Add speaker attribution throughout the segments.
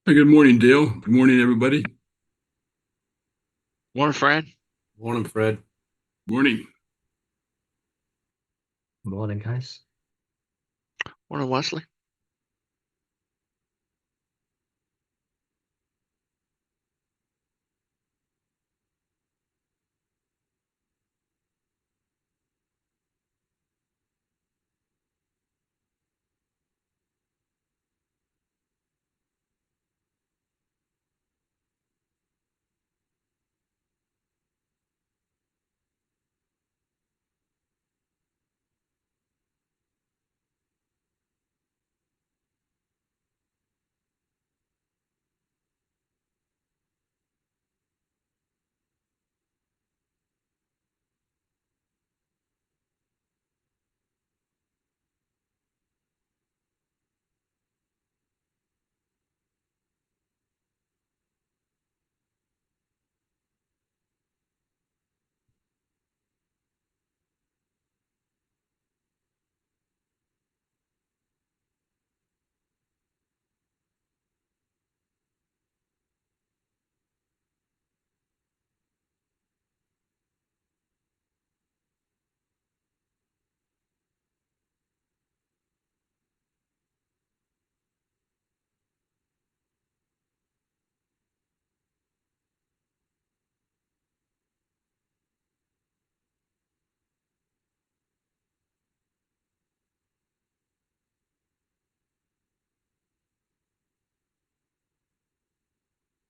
Speaker 1: Hey, good morning, Dale. Good morning, everybody.
Speaker 2: Morning, Fran.
Speaker 3: Morning, Fred.
Speaker 1: Morning.
Speaker 4: Morning, guys.
Speaker 2: Morning, Wesley.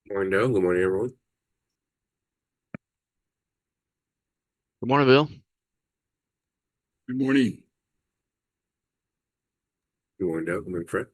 Speaker 3: Morning, Dale. Good morning, everyone.
Speaker 2: Good morning, Bill.
Speaker 1: Good morning.
Speaker 3: Good morning, Dale. Good morning, Fred.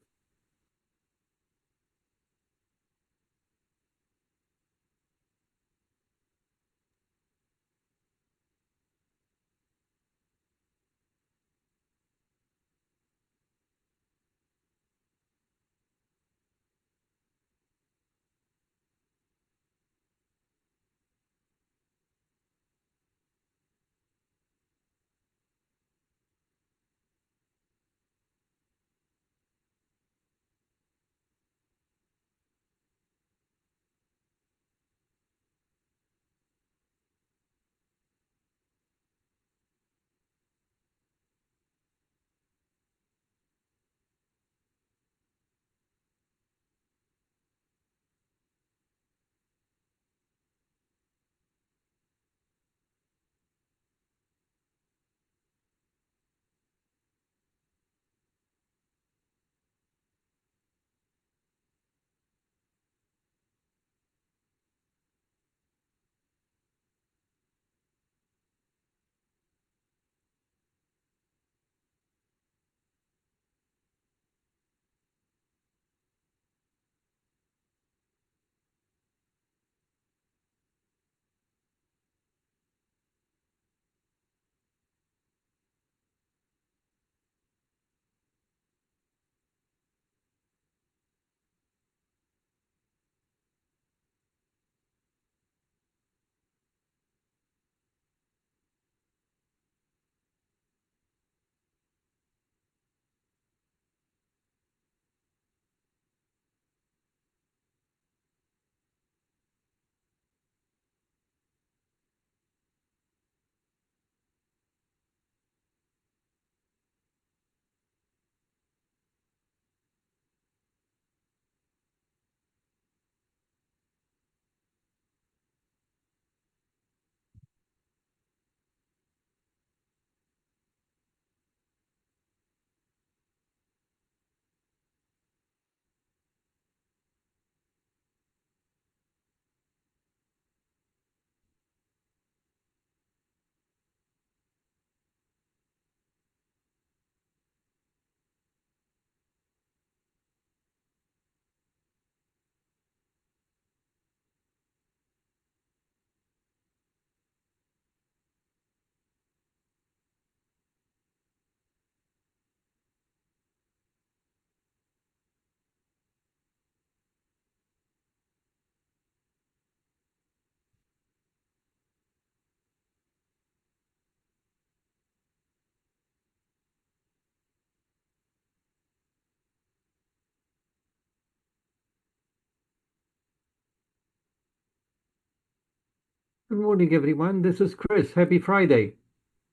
Speaker 4: Good morning, everyone. This is Chris. Happy Friday.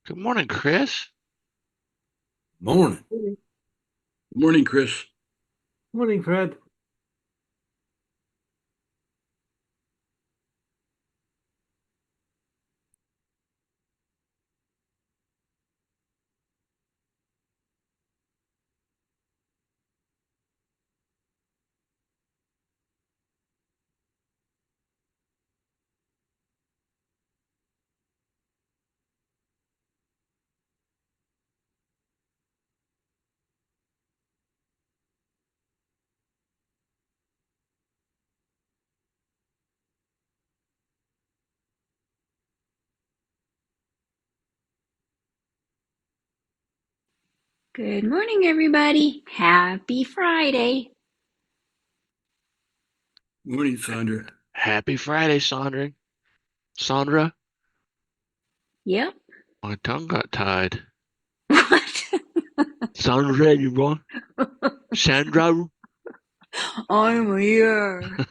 Speaker 2: Good morning, Chris.
Speaker 3: Morning.
Speaker 4: Good
Speaker 1: Good morning, Chris.
Speaker 4: morning, Fred.
Speaker 5: Good morning, everybody. Happy Friday.
Speaker 1: Morning, Sandra.
Speaker 2: Happy Friday, Sandra. Sandra,
Speaker 5: Yep.
Speaker 2: my tongue got tied.
Speaker 5: What?
Speaker 2: Sandra, you wrong? Sandra?
Speaker 5: I'm here.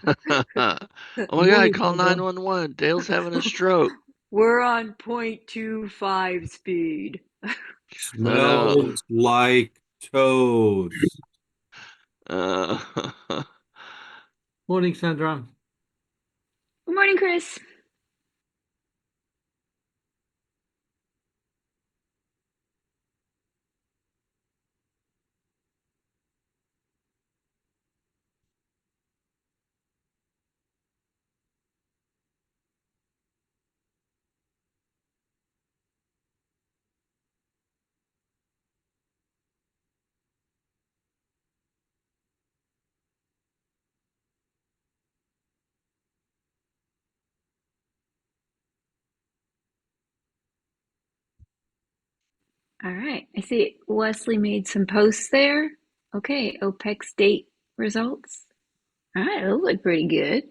Speaker 2: Oh my
Speaker 4: Good
Speaker 2: God,
Speaker 4: morning,
Speaker 2: call
Speaker 4: Sandra.
Speaker 2: 911. Dale's having a stroke.
Speaker 5: We're on 0.25 speed.
Speaker 2: Oh,
Speaker 3: Smells like toes.
Speaker 2: uh,
Speaker 4: Morning, Sandra.
Speaker 5: Good morning, Chris. All right. I see Wesley made some posts there. Okay. OPEC state results. All right. Those look pretty good.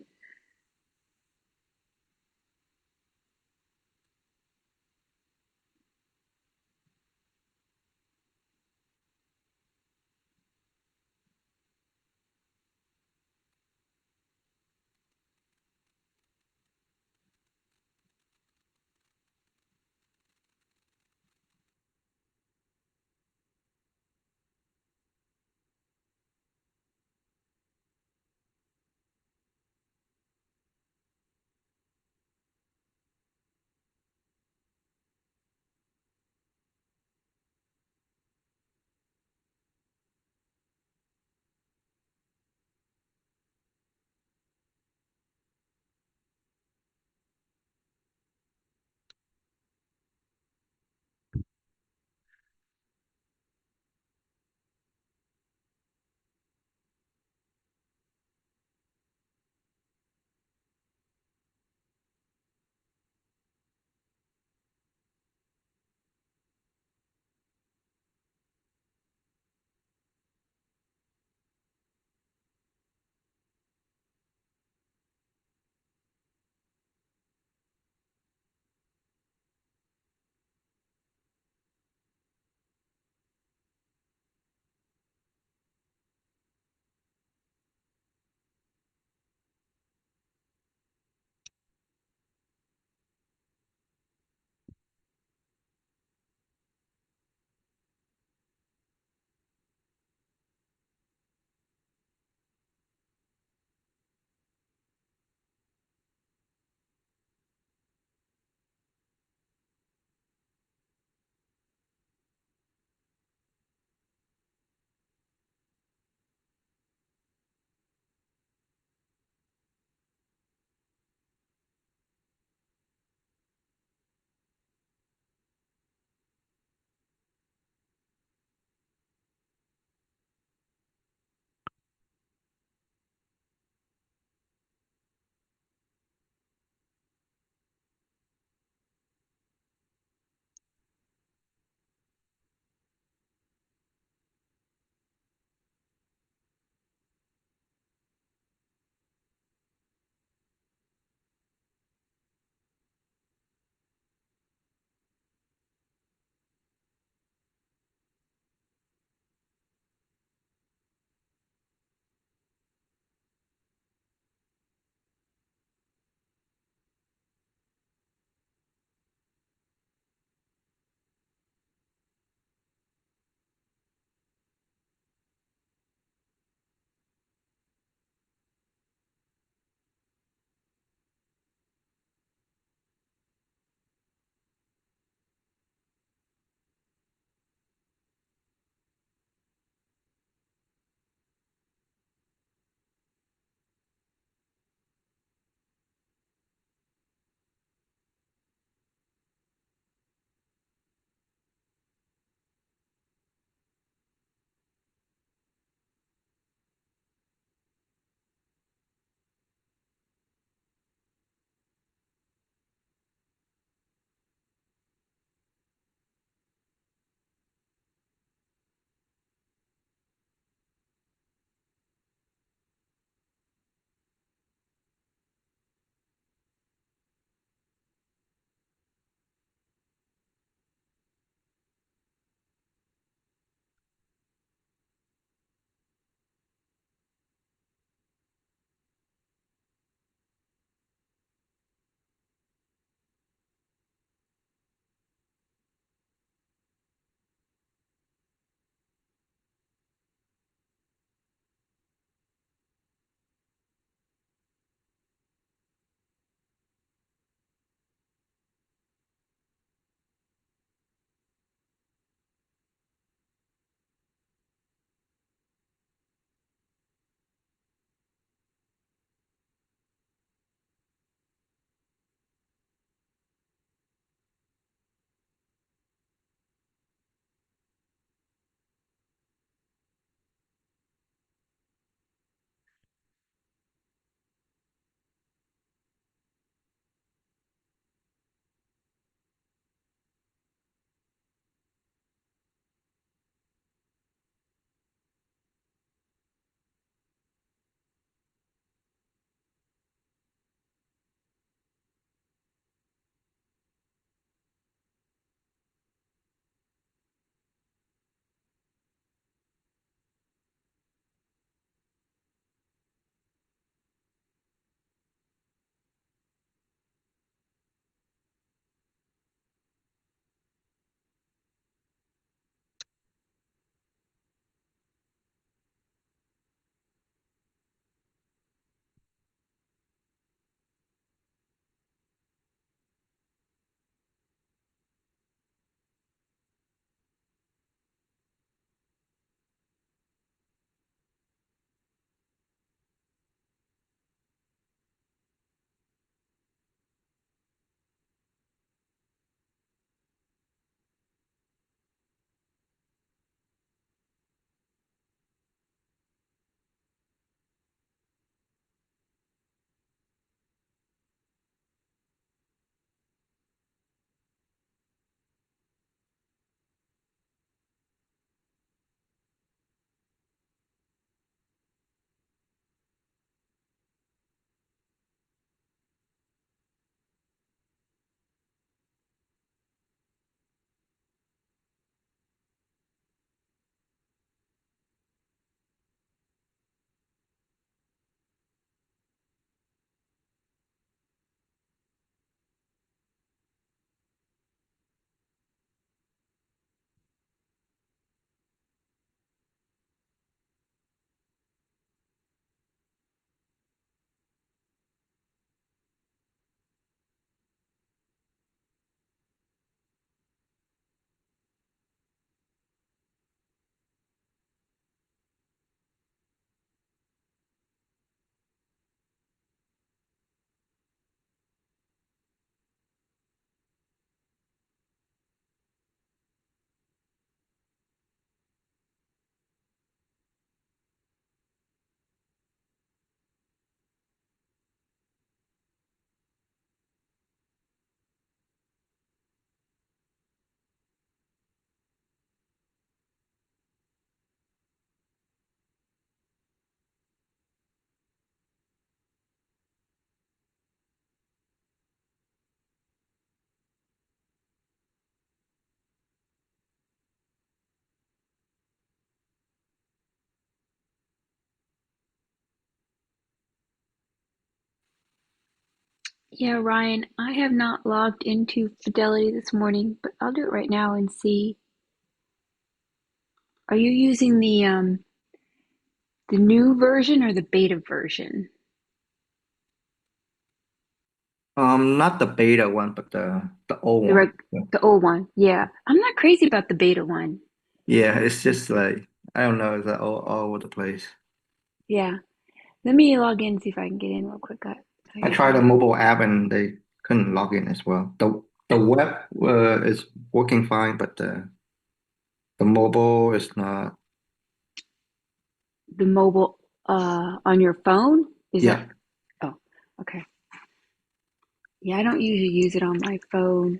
Speaker 5: Yeah, Ryan, I have not logged into Fidelity this morning, but I'll do it right now and see. Are you using the new version or the beta version?
Speaker 6: Not the beta one, but the old
Speaker 5: The
Speaker 6: one.
Speaker 5: reg the old one. Yeah. I'm not crazy about the beta one.
Speaker 6: Yeah, it's just like I don't know, it's like all over the place.
Speaker 5: Yeah. Let me log in and see if I can get in real quick. I
Speaker 6: I
Speaker 5: got
Speaker 6: tried a
Speaker 5: you.
Speaker 6: mobile app and they couldn't log in as well. The web is working fine, but the mobile is not.
Speaker 5: The mobile on your phone? Is that
Speaker 6: Yeah.
Speaker 5: Oh, okay. Yeah, I don't usually use it on my phone.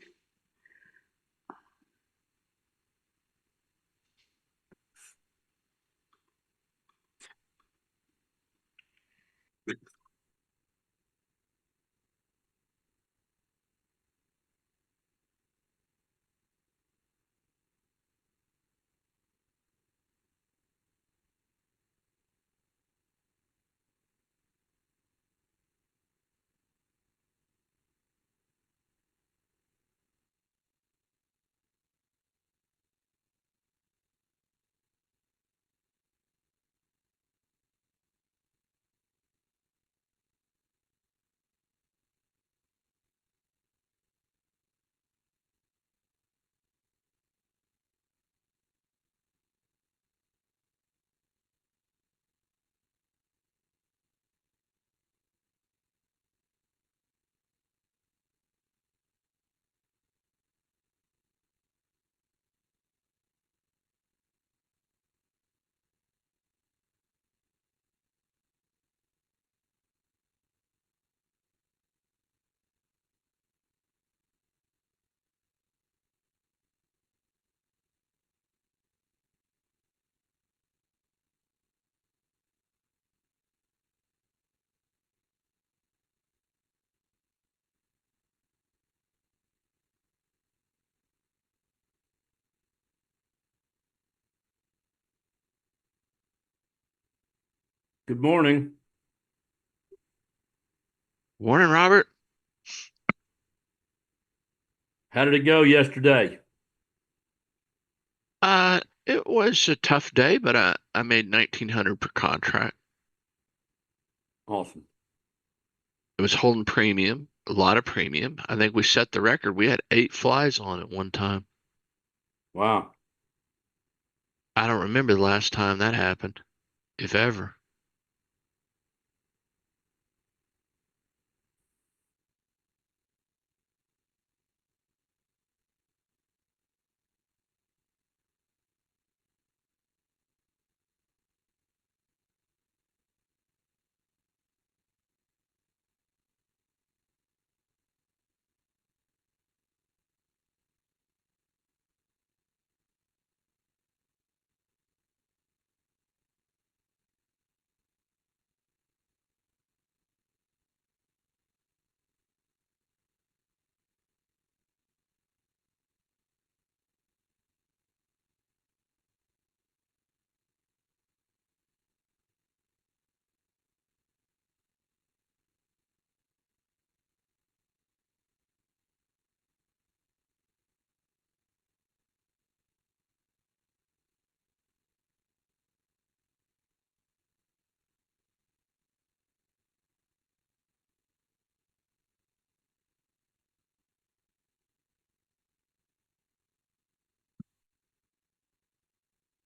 Speaker 3: Good morning.
Speaker 2: Morning, Robert.
Speaker 3: How did it go yesterday?
Speaker 2: It was a tough day, but I made 1900 per contract.
Speaker 3: Awesome.
Speaker 2: It was holding premium, a lot of premium. I think we set the record. We had 8 flies on at one time.
Speaker 3: Wow.
Speaker 2: I don't remember the last time that happened, if ever.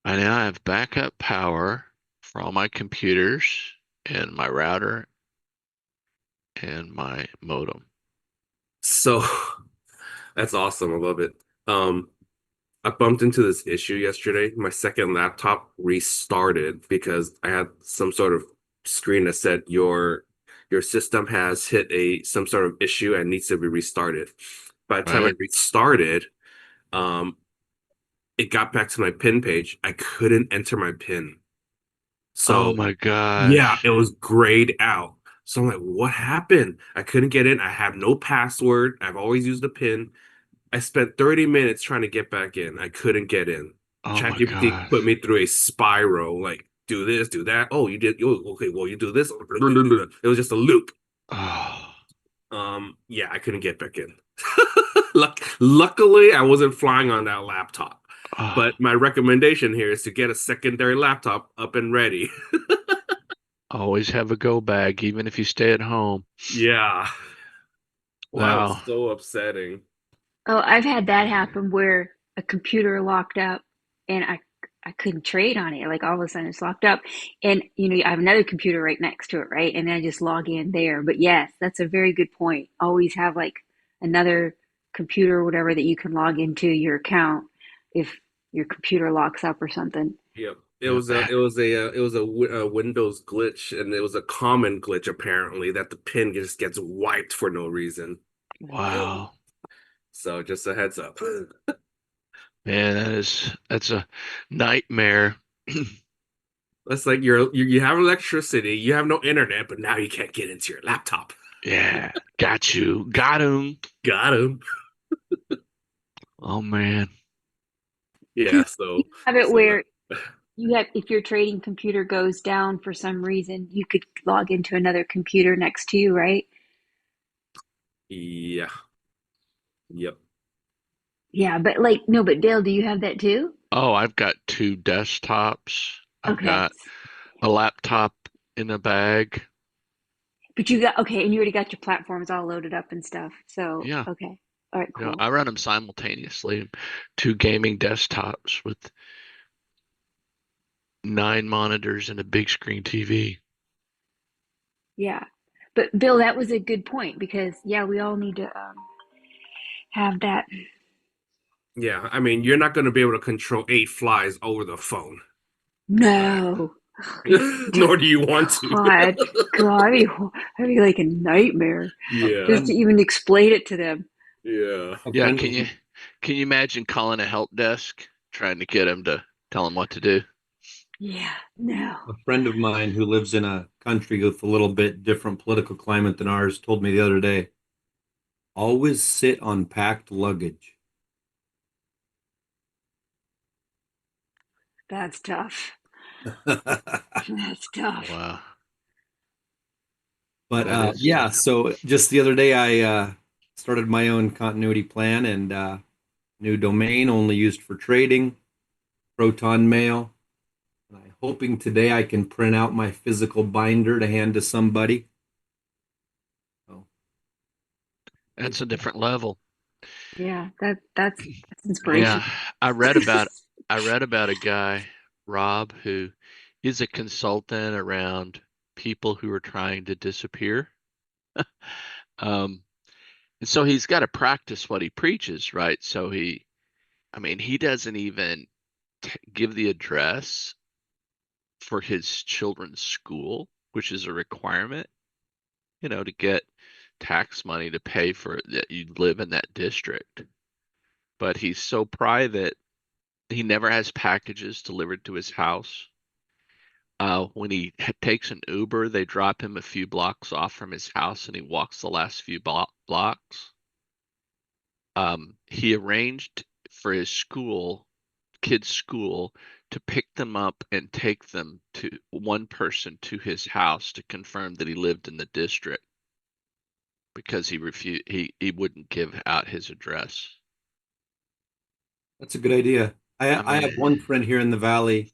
Speaker 2: I now have backup power for all my computers and my router and my modem.
Speaker 7: So that's awesome. I love it. I bumped into this issue yesterday. My second laptop restarted because I had some sort of screen that said your system has hit some sort of issue and needs to be restarted. By the time I
Speaker 2: Right?
Speaker 7: restarted, um, it got back to my pin page. I couldn't enter my pin.
Speaker 2: Oh
Speaker 7: So
Speaker 2: my
Speaker 7: yeah,
Speaker 2: gosh.
Speaker 7: it was grayed out. So I'm like, what happened? I couldn't get in. I have no password. I've always used a pin. I spent 30 minutes trying to get back in. I couldn't get in.
Speaker 2: Oh my
Speaker 7: ChatGPT put
Speaker 2: gosh.
Speaker 7: me through a spiral, like do this, do that. Oh, you did. Oh, okay, well, you do this. It was just a loop.
Speaker 2: Oh.
Speaker 7: Yeah, I couldn't get back in. Luckily, I wasn't flying on that laptop.
Speaker 2: Oh,
Speaker 7: But my recommendation here is to get a secondary laptop up and ready.
Speaker 2: always have a go bag, even if you stay at home.
Speaker 7: Yeah. That was
Speaker 2: Wow.
Speaker 7: so upsetting.
Speaker 5: Oh, I've had that happen where a computer locked up and I couldn't trade on it. Like all of a sudden it's locked up. And I have another computer right next to it, right? And then I just log in there. But yes, that's a very good point. Always have like another computer or whatever that you can log into your account if your computer locks up or something.
Speaker 7: Yep.
Speaker 2: Yeah,
Speaker 7: It was a Windows glitch, and it was a common glitch apparently that the pin just gets wiped for no reason.
Speaker 2: wow.
Speaker 7: So just a heads up.
Speaker 2: Man, that's a nightmare.
Speaker 7: That's like you have electricity, you have no internet, but now you can't get into your laptop.
Speaker 2: Yeah, got you. Got him.
Speaker 7: Got him.
Speaker 2: Oh man.
Speaker 7: Yeah, so
Speaker 5: Have it
Speaker 7: so
Speaker 5: where you have, if your trading computer goes down for some reason, you could log into another computer next to you, right?
Speaker 7: yeah. Yep.
Speaker 5: Yeah, but like, no, but Dale, do you have that too?
Speaker 2: Oh, I've got two desktops. I've
Speaker 5: Okay.
Speaker 2: got a laptop in a bag.
Speaker 5: But you got, okay, and you already got your platforms all loaded up and stuff. So,
Speaker 2: Yeah.
Speaker 5: okay. All right, cool.
Speaker 2: I run them simultaneously. Two gaming desktops with 9 monitors and a big screen TV.
Speaker 5: Yeah. But Bill, that was a good point because, yeah, we all need to have that.
Speaker 7: Yeah, I mean, you're not going to be able to control 8 flies over the phone.
Speaker 5: No.
Speaker 7: Nor do you want to.
Speaker 5: God, that'd be like a nightmare
Speaker 7: Yeah.
Speaker 5: just to even explain it to them.
Speaker 7: Yeah.
Speaker 2: Yeah, can you imagine calling a help desk trying to get them to tell them what to do?
Speaker 5: Yeah, no.
Speaker 8: A friend of mine who lives in a country with a little bit different political climate than ours told me the other day, always sit on packed luggage.
Speaker 5: That's tough. That's tough.
Speaker 2: Wow.
Speaker 8: But
Speaker 2: That is
Speaker 8: yeah, so just the other day I started my own continuity plan and new domain only used for trading, Proton Mail. And I'm hoping today I can print out my physical binder to hand to somebody. So,
Speaker 2: That's a different level.
Speaker 5: Yeah, that's inspiration.
Speaker 2: Yeah, I read about a guy, Rob, who is a consultant around people who are trying to disappear. And so he's got to practice what he preaches, right? So he doesn't even give the address for his children's school, which is a requirement, to get tax money to pay for that you live in that district. But he's so private, he never has packages delivered to his house. When he takes an Uber, they drop him a few blocks off from his house and he walks the last few blocks. He arranged for his kids' school, to pick them up and take them to one person to his house to confirm that he lived in the district because he wouldn't give out his address.
Speaker 8: that's a good idea. I
Speaker 2: mean,
Speaker 8: have one friend here in the valley.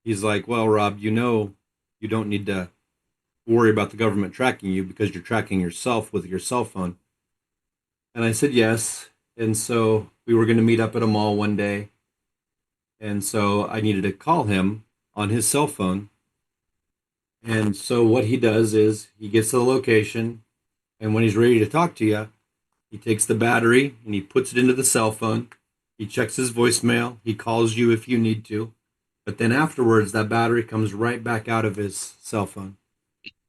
Speaker 8: He's like, well, Rob, you don't need to worry about the government tracking you because you're tracking yourself with your cell phone. And I said yes. And so we were going to meet up at a mall one day. And so I needed to call him on his cell phone. And so what he does is he gets to the location, and when he's ready to talk to you, he takes the battery and he puts it into the cell phone. He checks his voicemail. He calls you if you need to. But then afterwards, that battery comes right back out of his cell phone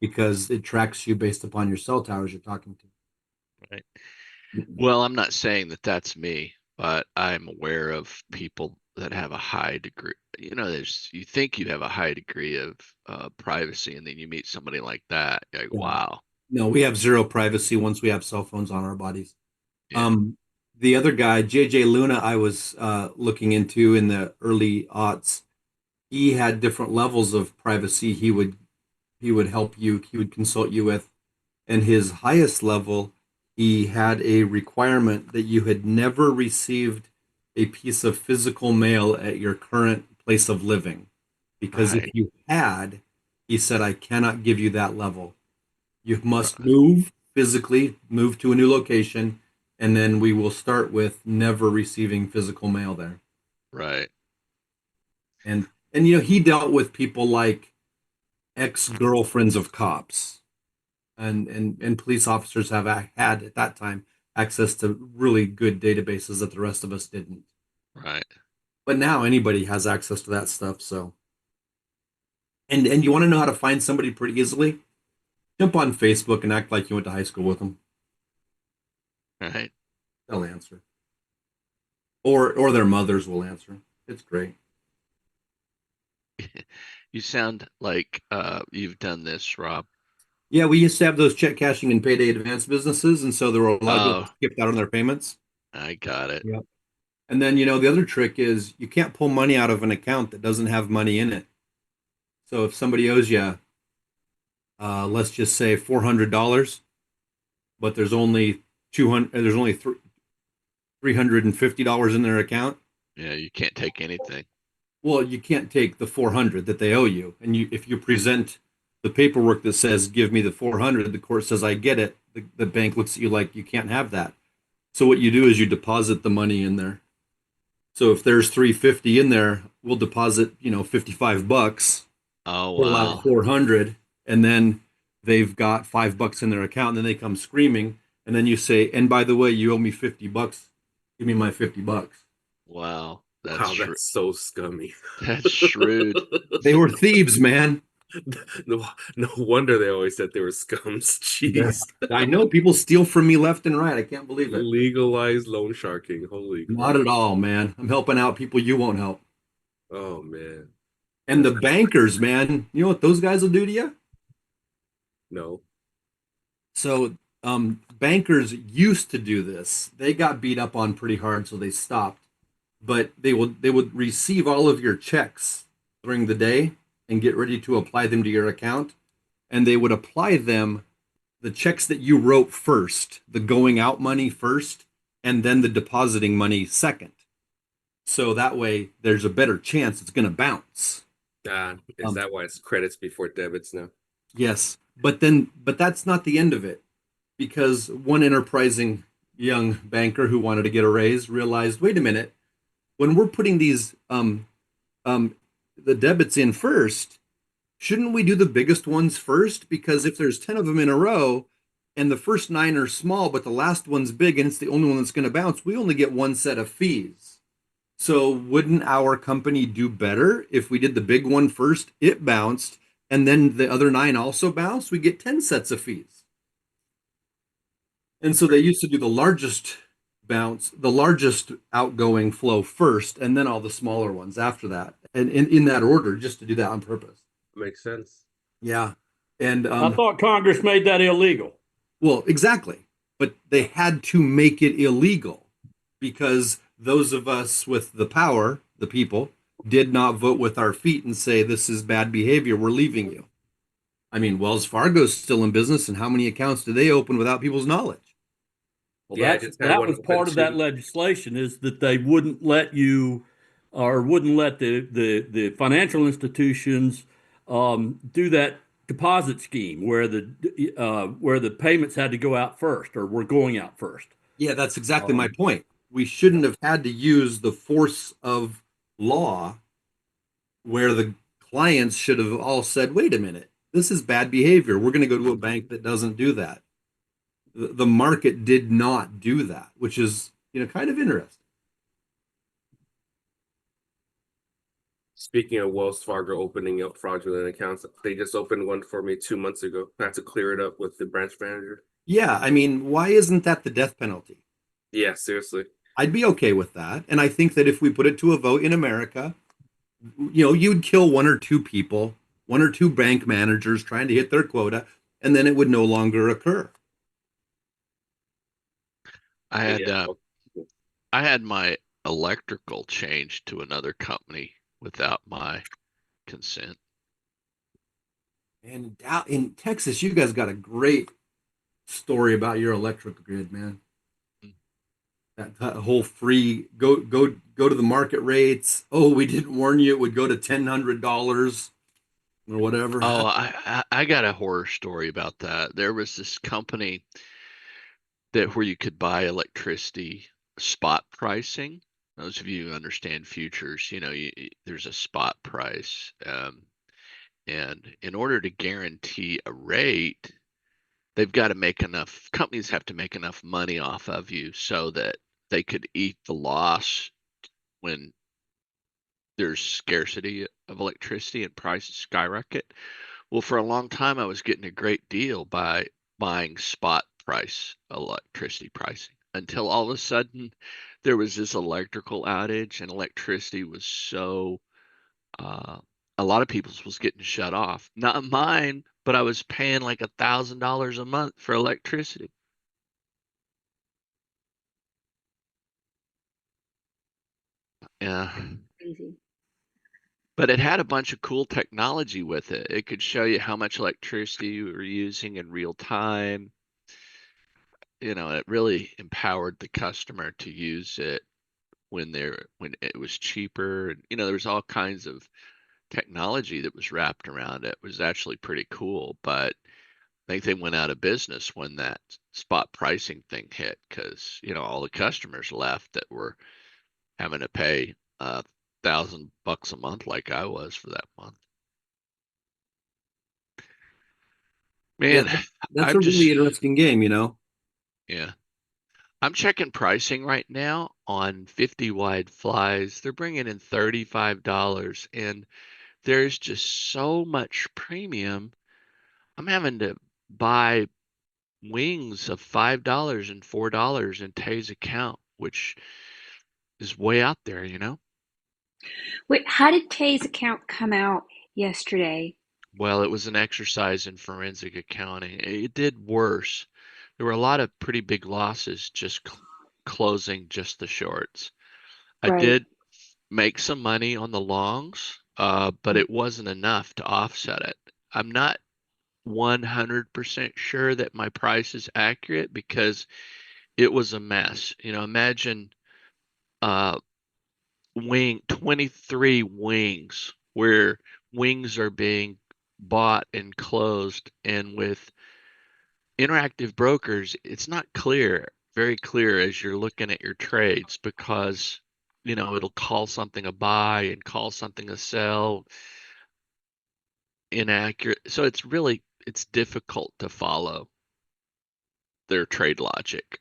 Speaker 8: because it tracks you based upon your cell towers you're talking to.
Speaker 2: right. Well, I'm not saying that that's me, but I'm aware of people that have a high degree. You think you have a high degree of privacy, and then you meet somebody like that. You're like,
Speaker 8: Yeah.
Speaker 2: wow.
Speaker 8: No, we have zero privacy once we have cell phones on our bodies.
Speaker 2: Yeah.
Speaker 8: The other guy, JJ Luna, I was looking into in the early aughts. He had different levels of privacy. He would help you. He would consult you with. and his highest level, he had a requirement that you had never received a piece of physical mail at your current place of living. Because if
Speaker 2: Right.
Speaker 8: you had, he said, I cannot give you that level. You must
Speaker 2: Right.
Speaker 8: move physically, move to a new location, and then we will start with never receiving physical mail there.
Speaker 2: Right.
Speaker 8: And you know, he dealt with people like ex-girlfriends of cops, and police officers have had at that time access to really good databases that the rest of us didn't.
Speaker 2: Right.
Speaker 8: But now anybody has access to that stuff. So, and you want to know how to find somebody pretty easily? Jump on Facebook and act like you went to high school with them.
Speaker 2: Right.
Speaker 8: They'll answer, or their mothers will answer. It's great.
Speaker 2: You sound like you've done this, Rob.
Speaker 8: Yeah, we used to have those check cashing and payday advance businesses, and so there were a lot of people
Speaker 2: Oh,
Speaker 8: that skipped out on their payments.
Speaker 2: I got it.
Speaker 8: Yeah. And then, you know, the other trick is you can't pull money out of an account that doesn't have money in it. So if somebody owes you, let's just say $400, but there's only 200, there's only $350 in their account.
Speaker 2: Yeah, you can't take anything.
Speaker 8: Well, you can't take the 400 that they owe you. And if you present the paperwork that says, give me the 400, the court says, I get it. The bank looks at you like you can't have that. So what you do is you deposit the money in there. So if there's 350 in there, we'll deposit, you know, $55,
Speaker 2: Oh,
Speaker 8: pull
Speaker 2: wow.
Speaker 8: out 400, and then they've got $5 in their account, and then they come screaming, and then you say, and by the way, you owe me $50. Give me my $50.
Speaker 2: Wow. That's
Speaker 7: Wow,
Speaker 2: shrewd.
Speaker 7: that's so scummy.
Speaker 2: That's shrewd.
Speaker 8: They were thieves, man.
Speaker 7: No wonder they always said they were scums. Jeez.
Speaker 8: I know people steal from me left and right. I can't believe it.
Speaker 7: Legalized loan sharking. Holy
Speaker 8: Not
Speaker 7: crap.
Speaker 8: at all, man. I'm helping out people you won't help.
Speaker 7: Oh man.
Speaker 8: And the bankers, man, you know what those guys will do to you?
Speaker 7: No.
Speaker 8: So, bankers used to do this. They got beat up on pretty hard, so they stopped. But they would receive all of your checks during the day and get ready to apply them to your account. And they would apply them, the checks that you wrote first, the going out money first, and then the depositing money second. So that way there's a better chance it's going to bounce.
Speaker 7: God, is
Speaker 8: Um,
Speaker 7: that why it's credits before debits now?
Speaker 8: Yes. But that's not the end of it, because one enterprising young banker who wanted to get a raise realized, wait a minute, when we're putting these the debits in first, shouldn't we do the biggest ones first? Because if there's 10 of them in a row and the first 9 are small, but the last one's big and it's the only one that's going to bounce, we only get one set of fees. So wouldn't our company do better if we did the big one first, it bounced, and then the other 9 also bounced? We get 10 sets of fees. And so they used to do the largest bounce, the largest outgoing flow first, and then all the smaller ones after that, and in that order, just to do that on purpose.
Speaker 7: Makes sense.
Speaker 8: Yeah. And
Speaker 3: I thought Congress made that illegal.
Speaker 8: well, exactly. But they had to make it illegal because those of us with the power, the people, did not vote with our feet and say, this is bad behavior, we're leaving you. I mean, Wells Fargo's still in business, and how many accounts do they open without people's knowledge?
Speaker 3: Well,
Speaker 7: Yeah, I just had
Speaker 3: that
Speaker 7: one
Speaker 3: was
Speaker 7: open
Speaker 3: part of that
Speaker 7: too.
Speaker 3: legislation, is that they wouldn't let you, or wouldn't let the financial institutions do that deposit scheme where the payments had to go out first, or were going out first.
Speaker 8: Yeah, that's exactly my point. We shouldn't have had to use the force of law where the clients should have all said, wait a minute, this is bad behavior. We're going to go to a bank that doesn't do that. The market did not do that, which is, you know, kind of interesting.
Speaker 7: Speaking of Wells Fargo opening up fraudulent accounts, they just opened one for me 2 months ago. I had to clear it up with the branch manager.
Speaker 8: Yeah, I mean, why isn't that the death penalty?
Speaker 7: Yeah, seriously.
Speaker 8: I'd be okay with that. And I think that if we put it to a vote in America, you know, you'd kill 1 or 2 people, 1 or 2 bank managers trying to hit their quota, and then it would no longer occur.
Speaker 2: I had
Speaker 7: Yeah.
Speaker 2: I had my electrical changed to another company without my consent.
Speaker 8: And in Texas, you guys got a great story about your electrical grid, man.
Speaker 2: Mm.
Speaker 8: That whole free go to the market rates. Oh, we didn't warn you it would go to $1,000 or whatever.
Speaker 2: Oh, I got a horror story about that. There was this company that where you could buy electricity spot pricing. Those of you who understand futures, there's a spot price. And in order to guarantee a rate, they've got to make enough, companies have to make enough money off of you so that they could eat the loss when there's scarcity of electricity and prices skyrocket. Well, for a long time, I was getting a great deal by buying spot price electricity pricing until all of a sudden there was this electrical outage and electricity was so, uh, a lot of people's was getting shut off. Not mine, but I was paying like $1,000 a month for electricity. Yeah.
Speaker 5: Crazy.
Speaker 2: But it had a bunch of cool technology with it. It could show you how much electricity you were using in real time. It really empowered the customer to use it when it was cheaper. And there was all kinds of technology that was wrapped around it. It was actually pretty cool, but I think they went out of business when that spot pricing thing hit because all the customers left that were having to pay $1,000 a month like I was for that month. Man,
Speaker 8: That's
Speaker 2: I'm
Speaker 8: a
Speaker 2: just
Speaker 8: really interesting game, you know.
Speaker 2: yeah. I'm checking pricing right now on 50 wide flies. They're bringing in $35 and there's just so much premium. I'm having to buy wings of $5 and $4 in Tay's account, which is way out there.
Speaker 5: Wait, how did Tay's account come out yesterday?
Speaker 2: Well, it was an exercise in forensic accounting. It did worse. There were a lot of pretty big losses just closing just the shorts. I
Speaker 5: Right.
Speaker 2: did make some money on the longs, but it wasn't enough to offset it. I'm not 100% sure that my price is accurate because it was a mess. Imagine uh 23 wings where wings are being bought and closed, and with interactive brokers, it's not very clear as you're looking at your trades because it'll call something a buy and call something a sell, inaccurate. So it's difficult to follow their trade logic.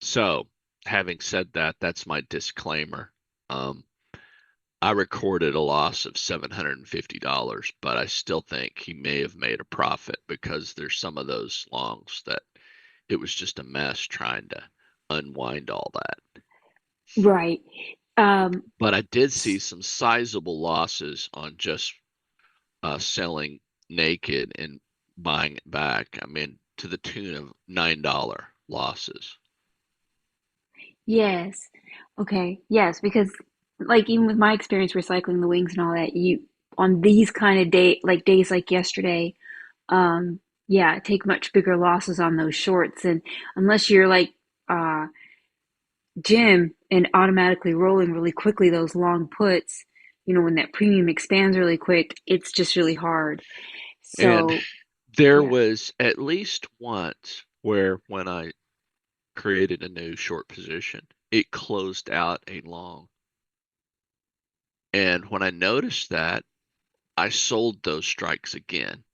Speaker 2: So, having said that, that's my disclaimer. Um, I recorded a loss of $750, but I still think he may have made a profit because there's some of those longs that it was just a mess trying to unwind all that.
Speaker 5: Right.
Speaker 2: But I did see some sizable losses on just selling naked and buying it back. I mean, to the tune of $9 losses.
Speaker 5: Yes. Okay. Yes, because like even with my experience recycling the wings and all that, you on these kind of days like yesterday, yeah, take much bigger losses on those shorts. And unless you're like uh Jim and automatically rolling really quickly those long puts, when that premium expands really quick, it's just really hard.
Speaker 2: And
Speaker 5: So
Speaker 2: there
Speaker 5: yeah.
Speaker 2: was at least once where when I created a new short position, it closed out a long. And when I noticed that, I sold those strikes again.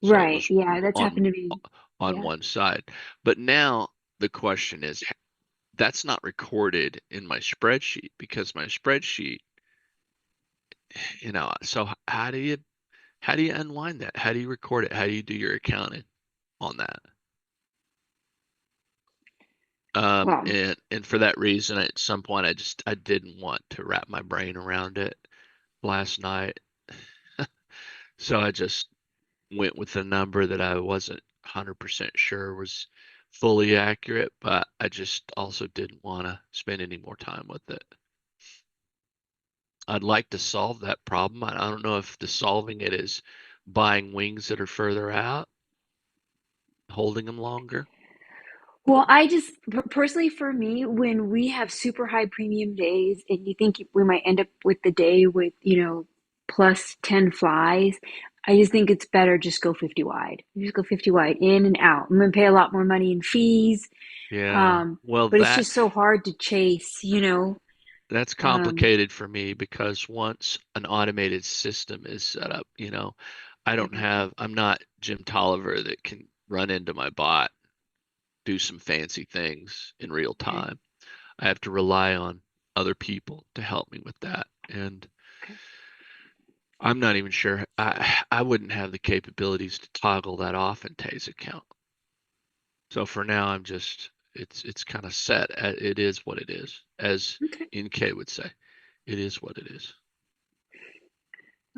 Speaker 2: So it
Speaker 5: Right.
Speaker 2: was
Speaker 5: Yeah, that's
Speaker 2: on
Speaker 5: happened to me.
Speaker 2: on
Speaker 5: Yeah.
Speaker 2: one side. But now the question is, that's not recorded in my spreadsheet because my spreadsheet, so how do you unwind that? How do you record it? How do you do your accounting on that?
Speaker 5: Well,
Speaker 2: And for that reason, at some point, I didn't want to wrap my brain around it last night. So I just went with a number that I wasn't 100% sure was fully accurate, but I just also didn't want to spend any more time with it. I'd like to solve that problem. I don't know if the solving it is buying wings that are further out holding them longer?
Speaker 5: Well, I just personally for me, when we have super high premium days and you think we might end up with the day with, plus 10 flies, I just think it's better just go 50 wide. Just go 50 wide in and out. I'm gonna pay a lot more money in fees.
Speaker 2: Yeah.
Speaker 5: Um,
Speaker 2: Well,
Speaker 5: but it's just so hard to chase.
Speaker 2: that's
Speaker 5: Um,
Speaker 2: complicated for me because once an automated system is set up,
Speaker 5: mhm,
Speaker 2: I'm not Jim Tolliver that can run into my bot, do some fancy things in real
Speaker 5: okay,
Speaker 2: time. I have to rely on other people to help me with that. And
Speaker 5: okay.
Speaker 2: I'm not even sure I wouldn't have the capabilities to toggle that off in Tay's account. So for now, it's kind of set. It is what it is, as
Speaker 5: Okay.
Speaker 2: NK would say. It is what it is.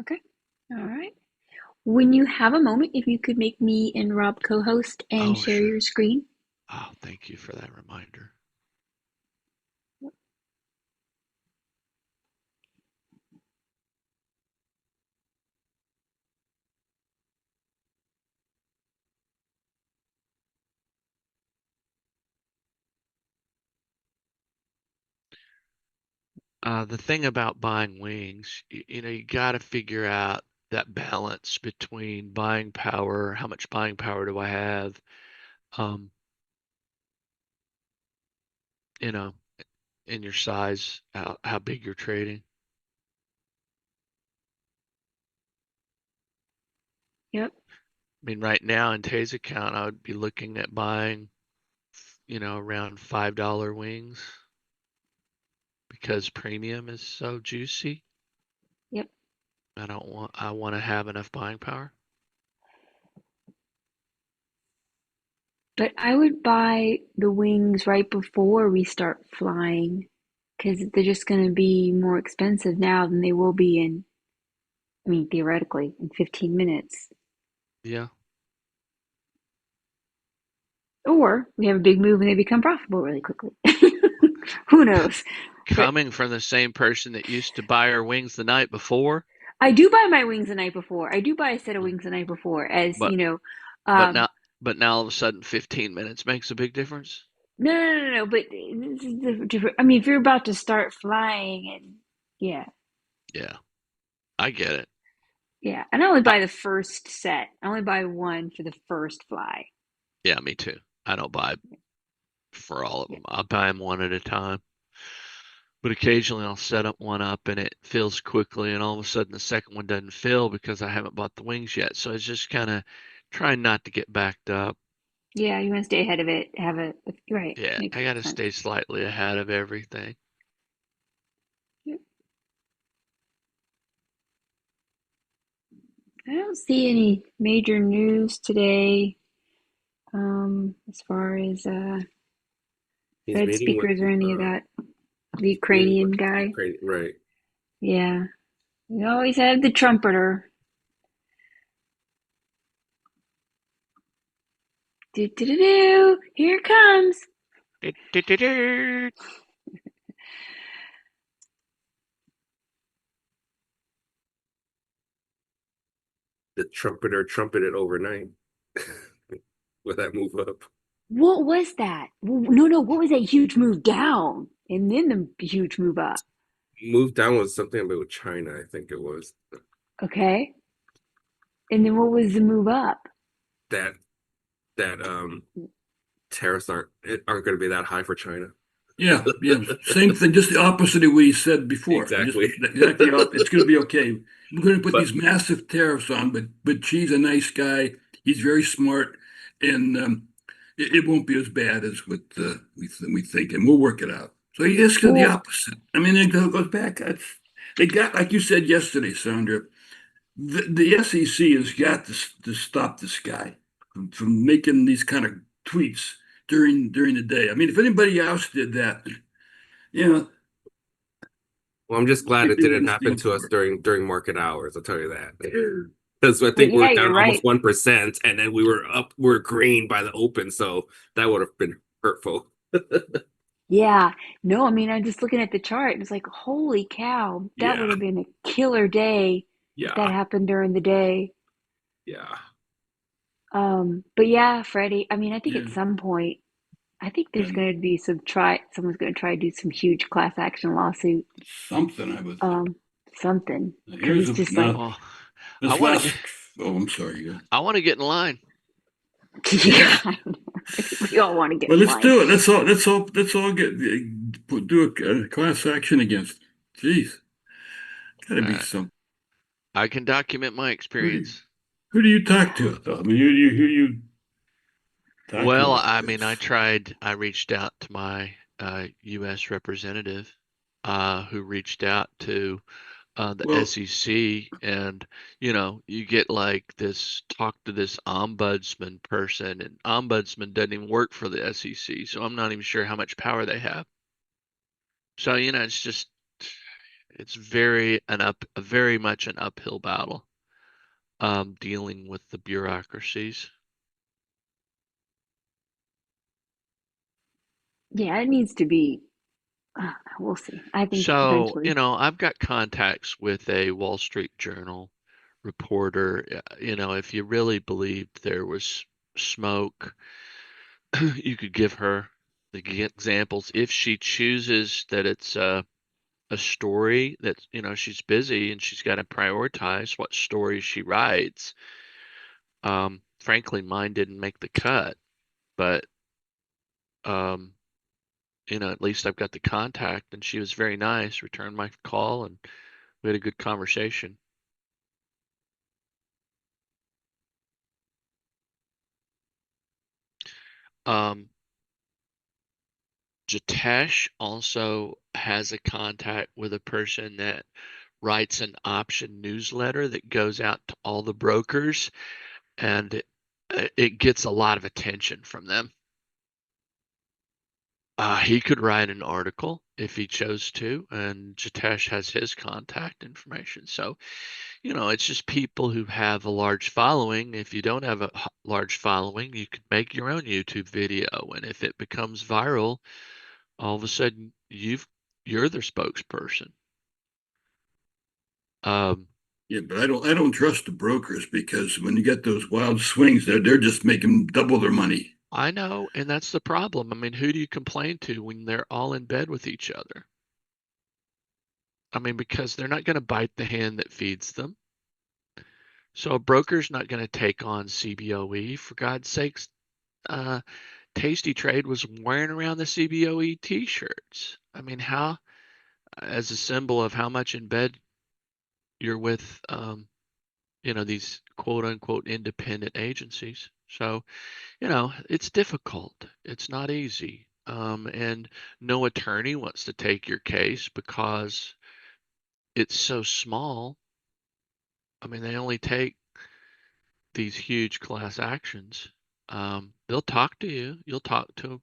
Speaker 5: Okay. All right. When you have a moment, if you could make me and Rob co-host and
Speaker 2: Oh,
Speaker 5: share
Speaker 2: sure.
Speaker 5: your screen.
Speaker 2: Oh, thank you for that reminder. The thing about buying wings, you got to figure out that balance between buying power, how much buying power do I have? Um, you know, in your size, how big you're trading.
Speaker 5: Yep.
Speaker 2: I mean, right now in Tay's account, I would be looking at buying, around $5 wings because premium is so juicy.
Speaker 5: Yep.
Speaker 2: I want to have enough buying power.
Speaker 5: But I would buy the wings right before we start flying because they're just going to be more expensive now than they will be I mean, theoretically, in 15 minutes.
Speaker 2: Yeah.
Speaker 5: Or we have a big move and they become profitable really quickly. Who knows? But
Speaker 2: Coming from the same person that used to buy her wings the night before,
Speaker 5: I do buy my wings the night before. I do buy a set of
Speaker 2: uh,
Speaker 5: wings the night before, as
Speaker 2: but but
Speaker 5: um,
Speaker 2: now but now all of a sudden 15 minutes makes a big difference.
Speaker 5: no, no, no, no. But this is different. I mean, if you're about to start flying, and yeah,
Speaker 2: Yeah, I get it.
Speaker 5: yeah. And I only
Speaker 2: I,
Speaker 5: buy the first set. I only buy one for the first fly.
Speaker 2: yeah, me too. I don't buy for all of
Speaker 5: Yeah,
Speaker 2: them. I buy them one at a time. But occasionally I'll set up one up and it fills quickly, and all of a sudden the second one doesn't fill because I haven't bought the wings yet. So it's just kind of trying not to get backed up.
Speaker 5: yeah. You want to stay ahead of it. Have a right.
Speaker 2: Yeah,
Speaker 5: Makes
Speaker 2: I got to
Speaker 5: sense.
Speaker 2: stay slightly ahead of everything.
Speaker 5: Yep. I don't see any major news today, as far as
Speaker 7: He's
Speaker 5: Fed
Speaker 7: meeting with
Speaker 5: speakers or any of that. The
Speaker 7: meeting
Speaker 5: Ukrainian
Speaker 7: with
Speaker 5: guy.
Speaker 7: Ukraine, right?
Speaker 5: Yeah. We always have the trumpeter. Do do do do. Here it comes.
Speaker 7: The trumpeter trumpeted overnight with that move up.
Speaker 5: What was that? No, no. What was that huge move down and then the huge move up?
Speaker 7: Move down was something about China, I think it was.
Speaker 5: Okay. And then what was the move up?
Speaker 7: That that tariffs aren't going to be that high for China.
Speaker 1: Yeah, yeah, same thing, just the opposite of what he said before. Just
Speaker 7: Exactly.
Speaker 1: exactly, it's going to be okay. We're going to put
Speaker 7: But
Speaker 1: these massive tariffs on, but Xi's a nice guy. He's very smart, and it won't be as bad as what we think, and we'll work it out. So it's going to the
Speaker 5: Well,
Speaker 1: opposite. I mean, it goes back. They got, like you said yesterday, Sandra. The SEC has got to stop this guy from making these kind of tweets during the day. I mean, if anybody else did that, you know,
Speaker 7: well, I'm just glad
Speaker 1: they'd
Speaker 7: it
Speaker 1: be
Speaker 7: didn't
Speaker 1: on
Speaker 7: happen
Speaker 1: stand
Speaker 7: to
Speaker 1: for
Speaker 7: us
Speaker 1: it.
Speaker 7: during market hours. I'll tell you that. Because I
Speaker 5: but
Speaker 7: think we were
Speaker 5: yeah,
Speaker 7: down
Speaker 5: you're
Speaker 7: almost
Speaker 5: right.
Speaker 7: 1%, and then we were green by the open, so that would have been hurtful.
Speaker 5: Yeah. No, I mean, I'm just looking at the chart and it's like, holy cow, that
Speaker 7: Yeah,
Speaker 5: would have been a killer day if that
Speaker 7: yeah,
Speaker 5: happened during the day.
Speaker 7: yeah.
Speaker 5: But yeah, Freddie, I mean, I think
Speaker 1: Yeah.
Speaker 5: at some point, I think there's
Speaker 1: And
Speaker 5: going to be someone's going to try to do some huge class action lawsuit,
Speaker 1: something I would think.
Speaker 5: something, because
Speaker 1: Here's
Speaker 5: it's
Speaker 1: a
Speaker 5: just like,
Speaker 1: now
Speaker 2: Well, I
Speaker 1: this
Speaker 2: want to
Speaker 1: last.
Speaker 2: get
Speaker 1: Oh, I'm sorry.
Speaker 2: I want to get in line.
Speaker 5: yeah, I know. I think we all want to get
Speaker 1: Well,
Speaker 5: in
Speaker 1: let's
Speaker 5: line.
Speaker 1: do it. Let's all get do a class action against. Jeez, gotta
Speaker 2: All
Speaker 1: be
Speaker 2: right.
Speaker 1: some.
Speaker 2: I can document my
Speaker 1: Who do you,
Speaker 2: experience.
Speaker 1: who do you talk to? Though? I mean, who you talk to
Speaker 2: Well,
Speaker 1: about
Speaker 2: I mean,
Speaker 1: this?
Speaker 2: I reached out to my U.S. representative, who reached out to the
Speaker 1: Well,
Speaker 2: SEC, and you get like this talk to this ombudsman person, and ombudsman doesn't even work for the SEC, so I'm not even sure how much power they have. So, it's very much an uphill battle, dealing with the bureaucracies.
Speaker 5: Yeah, it needs to be. We'll see. I think
Speaker 2: So,
Speaker 5: eventually.
Speaker 2: I've got contacts with a Wall Street Journal reporter. If you really believed there was smoke, you could give her the examples. If she chooses that it's a story that, she's busy and she's got to prioritize what stories she writes. Frankly, mine didn't make the cut, but um, at least I've got the contact, and she was very nice, returned my call, and we had a good conversation. Um, Jitesh also has a contact with a person that writes an option newsletter that goes out to all the brokers, and it gets a lot of attention from them. He could write an article if he chose to, and Jitesh has his contact information. So, it's just people who have a large following. If you don't have a large following, you could make your own YouTube video, and if it becomes viral, all of a sudden you're the spokesperson. Um,
Speaker 1: yeah, but I don't trust the brokers because when you get those wild swings, they're just making double their money.
Speaker 2: I know, and that's the problem. I mean, who do you complain to when they're all in bed with each other? I mean, because they're not going to bite the hand that feeds them. So a broker's not going to take on CBOE. For God's sakes, Tasty Trade was wearing around the CBOE t-shirts. I mean, how, as a symbol of how much in bed you're with, these quote unquote independent agencies. So, it's difficult. It's not easy. And no attorney wants to take your case because it's so small. I mean, they only take these huge class actions. They'll talk to you. You'll talk to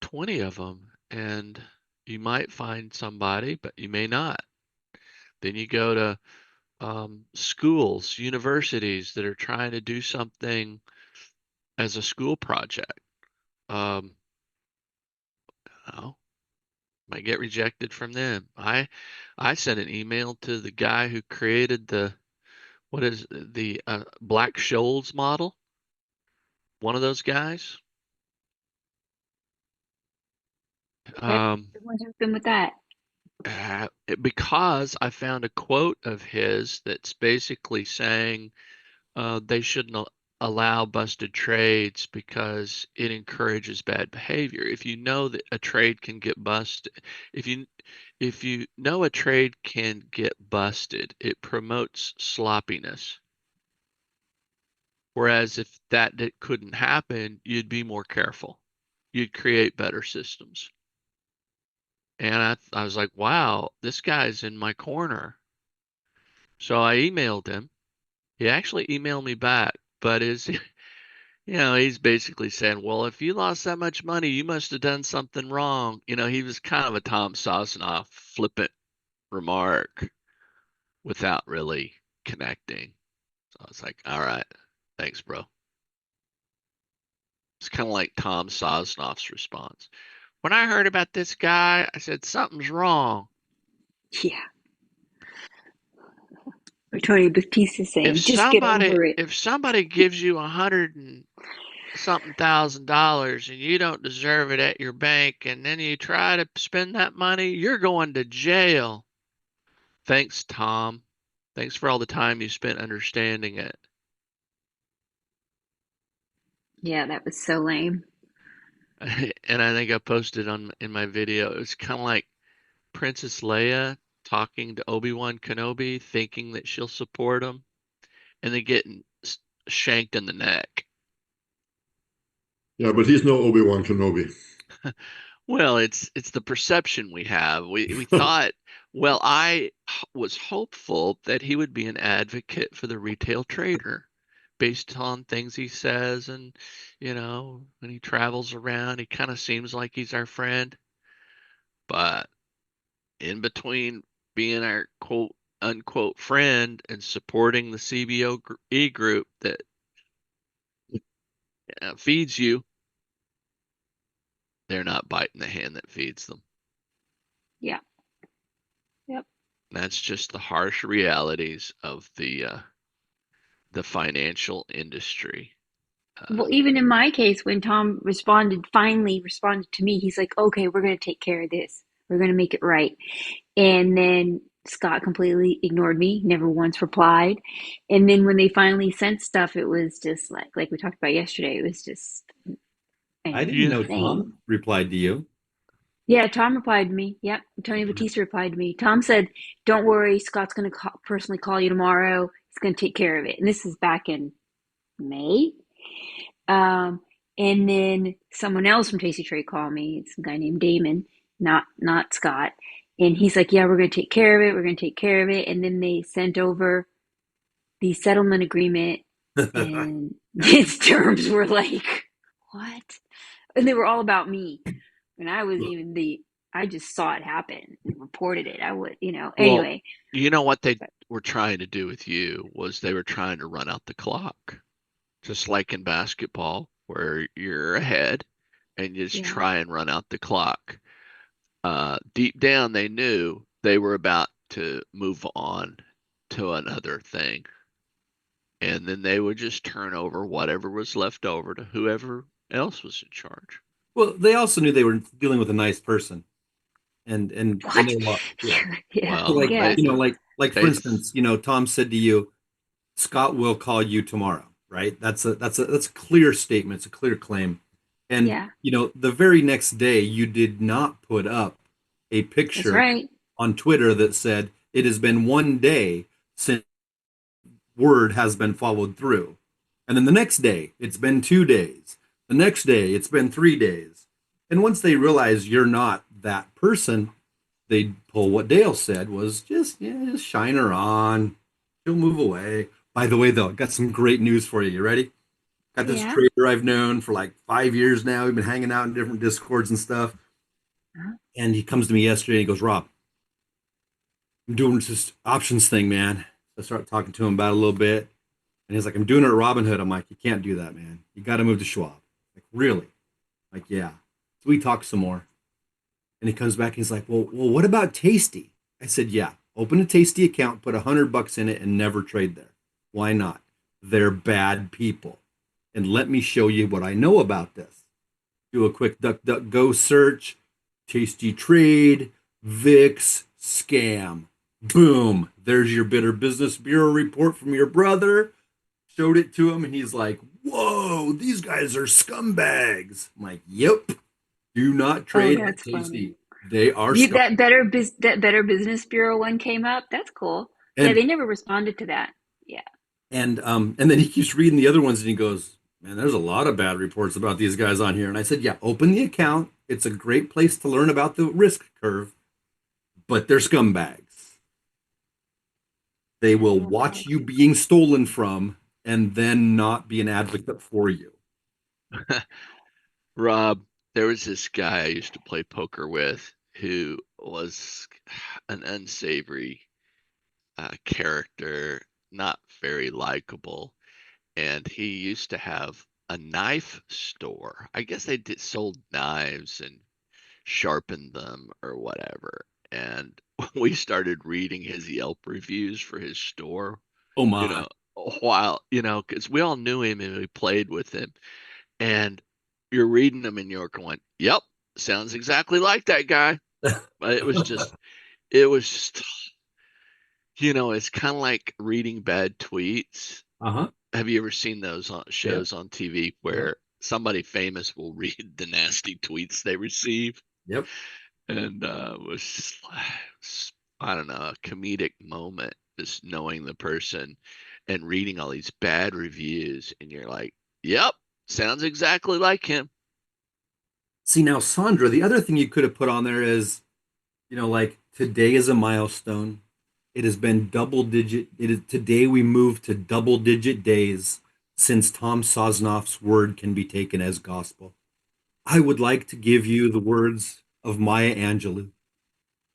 Speaker 2: 20 of them, and you might find somebody, but you may not. Then you go to schools, universities that are trying to do something as a school project. Um, oh, might get rejected from them. I sent an email to the guy who created what is the Black-Scholes model. One of those guys.
Speaker 5: What happened with that?
Speaker 2: Because I found a quote of his that's basically saying they shouldn't allow busted trades because it encourages bad behavior. If you know that a trade can get busted, if you know a trade can get busted, it promotes sloppiness. Whereas if that couldn't happen, you'd be more careful. You'd create better systems. And I was like, wow, this guy's in my corner. So I emailed him. He actually emailed me back, but he's basically saying, well, if you lost that much money, you must have done something wrong. He was kind of a Tom Sosnoff flippant remark without really connecting. So I was like, all right, thanks, bro. It's kind of like Tom Sosnoff's response. When I heard about this guy, I said, something's wrong.
Speaker 5: Yeah. Or Tony Batista saying, just get over it.
Speaker 2: If somebody gives you 100 and something $1,000 and you don't deserve it at your bank, and then you try to spend that money, you're going to jail. Thanks, Tom. Thanks for all the time you spent understanding it.
Speaker 5: Yeah, that was so lame.
Speaker 2: And I think I posted in my video. It was kind of like Princess Leia talking to Obi-Wan Kenobi, thinking that she'll support him, and then getting shanked in the neck.
Speaker 9: Yeah, but he's no Obi-Wan Kenobi.
Speaker 2: Well, it's the perception we have. We thought, well, I was hopeful that he would be an advocate for the retail trader based on things he says, and when he travels around, he kind of seems like he's our friend. But in between being our quote unquote friend and supporting the CBOE group that feeds you, they're not biting the hand that feeds them.
Speaker 5: Yeah. Yep.
Speaker 2: That's just the harsh realities of the financial industry.
Speaker 5: Well, even in my case, when Tom finally responded to me, he's like, okay, we're going to take care of this. We're going to make it right. And then Scott completely ignored me, never once replied. And then when they finally sent stuff, it was just like we talked about yesterday, it was just
Speaker 8: I didn't know
Speaker 5: insane.
Speaker 8: Tom replied to you.
Speaker 5: Yeah, Tom replied to me. Yep, Tony Batista replied to me. Tom said, don't worry, Scott's going to personally call you tomorrow. He's going to take care of it. And this is back in May. And then someone else from Tasty Trade called me. It's a guy named Damon, not Scott. And he's like, yeah, we're going to take care of it. We're going to take care of it. And then they sent over the settlement agreement, and its terms were like, what? And they were all about me. And I wasn't even I just saw it happen and reported it. I would, anyway.
Speaker 2: Well, you know what they were trying to do with you was they were trying to run out the clock. Just like in basketball, where you're ahead and you just try and run out the clock. Deep down, they knew they were about to move on to another thing. And then they would just turn over whatever was left over to whoever else was in charge.
Speaker 8: Well, they also knew they were dealing with a nice person. And they knew a lot.
Speaker 5: Yeah.
Speaker 8: So like,
Speaker 5: yeah.
Speaker 8: like for instance, Tom said to you, Scott will call you tomorrow. Right? That's a clear statement. It's a clear claim. And the very next day, you did not put up a picture on Twitter that said it has been 1 day since word has been followed through. And then the next day, it's been 2 days. The next day, it's been 3 days. And once they realize you're not that person, they pull what Dale said was just shine her on. She'll move away. By the way, though, I got some great news for you. You ready? Got this trader I've known for like 5 years now. We've been hanging out in different Discords and stuff. And he comes to me yesterday and he goes, Rob, I'm doing this options thing, man. So I start talking to him about it a little bit. And he's like, I'm doing it at Robinhood. I'm like, you can't do that, man. You got to move to Schwab. Like, really? Like, yeah. So we talk some more. And he comes back and he's like, well, what about Tasty? I said, yeah, open a Tasty account, put $100 in it and never trade there. Why not? They're bad people. And let me show you what I know about this. Do a quick DuckDuckGo search. Tasty Trade, VIX, scam. Boom. There's your Better Business Bureau report from your brother. Showed it to him and he's like, whoa, these guys are scumbags. I'm like, yep. Do not trade at Tasty.
Speaker 5: Funny.
Speaker 8: They are
Speaker 5: that Better Business Bureau one came up. That's cool. And, they never responded to that. Yeah.
Speaker 8: And then he keeps reading the other ones and he goes, man, there's a lot of bad reports about these guys on here. And I said, yeah, open the account. It's a great place to learn about the risk curve, but they're scumbags. They will watch you being stolen from and then not be an advocate for you.
Speaker 2: Rob, there was this guy I used to play poker with who was an unsavory character, not very likable. And he used to have a knife store. I guess they sold knives and sharpened them or whatever. And we started reading his Yelp reviews for his store,
Speaker 3: Oh my.
Speaker 2: you know, while, because we all knew him and we played with him. And you're reading them and you're going, yep, sounds exactly like that guy. But it was just, it's kind of like reading bad tweets.
Speaker 8: Uh-huh.
Speaker 2: Have you ever seen those shows on TV where
Speaker 8: Yep.
Speaker 2: somebody famous will read the nasty tweets they receive?
Speaker 8: Yep.
Speaker 2: And it was just, I don't know, a comedic moment, just knowing the person and reading all these bad reviews, and you're like, yep, sounds exactly like him.
Speaker 8: See, now, Sandra, the other thing you could have put on there is, like today is a milestone. It has been double digit. It is today we moved to double digit days since Tom Sosnoff's word can be taken as gospel. I would like to give you the words of Maya Angelou.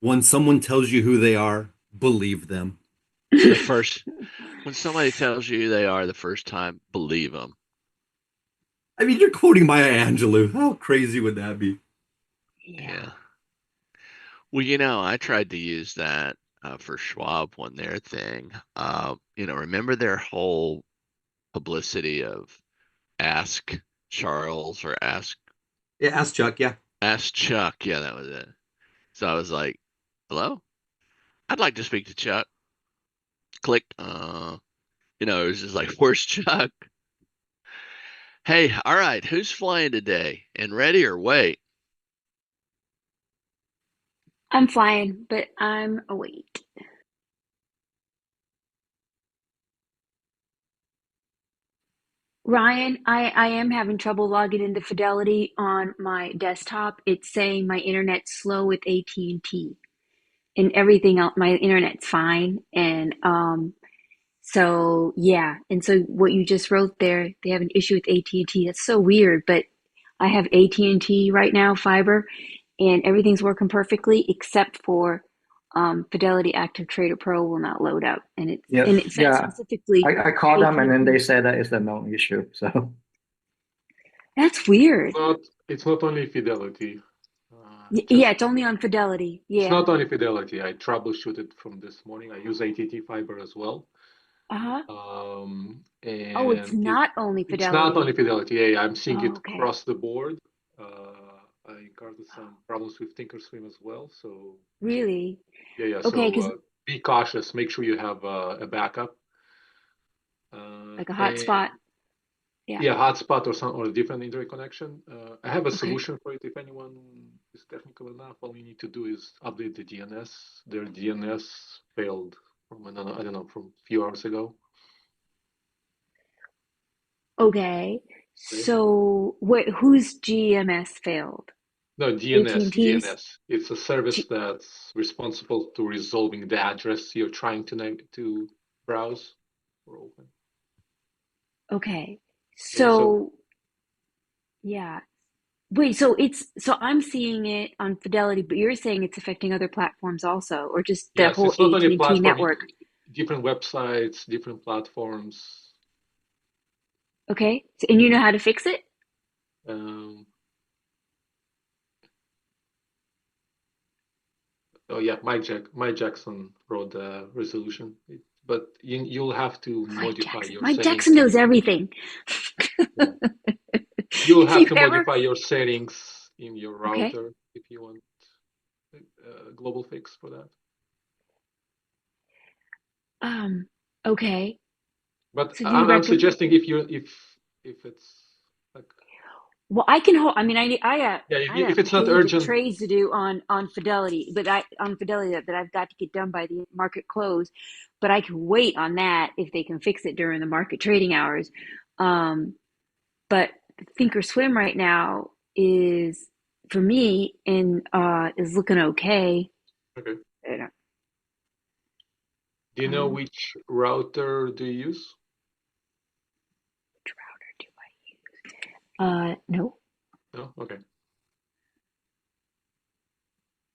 Speaker 8: When someone tells you who they are, believe them.
Speaker 2: When somebody tells you who they are the first time, believe them.
Speaker 8: I mean, you're quoting Maya Angelou. How crazy would that be?
Speaker 2: Yeah. Well, I tried to use that for Schwab on their thing. Remember their whole publicity of Ask Charles or Ask
Speaker 8: Yeah, ask Chuck. Yeah.
Speaker 2: Chuck. Yeah, that was it. So I was like, hello? I'd like to speak to Chuck. Click. It was just like, where's Chuck? Hey, all right, who's flying today? And ready or wait?
Speaker 5: I'm flying, but I'm awake. Ryan, I am having trouble logging into Fidelity on my desktop. It's saying my internet's slow with AT&T and everything else. My internet's fine. And so yeah. And so what you just wrote there, they have an issue with AT&T. That's so weird, but I have AT&T right now, fiber, and everything's working perfectly except for Fidelity Active Trader Pro will not load up, and
Speaker 6: Yes,
Speaker 5: it says
Speaker 6: yeah.
Speaker 5: specifically
Speaker 6: I called them and then they
Speaker 5: AT&T.
Speaker 6: said that it's a known issue. So
Speaker 5: That's weird.
Speaker 10: It's not only Fidelity.
Speaker 5: Yeah, it's only on Fidelity.
Speaker 10: It's
Speaker 5: Yeah.
Speaker 10: not only Fidelity. I troubleshooted from this morning. I use AT&T Fiber as well.
Speaker 5: Uh-huh. Oh, it's
Speaker 10: And
Speaker 5: not only
Speaker 10: it's not only
Speaker 5: Fidelity.
Speaker 10: Fidelity. Yeah, I'm seeing
Speaker 5: Oh,
Speaker 10: it
Speaker 5: okay.
Speaker 10: across the board. I encountered some problems with Thinkorswim as well. So
Speaker 5: Really?
Speaker 10: yeah.
Speaker 5: Okay,
Speaker 10: So
Speaker 5: because
Speaker 10: be cautious. Make sure you have a backup.
Speaker 5: like a
Speaker 10: And
Speaker 5: hotspot. Yeah.
Speaker 10: yeah, hotspot or a different internet connection. I have a
Speaker 5: Okay.
Speaker 10: solution for it. If anyone is technical enough, all you need to do is update the DNS. Their DNS failed from I don't know, from a few hours ago.
Speaker 5: Okay. So whose GMS failed?
Speaker 10: No, DNS.
Speaker 5: AT&T's?
Speaker 10: It's a service
Speaker 5: G
Speaker 10: that's responsible to resolving the address you're trying to browse or open.
Speaker 5: Okay.
Speaker 10: Yeah, so
Speaker 5: So yeah. Wait, so I'm seeing it on Fidelity, but you're saying it's affecting other platforms also, or just the
Speaker 10: yes,
Speaker 5: whole
Speaker 10: it's not only a
Speaker 5: AT&T
Speaker 10: platform,
Speaker 5: network?
Speaker 10: different websites, different platforms.
Speaker 5: Okay. So, and you know how to fix it?
Speaker 10: Um, oh yeah, Mike Jackson wrote the resolution, but you'll have to modify your
Speaker 5: Mike
Speaker 10: settings.
Speaker 5: Jackson knows everything.
Speaker 10: Yeah. You'll
Speaker 5: If
Speaker 10: have
Speaker 5: you
Speaker 10: to
Speaker 5: ever,
Speaker 10: modify your settings in your
Speaker 5: okay.
Speaker 10: router if you want a global fix for that.
Speaker 5: Okay.
Speaker 10: But
Speaker 5: So do you
Speaker 10: I'm
Speaker 5: recommend?
Speaker 10: suggesting if it's like
Speaker 5: Well, I can hold. I mean, I
Speaker 10: yeah,
Speaker 5: I got
Speaker 10: if it's not
Speaker 5: pages of
Speaker 10: urgent,
Speaker 5: trades to do on Fidelity, but on Fidelity that I've got to get done by the market close. But I can wait on that if they can fix it during the market trading hours. Um, but Thinkorswim right now is for me and is looking okay.
Speaker 10: okay.
Speaker 5: I don't-
Speaker 10: Do you know which router do you use?
Speaker 5: Which router do I use? No.
Speaker 10: No? Okay.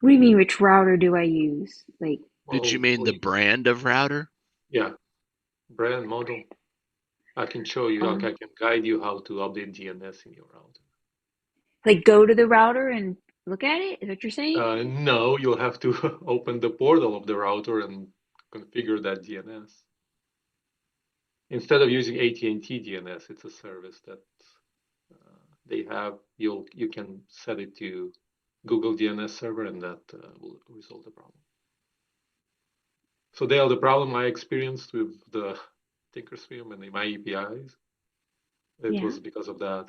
Speaker 5: What do you mean, which router do I use? Like,
Speaker 2: Did you
Speaker 10: Well,
Speaker 2: mean the brand of router?
Speaker 10: yeah, brand model. I can show you, like I can guide you how to update DNS in your router.
Speaker 5: like go to the router and look at it? Is what you're saying?
Speaker 10: No, you'll have to open the portal of the router and configure that DNS. Instead of using AT&T DNS, it's a service that they have. You can set it to Google DNS server, and that will resolve the problem. So Dale, the problem I experienced with the Thinkorswim and my APIs, it was because of that.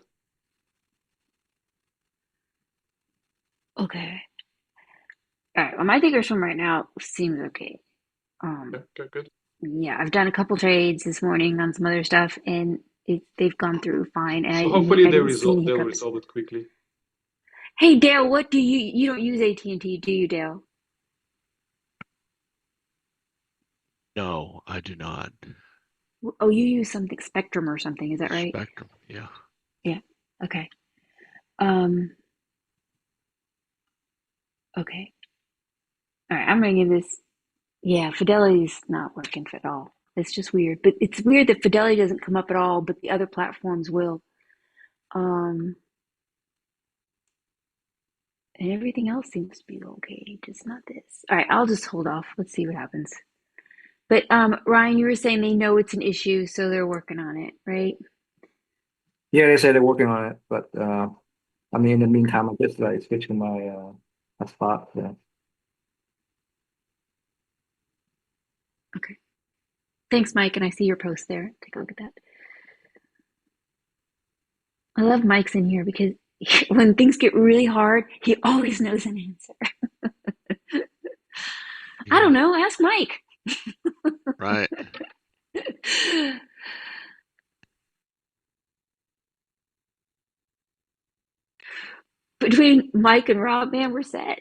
Speaker 5: Okay. All right. Well, my Thinkorswim right now seems okay.
Speaker 10: Good.
Speaker 5: Yeah, I've done a couple trades this morning on some other stuff, and they've gone through fine. And
Speaker 10: So hopefully
Speaker 5: I
Speaker 10: they'll
Speaker 5: didn't see any hiccups.
Speaker 10: resolve it quickly.
Speaker 5: Hey, Dale, what do you don't use AT&T, do you, Dale?
Speaker 2: No, I do not.
Speaker 5: Oh, you use something Spectrum or something, is that right?
Speaker 2: Spectrum, yeah.
Speaker 5: Yeah. Okay. Okay. All right, I'm gonna give this. Yeah, Fidelity's not working at all. It's just weird. But it's weird that Fidelity doesn't come up at all, but the other platforms will. And everything else seems to be okay, just not this. All right, I'll just hold off. Let's see what happens. But Ryan, you were saying they know it's an issue, so they're working on it, right?
Speaker 6: Yeah, they say they're working on it, but I mean, in the meantime, I'm just like switching my spot. Yeah.
Speaker 5: Okay. Thanks, Mike, and I see your post there. Take a look at that. I love Mike's in here because when things get really hard, he always knows an answer. I don't know. Ask Mike.
Speaker 2: Right.
Speaker 5: Between Mike and Rob, man, we're set.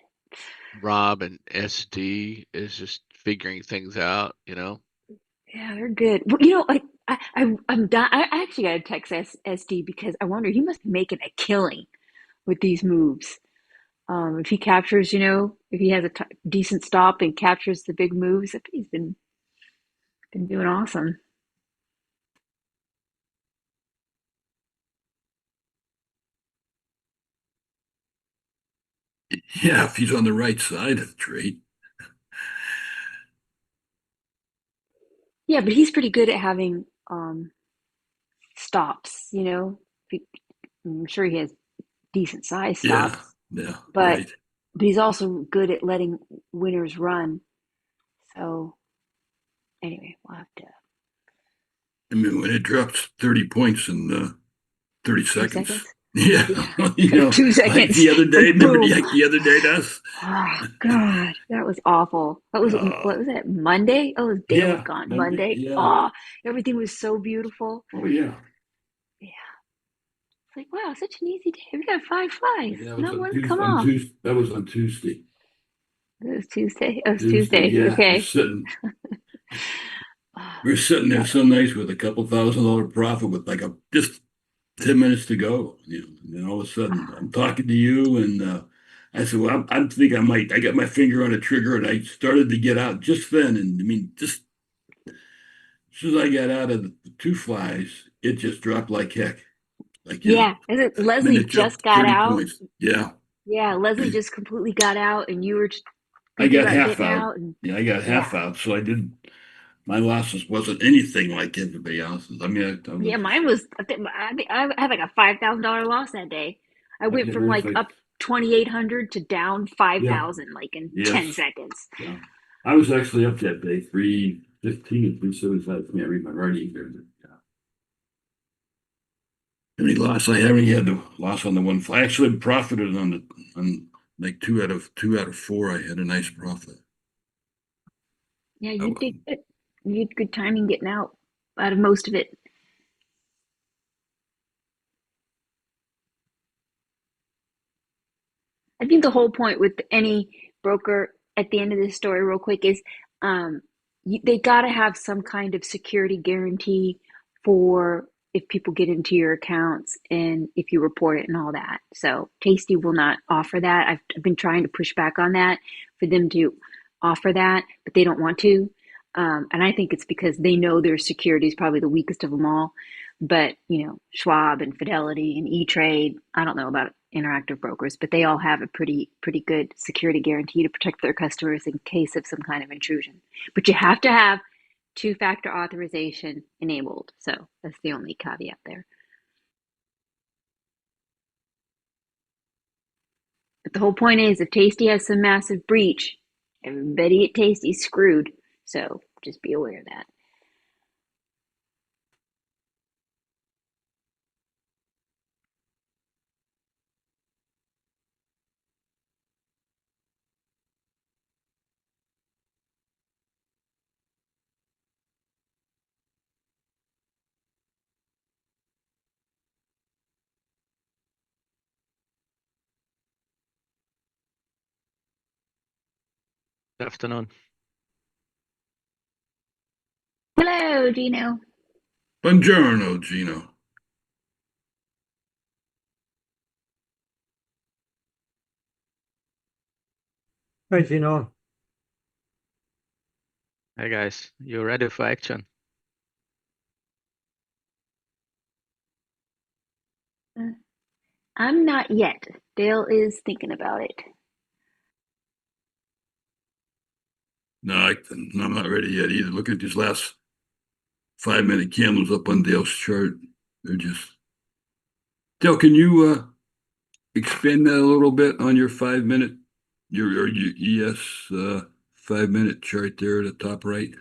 Speaker 2: Rob and SD is just figuring things out, you know.
Speaker 5: Yeah, they're good. Well, you know, I'm done. I actually got to text SD because I wonder he must be making a killing with these moves. If he captures, you know, if he has a decent stop and captures the big moves, I think he's been doing awesome.
Speaker 1: Yeah, if he's on the right side of the trade.
Speaker 5: Yeah, but he's pretty good at having stops, you know. I'm sure he has decent size stops.
Speaker 1: Yeah,
Speaker 5: but
Speaker 1: right.
Speaker 5: but he's also good at letting winners run. So anyway, we'll have to.
Speaker 1: I mean, when it drops 30 points in 30 seconds.
Speaker 5: seconds?
Speaker 1: Yeah.
Speaker 5: Yeah.
Speaker 1: You know,
Speaker 5: 2
Speaker 1: like
Speaker 5: seconds.
Speaker 1: the other day, remember
Speaker 5: Boom.
Speaker 1: like the other day, Dust?
Speaker 5: Oh God, that was awful. What was it? Monday? Oh, his day was gone. Monday.
Speaker 1: Yeah.
Speaker 5: Oh, everything was so beautiful.
Speaker 1: Oh, yeah.
Speaker 5: Yeah. It's like, wow, such an easy day. We got 5 flies.
Speaker 1: Yeah,
Speaker 5: Not one come off.
Speaker 1: That was on Tuesday.
Speaker 5: It was Tuesday. It was Tuesday.
Speaker 1: Yeah,
Speaker 5: Okay.
Speaker 1: We're sitting there so nice with a couple $1,000 profit with like just 10 minutes to go. You know, and then all of a sudden I'm talking to you and I said, well, I think I got my finger on a trigger and I started to get out just then. And I mean, just as soon as I got out of the 2 flies, it just dropped like heck. Like,
Speaker 5: yeah. Leslie just got out.
Speaker 1: Points. Yeah.
Speaker 5: Yeah. Leslie just completely got out and you were
Speaker 1: I got half out.
Speaker 5: And,
Speaker 1: I got half out. So I didn't. My losses wasn't anything like everybody else's. I mean,
Speaker 5: mine was. I had like a $5,000 loss that day. I went from like up 2,800 to down 5,000 like in 10 seconds.
Speaker 1: Yeah. I was actually up that day 315 and 375. I read my writing here. Yeah. Any loss? I haven't had the loss on the one. I actually profited on like 2 out of 4. I had a nice profit.
Speaker 5: Yeah, you did good. You had good timing getting out of most of it. I think the whole point with any broker at the end of this story, real quick, is they got to have some kind of security guarantee for if people get into your accounts and if you report it and all that. So Tasty will not offer that. I've been trying to push back on that for them to offer that, but they don't want to. And I think it's because they know their security is probably the weakest of them all. But, you know, Schwab and Fidelity and E-Trade, I don't know about Interactive Brokers, but they all have a pretty good security guarantee to protect their customers in case of some kind of intrusion. But you have to have two-factor authorization enabled. So that's the only caveat there. But the whole point is, if Tasty has some massive breach, everybody at Tasty's screwed. So just be aware of that.
Speaker 2: Good afternoon.
Speaker 5: Hello, Gino.
Speaker 1: Buongiorno, Gino.
Speaker 4: Hi, Gino.
Speaker 2: Hey guys, you ready for action?
Speaker 5: I'm not yet. Dale is thinking about it.
Speaker 1: No, I'm not ready yet either. Look at these last 5-minute candles up on Dale's chart. They're just. Dale, can you expand that a little bit on your 5-minute, your ES 5-minute chart there at the top right?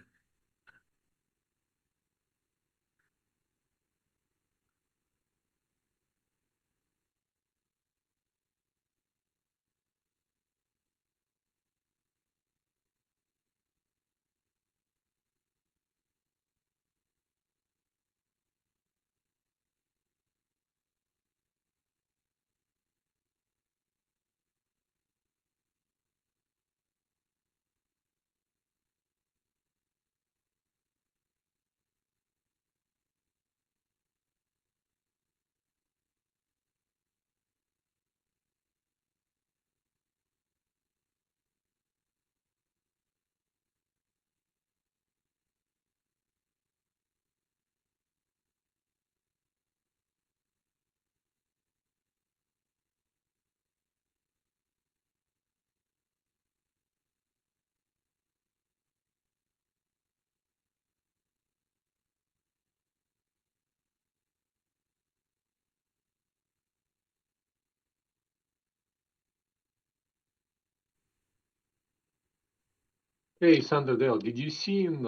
Speaker 10: Hey, Sandra Dale, did you see in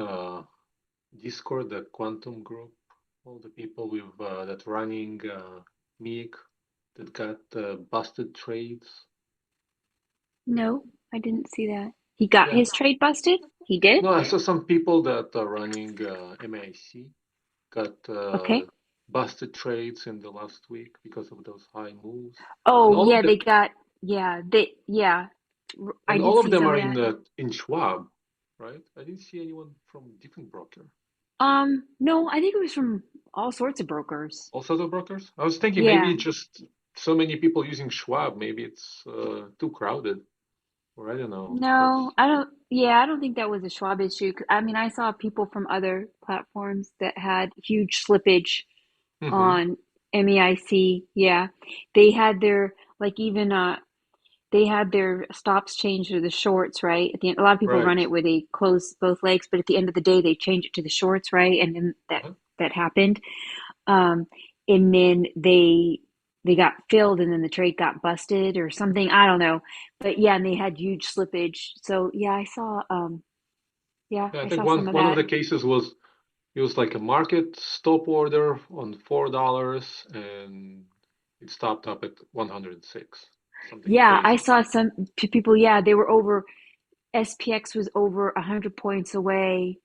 Speaker 10: Discord the Quantum group, all the people with that running MEIC that got busted trades?
Speaker 5: No, I didn't see that. He got
Speaker 10: Yeah.
Speaker 5: his trade busted? He did?
Speaker 10: No, I saw some people that are running MAIC got
Speaker 5: Okay.
Speaker 10: busted trades in the last week because of those high moves.
Speaker 5: Oh,
Speaker 10: all
Speaker 5: yeah,
Speaker 10: of
Speaker 5: they
Speaker 10: them,
Speaker 5: got, yeah, I
Speaker 10: and
Speaker 5: did
Speaker 10: all of
Speaker 5: see
Speaker 10: them
Speaker 5: some
Speaker 10: are
Speaker 5: of that.
Speaker 10: in Schwab, right? I didn't see anyone from different broker.
Speaker 5: No, I think it was from all sorts of brokers.
Speaker 10: Also the brokers? I was thinking maybe
Speaker 5: Yeah.
Speaker 10: it's just so many people using Schwab. Maybe it's too crowded, or I don't know.
Speaker 5: No, I don't think that was a Schwab issue. I mean, I saw people from other platforms that had huge slippage on MEIC. Yeah. They had their, like, even, they had their stops changed to the shorts, right? At the end, a lot of people run
Speaker 10: Right.
Speaker 5: it where they close both legs, but at the end of the day, they change it to the shorts, right? And then that happened. And then they got filled, and then the trade got busted or something. I don't know, but yeah, and they had huge slippage. So yeah, I saw
Speaker 10: Yeah, I
Speaker 5: I
Speaker 10: think
Speaker 5: saw some of
Speaker 10: one of
Speaker 5: that.
Speaker 10: the cases was it was like a market stop order on $4 and it stopped up at 106. Something
Speaker 5: Yeah, I
Speaker 10: crazy.
Speaker 5: saw some people. Yeah, they were over. SPX was over 100 points away.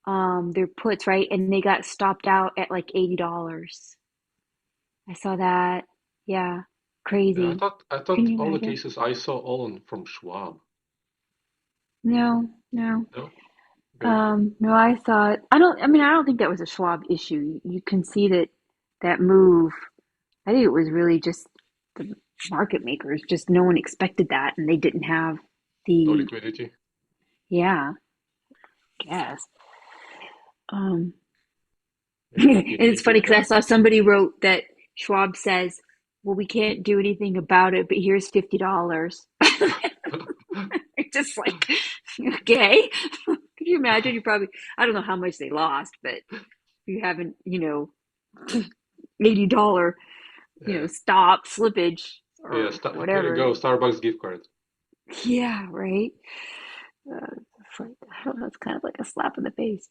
Speaker 5: Their puts, right, and they got stopped out at like $80. I saw that. Yeah,
Speaker 10: Yeah,
Speaker 5: crazy.
Speaker 10: I
Speaker 5: Can
Speaker 10: thought
Speaker 5: you
Speaker 10: all the
Speaker 5: imagine?
Speaker 10: cases I saw all from Schwab.
Speaker 5: No, no.
Speaker 10: No? Okay.
Speaker 5: No, I don't think that was a Schwab issue. You can see that move. I think it was really just the market makers. Just no one expected that, and they didn't have
Speaker 10: No
Speaker 5: the,
Speaker 10: liquidity.
Speaker 5: yeah, I guess.
Speaker 10: Yeah,
Speaker 5: And it's funny because I saw somebody wrote that Schwab says well, we can't do anything about it, but here's $50. It's just like, okay. Could you imagine? You probably, I don't know how much they lost, but you haven't, $80,
Speaker 10: Yeah.
Speaker 5: stop slippage or
Speaker 10: Yeah, here you
Speaker 5: whatever.
Speaker 10: go, Starbucks gift card.
Speaker 5: Yeah, right. It's like, I don't know, it's kind of like a slap in the face.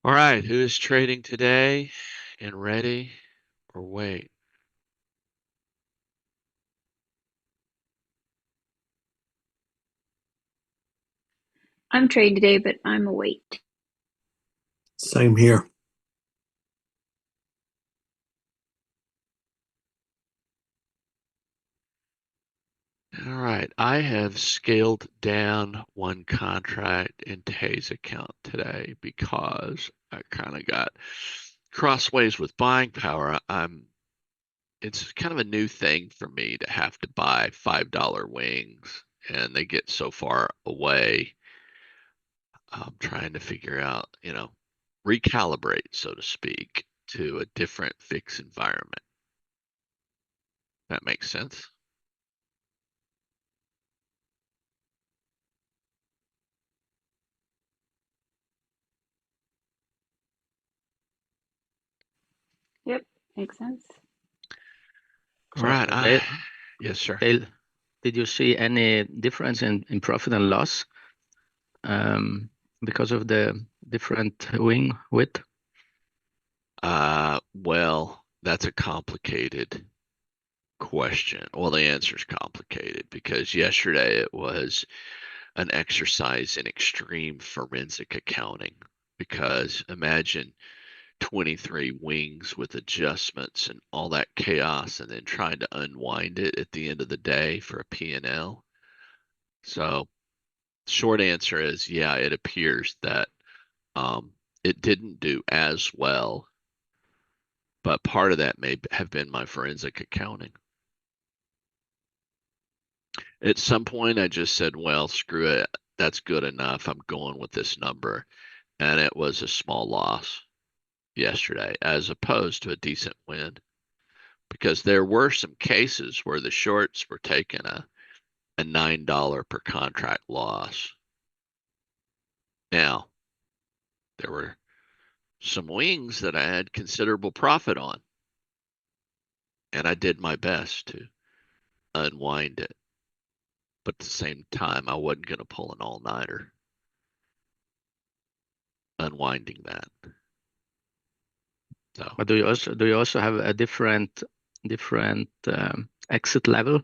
Speaker 2: All right, who is trading today and ready or wait?
Speaker 5: I'm trading today, but I'm a wait.
Speaker 4: Same here.
Speaker 2: All right, I have scaled down one contract in Tay's account today because I kind of got crossways with buying power. It's kind of a new thing for me to have to buy $5 wings, and they get so far away. I'm trying to figure out, recalibrate, so to speak, to a different fixed environment. That makes sense.
Speaker 5: Yep, makes sense.
Speaker 2: All
Speaker 11: So,
Speaker 2: right.
Speaker 11: Dale,
Speaker 2: Yes, sir.
Speaker 11: Dale, did you see any difference in profit and loss because of the different wing width?
Speaker 2: Well, that's a complicated question. Well, the answer is complicated because yesterday it was an exercise in extreme forensic accounting. Because imagine 23 wings with adjustments and all that chaos, and then trying to unwind it at the end of the day for a P&L. So, short answer is, yeah, it appears that it didn't do as well, but part of that may have been my forensic accounting. At some point, I just said, well, screw it. That's good enough. I'm going with this number. And it was a small loss yesterday as opposed to a decent win, because there were some cases where the shorts were taking a $9 per contract loss. Now, there were some wings that I had considerable profit on, and I did my best to unwind it. But at the same time, I wasn't going to pull an all-nighter unwinding that. So,
Speaker 11: But do you also have a different exit level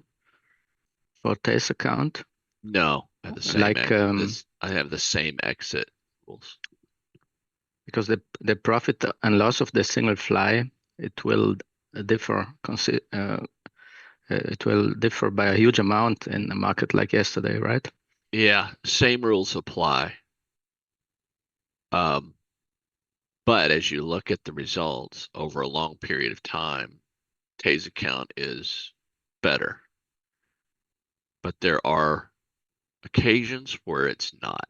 Speaker 11: for Tay's account?
Speaker 2: no, I have the same
Speaker 11: Like
Speaker 2: I have the same exit rules.
Speaker 11: because the profit and loss of the single fly, it will differ. It will differ by a huge amount in a market like yesterday, right?
Speaker 2: Yeah, same rules apply. But as you look at the results over a long period of time, Tay's account is better. But there are occasions where it's not.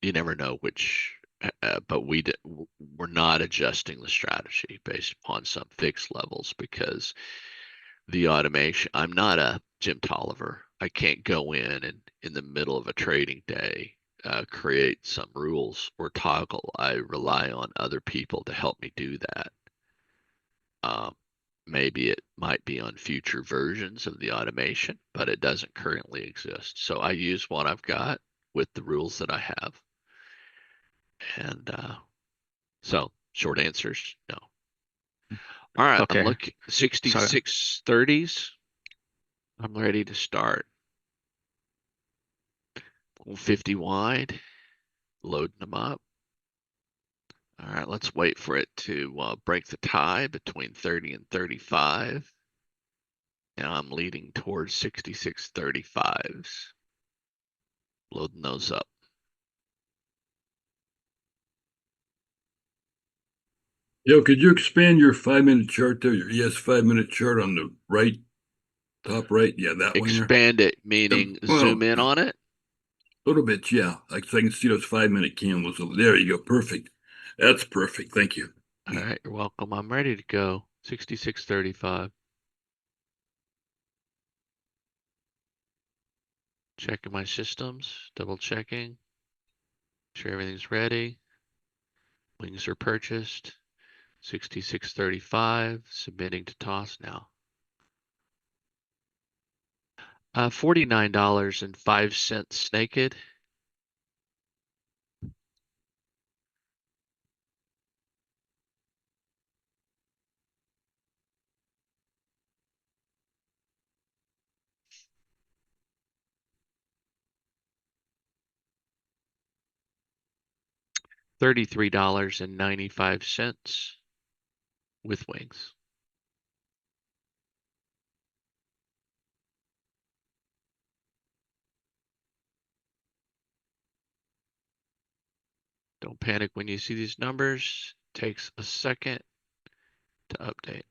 Speaker 2: You never know which, but we're not adjusting the strategy based upon some fixed levels because the automation. I'm not a Jim Tolliver. I can't go in the middle of a trading day create some rules or toggle. I rely on other people to help me do that. Maybe it might be on future versions of the automation, but it doesn't currently exist. So I use what I've got with the rules that I have. And so short answers, no. All right,
Speaker 11: Okay.
Speaker 2: I'm looking 6630s. I'm ready to start. 50 wide, loading them up. All right, let's wait for it to break the tie between 30 and 35. Now I'm leading towards 6635s. Loading those up.
Speaker 1: Yo, could you expand your 5-minute chart there? Your ES 5-minute chart on the right, top right? Yeah, that one there.
Speaker 2: Expand it, meaning
Speaker 1: Well,
Speaker 2: zoom in on it.
Speaker 1: A little bit, yeah. Like so I can see those 5-minute candles. There you go. Perfect. That's perfect. Thank you.
Speaker 2: All right, you're welcome. I'm ready to go. 6635. Checking my systems, double checking. Sure everything's ready. Wings are purchased. 6635, submitting to toss now. $49.05 naked. $33.95 with wings. Don't panic when you see these numbers. Takes a second to update.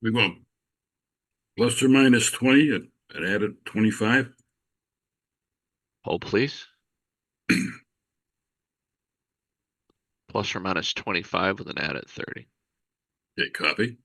Speaker 1: We go plus or minus 20 and added 25.
Speaker 2: Hold please. Plus or minus 25 with an added 30.
Speaker 1: Okay, copy.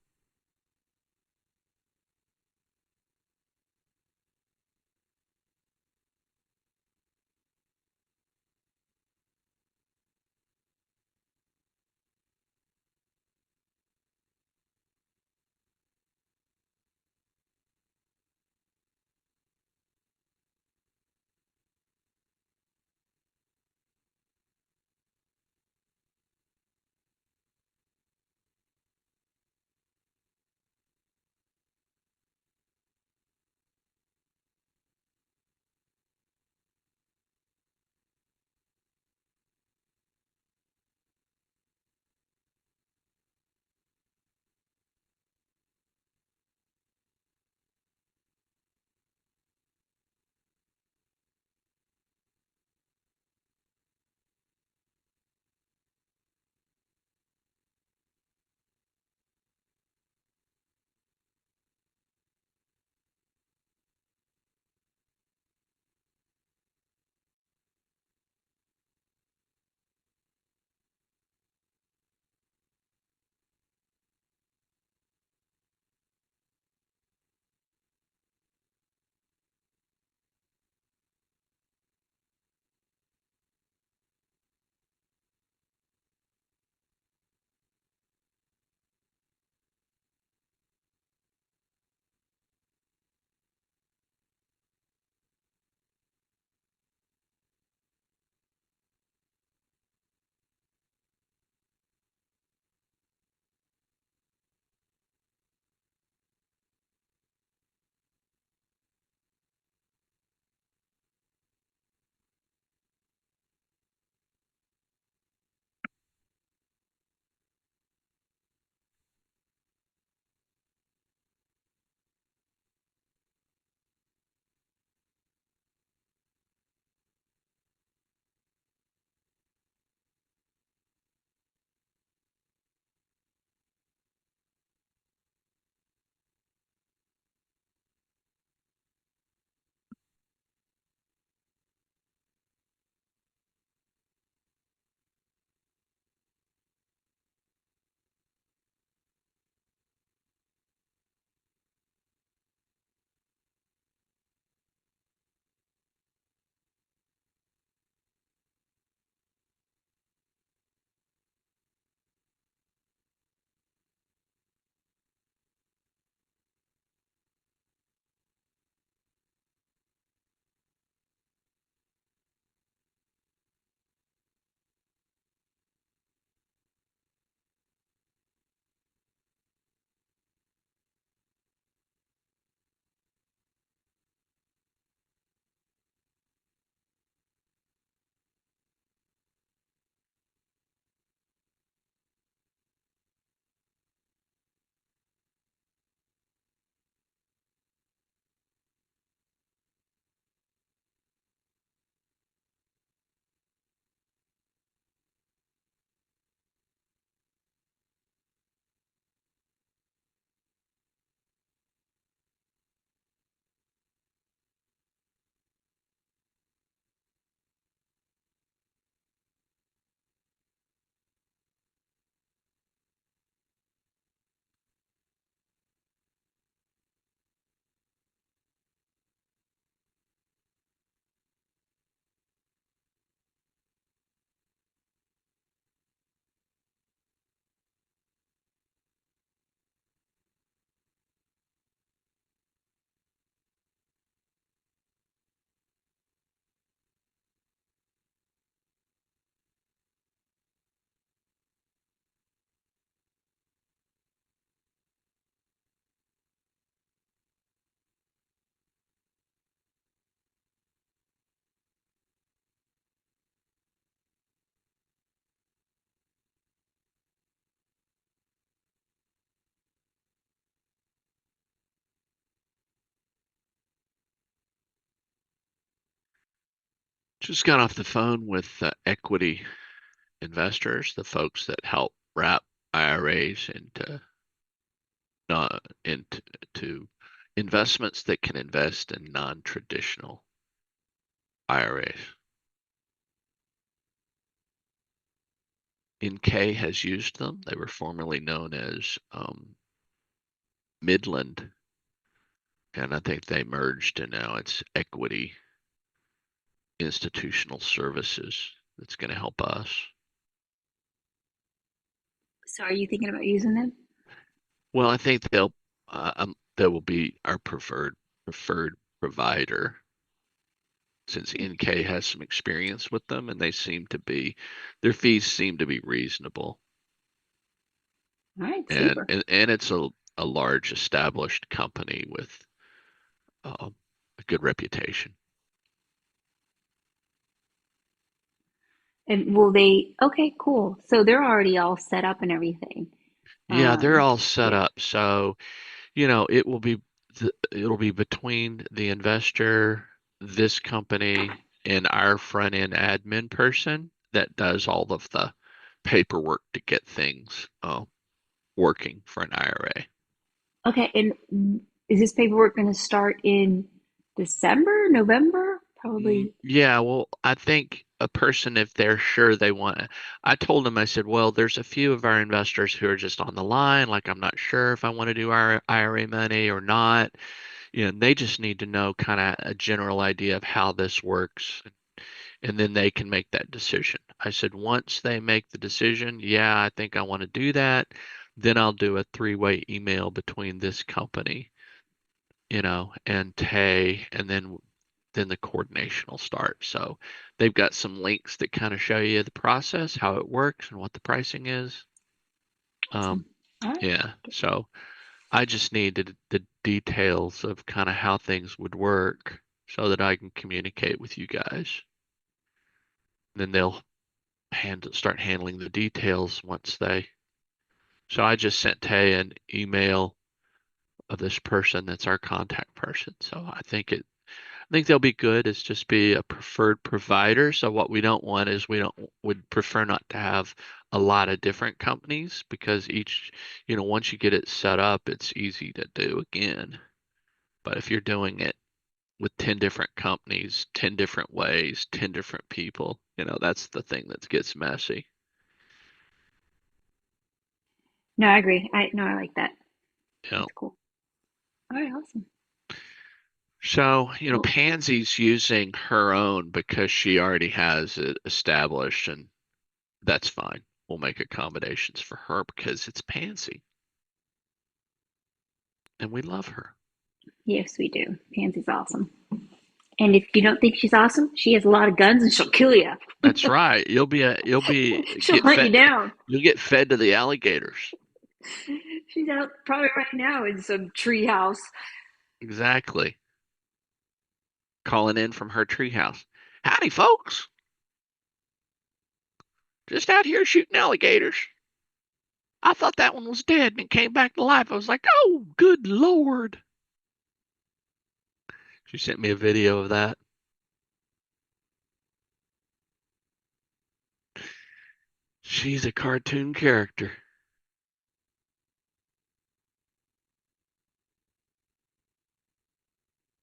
Speaker 2: Just got off the phone with equity investors, the folks that help wrap IRAs into investments that can invest in non-traditional IRAs. NK has used them. They were formerly known as Midland, and I think they merged, and now it's Equity Institutional Services that's going to help us.
Speaker 5: So are you thinking about using them?
Speaker 2: Well, I think they will be our preferred provider, since NK has some experience with them, and their fees seem to be reasonable.
Speaker 5: All right,
Speaker 2: And
Speaker 5: super.
Speaker 2: and it's a large established company with a good reputation.
Speaker 5: And will they? Okay, cool. So they're already all set up and everything.
Speaker 2: Yeah, they're all set
Speaker 5: Yeah.
Speaker 2: up. So, it'll be between the investor, this company, and our front end admin person that does all of the paperwork to get things working for an IRA.
Speaker 5: Okay, and is this paperwork going to start in December, November? Probably.
Speaker 2: Yeah, well, I think a person, if they're sure they want it, I told them, I said, well, there's a few of our investors who are just on the line, like, I'm not sure if I want to do our IRA money or not. They just need to know kind of a general idea of how this works, and then they can make that decision. I said, once they make the decision, yeah, I think I want to do that, then I'll do a three-way email between this company, and Tay, and then the coordination will start. So they've got some links that kind of show you the process, how it works, and what the pricing is.
Speaker 5: Awesome. All right.
Speaker 2: Yeah. So I just needed the details of kind of how things would work so that I can communicate with you guys. Then they'll start handling the details once they. So I just sent Tay an email of this person that's our contact person. So I think they'll be good. It's just be a preferred provider. So what we don't want is would prefer not to have a lot of different companies, because each, once you get it set up, it's easy to do again. But if you're doing it with 10 different companies, 10 different ways, 10 different people, that's the thing that gets messy.
Speaker 5: No, I agree. I like that.
Speaker 2: Yeah.
Speaker 5: That's cool. All right, awesome.
Speaker 2: So,
Speaker 5: Cool.
Speaker 2: Pansy's using her own because she already has it established, and that's fine. We'll make accommodations for her because it's Pansy. And we love her.
Speaker 5: Yes, we do. Pansy's awesome. And if you don't think she's awesome, she has a lot of guns and she'll kill you.
Speaker 2: That's right. She'll
Speaker 5: hunt you down.
Speaker 2: You'll get fed to the alligators.
Speaker 5: She's out probably right now in some tree house.
Speaker 2: Exactly. Calling in from her treehouse. Howdy, folks. Just out here shooting alligators. I thought that one was dead and it came back to life. I was like, oh, good Lord. She sent me a video of that. She's a cartoon character.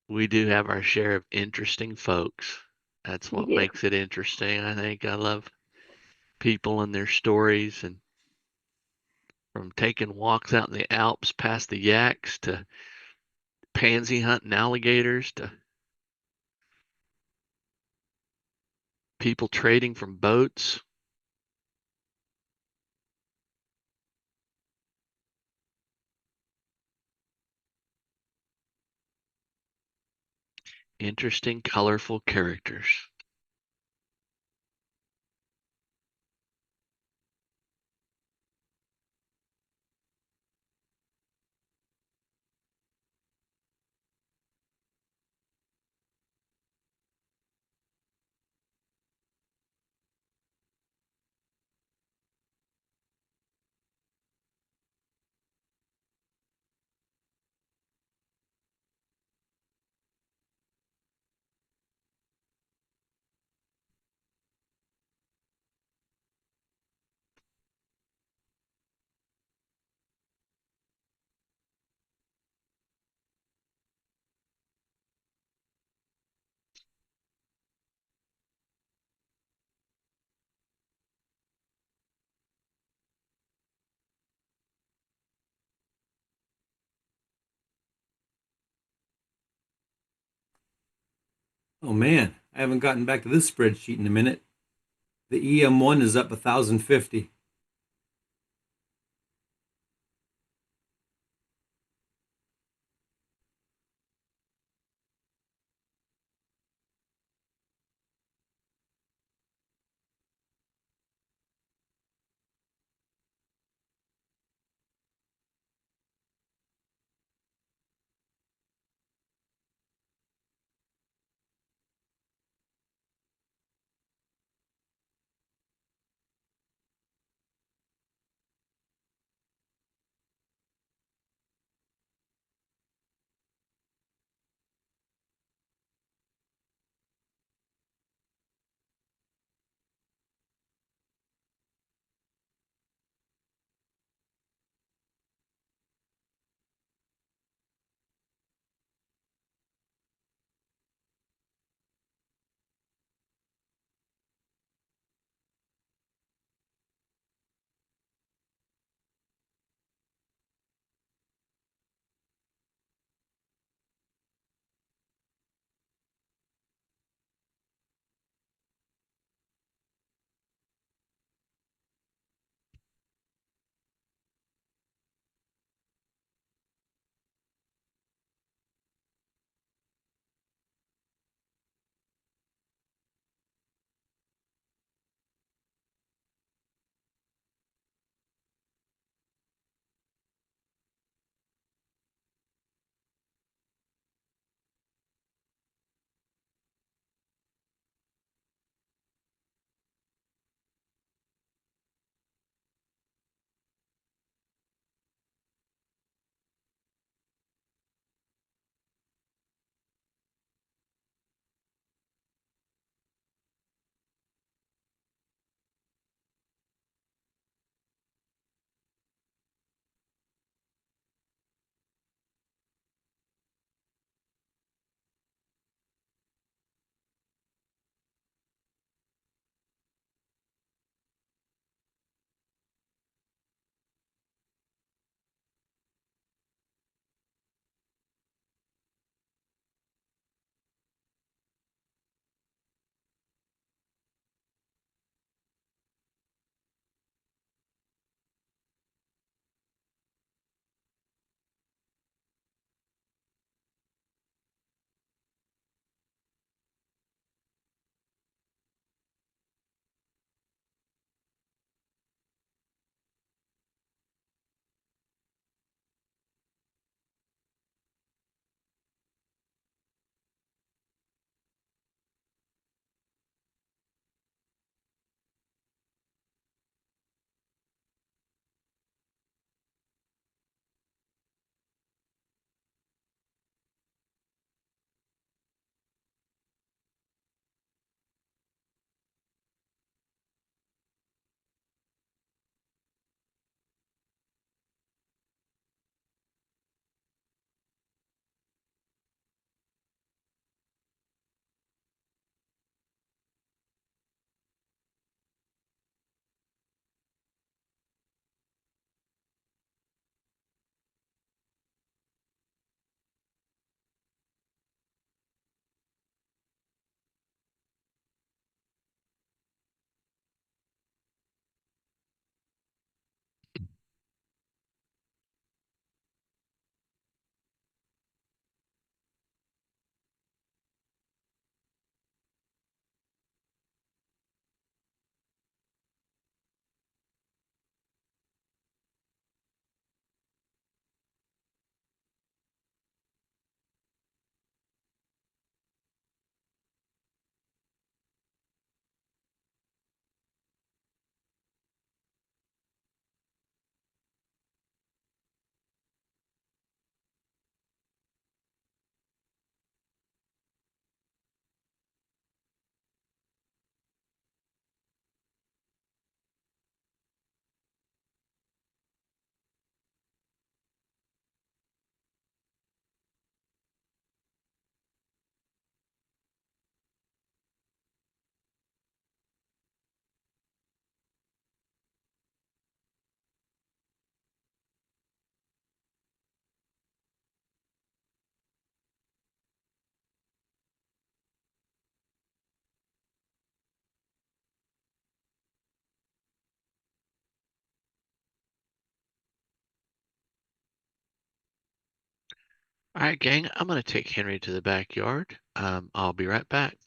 Speaker 2: We do have our share of interesting folks. That's what makes it interesting, I think. I love people and their stories, and from taking walks out in the Alps past the yaks to pansy hunting alligators to people trading from boats. Interesting, colorful characters.
Speaker 8: Oh man, I haven't gotten back to this spreadsheet in a minute. The EM1 is up 1,050.
Speaker 2: All right, gang, I'm gonna take Henry to the backyard. I'll be right back.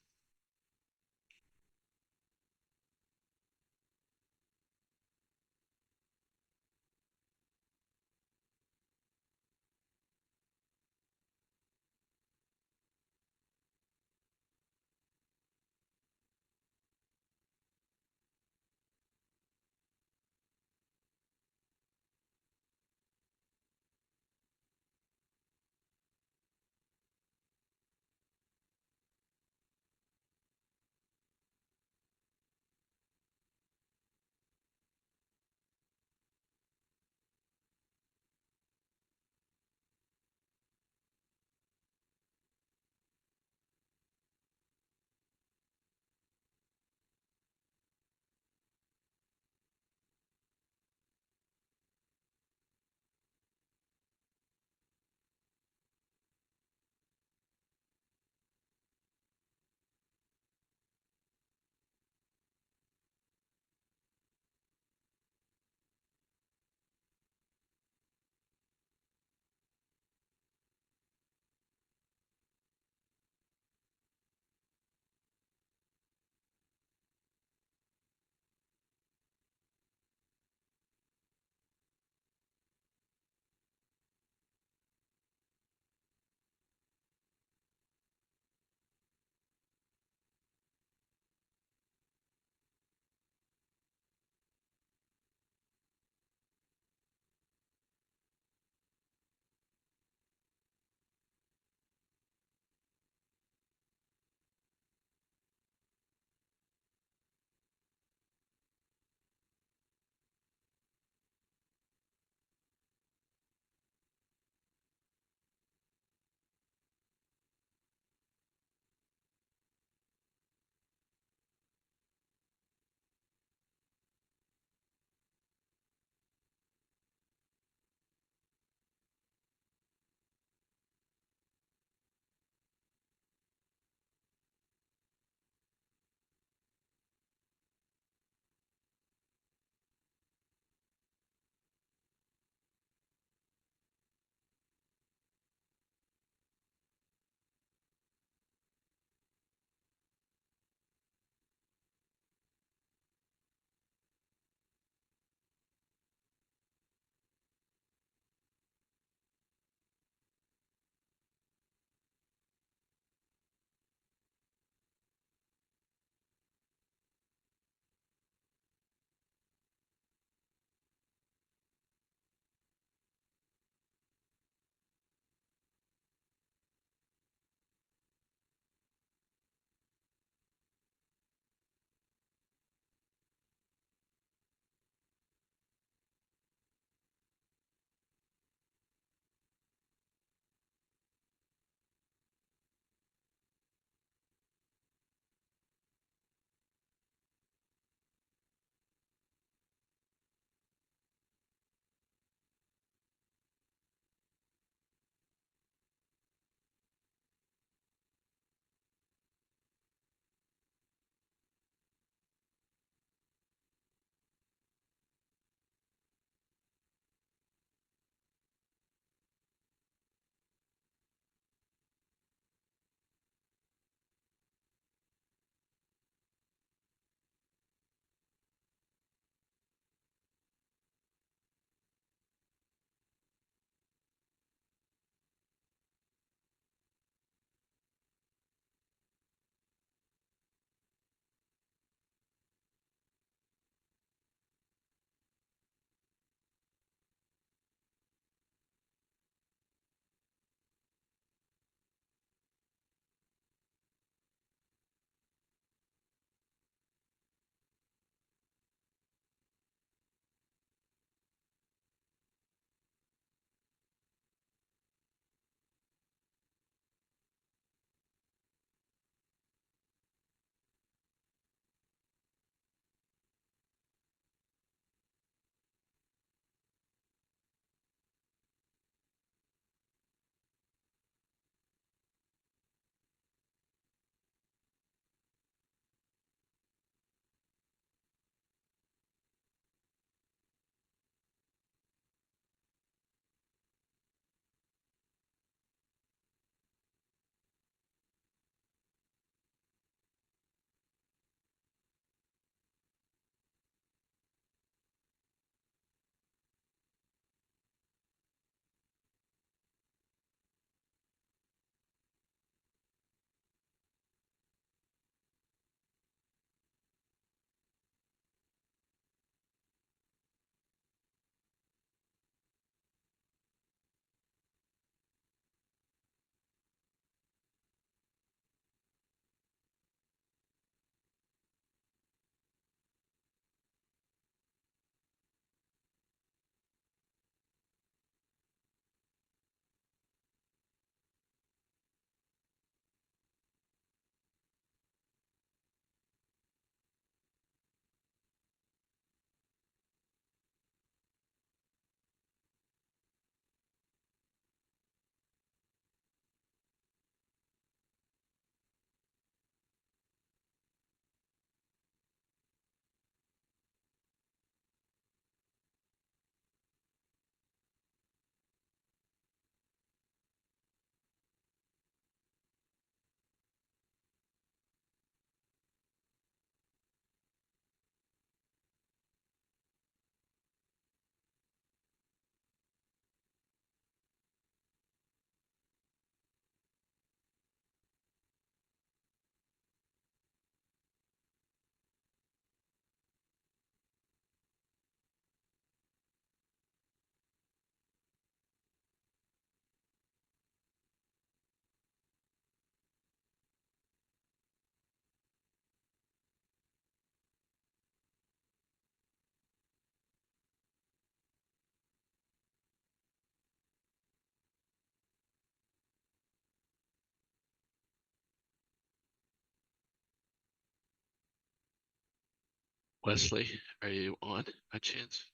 Speaker 2: Wesley, are you on by chance?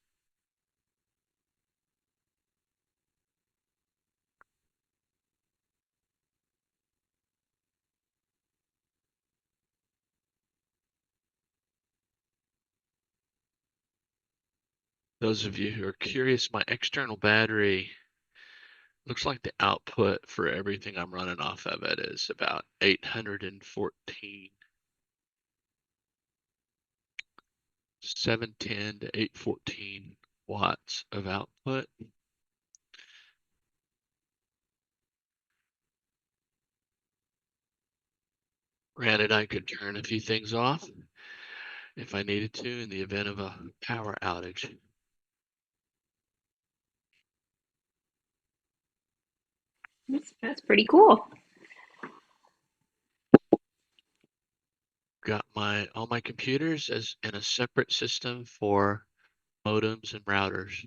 Speaker 2: Those of you who are curious, my external battery looks like the output for everything I'm running off of it is about 814, 710 to 814 watts of output. Granted, I could turn a few things off if I needed to in the event of a power outage.
Speaker 5: That's pretty cool.
Speaker 2: Got all my computers as in a separate system for modems and routers.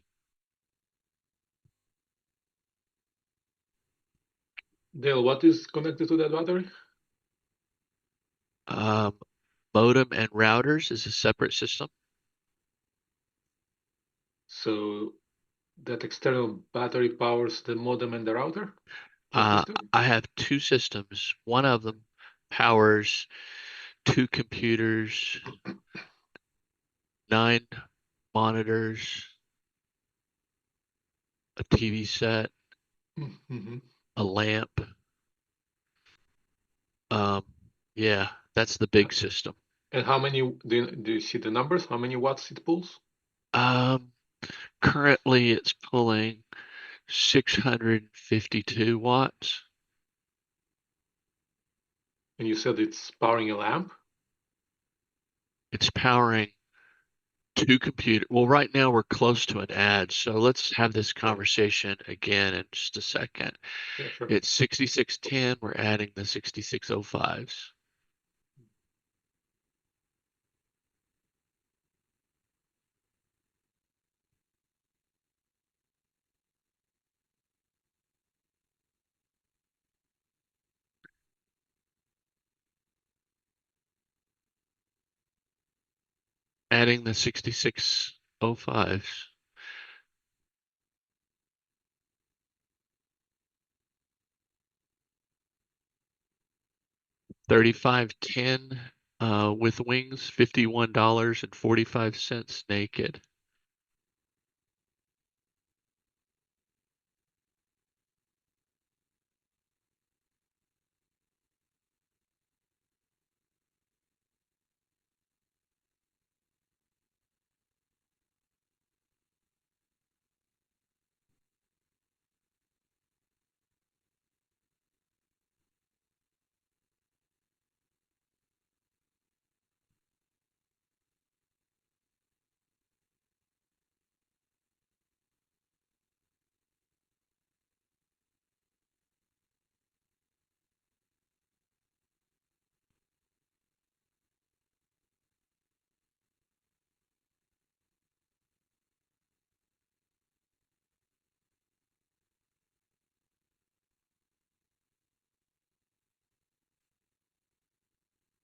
Speaker 10: Dale, what is connected to that battery?
Speaker 2: Modem and routers is a separate system.
Speaker 10: So that external battery powers the modem and the router?
Speaker 2: I
Speaker 10: Just these two?
Speaker 2: have two systems. One of them powers 2 computers, 9 monitors, a TV set,
Speaker 10: Mm-hmm.
Speaker 2: a lamp. Yeah, that's the big system.
Speaker 10: And how many, do you see the numbers? How many watts it pulls?
Speaker 2: Currently it's pulling 652 watts.
Speaker 10: And you said it's powering a lamp?
Speaker 2: It's powering 2 computers. Well, right now we're close to an ad, so let's have this conversation again in just a second.
Speaker 10: Yeah, sure.
Speaker 2: It's 6610. We're adding the 6605s. Adding the 6605s. $35.10 with wings, $51.45 naked.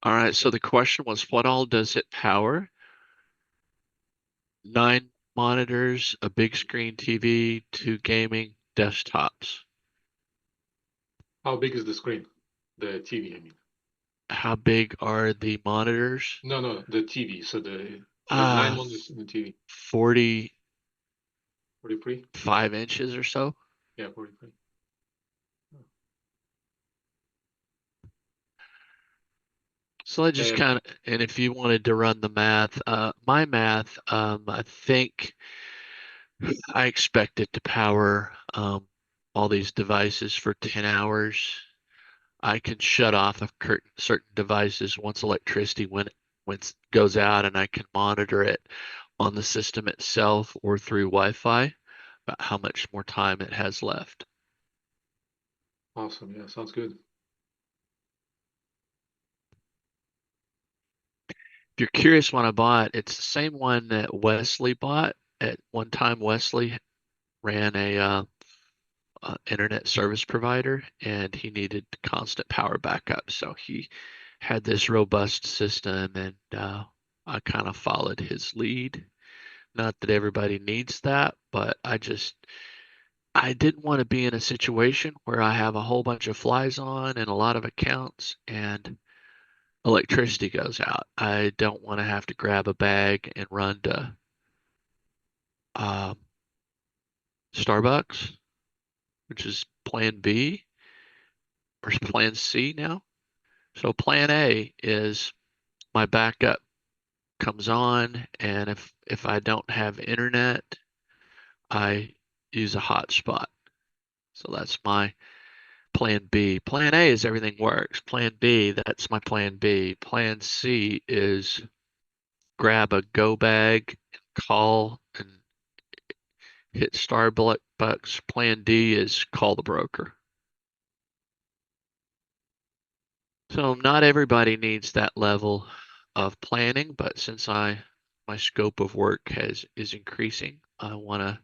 Speaker 2: All right, so the question was, what all does it power? 9 monitors, a big screen TV, 2 gaming desktops.
Speaker 10: How big is the screen? The TV, I mean.
Speaker 2: How big are the monitors?
Speaker 10: No, the TV. So the 9 monitors in the TV.
Speaker 2: 43
Speaker 10: 43?
Speaker 2: inches or so.
Speaker 10: Yeah, 43.
Speaker 2: So I just kind of, and if you wanted to run the math, my math, I think I expect it to power all these devices for 10 hours. I can shut off of certain devices once electricity goes out, and I can monitor it on the system itself or through Wi-Fi about how much more time it has left.
Speaker 10: Awesome. Yeah, sounds good.
Speaker 2: If you're curious what I bought, it's the same one that Wesley bought. At one time, Wesley ran a internet service provider, and he needed constant power backup. So he had this robust system, and I kind of followed his lead. Not that everybody needs that, but I didn't want to be in a situation where I have a whole bunch of flies on and a lot of accounts and electricity goes out. I don't want to have to grab a bag and run to Starbucks, which is plan B or plan C now. So plan A is my backup comes on, and if I don't have internet, I use a hotspot. So that's my plan B. Plan A is everything works. Plan B, that's my plan B. Plan C is grab a go bag, call and hit Starbucks. Plan D is call the broker. So not everybody needs that level of planning, but since my scope of work is increasing, I want to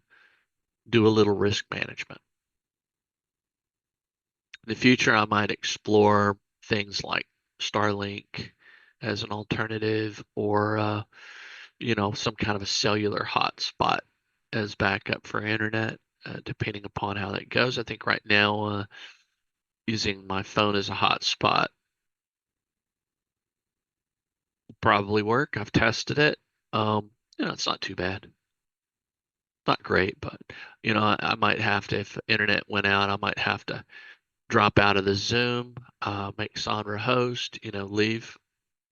Speaker 2: do a little risk management. In the future, I might explore things like Starlink as an alternative, or some kind of a cellular hotspot as backup for internet, depending upon how that goes. I think right now, using my phone as a hotspot will probably work. I've tested it. It's not too bad. Not great, but I might have to, if internet went out, I might have to drop out of the Zoom, make Sandra host, leave.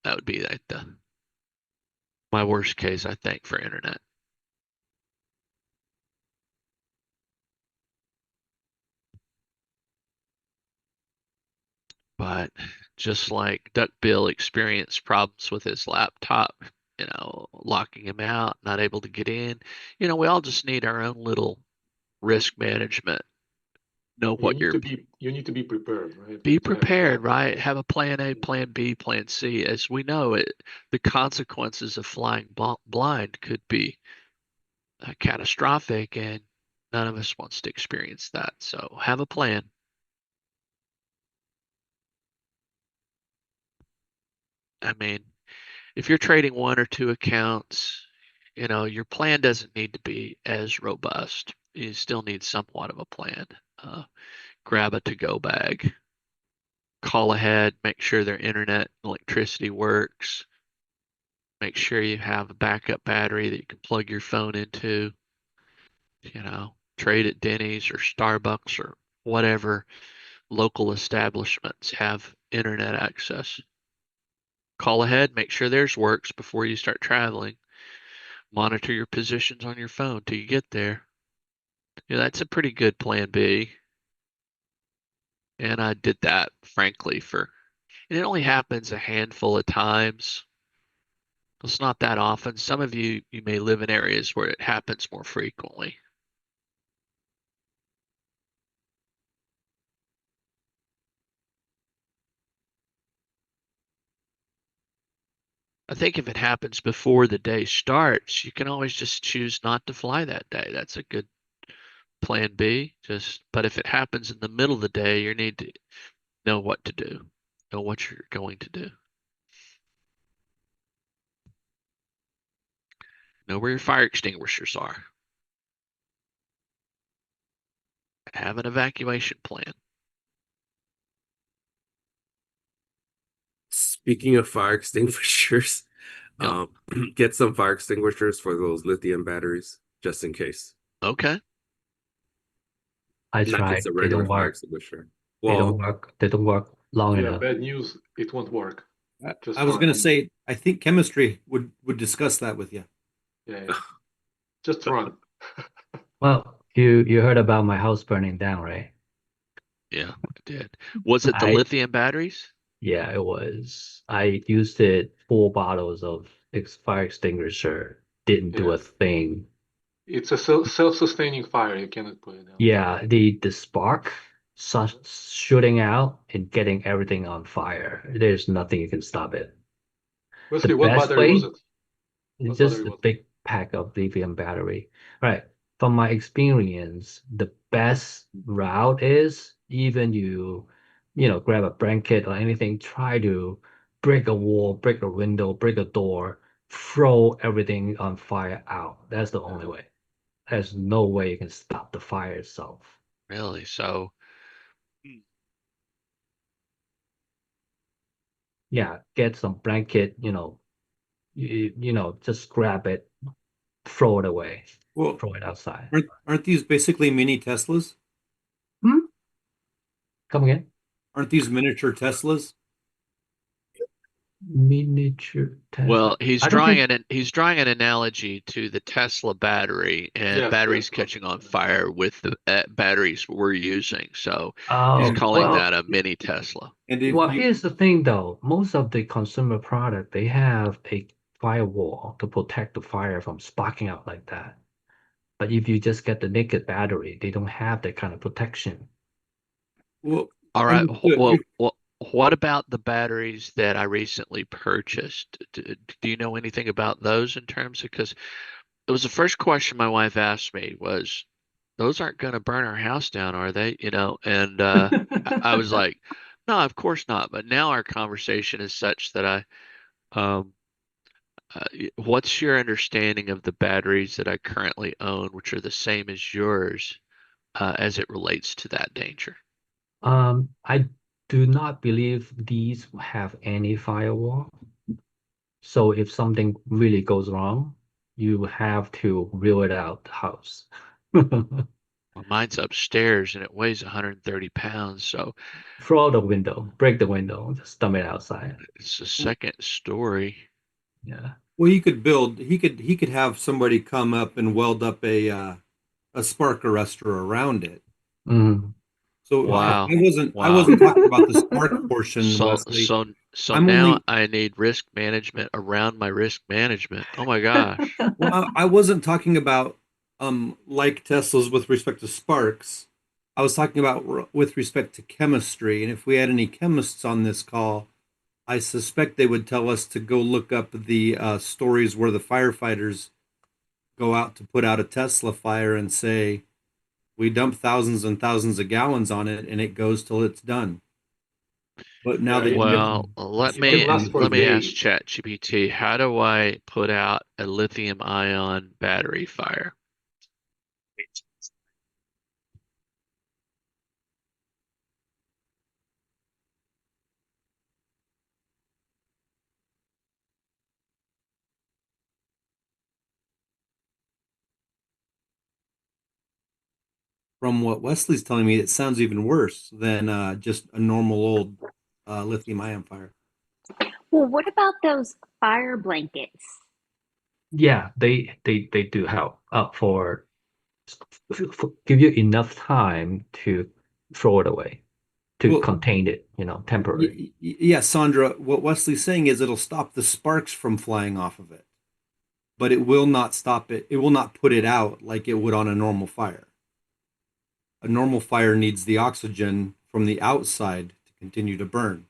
Speaker 2: That would be like my worst case, I think, for internet. But just like Duckbill experienced problems with his laptop, locking him out, not able to get in, we all just need our own little risk management. Know what
Speaker 10: you need to be prepared, right?
Speaker 2: Be prepared, right? Have a plan A, plan B, plan C. As we know, the consequences of flying blind could be catastrophic, and none of us wants to experience that. So have a plan. I mean, if you're trading one or two accounts, your plan doesn't need to be as robust. You still need somewhat of a plan. Grab a to-go bag. Call ahead, make sure their internet and electricity works. Make sure you have a backup battery that you can plug your phone into. Trade at Denny's or Starbucks or whatever local establishments have internet access. Call ahead, make sure theirs works before you start traveling. Monitor your positions on your phone till you get there. That's a pretty good plan B. And I did that, frankly, and it only happens a handful of times. It's not that often. Some of you may live in areas where it happens more frequently. I think if it happens before the day starts, you can always just choose not to fly that day. That's a good plan B. But if it happens in the middle of the day, you need to know what to do, know what you're going to do. Know where your fire extinguishers are. Have an evacuation plan.
Speaker 7: Speaking of fire extinguishers, get some fire extinguishers for those lithium batteries, just in case.
Speaker 2: Okay.
Speaker 4: I
Speaker 7: Not
Speaker 4: tried.
Speaker 7: just a
Speaker 4: They
Speaker 7: regular
Speaker 4: don't
Speaker 7: fire
Speaker 4: work.
Speaker 7: extinguisher.
Speaker 4: They
Speaker 7: Well,
Speaker 4: don't work. They don't work long
Speaker 10: Yeah,
Speaker 4: enough.
Speaker 10: bad news. It won't work.
Speaker 8: I was going to say, I think chemistry would discuss that with you.
Speaker 10: Yeah. Just run.
Speaker 4: Well, you heard about my house burning down, right?
Speaker 2: Yeah, I did. Was it the
Speaker 4: I-
Speaker 2: lithium batteries?
Speaker 4: Yeah, it was. I used it 4 bottles of fire extinguisher. Didn't do
Speaker 10: Yeah.
Speaker 4: a thing.
Speaker 10: It's a self-sustaining fire. You cannot put it down.
Speaker 4: Yeah, the spark shooting out and getting everything on fire. There's nothing you can stop it.
Speaker 10: Wesley,
Speaker 4: The
Speaker 10: what
Speaker 4: best
Speaker 10: battery was
Speaker 4: way
Speaker 10: it?
Speaker 4: is
Speaker 10: What
Speaker 4: just
Speaker 10: battery
Speaker 4: a
Speaker 10: was it?
Speaker 4: big pack of lithium battery. Right. From my experience, the best route is even grab a blanket or anything, try to break a wall, break a window, break a door, throw everything on fire out. That's the only way. There's no way you can stop the fire itself.
Speaker 2: Really? So,
Speaker 4: Yeah, get some blanket, just grab it, throw it away,
Speaker 8: Well,
Speaker 4: throw it outside.
Speaker 8: aren't these basically mini Teslas?
Speaker 4: Come again?
Speaker 8: Aren't these miniature Teslas?
Speaker 4: Miniature Tesla.
Speaker 2: well, he's
Speaker 4: I don't
Speaker 2: drawing
Speaker 4: think.
Speaker 2: he's drawing an analogy to the Tesla battery and
Speaker 10: Yes,
Speaker 2: batteries
Speaker 10: yes.
Speaker 2: catching on fire with the batteries we're using. So he's
Speaker 4: Oh,
Speaker 2: calling
Speaker 4: well,
Speaker 2: that a mini Tesla.
Speaker 8: And if
Speaker 4: well,
Speaker 8: you,
Speaker 4: here's the thing though. Most of the consumer product, they have a firewall to protect the fire from sparking out like that. But if you just get the naked battery, they don't have that kind of protection.
Speaker 8: well,
Speaker 2: All right.
Speaker 8: understood.
Speaker 2: Well, what about the batteries that I recently purchased? Do you know anything about those in terms of, because it was the first question my wife asked me was, those aren't going to burn our house down, are they? And I was like, no, of course not. But now our conversation is such that um, what's your understanding of the batteries that I currently own, which are the same as yours, as it relates to that danger?
Speaker 4: I do not believe these have any firewall. So if something really goes wrong, you have to reel it out the house.
Speaker 2: Well, mine's upstairs and it weighs 130 pounds, so
Speaker 4: Throw out the window, break the window, just dump it outside.
Speaker 2: it's a second story.
Speaker 4: Yeah.
Speaker 8: Well, he could have somebody come up and weld up a spark arrestor around it.
Speaker 4: Mhm.
Speaker 8: So
Speaker 2: Wow.
Speaker 8: I wasn't talking about the spark portion,
Speaker 2: So
Speaker 8: Wesley.
Speaker 2: so
Speaker 8: I'm
Speaker 2: now
Speaker 8: only
Speaker 2: I need risk management around my risk management. Oh my gosh.
Speaker 8: well, I wasn't talking about like Teslas with respect to sparks. I was talking about with respect to chemistry. And if we had any chemists on this call, I suspect they would tell us to go look up the stories where the firefighters go out to put out a Tesla fire and say, we dump thousands and thousands of gallons on it and it goes till it's done. But now that
Speaker 2: Well, let
Speaker 4: It can
Speaker 2: me
Speaker 4: last for
Speaker 2: let me ask
Speaker 4: days.
Speaker 2: ChatGPT, how do I put out a lithium ion battery fire?
Speaker 8: from what Wesley's telling me, it sounds even worse than just a normal old lithium ion fire.
Speaker 5: Well, what about those fire blankets?
Speaker 4: Yeah, they do help for give you enough time to throw it away, to
Speaker 8: Well,
Speaker 4: contain it, temporarily.
Speaker 8: yeah, Sandra, what Wesley's saying is it'll stop the sparks from flying off of it, but it will not stop it. It will not put it out like it would on a normal fire. A normal fire needs the oxygen from the outside to continue to burn.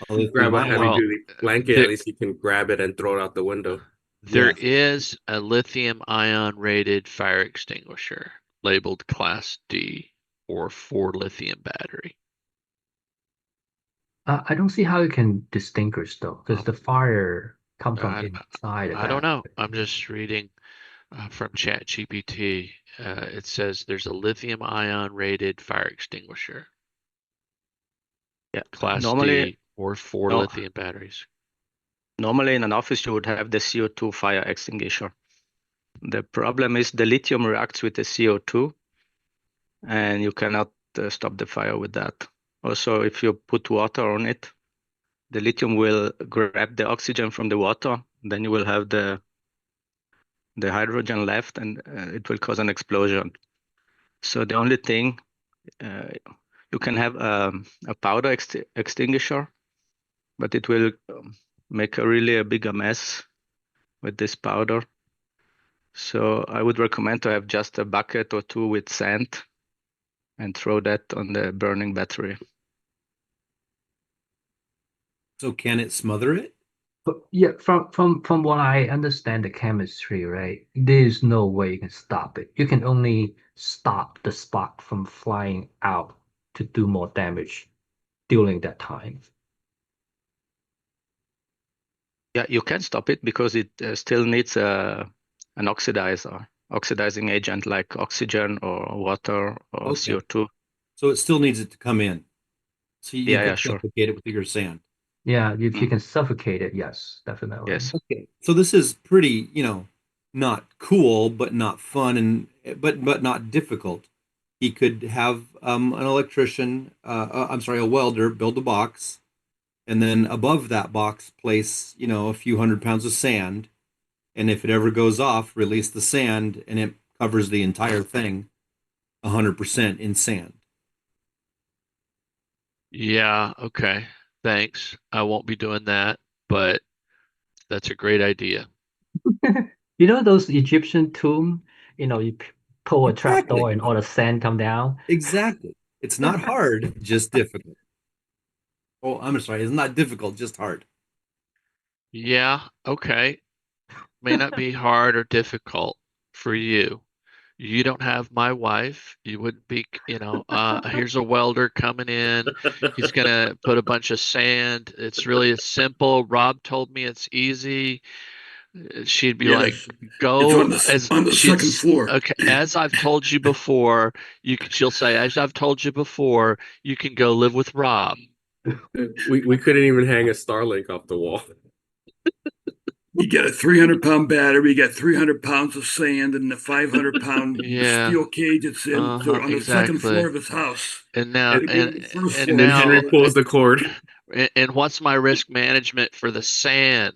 Speaker 8: A
Speaker 7: Grab
Speaker 8: lithium
Speaker 7: a
Speaker 8: ion,
Speaker 7: heavy
Speaker 2: Well,
Speaker 7: duty blanket, at least you can grab it and throw it out the window.
Speaker 2: there
Speaker 8: yes.
Speaker 2: is a lithium ion rated fire extinguisher labeled Class D or 4 lithium battery.
Speaker 4: I don't see how you can distinguish though, because the fire comes from
Speaker 2: I,
Speaker 4: inside of
Speaker 2: I don't
Speaker 4: that.
Speaker 2: know. I'm just reading from ChatGPT. It says there's a lithium ion rated fire extinguisher,
Speaker 11: Yeah.
Speaker 2: Class
Speaker 11: Normally,
Speaker 2: D or 4
Speaker 11: no,
Speaker 2: lithium batteries.
Speaker 11: normally in an office you would have the CO2 fire extinguisher. The problem is the lithium reacts with the CO2, and you cannot stop the fire with that. Also, if you put water on it, the lithium will grab the oxygen from the water. Then you will have the hydrogen left, and it will cause an explosion. So the only thing you can have a powder extinguisher, but it will make a bigger mess with this powder. So I would recommend to have just a bucket or two with sand and throw that on the burning battery.
Speaker 8: So can it smother it?
Speaker 4: But yeah, from what I understand the chemistry, right? There's no way you can stop it. You can only stop the spark from flying out to do more damage during that time.
Speaker 11: Yeah, you can stop it because it still needs an oxidizing agent like oxygen or water or
Speaker 8: Okay.
Speaker 11: CO2.
Speaker 8: So it still needs it to come in. So you
Speaker 11: Yeah,
Speaker 8: can
Speaker 11: yeah, sure.
Speaker 8: suffocate it with your sand.
Speaker 4: Yeah, you can suffocate it. Yes, definitely.
Speaker 11: Yes.
Speaker 8: Okay. So this is pretty, not cool, but not fun, and but not difficult. He could have an electrician, I'm sorry, a welder build a box, and then above that box place, a few 100 pounds of sand, and if it ever goes off, release the sand, and it covers the entire thing 100% in sand.
Speaker 2: Yeah, okay. Thanks. I won't be doing that, but that's a great idea.
Speaker 4: You know those Egyptian tomb, you pull a trap
Speaker 8: Exactly.
Speaker 4: door and all the sand come down.
Speaker 8: Exactly. It's not hard, just difficult. Oh, I'm sorry. It's not difficult, just hard.
Speaker 2: Yeah, okay. May not be hard or difficult for you. You don't have my wife. You wouldn't be, here's a welder coming in. He's gonna put a bunch of sand. It's really simple. Rob told me it's easy. She'd be like,
Speaker 1: Yes, it's
Speaker 2: go
Speaker 1: on the
Speaker 2: as
Speaker 1: second floor.
Speaker 2: okay, as I've told you before, she'll say, as I've told you before, you can go live with Rob.
Speaker 7: We couldn't even hang a Starlink off the wall.
Speaker 1: You get a 300-pound battery, you got 300 pounds of sand, and the 500-pound
Speaker 2: Yeah.
Speaker 1: steel cage it's in. So on the second floor of his house.
Speaker 2: And now,
Speaker 1: It'd be on the first
Speaker 2: and
Speaker 1: floor.
Speaker 7: then
Speaker 2: now,
Speaker 7: Henry pulls the cord.
Speaker 2: and what's my risk management for the sand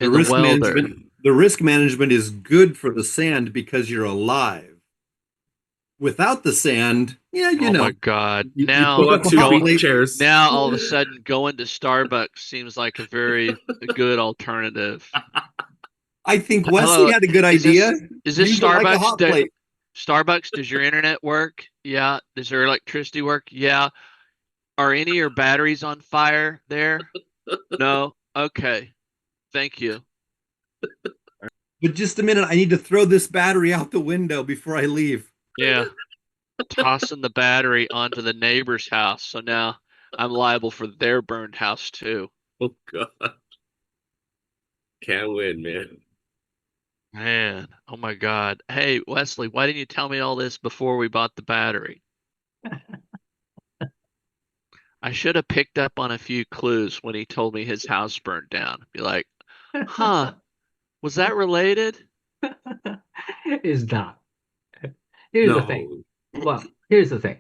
Speaker 8: The
Speaker 2: and the
Speaker 8: risk
Speaker 2: welder?
Speaker 8: management is good for the sand because you're alive. Without the sand, yeah,
Speaker 2: Oh my God!
Speaker 8: you
Speaker 2: Now,
Speaker 7: Pull out two
Speaker 8: Going-
Speaker 7: beach chairs.
Speaker 2: now all of a sudden, going to Starbucks seems like a very good alternative.
Speaker 8: I think
Speaker 2: Hello,
Speaker 8: Wesley had a good
Speaker 2: is this-
Speaker 8: idea.
Speaker 2: Is this
Speaker 8: Use it like a
Speaker 2: Starbucks?
Speaker 8: hot plate.
Speaker 2: Starbucks, does your internet work? Yeah. Does your electricity work? Yeah. Are any of your batteries on fire there? No. Okay. Thank you.
Speaker 8: But just a minute, I need to throw this battery out the window before I leave.
Speaker 2: Yeah. Tossing the battery onto the neighbor's house. So now I'm liable for their burned house too.
Speaker 7: Oh God. Can't win, man.
Speaker 2: Man, oh my God. Hey, Wesley, why didn't you tell me all this before we bought the battery? I should have picked up on a few clues when he told me his house burned down. Be like, huh, was that related?
Speaker 4: It's not. Here's the thing. Well, here's the thing.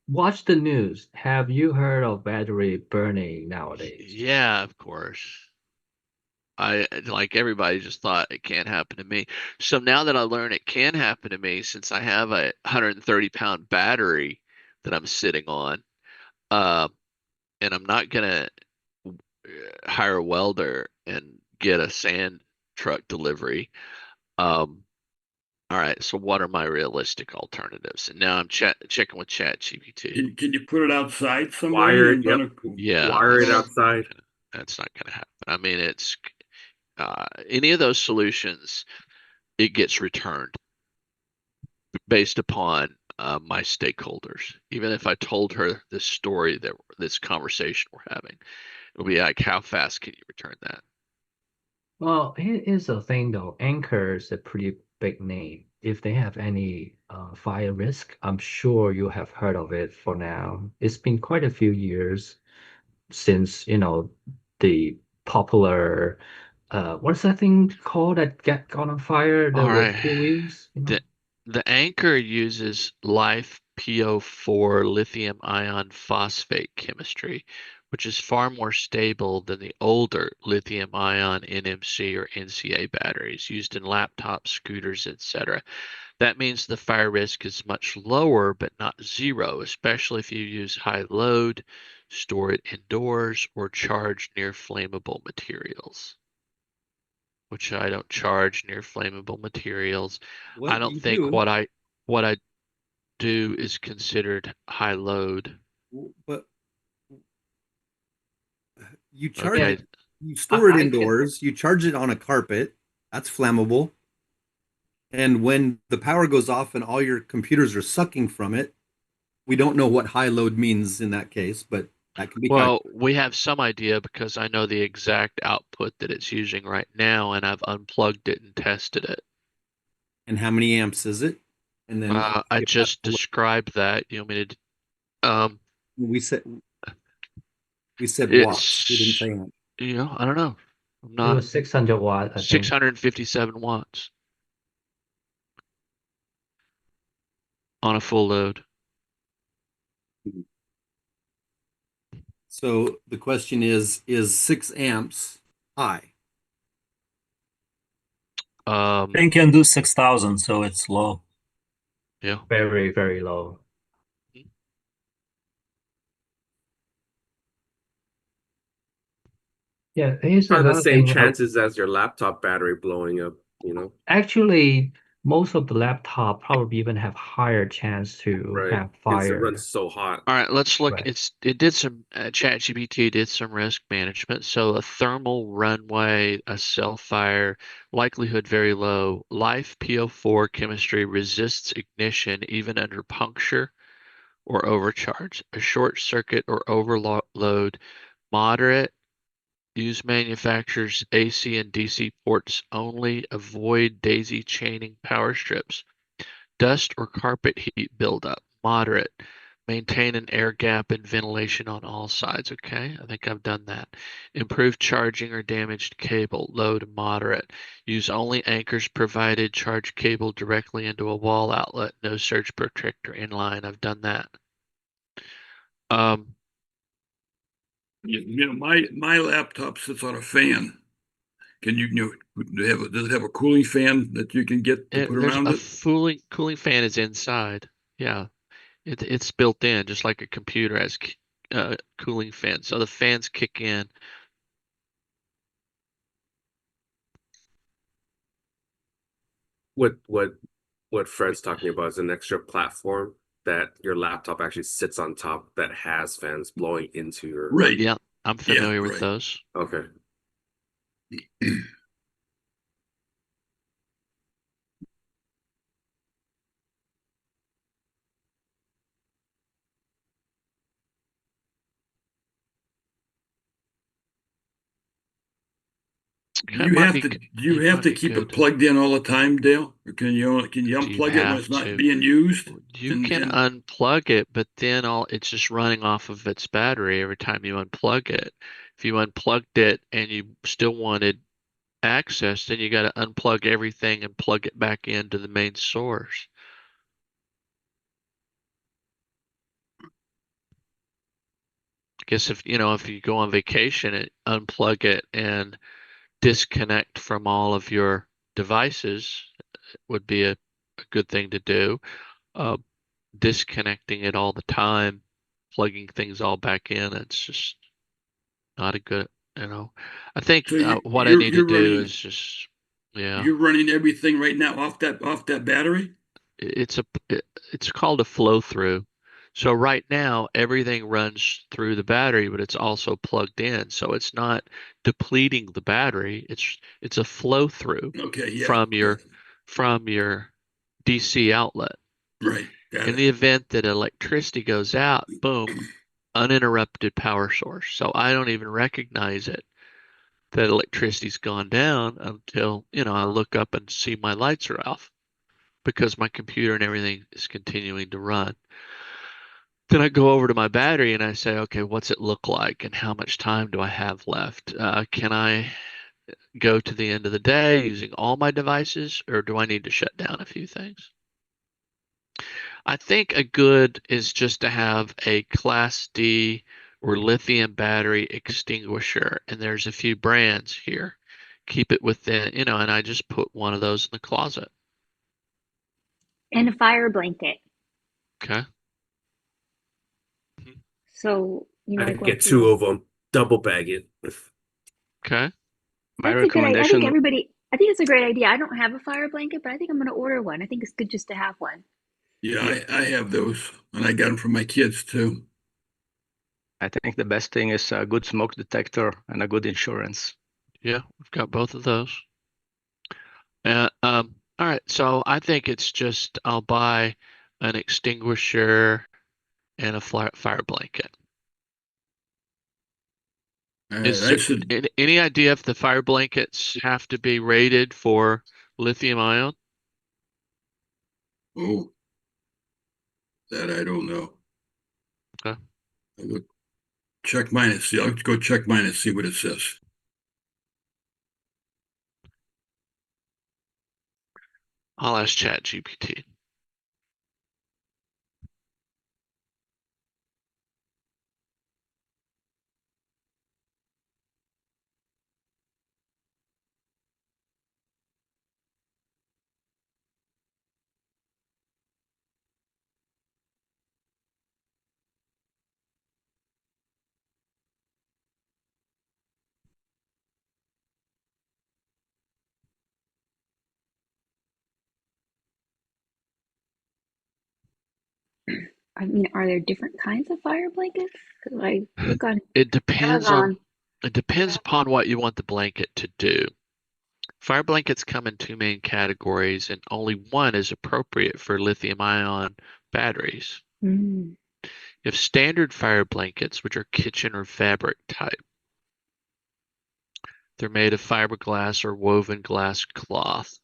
Speaker 4: Watch the news. Have you heard of battery burning nowadays?
Speaker 2: Yeah, of course. I like everybody just thought it can't happen to me. So now that I learn it can happen to me, since I have a 130-pound battery that I'm sitting on, and I'm not gonna hire a welder and get a sand truck delivery. All right, so what are my realistic alternatives? And now I'm checking with ChatGPT.
Speaker 1: Can you put it outside somewhere?
Speaker 7: Wire
Speaker 1: and
Speaker 7: it,
Speaker 1: run
Speaker 7: yep.
Speaker 2: Yeah,
Speaker 7: Wire it
Speaker 2: that's-
Speaker 7: outside.
Speaker 2: That's not going to happen. I mean, it's any of those solutions, it gets returned based upon my stakeholders. Even if I told her this story, that this conversation we're having, it'll be like, how fast can you return that?
Speaker 4: Well, here's the thing though. Anchor is a pretty big name. If they have any fire risk, I'm sure you have heard of it for now. It's been quite a few years since, the popular what's that thing called that got on fire?
Speaker 2: All
Speaker 4: With
Speaker 2: right.
Speaker 4: 2 wheels?
Speaker 2: The Anchor uses LiFePO4 lithium ion phosphate chemistry, which is far more stable than the older lithium ion NMC or NCA batteries used in laptops, scooters, etc. That means the fire risk is much lower, but not zero, especially if you use high load, store it indoors, or charge near flammable materials. Which I don't charge near flammable materials.
Speaker 8: What
Speaker 2: I don't
Speaker 8: you
Speaker 2: think
Speaker 8: do-
Speaker 2: what I do is considered high load.
Speaker 8: But you charge
Speaker 2: Okay.
Speaker 8: it, you store it
Speaker 4: I can-
Speaker 8: indoors, you charge it on a carpet, that's flammable. And when the power goes off and all your computers are sucking from it, we don't know what high load means in that case, but That can be
Speaker 2: Well, we have some idea because I know the exact output that it's using right now, and I've unplugged it and tested it.
Speaker 8: and how many amps is it? And then
Speaker 2: I
Speaker 8: if
Speaker 2: just
Speaker 8: that's-
Speaker 2: described that. You want me to?
Speaker 8: we said watts. We didn't
Speaker 2: It's
Speaker 8: say amp.
Speaker 2: I don't know. I'm
Speaker 4: It
Speaker 2: not
Speaker 4: was 600 watt, I think.
Speaker 2: 657 watts on a full load.
Speaker 8: So the question is 6 amps high?
Speaker 12: Thing can do 6,000, so it's low.
Speaker 2: Yeah.
Speaker 4: Very, very low. Yeah, here's
Speaker 7: Probably the
Speaker 4: another
Speaker 7: same
Speaker 4: thing.
Speaker 7: chances as your laptop battery blowing up, you know?
Speaker 4: Actually, most of the laptop probably even have higher chance to
Speaker 7: Right.
Speaker 4: have
Speaker 7: Because it
Speaker 4: fire.
Speaker 7: runs so hot.
Speaker 2: All right, let's look.
Speaker 4: Right.
Speaker 2: It did some ChatGPT did some risk management. So a thermal runway, a cell fire, likelihood very low. Life PO4 chemistry resists ignition even under puncture or overcharge. A short circuit or overload, moderate. Use manufacturer's AC and DC ports only. Avoid daisy chaining power strips. Dust or carpet heat buildup, moderate. Maintain an air gap and ventilation on all sides. Okay, I think I've done that. Improve charging or damaged cable, low to moderate. Use only anchors provided. Charge cable directly into a wall outlet. No surge protector in line. I've done that.
Speaker 1: My laptop sits on a fan. Can does it have a cooling fan that you can get to put
Speaker 2: There's
Speaker 1: around
Speaker 2: a
Speaker 1: it?
Speaker 2: cooling fan is inside. Yeah, it's built in, just like a computer has cooling fan. So the fans kick in.
Speaker 7: What Fred's talking about is an extra platform that your laptop actually sits on top that has fans blowing into your.
Speaker 1: Right.
Speaker 2: Yeah, I'm familiar with
Speaker 1: right.
Speaker 2: those.
Speaker 7: Okay.
Speaker 1: Do you have to keep it plugged in all the time, Dale? Or can you unplug it when it's not being used?
Speaker 2: You can unplug it, but then it's just running off of its battery every time you unplug it. If you unplugged it and you still wanted access, then you got to unplug everything and plug it back into the main source. I guess if you go on vacation, unplug it and disconnect from all of your devices would be a good thing to do. Disconnecting it all the time, plugging things all back in, it's just not a good, I think
Speaker 1: So
Speaker 2: what I need to do is just,
Speaker 1: You're running everything right now off that battery?
Speaker 2: it's called a flow through. So right now everything runs through the battery, but it's also plugged in. So it's not depleting the battery. It's a flow through from your DC outlet.
Speaker 1: Right.
Speaker 2: In the event that electricity goes out, boom, uninterrupted power source. So I don't even recognize it that electricity's gone down until, I look up and see my lights are off because my computer and everything is continuing to run. Then I go over to my battery and I say, okay, what's it look like and how much time do I have left? Can I go to the end of the day using all my devices, or do I need to shut down a few things? I think a good is just to have a Class D or lithium battery extinguisher, and there's a few brands here. Keep it within, and I just put one of those in the closet.
Speaker 5: And a fire blanket.
Speaker 2: Okay.
Speaker 5: So,
Speaker 7: I could get 2 of them, double bag it.
Speaker 2: Okay.
Speaker 11: My
Speaker 5: That's a good idea.
Speaker 11: recommendation.
Speaker 5: I think it's a great idea. I don't have a fire blanket, but I think I'm going to order one. I think it's good just to have one.
Speaker 1: Yeah, I have those, and I got them from my kids too.
Speaker 11: I think the best thing is a good smoke detector and a good insurance.
Speaker 2: Yeah, we've got both of those. All right, so I think it's just I'll buy an extinguisher and a fire blanket. Is
Speaker 1: I
Speaker 2: there
Speaker 1: said,
Speaker 2: any idea if the fire blankets have to be rated for lithium ion?
Speaker 1: oh, that I don't know.
Speaker 2: Okay.
Speaker 1: I'll go check mine and see. I'll go check mine and see what it says.
Speaker 2: I'll ask ChatGPT.
Speaker 5: I mean, are there different kinds of fire blankets? 'Cause I look on
Speaker 2: It depends on
Speaker 5: Amazon.
Speaker 2: it depends upon what you want the blanket to do. Fire blankets come in two main categories, and only one is appropriate for lithium-ion batteries.
Speaker 5: Mm,
Speaker 2: You have standard fire blankets, which are kitchen or fabric type. They're made of fiberglass or woven glass cloth.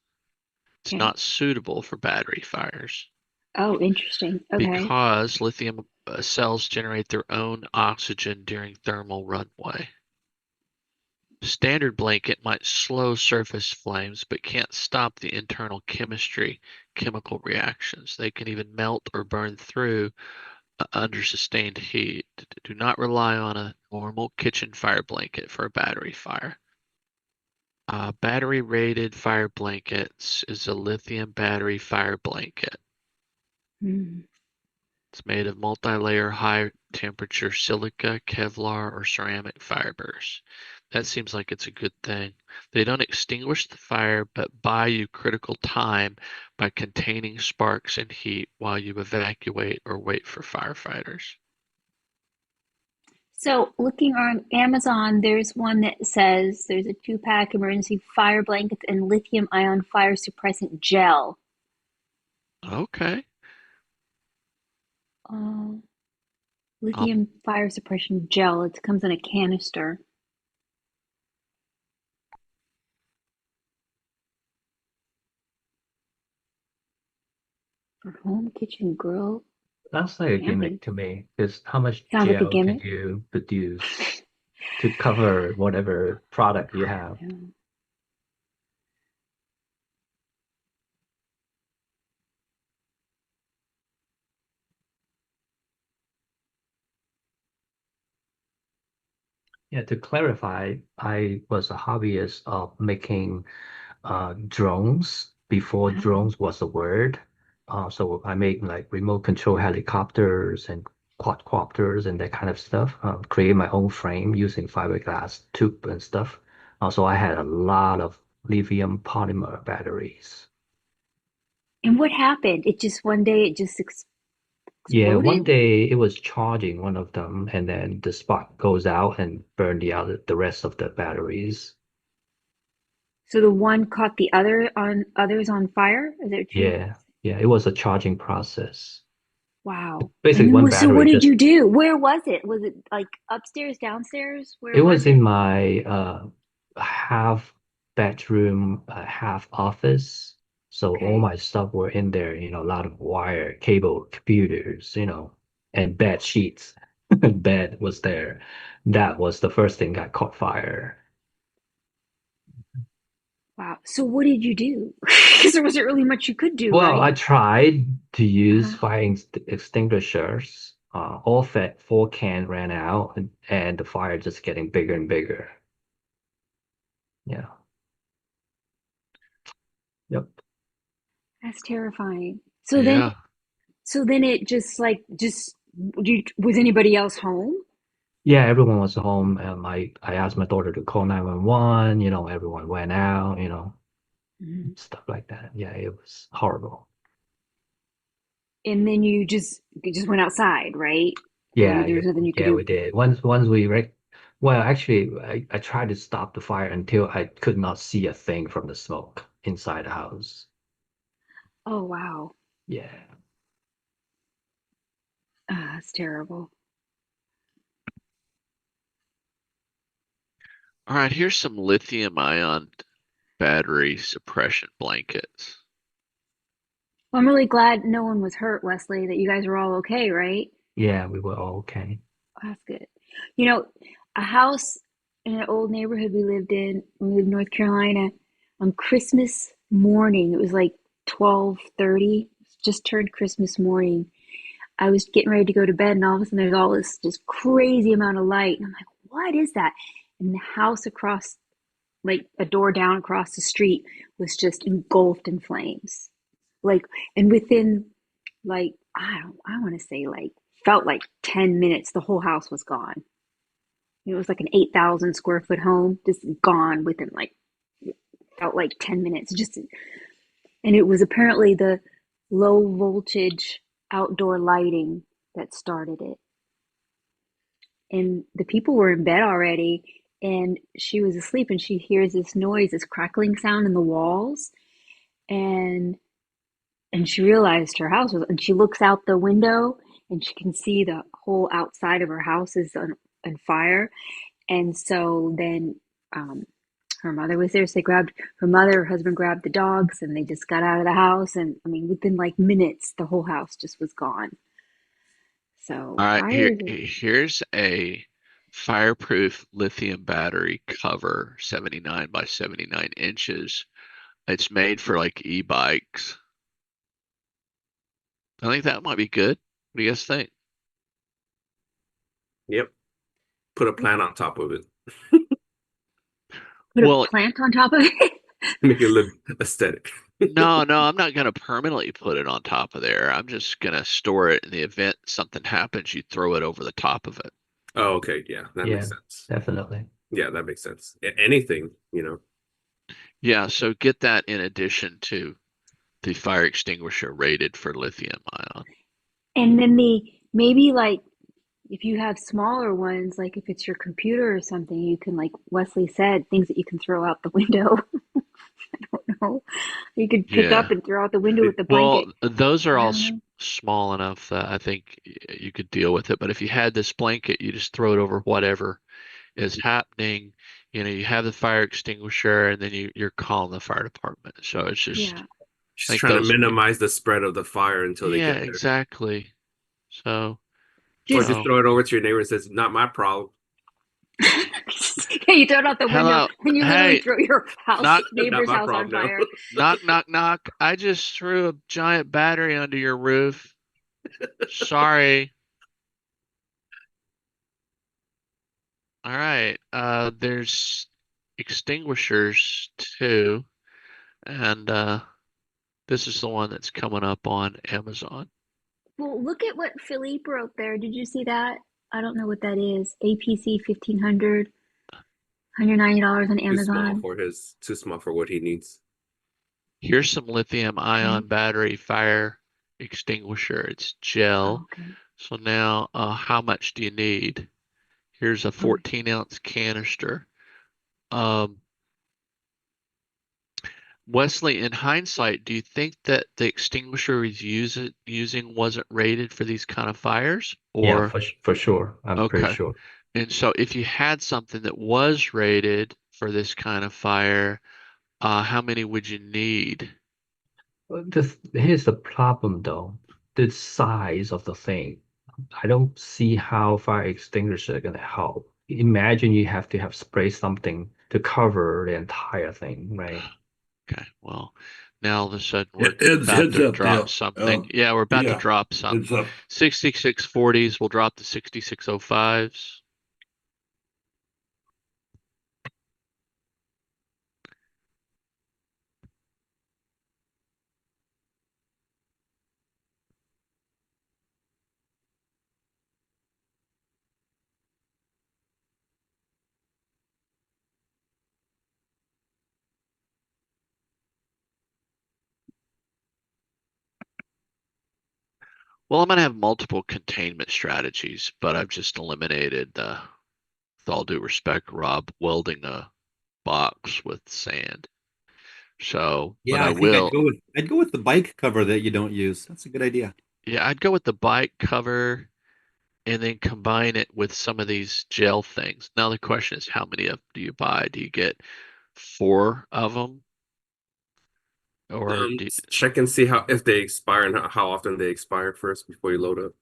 Speaker 2: It's
Speaker 5: okay.
Speaker 2: not suitable for battery fires
Speaker 5: Oh, interesting. Okay.
Speaker 2: because lithium cells generate their own oxygen during thermal runaway. Standard blanket might slow surface flames but can't stop the internal chemical reactions. They can even melt or burn through under sustained heat. Do not rely on a normal kitchen fire blanket for a battery fire. Battery rated fire blankets is a lithium battery fire blanket.
Speaker 5: Mm.
Speaker 2: It's made of multi-layer high temperature silica, Kevlar, or ceramic fibers. That seems like it's a good thing. They don't extinguish the fire, but buy you critical time by containing sparks and heat while you evacuate or wait for firefighters.
Speaker 5: So, looking on Amazon, there's one that says there's a 2-pack emergency fire blankets and lithium ion fire suppressant gel.
Speaker 2: Okay.
Speaker 5: Uh, lithium fire suppression gel. It comes in a canister. For home, kitchen, grill,
Speaker 4: Sounds like a
Speaker 5: camping.
Speaker 4: gimmick to me. Because how much
Speaker 5: Sounds like a
Speaker 4: gel can
Speaker 5: gimmick.
Speaker 4: you produce to cover whatever product you have?
Speaker 5: Yeah.
Speaker 4: Yeah, to clarify, I was a hobbyist of making drones before
Speaker 5: Oh,
Speaker 4: drones was a word. So I made like remote control helicopters and quadcopters and that kind of stuff. Create my own frame using fiberglass tube and stuff. Also, I had a lot of lithium polymer batteries.
Speaker 5: and what happened? It just one day it just
Speaker 4: Yeah, one
Speaker 5: exploded.
Speaker 4: day it was charging one of them, and then the spark goes out and burn the rest of the batteries.
Speaker 5: So the one caught the others on fire? Is that what you?
Speaker 4: Yeah, yeah, it was a charging process.
Speaker 5: Wow.
Speaker 4: Basically,
Speaker 5: And then
Speaker 4: one
Speaker 5: so what
Speaker 4: battery
Speaker 5: did
Speaker 4: just
Speaker 5: you do? Where was it? Was it like upstairs, downstairs?
Speaker 4: it
Speaker 5: Where was
Speaker 4: was in
Speaker 5: it?
Speaker 4: my half bedroom, half office. So all
Speaker 5: Okay.
Speaker 4: my stuff were in there, a lot of wire, cable, computers, and bed sheets. Bed was there. That was the first thing that caught fire.
Speaker 5: Wow. So what did you do? Because there wasn't really much you could do,
Speaker 4: Well, I
Speaker 5: right?
Speaker 4: tried to use
Speaker 5: Uh-huh.
Speaker 4: fire extinguishers. All 4 can ran out, and the fire just getting bigger and bigger. Yeah. Yep.
Speaker 5: That's terrifying. So then,
Speaker 2: Yeah.
Speaker 5: so then it was anybody else home?
Speaker 4: Yeah, everyone was home, and I asked my daughter to call 911. Everyone went out.
Speaker 5: Mhm.
Speaker 4: Stuff like that. Yeah, it was horrible.
Speaker 5: And then you just went outside, right?
Speaker 4: Yeah,
Speaker 5: There was nothing you could
Speaker 4: yeah, we
Speaker 5: do.
Speaker 4: did. Once we well, actually, I tried to stop the fire until I could not see a thing from the smoke inside the house.
Speaker 5: Oh, wow.
Speaker 4: Yeah.
Speaker 5: Ah, that's terrible.
Speaker 2: All right, here's some lithium ion battery suppression blankets.
Speaker 5: Well, I'm really glad no one was hurt, Wesley, that you guys were all okay, right?
Speaker 4: Yeah, we were all okay.
Speaker 5: Oh, that's good. You know, a house in an old neighborhood we lived in, when we lived in North Carolina, on Christmas morning, it was like 12:30, just turned Christmas morning. I was getting ready to go to bed, and all of a sudden there's all this just crazy amount of light. And I'm like, what is that? And the house across, like a door down across the street, was just engulfed in flames. Like, and within like, I want to say like, felt like 10 minutes, the whole house was gone. It was like an 8,000 square foot home, just gone within like, felt like 10 minutes. Just, and it was apparently the low voltage outdoor lighting that started it. And the people were in bed already, and she was asleep, and she hears this noise, this crackling sound in the walls, and she realized her house was, and she looks out the window, and she can see the whole outside of her house is on fire. And so then her mother was there, so they grabbed her mother, her husband grabbed the dogs, and they just got out of the house. And I mean, within like minutes, the whole house just was gone. So
Speaker 2: All right,
Speaker 5: fires are,
Speaker 2: here's a fireproof lithium battery cover, 79 by 79 inches. It's made for like e-bikes. I think that might be good. What do you guys think?
Speaker 7: Yep. Put a plant on top of it.
Speaker 5: put
Speaker 2: Well,
Speaker 5: a plant on top of it.
Speaker 7: Make it look aesthetic.
Speaker 2: no, I'm not gonna permanently put it on top of there. I'm just gonna store it in the event something happens, you throw it over the top of it.
Speaker 7: Oh, okay. Yeah, that
Speaker 4: Yeah,
Speaker 7: makes sense.
Speaker 4: definitely.
Speaker 7: Yeah, that makes sense. Anything,
Speaker 2: Yeah, so get that in addition to the fire extinguisher rated for lithium ion.
Speaker 5: And then maybe like if you have smaller ones, like if it's your computer or something, you can, like Wesley said, things that you can throw out the window. I don't know. You could pick
Speaker 2: Yeah.
Speaker 5: up and throw out the window with the
Speaker 2: Well,
Speaker 5: blanket.
Speaker 2: those are
Speaker 5: I
Speaker 2: all
Speaker 5: don't know.
Speaker 2: small enough that I think you could deal with it. But if you had this blanket, you just throw it over whatever is happening. You have the fire extinguisher, and then you're calling the fire department. So it's just
Speaker 5: Yeah.
Speaker 7: just
Speaker 2: like
Speaker 7: trying to
Speaker 2: those would be-
Speaker 7: minimize the spread of the fire until they
Speaker 2: Yeah,
Speaker 7: get there.
Speaker 2: exactly. So,
Speaker 7: Or
Speaker 5: Just
Speaker 7: just throw it over to your neighbor and says, "Not my problem."
Speaker 5: yeah, you throw it out the window
Speaker 2: hello,
Speaker 5: and you literally
Speaker 2: hey,
Speaker 5: throw your
Speaker 2: knock,
Speaker 5: neighbor's
Speaker 7: my
Speaker 5: house on
Speaker 7: problem, no.
Speaker 5: fire.
Speaker 2: knock, knock, knock. I just threw a giant battery under your roof. Sorry. All right. There's extinguishers too, and this is the one that's coming up on Amazon.
Speaker 5: Well, look at what Philippe wrote there. Did you see that? I don't know what that is. APC 1500, $190 on Amazon.
Speaker 7: Too small for what he needs.
Speaker 2: Here's some lithium ion battery fire extinguisher. It's gel.
Speaker 5: Okay.
Speaker 2: So now, how much do you need? Here's a 14-ounce canister. Wesley, in hindsight, do you think that the extinguisher he's using wasn't rated for these kind of fires?
Speaker 4: Yeah,
Speaker 2: Or
Speaker 4: for sure. I'm pretty
Speaker 2: okay.
Speaker 4: sure.
Speaker 2: And so if you had something that was rated for this kind of fire, how many would you need?
Speaker 4: Here's the problem though. The size of the thing. I don't see how fire extinguisher gonna help. Imagine you have to have spray something to cover the entire thing, right?
Speaker 2: Okay, well, now all of a sudden we're
Speaker 1: Heads
Speaker 2: about to
Speaker 1: up,
Speaker 2: drop
Speaker 1: Dale.
Speaker 2: something. Yeah, we're about to
Speaker 1: yeah,
Speaker 2: drop some.
Speaker 1: Heads up.
Speaker 2: 6640s will drop to 6605s. Well, I'm gonna have multiple containment strategies, but I've just eliminated, with all due respect, Rob, welding a box with sand. So, but
Speaker 8: Yeah,
Speaker 2: I
Speaker 8: I think
Speaker 2: will.
Speaker 8: I'd go with the bike cover that you don't use. That's a good idea.
Speaker 2: Yeah, I'd go with the bike cover. and then combine it with some of these gel things. Now the question is, how many of them do you buy? Do you get 4 of them? Or do you,
Speaker 7: Check and see how if they expire and how often they expire first before you load up.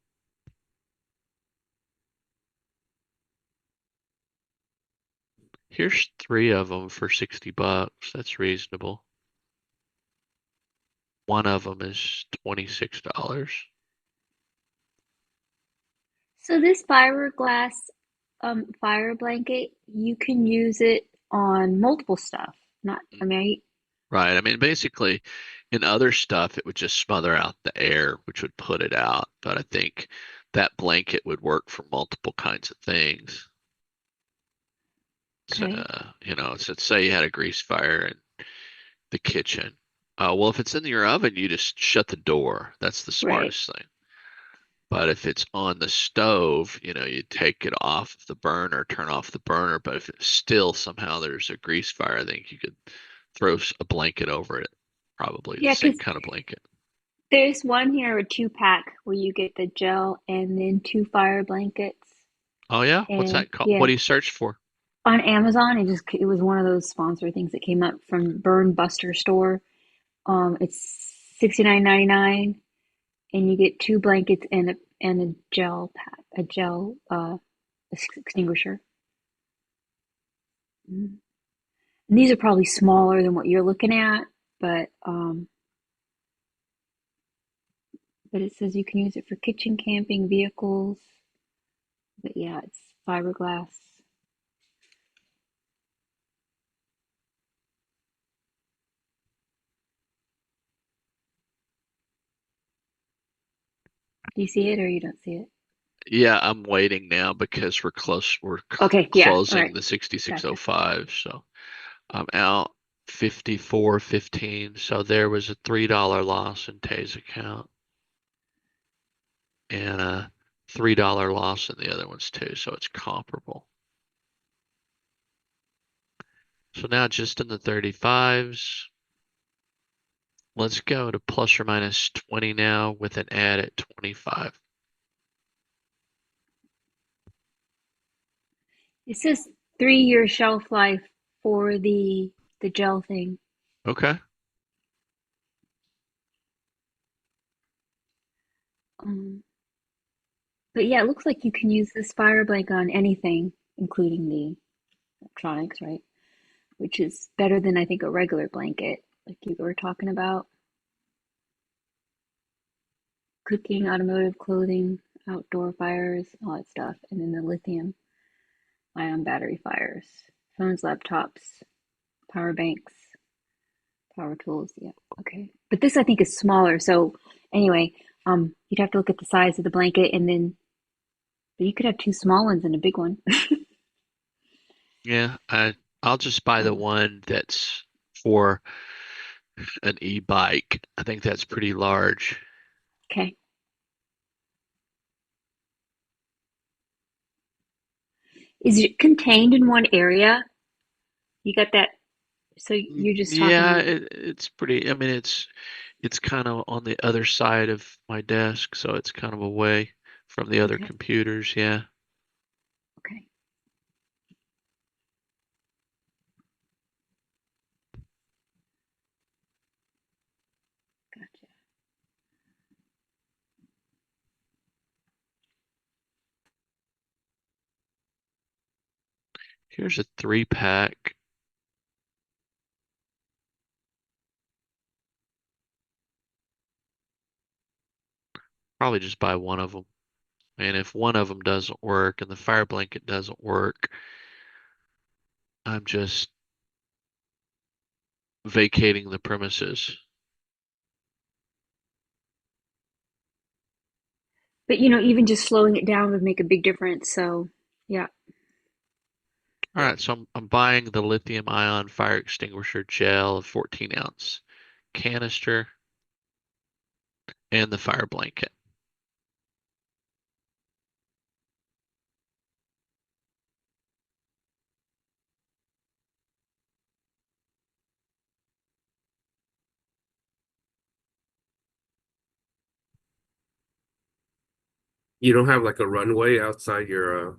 Speaker 2: here's 3 of them for $60. That's reasonable. One of them is $26.
Speaker 5: So this fiberglass fire blanket, you can use it on multiple stuff. Not, I mean,
Speaker 2: Right. I mean, basically, in other stuff, it would just smother out the air, which would put it out. But I think that blanket would work for multiple kinds of things. So,
Speaker 5: okay.
Speaker 2: so say you had a grease fire in the kitchen. Well, if it's in your oven, you just shut the door. That's the
Speaker 5: Right.
Speaker 2: smartest thing. But if it's on the stove, you take it off the burner, turn off the burner. But if it's still somehow there's a grease fire, I think you could throw a blanket over it. Probably the
Speaker 5: Yeah,
Speaker 2: same
Speaker 5: because
Speaker 2: kind of blanket.
Speaker 5: there's one here, a 2-pack, where you get the gel and then 2 fire blankets.
Speaker 2: Oh yeah, what's
Speaker 5: And
Speaker 2: that called? What
Speaker 5: yeah,
Speaker 2: do you search for?
Speaker 5: on Amazon, it was one of those sponsor things that came up from Burn Buster store. It's $69.99, and you get 2 blankets and a gel pack, a gel extinguisher. Mm. And these are probably smaller than what you're looking at, but it says you can use it for kitchen, camping, vehicles. But yeah, it's fiberglass. Do you see it or you don't see it?
Speaker 2: Yeah, I'm waiting now because we're close.
Speaker 5: Okay, yeah, all
Speaker 2: closing
Speaker 5: right.
Speaker 2: the
Speaker 5: Gotcha.
Speaker 2: 6605, so I'm out 54.15. So there was a $3 loss in Tay's account and a $3 loss in the other ones too. So it's comparable. So now just in the 35s. Let's go to plus or minus 20 now with an add at 25.
Speaker 5: It says 3-year shelf life for the gel thing.
Speaker 2: Okay.
Speaker 5: But yeah, it looks like you can use this fire blanket on anything, including the electronics, right? Which is better than I think a regular blanket, like you were talking about. Cooking, automotive, clothing, outdoor fires, all that stuff, and then the lithium ion battery fires, phones, laptops, power banks, power tools. Yeah, okay. But this I think is smaller. So anyway, you'd have to look at the size of the blanket, and then but you could have 2 small ones and a big one.
Speaker 2: Yeah, I'll just buy the one that's for an e-bike. I think that's pretty large.
Speaker 5: Okay. Is it contained in one area? You got that? So you're just
Speaker 2: Yeah,
Speaker 5: talking.
Speaker 2: it's pretty. I mean, it's kind of on the other side of my desk, so it's kind of away from the other
Speaker 5: Okay.
Speaker 2: computers. Yeah.
Speaker 5: Okay. Gotcha.
Speaker 2: Here's a 3-pack. Probably just buy one of them. And if one of them doesn't work and the fire blanket doesn't work, I'm just vacating the premises.
Speaker 5: But even just slowing it down would make a big difference. So yeah.
Speaker 2: All right, so I'm buying the lithium ion fire extinguisher gel, a 14-ounce canister, and the fire blanket.
Speaker 7: You don't have like a runway outside your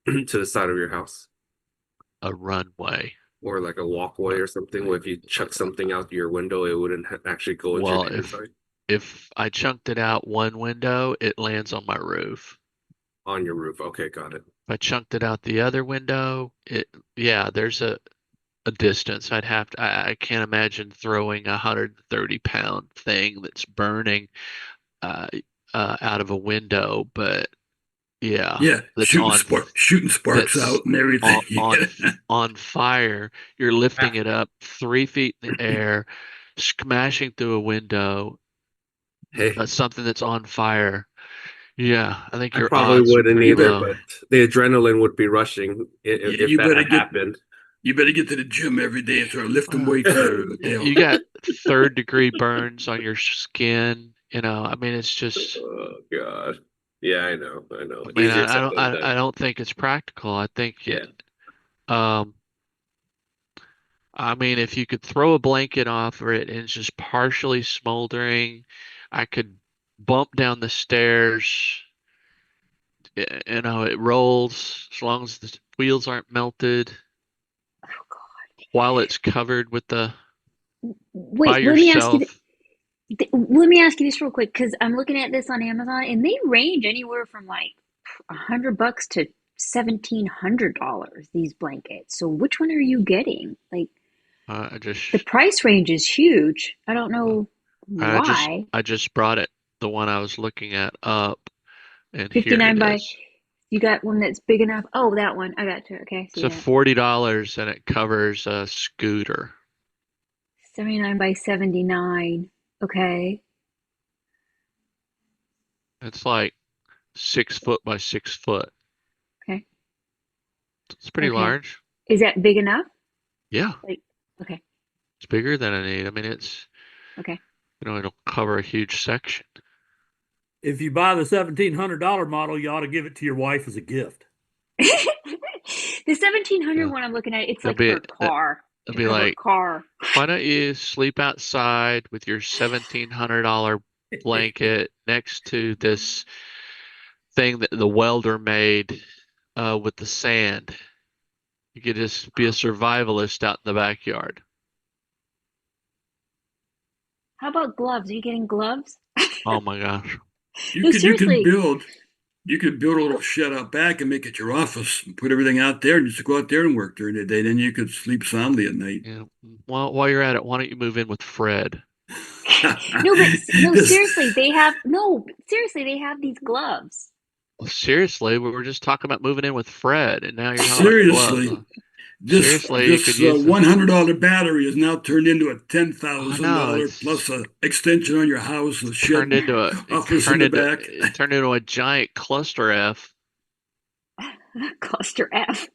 Speaker 7: to the side of your house,
Speaker 2: A runway.
Speaker 7: or like a walkway or something where if you chuck something out your window, it wouldn't actually go into your
Speaker 2: Well,
Speaker 7: neighbor's side
Speaker 2: if I chunked it out one window, it lands on my roof.
Speaker 7: on your roof. Okay, got it.
Speaker 2: If I chunked it out the other window, yeah, there's a distance. I can't imagine throwing a 130-pound thing that's burning uh, out of a window, but yeah,
Speaker 1: Yeah,
Speaker 2: that's
Speaker 1: shooting sparks
Speaker 2: that's
Speaker 1: out and everything.
Speaker 2: on fire. You're lifting it up 3 feet in the air, smashing through a window,
Speaker 7: Hey,
Speaker 2: something that's on fire. Yeah, I think
Speaker 7: I
Speaker 2: your
Speaker 7: probably
Speaker 2: odds are
Speaker 7: wouldn't
Speaker 2: pretty
Speaker 7: either,
Speaker 2: low.
Speaker 7: but the adrenaline would be rushing if
Speaker 1: You
Speaker 7: that
Speaker 1: better
Speaker 7: had
Speaker 1: get
Speaker 7: happened.
Speaker 1: you better get to the gym every day and start lifting weights.
Speaker 2: You got 3rd-degree burns on your skin. I mean, it's just.
Speaker 7: Oh God. Yeah, I know.
Speaker 2: I mean,
Speaker 7: Easier
Speaker 2: I
Speaker 7: said
Speaker 2: don't,
Speaker 7: than done.
Speaker 2: I don't think it's practical. I think
Speaker 7: Yeah.
Speaker 2: I mean, if you could throw a blanket off it and it's just partially smoldering, I could bump down the stairs. It rolls as long as the wheels aren't melted
Speaker 5: Oh God.
Speaker 2: while it's covered with by
Speaker 5: Wait, let me ask you.
Speaker 2: yourself.
Speaker 5: Let me ask you this real quick because I'm looking at this on Amazon and they range anywhere from like $100 to $1,700. These blankets. So which one are you getting? Like
Speaker 2: I
Speaker 5: the price range is huge. I don't know
Speaker 2: just
Speaker 5: why.
Speaker 2: I just brought the one I was looking at up, and here
Speaker 5: 59
Speaker 2: it
Speaker 5: by.
Speaker 2: is.
Speaker 5: You got one that's big enough. Oh, that one. I got you. Okay,
Speaker 2: So $40 and it covers a scooter.
Speaker 5: 79 by 79. Okay.
Speaker 2: It's like 6 foot by 6 foot.
Speaker 5: Okay.
Speaker 2: It's pretty large.
Speaker 5: Is that big enough?
Speaker 2: Yeah.
Speaker 5: Okay.
Speaker 2: It's bigger than I need. I mean, it's
Speaker 5: Okay.
Speaker 2: It'll cover a huge section.
Speaker 3: If you buy the $1,700 model, you ought to give it to your wife as a gift.
Speaker 5: The 1700 one I'm looking at, it's like her car.
Speaker 2: It'll be like,
Speaker 5: car.
Speaker 2: why don't you sleep outside with your $1,700 blanket next to this thing that the welder made with the sand? You could just be a survivalist out in the backyard.
Speaker 5: How about gloves? Are you getting gloves?
Speaker 2: Oh my gosh.
Speaker 1: You could build a little shed out back and make it your office and put everything out there and just go out there and work during the day. Then you could sleep soundly at night.
Speaker 2: Yeah. Well, while you're at it, why don't you move in with Fred?
Speaker 5: Seriously, they have these gloves.
Speaker 2: Well, seriously, we were just talking about moving in with Fred, and now you're talking
Speaker 1: Seriously.
Speaker 2: about gloves. This
Speaker 1: $100 battery is now turned into a $10,000
Speaker 2: it's
Speaker 1: plus an extension on your house, a shed,
Speaker 2: turned into
Speaker 1: office in the back.
Speaker 2: it turned into a giant cluster F.
Speaker 5: Cluster F.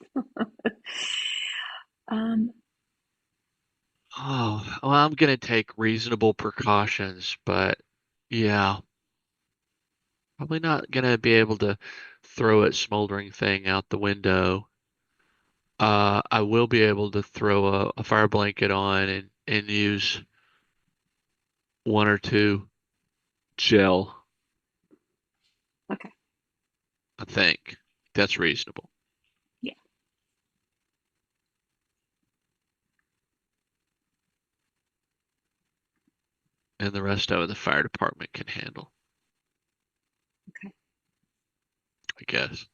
Speaker 2: Oh, well, I'm gonna take reasonable precautions, but yeah, probably not gonna be able to throw a smoldering thing out the window. I will be able to throw a fire blanket on and use 1 or 2 gel.
Speaker 5: Okay.
Speaker 2: I think that's reasonable.
Speaker 5: Yeah.
Speaker 2: And the rest of it, the fire department can handle.
Speaker 5: Okay.
Speaker 2: I guess.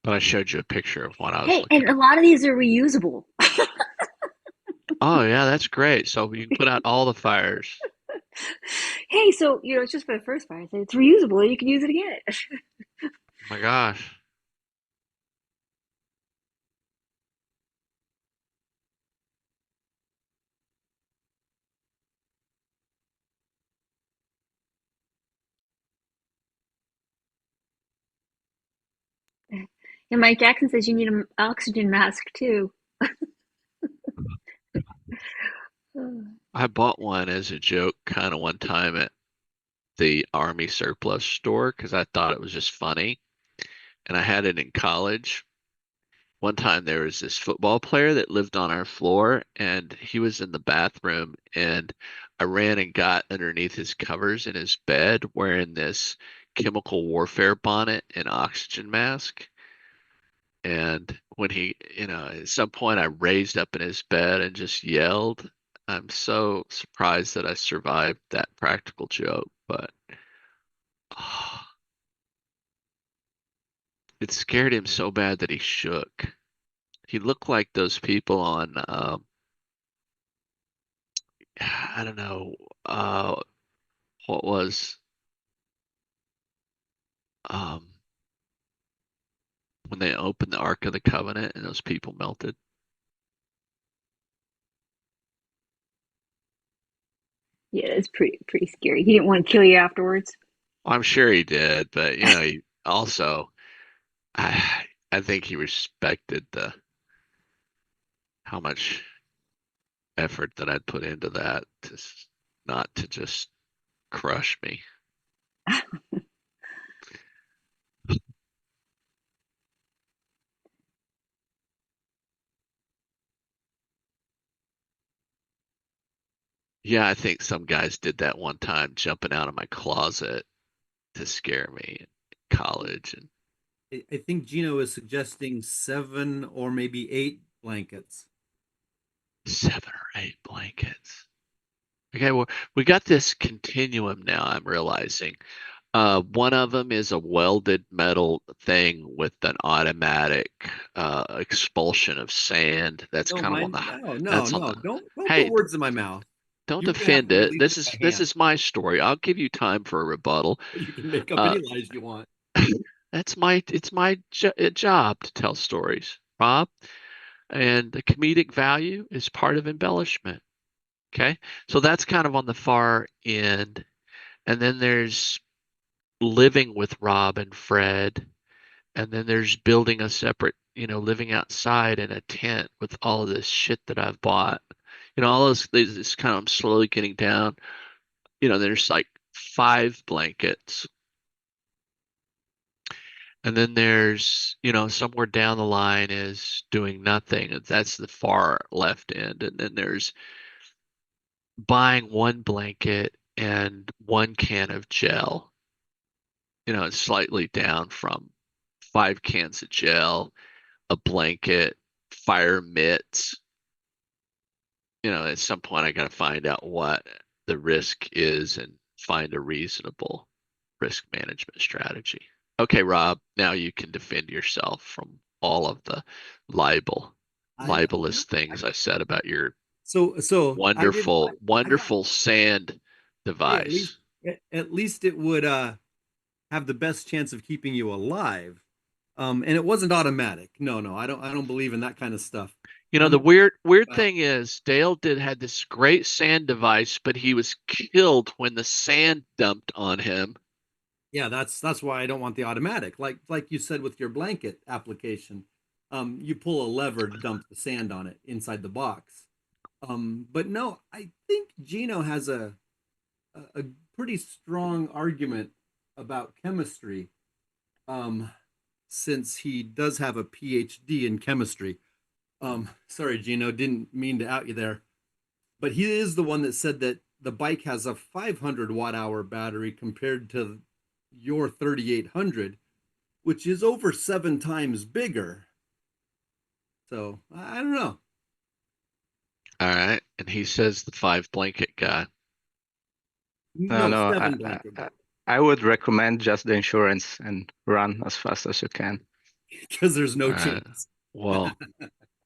Speaker 2: But I showed you a picture of what I was
Speaker 5: Hey,
Speaker 2: looking
Speaker 5: and a lot of these are reusable.
Speaker 2: Oh yeah, that's great. So you can put out all the fires.
Speaker 5: Hey, so it's just for the first fire. So it's reusable. You can use it again.
Speaker 2: Oh my gosh.
Speaker 5: And Mike Jackson says you need an oxygen mask too.
Speaker 2: I bought one as a joke kind of one time at the Army surplus store because I thought it was just funny. And I had it in college. One time there was this football player that lived on our floor and he was in the bathroom and I ran and got underneath his covers in his bed wearing this chemical warfare bonnet and oxygen mask. And when he, at some point I raised up in his bed and just yelled. I'm so surprised that I survived that practical joke, but it scared him so bad that he shook. He looked like those people on, I don't know, what was, when they opened the Ark of the Covenant and those people melted.
Speaker 5: Yeah, it's pretty scary. He didn't want to kill you afterwards.
Speaker 2: I'm sure he did, but he also, I think he respected how much effort that I'd put into that not to just crush me. Yeah, I think some guys did that one time, jumping out of my closet to scare me in college. And
Speaker 8: I think Gino is suggesting 7 or maybe 8 blankets.
Speaker 2: 7 or 8 blankets. Okay, well, we got this continuum now, I'm realizing. One of them is a welded metal thing with an automatic expulsion of sand. That's
Speaker 8: Don't
Speaker 2: kind of on
Speaker 8: mind.
Speaker 2: the.
Speaker 8: No,
Speaker 2: That's on
Speaker 8: no.
Speaker 2: the.
Speaker 8: Don't
Speaker 2: Hey,
Speaker 8: put words in my mouth.
Speaker 2: don't
Speaker 8: You're gonna have
Speaker 2: defend
Speaker 8: to
Speaker 2: it.
Speaker 8: release
Speaker 2: This
Speaker 8: it
Speaker 2: is
Speaker 8: by
Speaker 2: this
Speaker 8: hand.
Speaker 2: is my story. I'll give you time for a rebuttal.
Speaker 8: You can make up
Speaker 2: Uh,
Speaker 8: any lies you want.
Speaker 2: it's my job to tell stories, Rob, and the comedic value is part of embellishment. Okay, so that's kind of on the far end, and then there's living with Rob and Fred, and then there's building a separate, living outside in a tent with all of this shit that I've bought. All those this kind of I'm slowly getting down. There's like 5 blankets. And then there's, somewhere down the line is doing nothing. That's the far left end. And then there's buying 1 blanket and 1 can of gel. It's slightly down from 5 cans of gel, a blanket, fire mitts. At some point I got to find out what the risk is and find a reasonable risk management strategy. Okay, Rob, now you can defend yourself from all of the libelous things I said about your
Speaker 8: So
Speaker 2: wonderful sand device.
Speaker 8: At least it would have the best chance of keeping you alive. And it wasn't automatic. No, I don't believe in that kind of stuff.
Speaker 2: The weird thing is Dale had this great sand device, but he was killed when the sand dumped on him.
Speaker 8: Yeah, that's why I don't want the automatic. Like you said with your blanket application, you pull a lever to dump the sand on it inside the box. But no, I think Gino has a pretty strong argument about chemistry, since he does have a PhD in chemistry. Sorry, Gino, didn't mean to out you there, but he is the one that said that the bike has a 500 watt hour battery compared to your 3800, which is over 7 times bigger. So I don't know.
Speaker 2: All right, and he says the 5 blanket guy.
Speaker 11: No,
Speaker 8: 7 blanket.
Speaker 11: I would recommend just the insurance and run as fast as you can.
Speaker 8: Because there's no
Speaker 2: All right.
Speaker 8: chance.
Speaker 2: Well,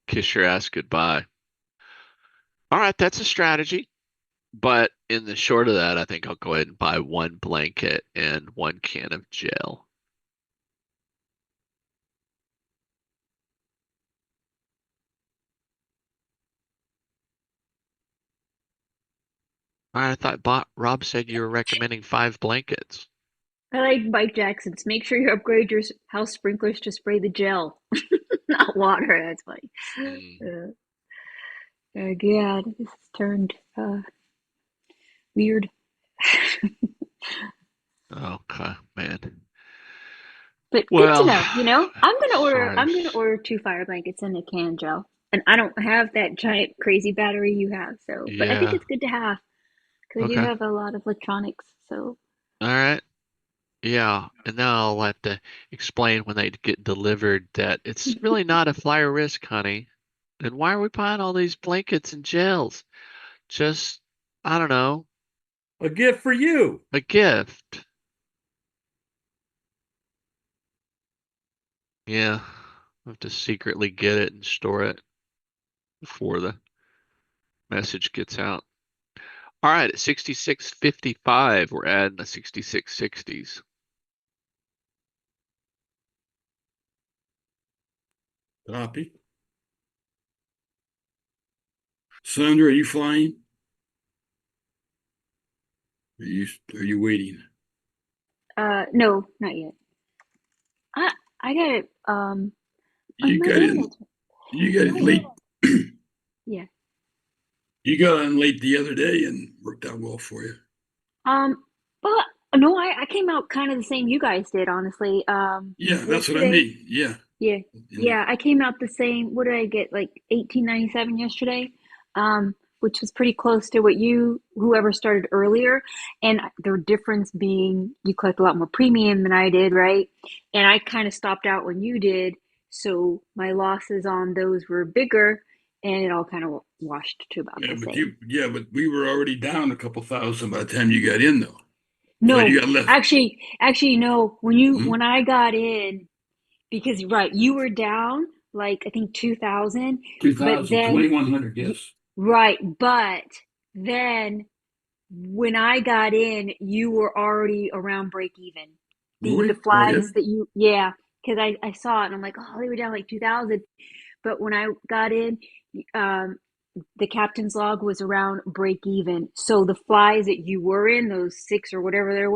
Speaker 2: kiss your ass goodbye. All right, that's a strategy. But in the short of that, I think I'll go ahead and buy 1 blanket and 1 can of gel. I thought Rob said you were recommending 5 blankets.
Speaker 5: I like Mike Jackson's. Make sure you upgrade your house sprinklers to spray the gel, not water. That's funny. Yeah, this has turned weird.
Speaker 2: Okay, man.
Speaker 5: But good to know. I'm gonna order 2 fire blankets and a can of gel. And I don't have that giant crazy battery you have, so but I think
Speaker 2: Yeah.
Speaker 5: it's good to have because you
Speaker 2: Okay.
Speaker 5: have a lot of electronics. So
Speaker 2: All right. Yeah. And now I'll have to explain when they get delivered that it's really not a flyer risk, honey. Then why are we buying all these blankets and gels? Just, I don't know,
Speaker 3: A gift for you.
Speaker 2: a gift. Yeah. I have to secretly get it and store it before the message gets out. All right, at 6655, we're adding the 6660s.
Speaker 1: Copy. Sandra, are you flying? Are you waiting?
Speaker 5: no, not yet. I got it.
Speaker 1: You
Speaker 5: My
Speaker 1: got in.
Speaker 5: internet.
Speaker 1: You got in late.
Speaker 5: Yeah.
Speaker 1: You got in late the other day and worked out well for you.
Speaker 5: But no, I came out kind of the same you guys did, honestly.
Speaker 1: Yeah, that's what I
Speaker 5: Yesterday,
Speaker 1: mean. Yeah.
Speaker 5: yeah,
Speaker 1: And
Speaker 5: yeah, I came out the same. What did I get? Like 1897 yesterday, which was pretty close to what whoever started earlier. And the difference being you collect a lot more premium than I did, right? And I kind of stopped out when you did, so my losses on those were bigger, and it all kind of washed to about the same.
Speaker 1: but we were already down a couple thousand by the time you got in, though. So
Speaker 5: No,
Speaker 1: you got left.
Speaker 5: actually, no.
Speaker 1: Hmm?
Speaker 5: When I got in, because right, you were down like I think 2000, but
Speaker 1: 2000,
Speaker 5: then
Speaker 1: 2100, yes.
Speaker 5: right, but then when I got in, you were already around break even.
Speaker 1: Were
Speaker 5: The
Speaker 1: we? Oh, yeah.
Speaker 5: flies that yeah, because I saw it and I'm like, oh, they were down like 2000. But when I got in, um, the captain's log was around break even. So the flies that you were in, those six or whatever there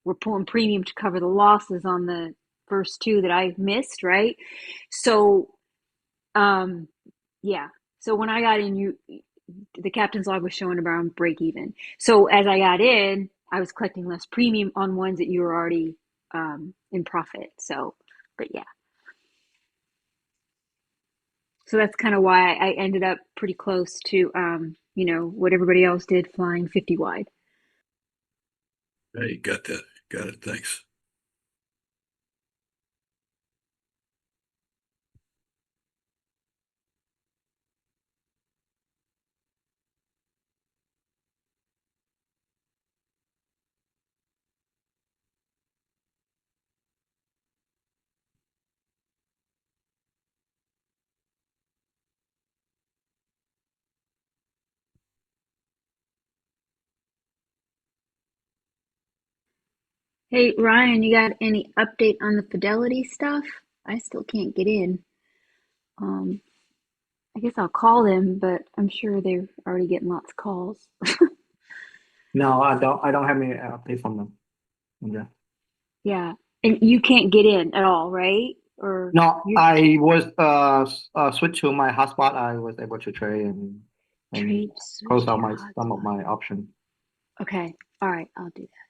Speaker 5: were pulling premium to cover the losses on the first two that I missed, right? So um yeah. So when I got in, the captain's log was showing around break even. So as I got in, I was collecting less premium on ones that you were already in profit. So, but yeah. So that's kind of why I ended up pretty close to, what everybody else did flying 50 wide.
Speaker 1: Hey, got that. Got it. Thanks.
Speaker 5: Hey, Ryan, you got any update on the Fidelity stuff? I still can't get in. Um, I guess I'll call them, but I'm sure they're already getting lots of calls.
Speaker 6: No, I don't have any update from them. Yeah.
Speaker 5: Yeah. And you can't get in at all, right? Or
Speaker 6: No,
Speaker 5: you
Speaker 6: I was switched to my hotspot. I was able to trade and
Speaker 5: trade switch
Speaker 6: close
Speaker 5: to
Speaker 6: out
Speaker 5: your
Speaker 6: my some of
Speaker 5: hotspot.
Speaker 6: my options.
Speaker 5: Okay. All right, I'll do that.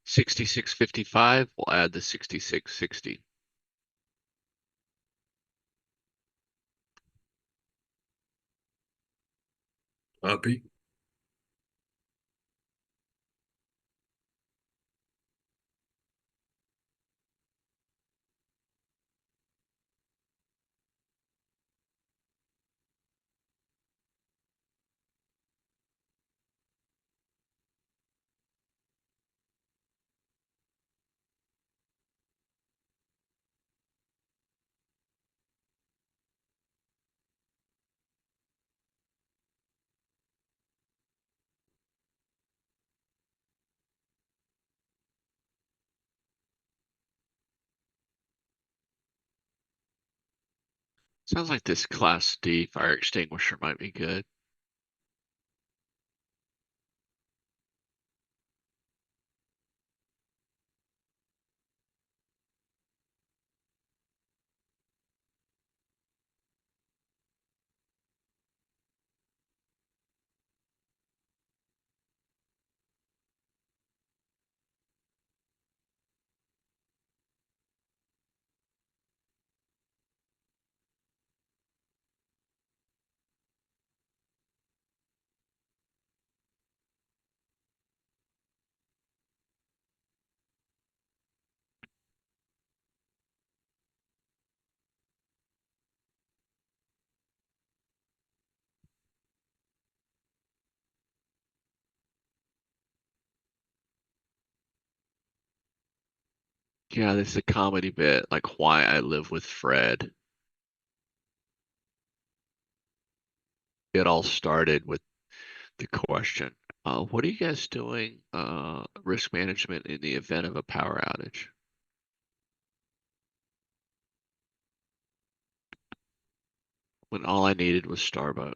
Speaker 2: 6655, we'll add the 6660.
Speaker 1: Copy.
Speaker 2: Sounds like this Class D fire extinguisher might be good. Yeah, this is a comedy bit, like Why I Live with Fred. It all started with the question, what are you guys doing, risk management in the event of a power outage? When all I needed was Starbucks.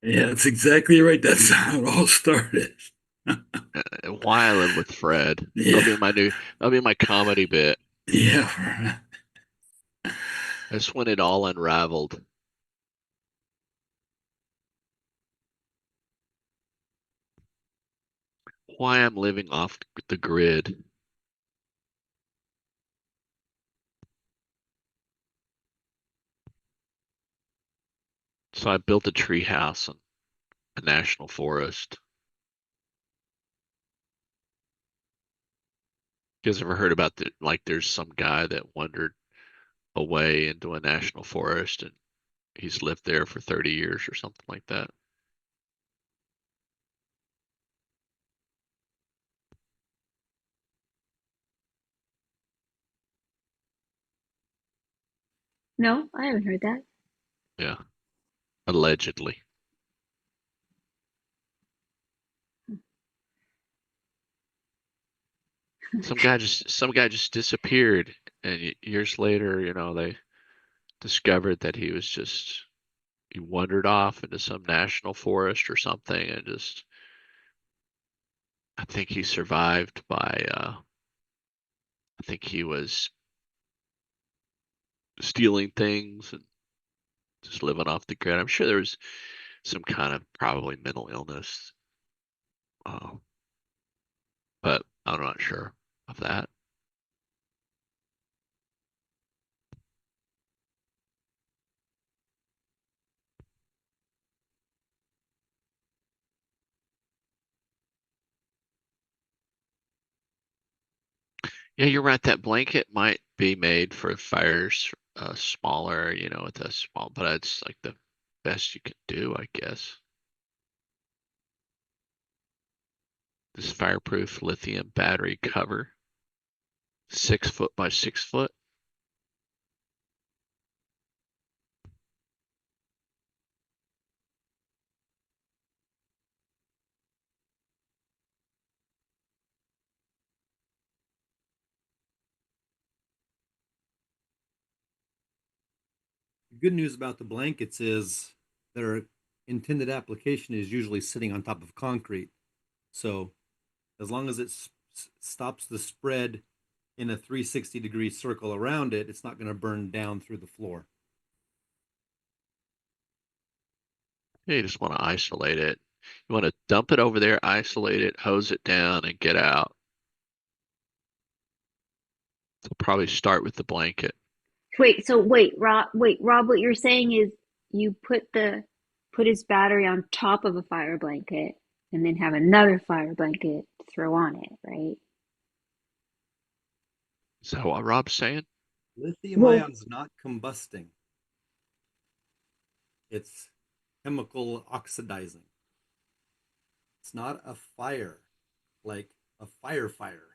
Speaker 1: Yeah, that's exactly right. That's how it all started.
Speaker 2: Why I Live with Fred.
Speaker 1: Yeah.
Speaker 2: That'll be my comedy bit.
Speaker 1: Yeah.
Speaker 2: That's when it all unraveled. Why I'm living off the grid. So I built a tree house in a national forest. You guys ever heard about there's some guy that wandered away into a national forest and he's lived there for 30 years or something like that?
Speaker 5: No, I haven't heard that.
Speaker 2: Yeah, allegedly. Some guy just disappeared, and years later, they discovered that he wandered off into some national forest or something, and I think he survived by I think he was stealing things and just living off the grid. I'm sure there was some kind of probably mental illness, uh, but I'm not sure of that. Yeah, you're right. That blanket might be made for fires smaller, with a small, but it's like the best you can do, I guess. This fireproof lithium battery cover, 6 foot by 6 foot.
Speaker 8: The good news about the blankets is their intended application is usually sitting on top of concrete. So as long as it stops the spread in a 360-degree circle around it, it's not going to burn down through the floor.
Speaker 2: You just want to isolate it. You want to dump it over there, isolate it, hose it down, and get out. They'll probably start with the blanket.
Speaker 5: Wait, Rob, what you're saying is you put his battery on top of a fire blanket and then have another fire blanket to throw on it, right?
Speaker 2: Is that what Rob's saying?
Speaker 8: Lithium
Speaker 5: Well,
Speaker 8: ion's not combusting. It's chemical oxidizing. It's not a fire like a firefighter.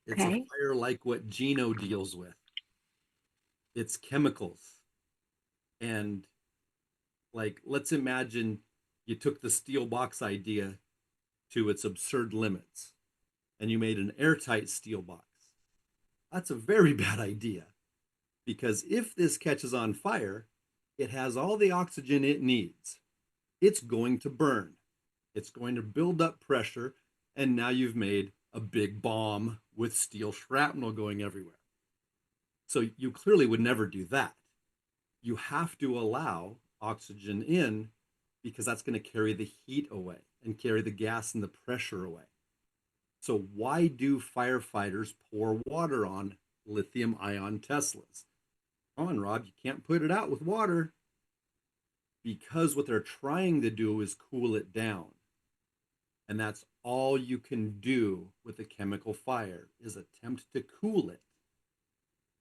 Speaker 8: It's a
Speaker 5: okay.
Speaker 8: fire like what Gino deals with. It's chemicals. And like, let's imagine you took the steel box idea to its absurd limits and you made an airtight steel box. That's a very bad idea, because if this catches on fire, it has all the oxygen it needs. It's going to burn. It's going to build up pressure, and now you've made a big bomb with steel shrapnel going everywhere. So you clearly would never do that. You have to allow oxygen in, because that's going to carry the heat away and carry the gas and the pressure away. So why do firefighters pour water on lithium ion Teslas? Come on, Rob, you can't put it out with water, because what they're trying to do is cool it down. And that's all you can do with a chemical fire, is attempt to cool it.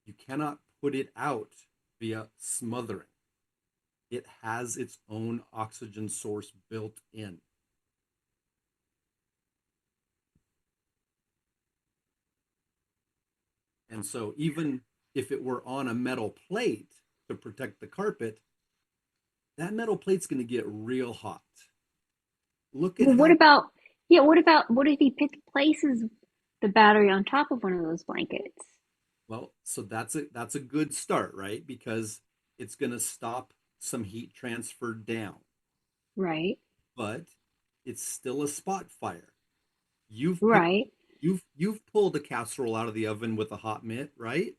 Speaker 8: You cannot put it out via smothering. It has its own oxygen source built in. And so even if it were on a metal plate to protect the carpet, that metal plate's going to get real hot. Look at
Speaker 5: Well, what
Speaker 8: how,
Speaker 5: what if he places the battery on top of one of those blankets?
Speaker 8: well, so that's a good start, right? Because it's going to stop some heat transfer down,
Speaker 5: Right,
Speaker 8: but it's still a spot fire. You've
Speaker 5: right,
Speaker 8: you've pulled a casserole out of the oven with a hot mitt, right?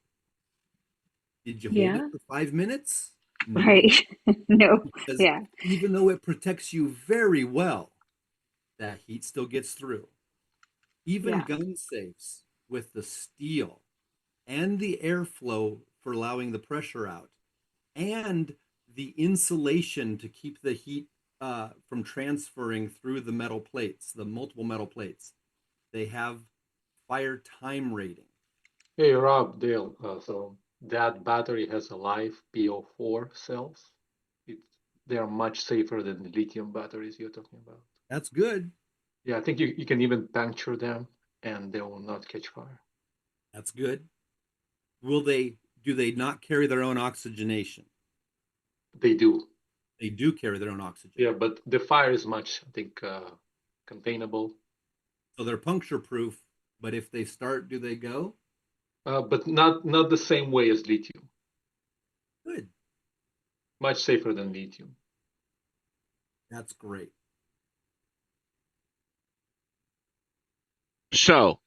Speaker 8: Did you hold it
Speaker 5: yeah,
Speaker 8: for 5 minutes? No,
Speaker 5: right. No,
Speaker 8: because
Speaker 5: yeah,
Speaker 8: even though it protects you very well, that heat still gets through. Even
Speaker 5: yeah,
Speaker 8: gun safes with the steel and the airflow for allowing the pressure out, and the insulation to keep the heat from transferring through the metal plates, the multiple metal plates, they have fire time rating.
Speaker 10: Hey, Rob, Dale, so that battery has a live PO4 cells. It's, they are much safer than the lithium batteries you're talking about.
Speaker 8: That's good.
Speaker 10: Yeah, I think you can even puncture them and they will not catch fire.
Speaker 8: That's good. Do they not carry their own oxygenation?
Speaker 10: They do.
Speaker 8: They do carry their own oxygen.
Speaker 10: Yeah, but the fire is much, I think, containable.
Speaker 8: So they're puncture proof, but if they start, do they go?
Speaker 10: But not the same way as lithium.
Speaker 8: Good.
Speaker 10: Much safer than lithium.
Speaker 8: That's great.
Speaker 2: So,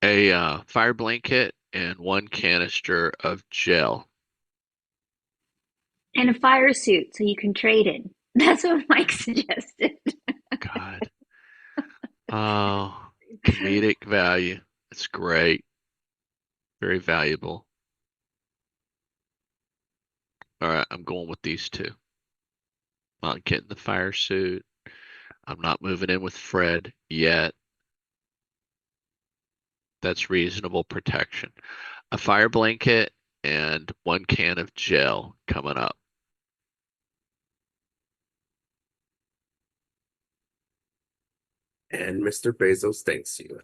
Speaker 2: a fire blanket and one canister of gel.
Speaker 5: and a fire suit so you can trade in. That's what Mike suggested.
Speaker 2: God. Oh, comedic value. It's great. Very valuable. All right, I'm going with these two. Not getting the fire suit. I'm not moving in with Fred yet. That's reasonable protection. A fire blanket and one can of gel coming up.
Speaker 7: And Mr. Bezos thanks you.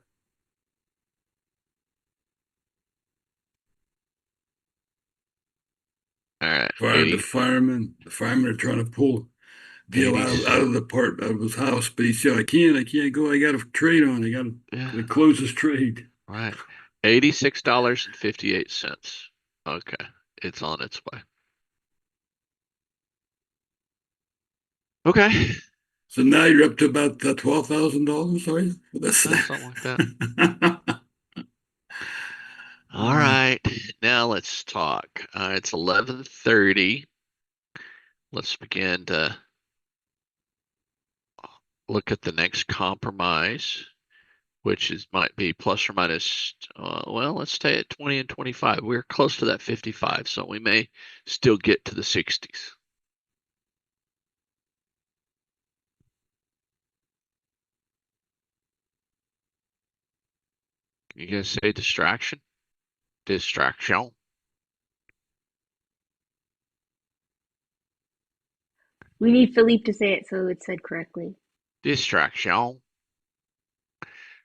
Speaker 2: All right.
Speaker 1: The firemen are trying to pull Dale out of out of his house, but he said, I can't go. I got to trade on. I got to close his trade.
Speaker 2: Right. $86.58. Okay. It's on its way. Okay.
Speaker 1: So now you're up to about $12,000, are you? That's
Speaker 2: something like that. All right. Now let's talk. It's 11:30. Let's begin to look at the next compromise, which is might be plus or minus, well, let's stay at 20 and 25. We're close to that 55, so we may still get to the 60s. You guys say distraction? Distraction.
Speaker 5: We need Philippe to say it so it's said correctly.
Speaker 2: Distraction.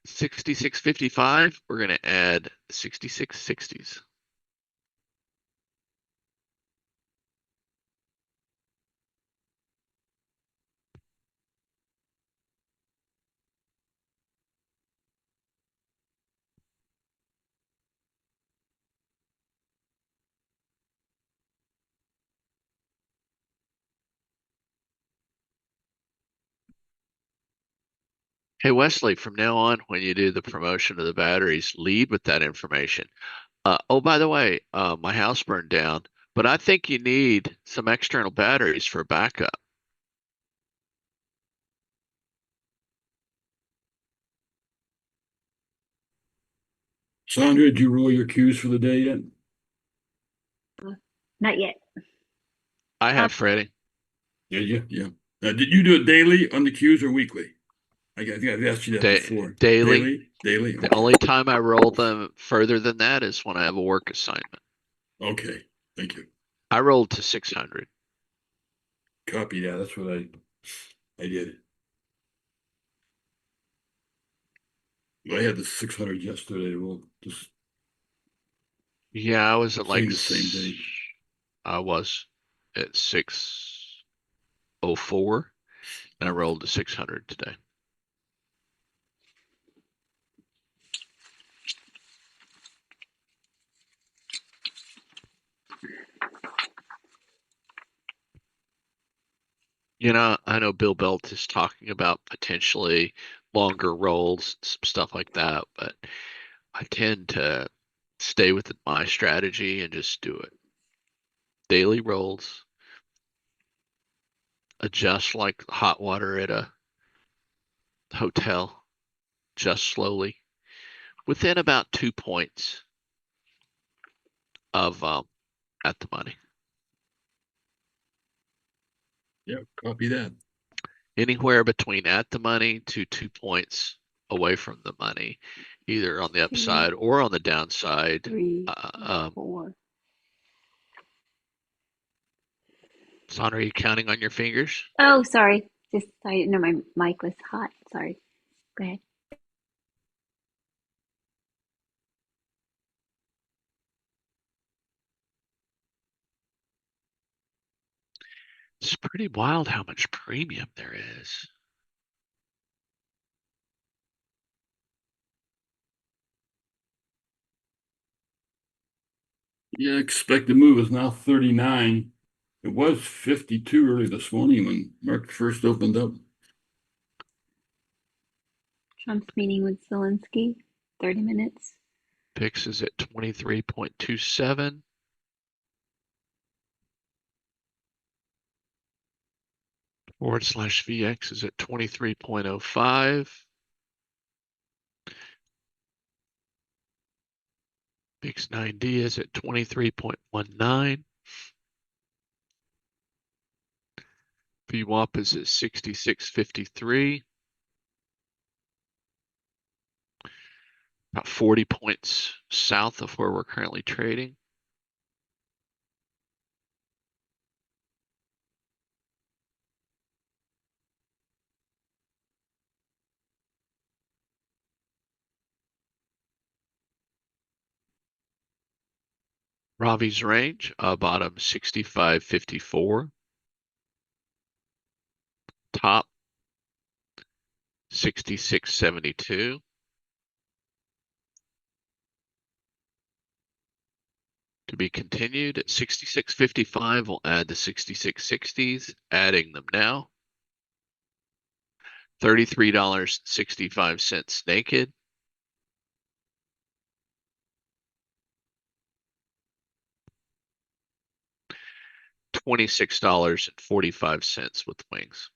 Speaker 2: 66.55. We're gonna add 66.60s. Hey Wesley, from now on, when you do the promotion of the batteries, lead with that information. Oh, by the way, my house burned down, but I think you need some external batteries for backup.
Speaker 1: Sandra, did you roll your cues for the day yet?
Speaker 5: Not yet.
Speaker 2: I have, Freddie.
Speaker 1: Did you? Yeah. Did you do it daily on the cues or weekly? I think I've asked you that before.
Speaker 2: Daily.
Speaker 1: Daily.
Speaker 2: The only time I roll them further than that is when I have a work assignment.
Speaker 1: Okay. Thank you.
Speaker 2: I rolled to 600.
Speaker 1: Copy that. That's what I did. I had the 600 yesterday. Well, just
Speaker 2: Yeah, I was at like
Speaker 1: the same day.
Speaker 2: I was at 604 and I rolled to 600 today. You know, I know Bill Belt is talking about potentially longer rolls, some stuff like that, but I tend to stay with my strategy and just do it. Daily rolls, adjust like hot water at a hotel, just slowly, within about 2 points of at the money.
Speaker 1: Yeah, copy that.
Speaker 2: Anywhere between at the money to 2 points away from the money, either on the upside or on the downside.
Speaker 5: 3, 4.
Speaker 2: Son, are you counting on your fingers?
Speaker 5: Oh, sorry. Just I didn't know my mic was hot. Sorry. Go ahead.
Speaker 2: It's pretty wild how much premium there is.
Speaker 1: Yeah, expected move is now 39. It was 52 early this morning when market first opened up.
Speaker 5: Trump's meeting with Zelensky, 30 minutes.
Speaker 2: PIX is at 23.27. /VX is at 23.05. VIX 90 is at 23.19. VWAP is at 66.53. About 40 points south of where we're currently trading. Ravi's range, bottom 65.54. Top 66.72. To be continued at 66.55, we'll add the 66.60s, adding them now. $33.65 naked. $26.45 with wings.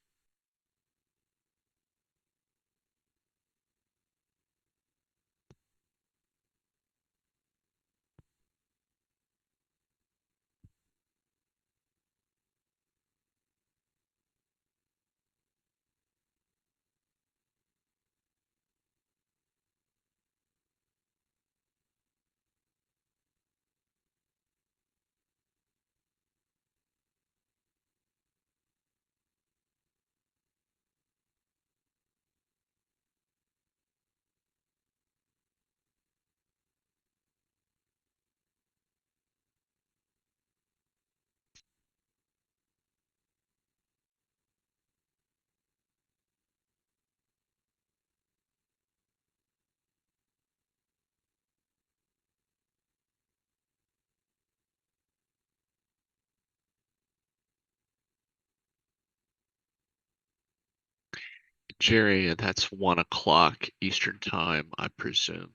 Speaker 2: Jerry, that's 1 o'clock Eastern time, I presume.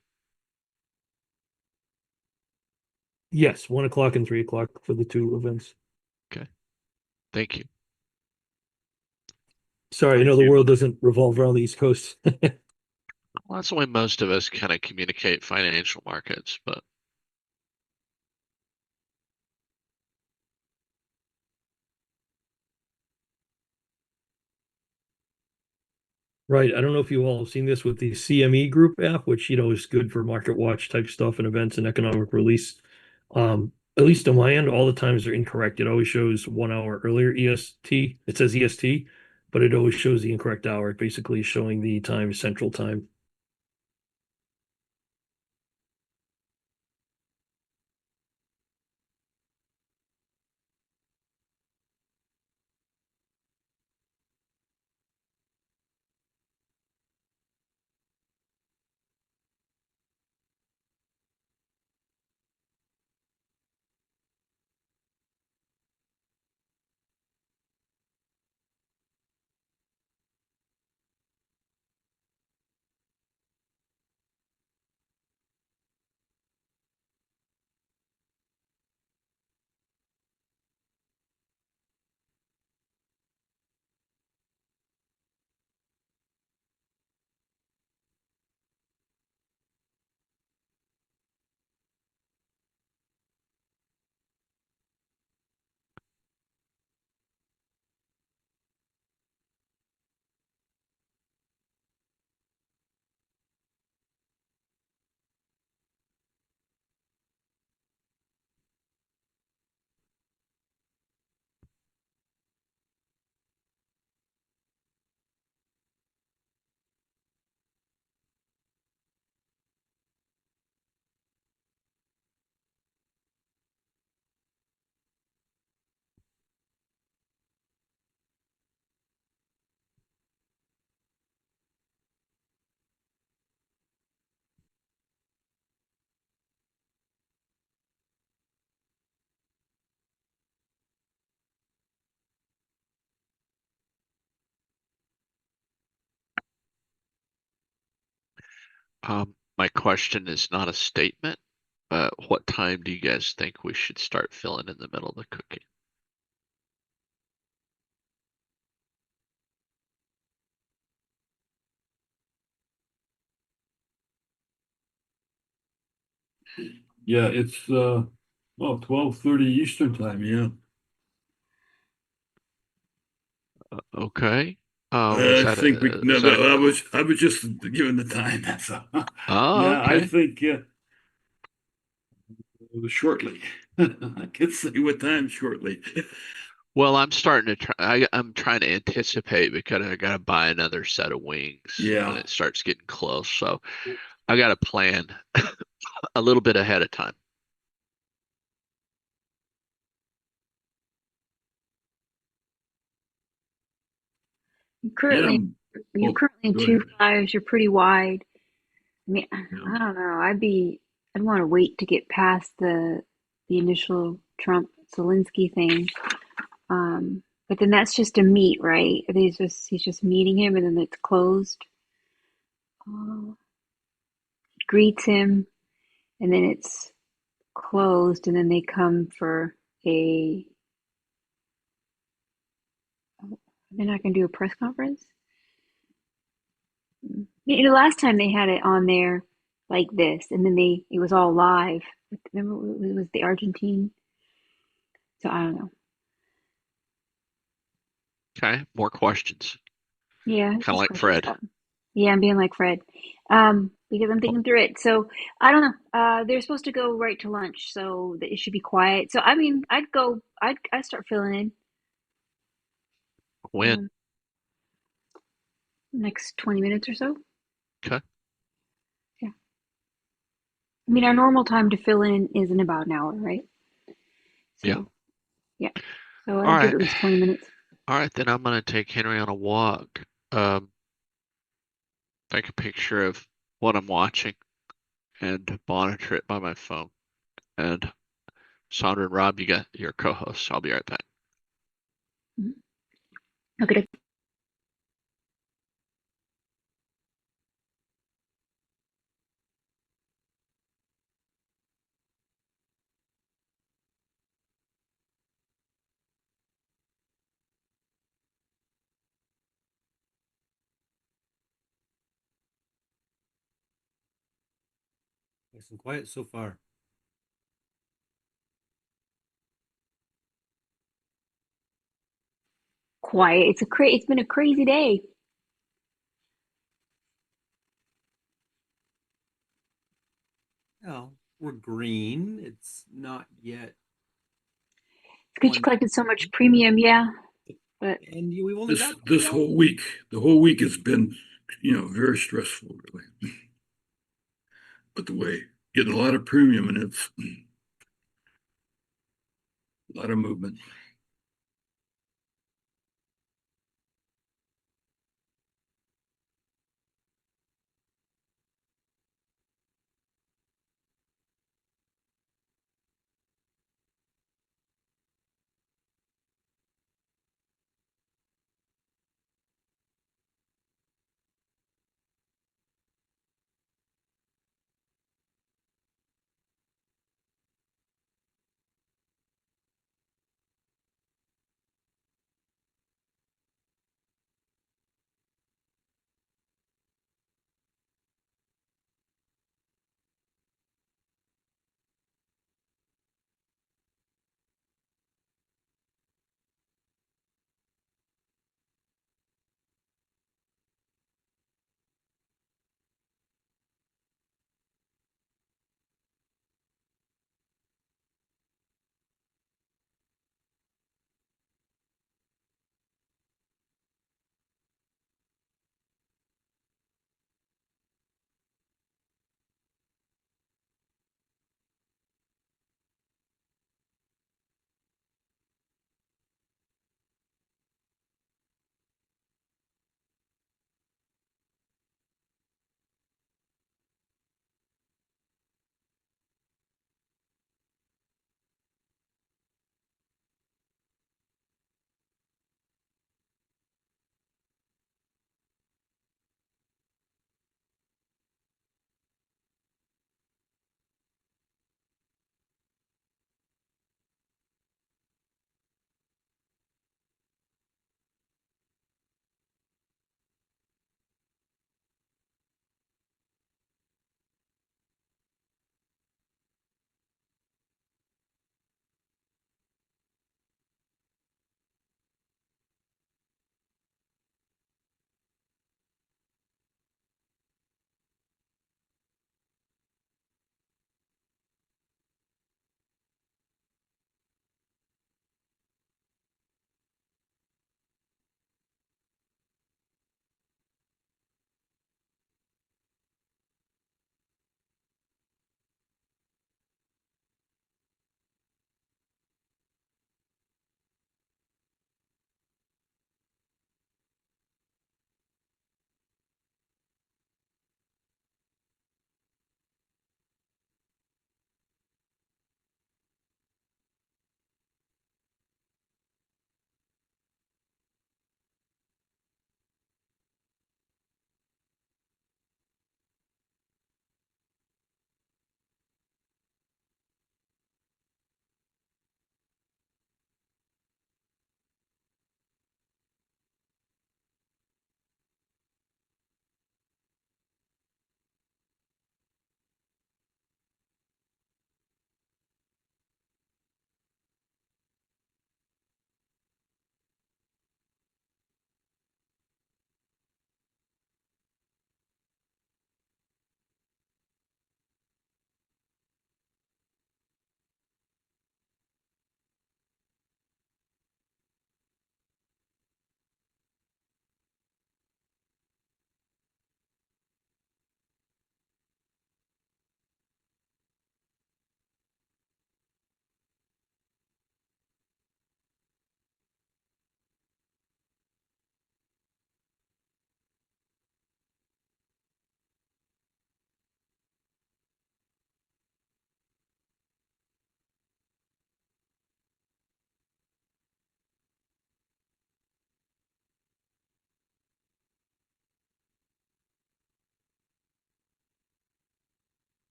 Speaker 13: Yes, 1 o'clock and 3 o'clock for the two events.
Speaker 2: Okay. Thank you.
Speaker 13: Sorry, I know the world doesn't revolve around the East Coast.
Speaker 2: Well, that's the way most of us kind of communicate financial markets, but
Speaker 13: Right. I don't know if you all have seen this with the CME Group app, which is good for market watch type stuff and events and economic release. At least on my end, all the times are incorrect. It always shows 1 hour earlier EST. It says EST, but it always shows the incorrect hour. It basically is showing the time Central Time.
Speaker 2: my question is not a statement, but what time do you guys think we should start filling in the middle of the cookie?
Speaker 1: Yeah, it's 12:30 Eastern time, yeah.
Speaker 2: Okay. Was
Speaker 1: I
Speaker 2: that
Speaker 1: think we no,
Speaker 2: is that
Speaker 1: no, I was just giving the time, that's all.
Speaker 2: Oh,
Speaker 1: Yeah, I
Speaker 2: okay.
Speaker 1: think shortly. I can say what time shortly.
Speaker 2: Well, I'm starting to I'm trying to anticipate because I gotta buy another set of wings when
Speaker 1: Yeah.
Speaker 2: it starts getting close. So I gotta plan a little bit ahead of time.
Speaker 5: Currently, you're
Speaker 1: Oh,
Speaker 5: currently in
Speaker 1: go
Speaker 5: two
Speaker 1: ahead.
Speaker 5: fives. You're pretty wide. I mean,
Speaker 1: Yeah.
Speaker 5: I don't know. I'd want to wait to get past the initial Trump Zelensky thing. But then that's just a meet, right? He's just meeting him, and then it's closed. Greets him, and then it's closed, and then they come for a. They're not going to do a press conference. Last time they had it on there like this, and then it was all live. Remember, it was the Argentine. So I don't know.
Speaker 2: Okay, more questions.
Speaker 5: Yeah,
Speaker 2: Kind of
Speaker 5: just
Speaker 2: like
Speaker 5: questions.
Speaker 2: Fred.
Speaker 5: Yeah, I'm being like Fred. Because I'm thinking through it. So I don't know. They're supposed to go right to lunch, so it should be quiet. So I mean, I'd start filling in
Speaker 2: When?
Speaker 5: next 20 minutes or so.
Speaker 2: Okay.
Speaker 5: Yeah. I mean, our normal time to fill in is in about an hour, right?
Speaker 2: Yeah.
Speaker 5: So yeah. So
Speaker 2: All
Speaker 5: I'd give
Speaker 2: right.
Speaker 5: at least 20 minutes.
Speaker 2: All right, then I'm gonna take Henry on a walk. Take a picture of what I'm watching and monitor it by my phone. And Sandra and Rob, you got your co-hosts. I'll be right back.
Speaker 5: Okay.
Speaker 8: Nice and quiet so far.
Speaker 5: Quiet. It's been a crazy day.
Speaker 8: Well, we're green. It's not yet
Speaker 5: It's because you
Speaker 8: one,
Speaker 5: collected so much premium, yeah. But
Speaker 8: and we've only
Speaker 1: This
Speaker 8: got
Speaker 1: this
Speaker 8: 3
Speaker 1: whole
Speaker 8: hours.
Speaker 1: week, the whole week has been, very stressful, really. But the way getting a lot of premium and it's a lot of movement.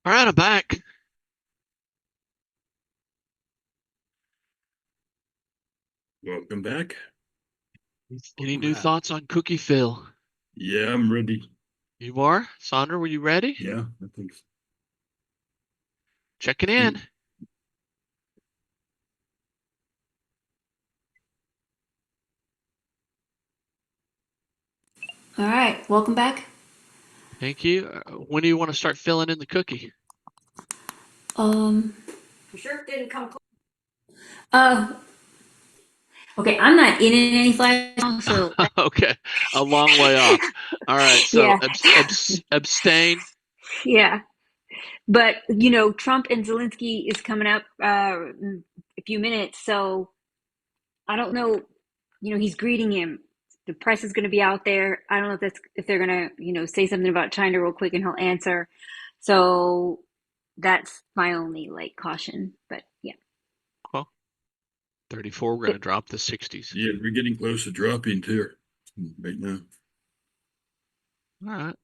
Speaker 2: All right, I'm back.
Speaker 1: Welcome back.
Speaker 2: Any new thoughts on Cookie Phil?
Speaker 1: Yeah, I'm ready.
Speaker 2: You are? Sandra, were you ready?
Speaker 1: Yeah, I think so.
Speaker 2: Checking in.
Speaker 14: All right, welcome back.
Speaker 2: Thank you. When do you want to start filling in the cookie?
Speaker 14: For sure didn't come close. Okay, I'm not in any flash now, so
Speaker 2: Okay, a long way off. All right, so
Speaker 5: Yeah.
Speaker 2: abstain.
Speaker 5: Yeah. But Trump and Zelensky is coming up in a few minutes, so I don't know. He's greeting him. The press is going to be out there. I don't know if they're going to say something about China real quick and he'll answer. So that's my only caution. But yeah.
Speaker 2: Well, 34. We're going to drop the 60s.
Speaker 1: Yeah, we're getting close to dropping too right now.
Speaker 2: All right.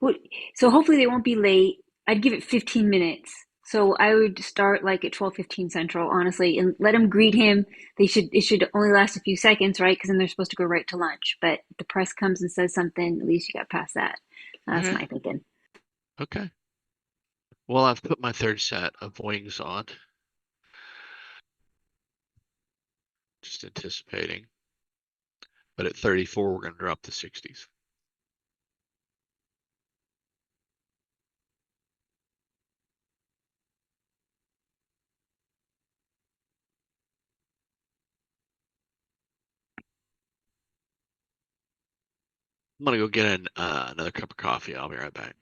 Speaker 5: Well, so hopefully they won't be late. I'd give it 15 minutes. So I would start at 12:15 Central, honestly, and let them greet him. It should only last a few seconds, right? Because then they're supposed to go right to lunch. But if the press comes and says something, at least you got past that. That's
Speaker 2: Okay.
Speaker 5: my thinking.
Speaker 2: Okay. Well, I've put my third set of wings on. Just anticipating. But at 34, we're going to drop the 60s. I'm going to go get another cup of coffee. I'll be right back.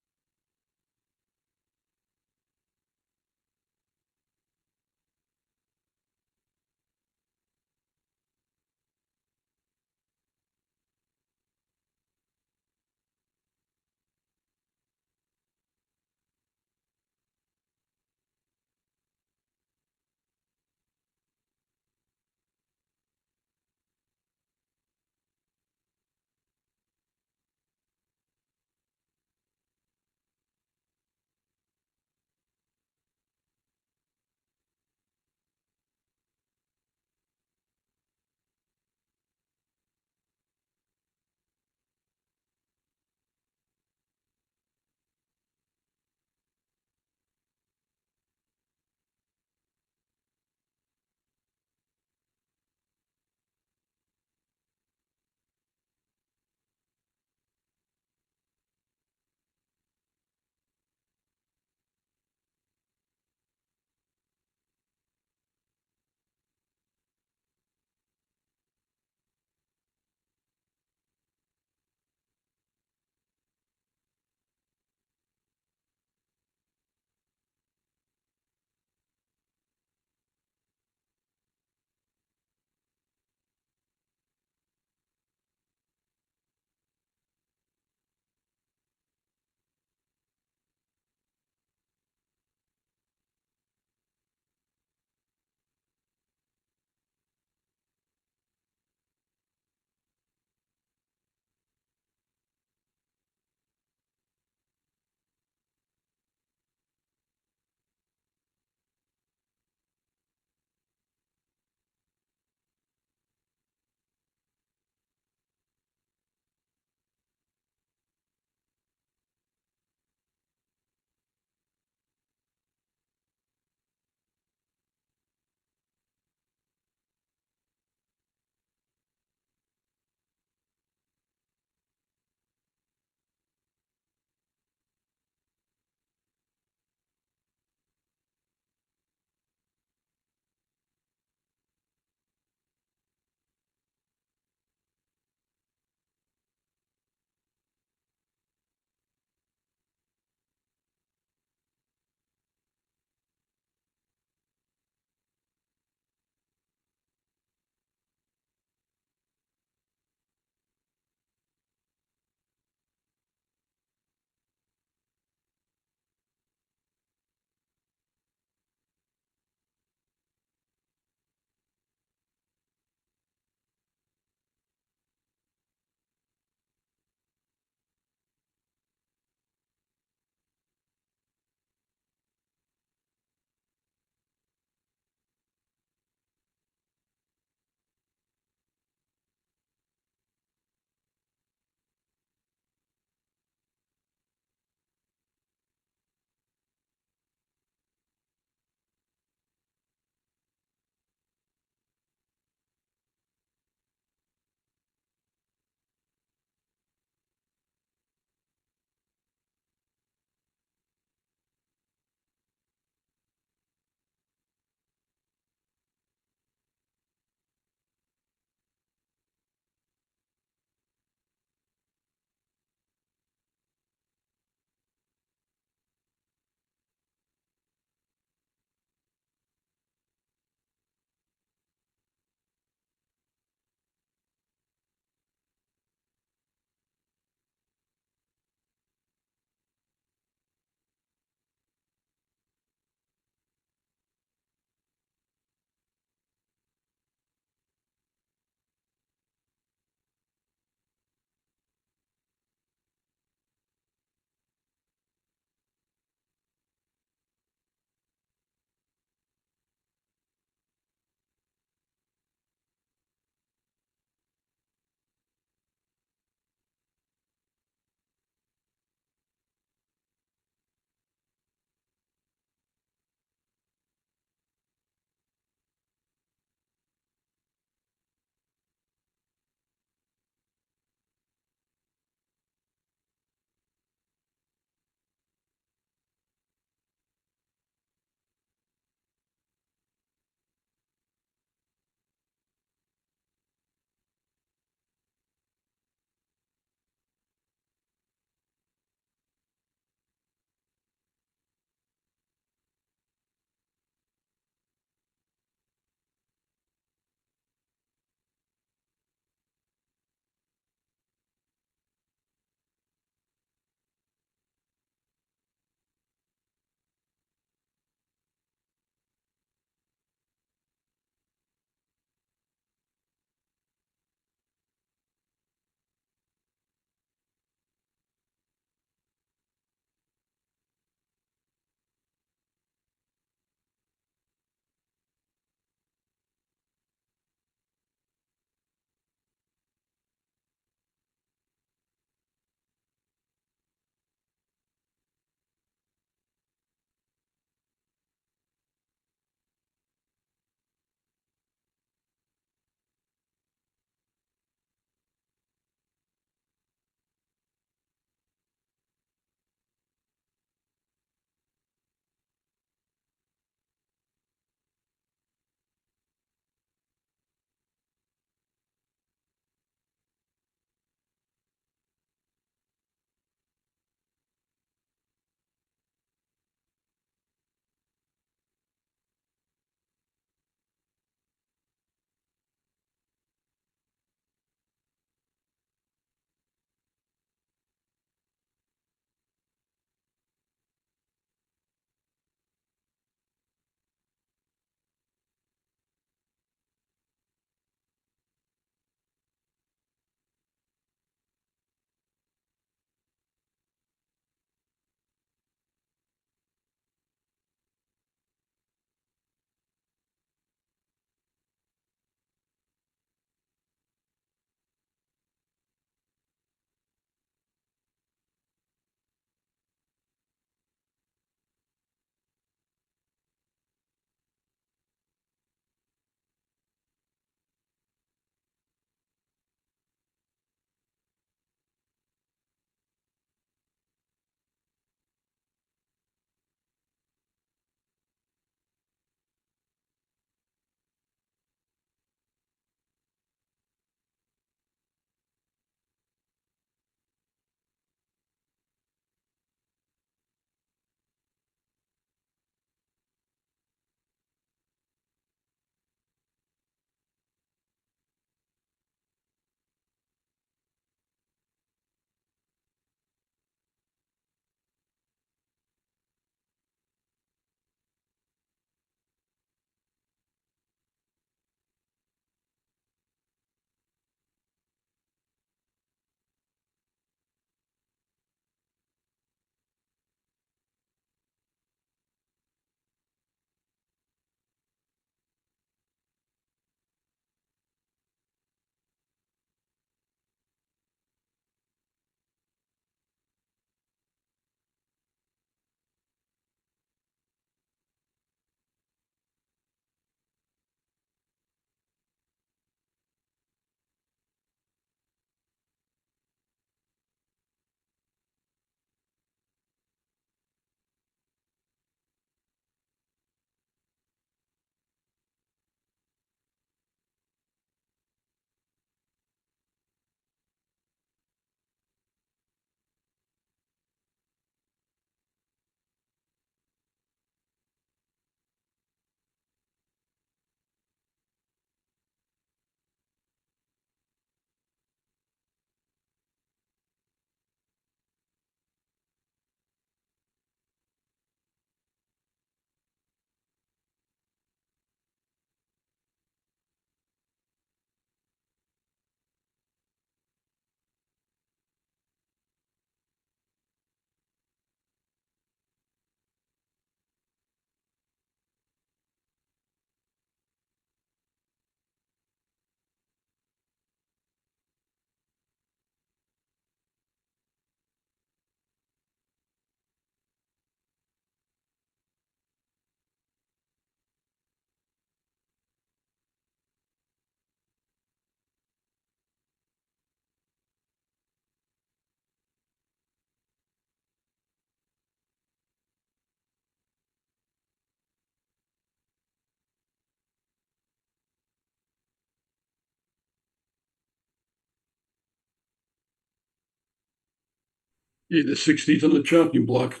Speaker 1: Yeah, the 60s on the chopping block.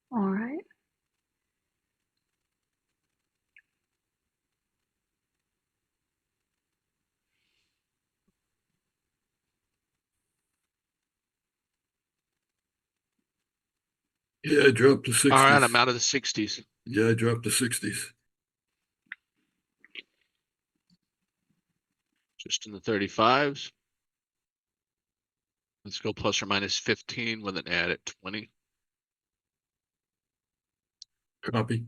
Speaker 5: All right.
Speaker 1: Yeah, I dropped to 60s.
Speaker 2: All right, I'm out of the 60s.
Speaker 1: Yeah, I dropped to 60s.
Speaker 2: Just in the 35s. Let's go plus or minus 15 with an add at 20.
Speaker 1: Copy.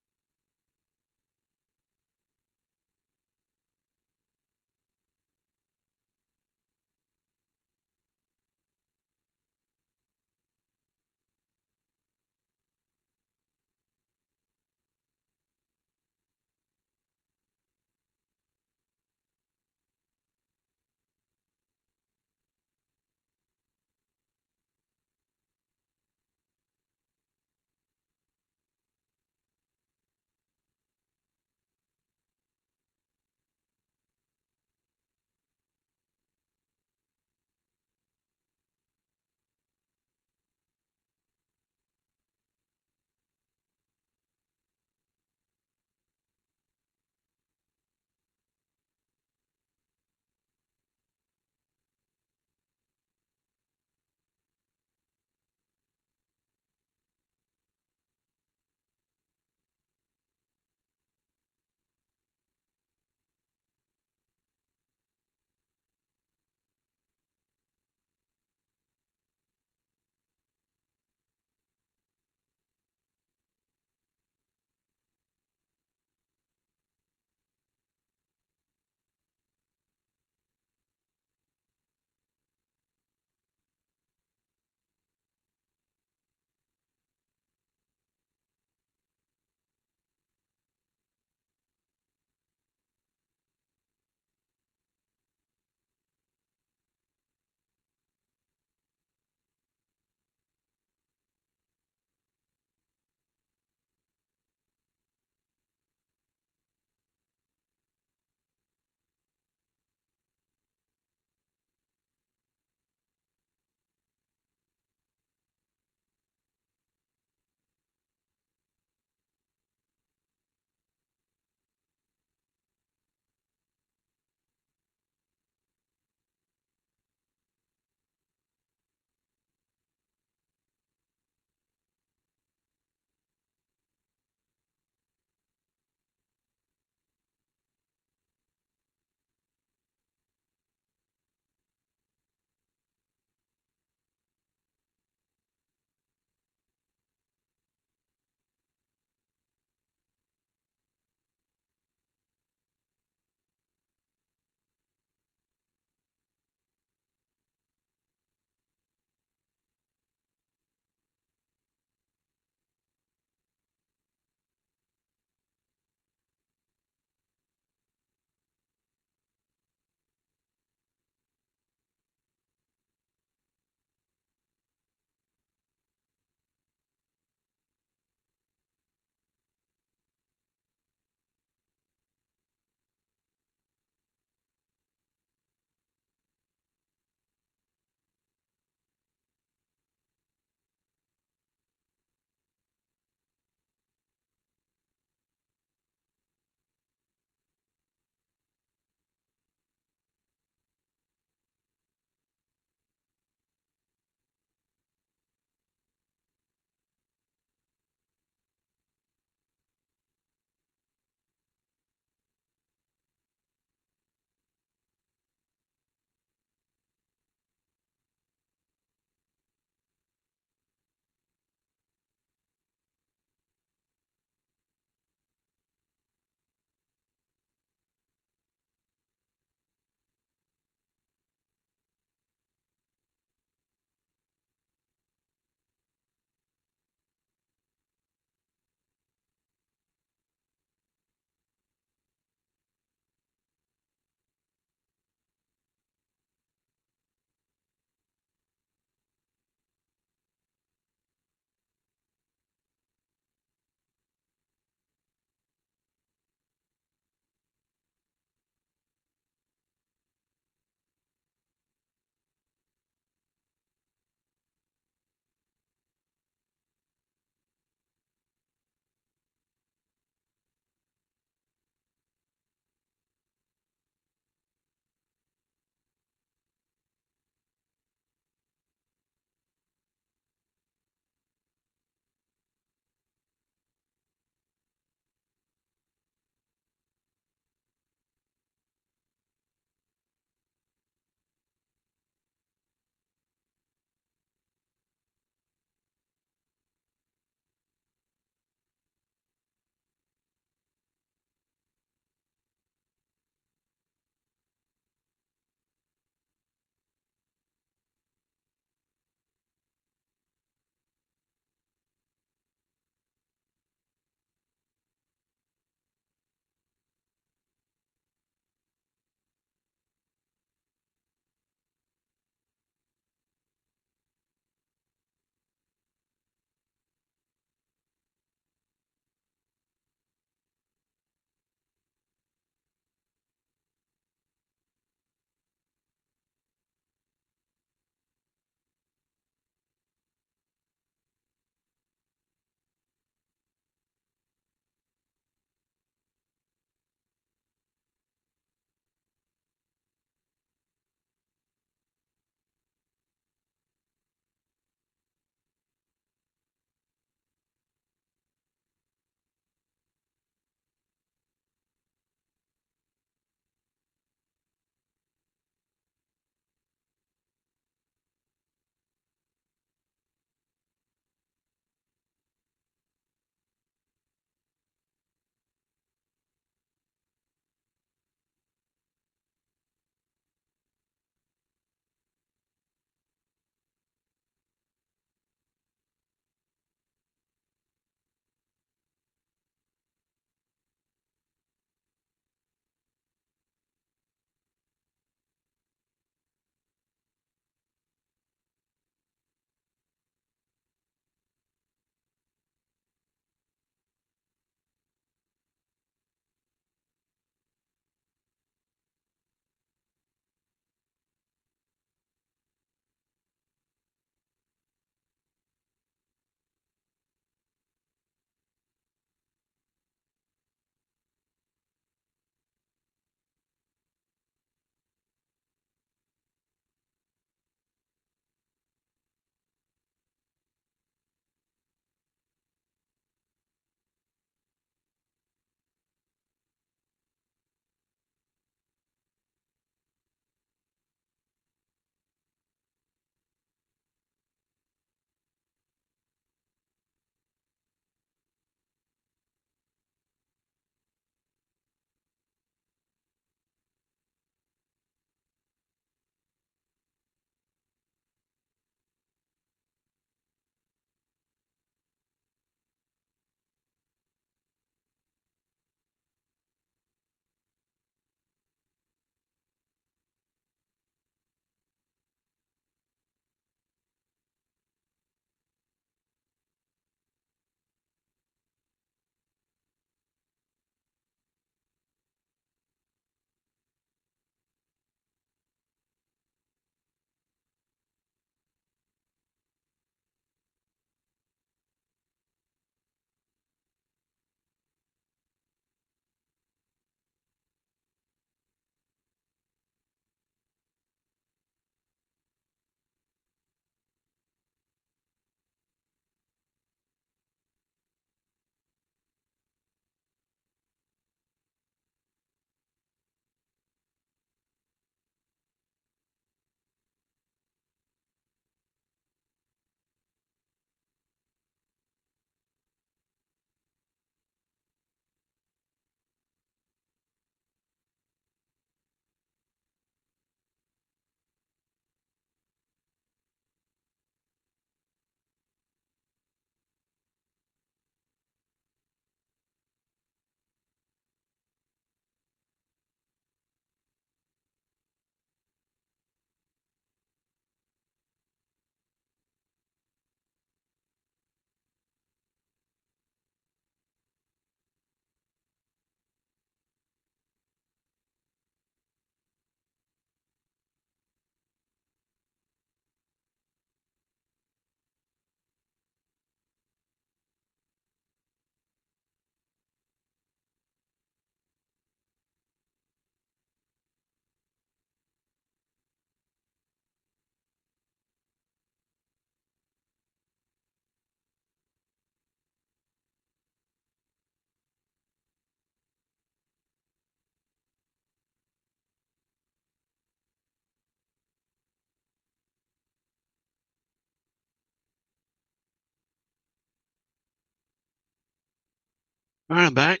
Speaker 2: All right, I'm back.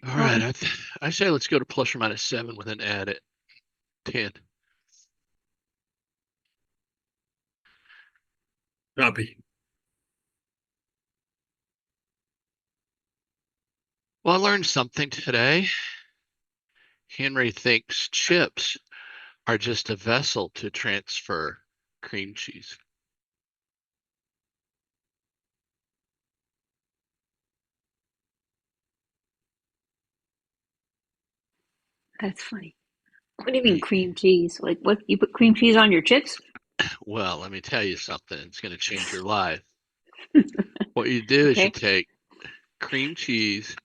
Speaker 2: All right, I say let's go to ±7 with an add at 10.
Speaker 1: Copy.
Speaker 2: Well, I learned something today. Henry thinks chips are just a vessel to transfer cream cheese.
Speaker 5: That's funny. What do you mean cream cheese? Like what? You put cream cheese on your chips?
Speaker 2: Well, let me tell you something. It's going to change your life. What you do is you
Speaker 5: Okay.
Speaker 2: take cream cheese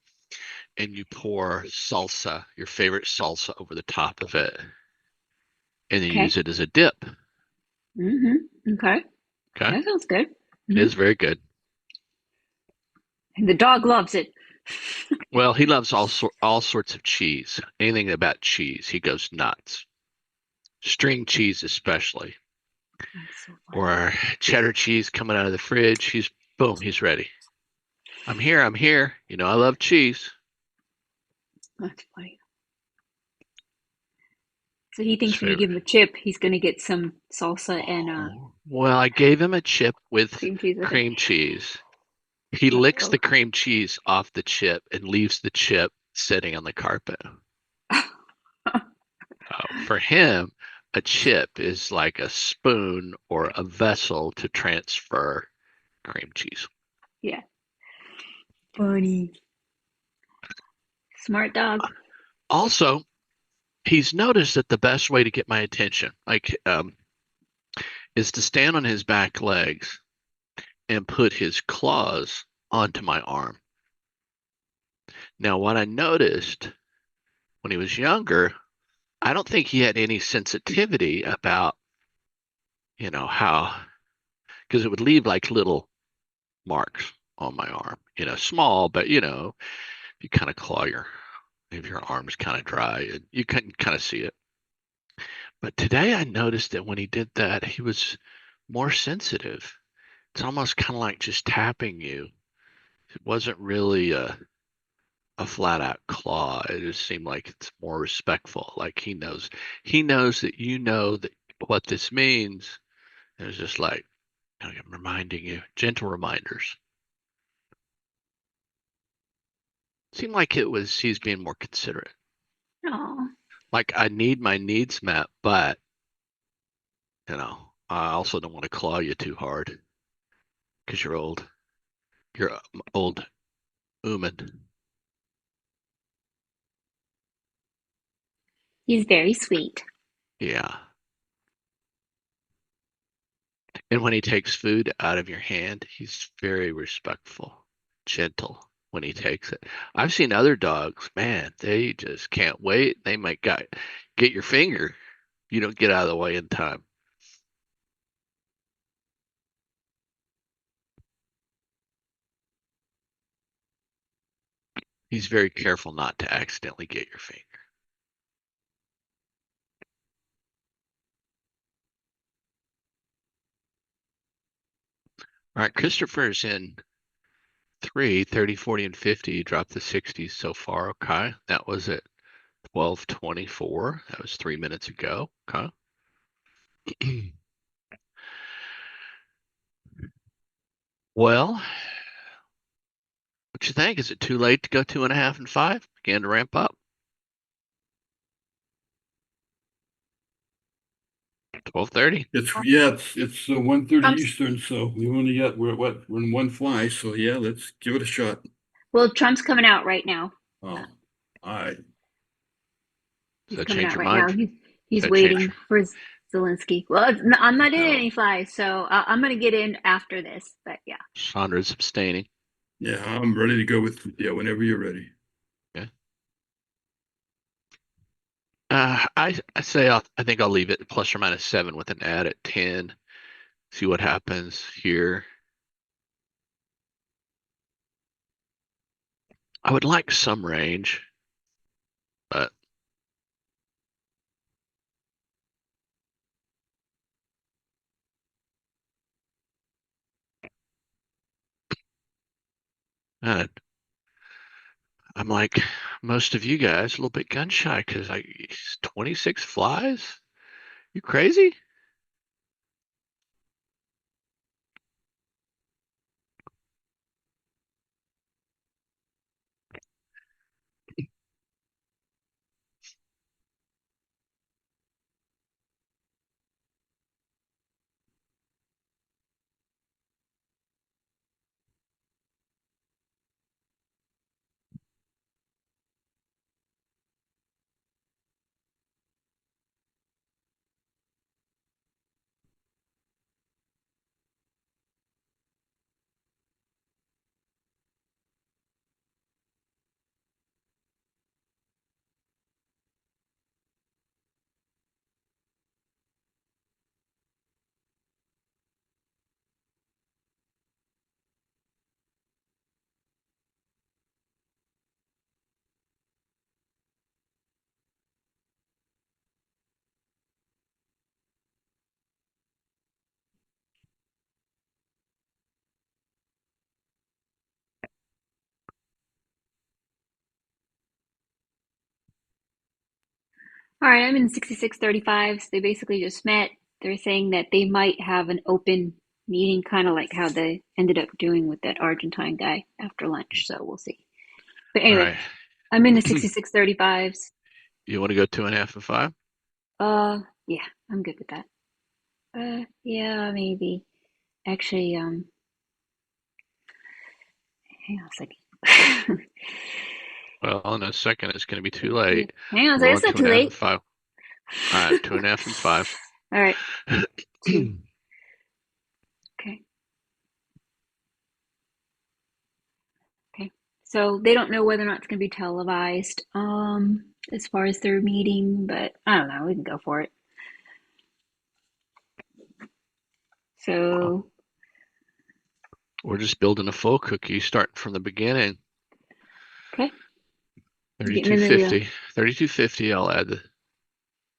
Speaker 2: and you pour salsa, your favorite salsa, over the top of it, and then
Speaker 5: Okay.
Speaker 2: use it as a dip.
Speaker 5: Mm-hmm. Okay.
Speaker 2: Okay,
Speaker 5: That sounds good.
Speaker 2: it is very good.
Speaker 5: And the dog loves it.
Speaker 2: Well, he loves all sorts of cheese. Anything about cheese, he goes nuts. String cheese, especially,
Speaker 5: That's so funny.
Speaker 2: or cheddar cheese coming out of the fridge. He's ready. I'm here. I'm here. You know, I love cheese.
Speaker 5: That's funny. So he
Speaker 2: His
Speaker 5: thinks when you
Speaker 2: favorite.
Speaker 5: give him a chip, he's gonna get some salsa and
Speaker 2: Well, I gave him a chip with
Speaker 5: cream cheese with it.
Speaker 2: cream cheese. He licks the cream cheese off the chip and leaves the chip sitting on the carpet. For him, a chip is like a spoon or a vessel to transfer cream cheese.
Speaker 5: Yeah. Funny. Smart dog.
Speaker 2: Also, he's noticed that the best way to get my attention, is to stand on his back legs and put his claws onto my arm. Now, what I noticed when he was younger, I don't think he had any sensitivity about, how, because it would leave like little marks on my arm, small, but you kind of if your arm's kind of dry and you can kind of see it. But today I noticed that when he did that, he was more sensitive. It's almost kind of like just tapping you. It wasn't really a flat out claw. It just seemed like it's more respectful. Like he knows that that what this means. And it's just like, I'm reminding you, gentle reminders. Seemed like he's being more considerate.
Speaker 5: Oh.
Speaker 2: Like I need my needs met, but I also don't want to claw you too hard because you're old. You're old Uman.
Speaker 5: He's very sweet.
Speaker 2: Yeah. And when he takes food out of your hand, he's very respectful, gentle when he takes it. I've seen other dogs, man, they just can't wait. They might get your finger. You don't get out of the way in time. He's very careful not to accidentally get your finger. All right, Christopher's in 3, 30, 40, and 50. You dropped the 60s so far. Okay. That was at 12:24. That was 3 minutes ago. Okay. Well, what you think? Is it too late to go 2.5 and 5? Begin to ramp up. 12:30.
Speaker 1: It's 1:30 Eastern, so we're in one fly, so yeah, let's give it a shot.
Speaker 5: Well, Trump's coming out right now.
Speaker 1: Oh, all right.
Speaker 5: He's
Speaker 2: That
Speaker 5: coming
Speaker 2: change
Speaker 5: out
Speaker 2: your
Speaker 5: right now.
Speaker 2: mind?
Speaker 5: He's
Speaker 2: That
Speaker 5: waiting
Speaker 2: change-
Speaker 5: for Zelensky. Well, I'm not in
Speaker 2: No.
Speaker 5: any flies, so I'm gonna get in after this. But yeah.
Speaker 2: Sandra's abstaining.
Speaker 1: Yeah, I'm ready to go whenever you're ready.
Speaker 2: Yeah. I say I think I'll leave it ±7 with an add at 10. See what happens here. I would like some range, but And I'm like, most of you guys a little bit gun shy because 26 flies? You crazy?
Speaker 5: All right, I'm in 6635. So they basically just met. They're saying that they might have an open meeting, kind of like how they ended up doing with that Argentine guy after lunch. So we'll see. But
Speaker 2: All
Speaker 5: anyway,
Speaker 2: right.
Speaker 5: I'm in the 6635s.
Speaker 2: You want to go 2.5 and 5?
Speaker 5: Yeah, I'm good with that. Yeah, maybe. Actually, hang on a second.
Speaker 2: Well, in a second, it's going to be too late.
Speaker 5: Hang on a
Speaker 2: We're
Speaker 5: second.
Speaker 2: on
Speaker 5: It's not
Speaker 2: two
Speaker 5: too
Speaker 2: and a half
Speaker 5: late.
Speaker 2: and 5. All right, 2.5 and 5.
Speaker 5: All right. Two. Okay. Okay. So they don't know whether or not it's going to be televised, as far as their meeting, but I don't know. We can go for it. So,
Speaker 2: We're just building a full cookie, starting from the beginning.
Speaker 5: okay. Getting into the
Speaker 2: 3250. 3250, I'll add the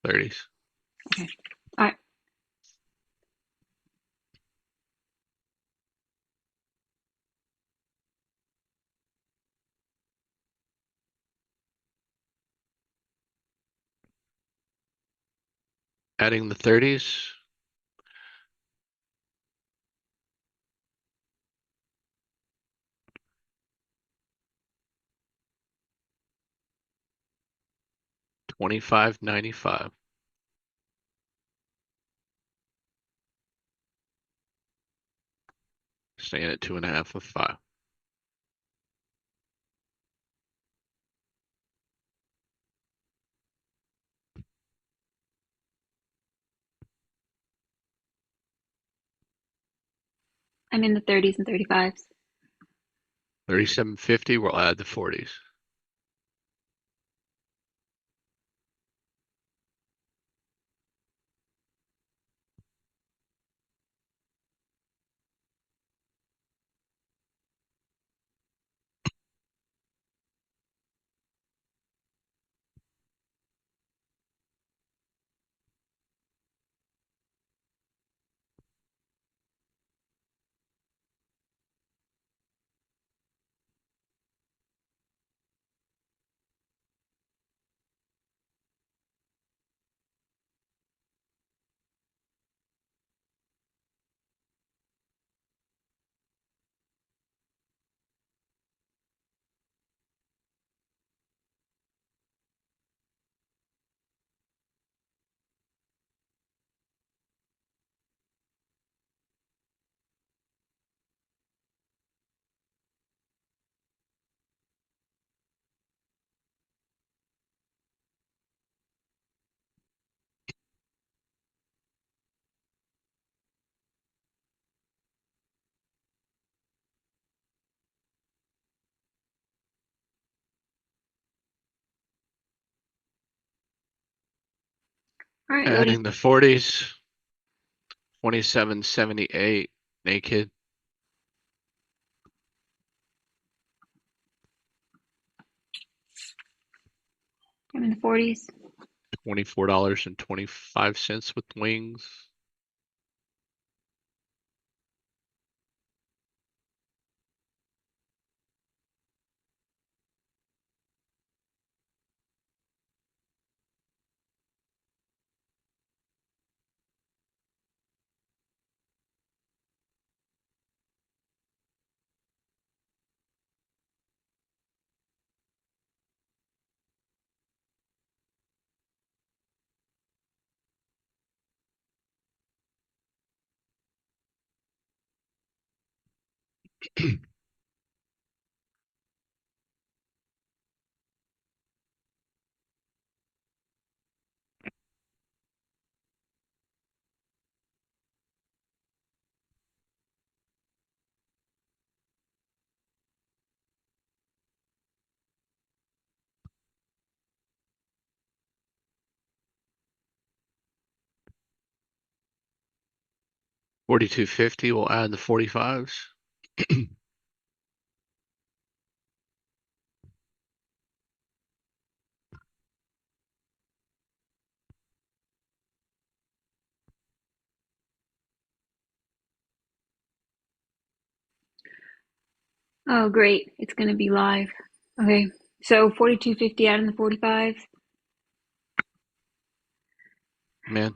Speaker 2: 30s.
Speaker 5: Okay. All right.
Speaker 2: Adding the 30s. $25.95. Staying at 2.5 and 5.
Speaker 5: I'm in the 30s and 35s.
Speaker 2: 37.50, we'll add the 40s.
Speaker 5: All right,
Speaker 2: Adding
Speaker 5: loading.
Speaker 2: the 40s. 27.78 naked.
Speaker 5: I'm in the 40s.
Speaker 2: $24.25 with wings. 4250, we'll add the 45s.
Speaker 5: Oh, great. It's going to be live. Okay. So 4250 out in the 45s.
Speaker 2: Man,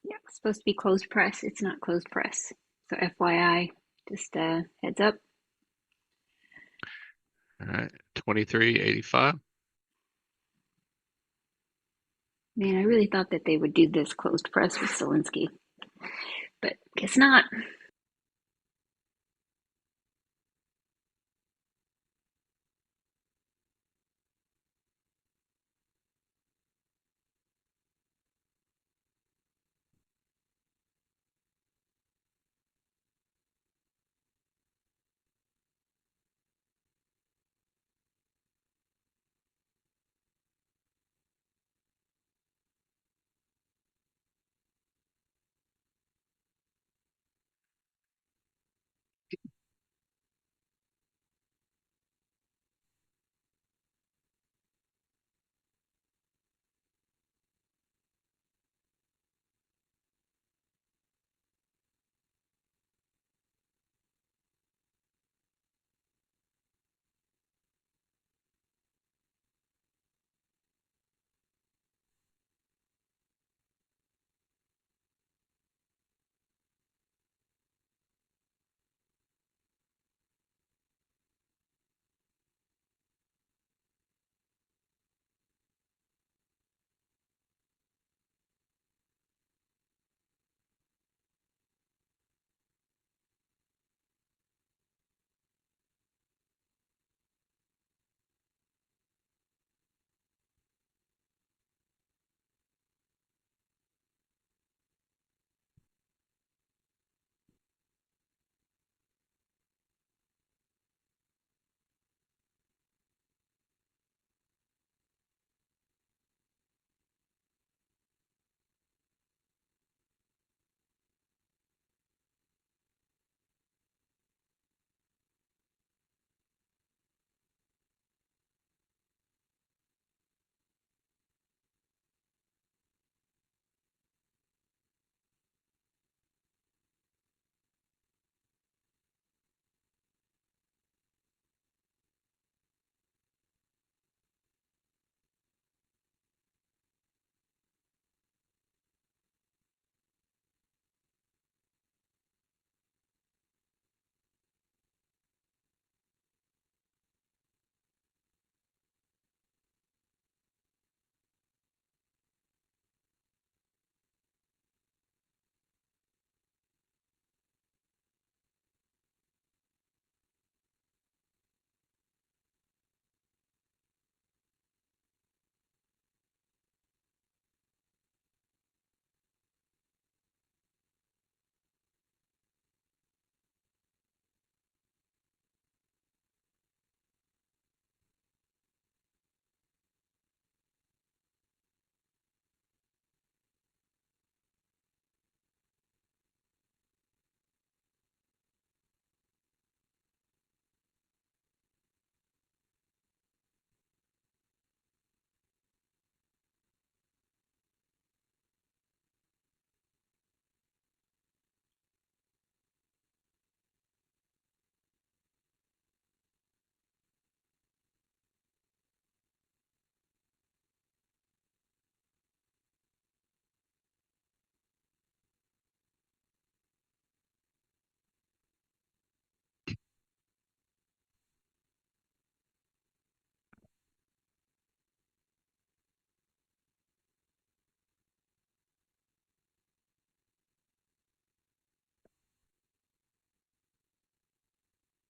Speaker 5: Yeah, it's supposed to be closed press. It's not closed press. So FYI, just heads up.
Speaker 2: all right, 2385.
Speaker 5: Man, I really thought that they would do this closed press with Zelensky, but guess not.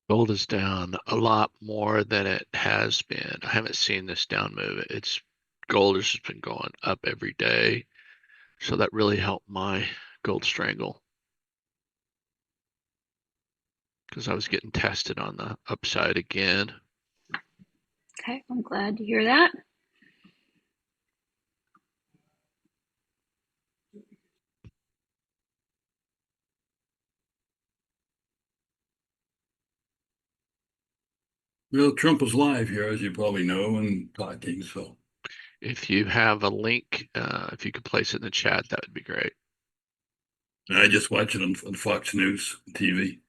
Speaker 2: Gold is down a lot more than it has been. I haven't seen this down move. Gold has just been going up every day. So that really helped my gold strangle. Because I was getting tested on the upside again.
Speaker 5: Okay, I'm glad to hear that.
Speaker 1: Well, Trump is live here, as you probably know, and talking. So
Speaker 2: If you have a link, if you could place it in the chat, that would be great.
Speaker 1: I just watch it on Fox News TV.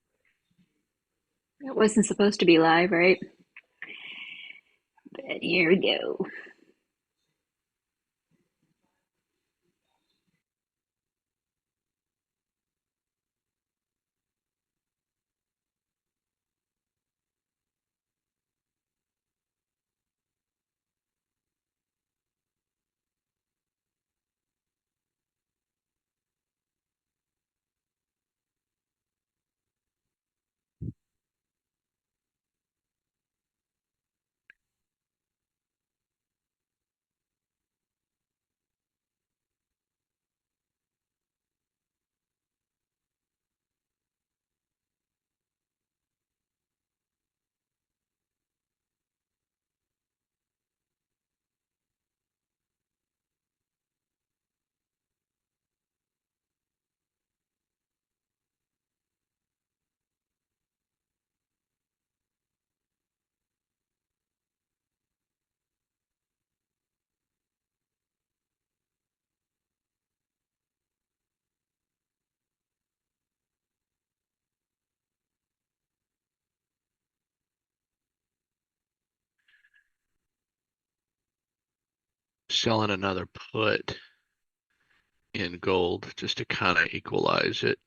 Speaker 5: It wasn't supposed to be live, right? But here we go.
Speaker 2: Selling another put in gold just to kind of equalize it.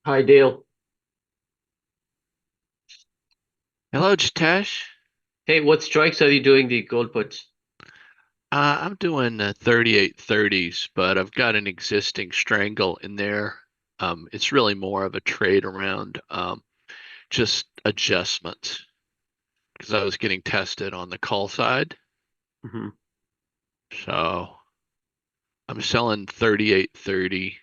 Speaker 15: Hi, Dale.
Speaker 2: Hello, Jitesh.
Speaker 15: Hey, what strikes are you doing the gold puts?
Speaker 2: I'm doing 3830s, but I've got an existing strangle in there. It's really more of a trade around just adjustments because I was getting tested on the call side.
Speaker 15: Mm-hmm.
Speaker 2: So I'm selling 3830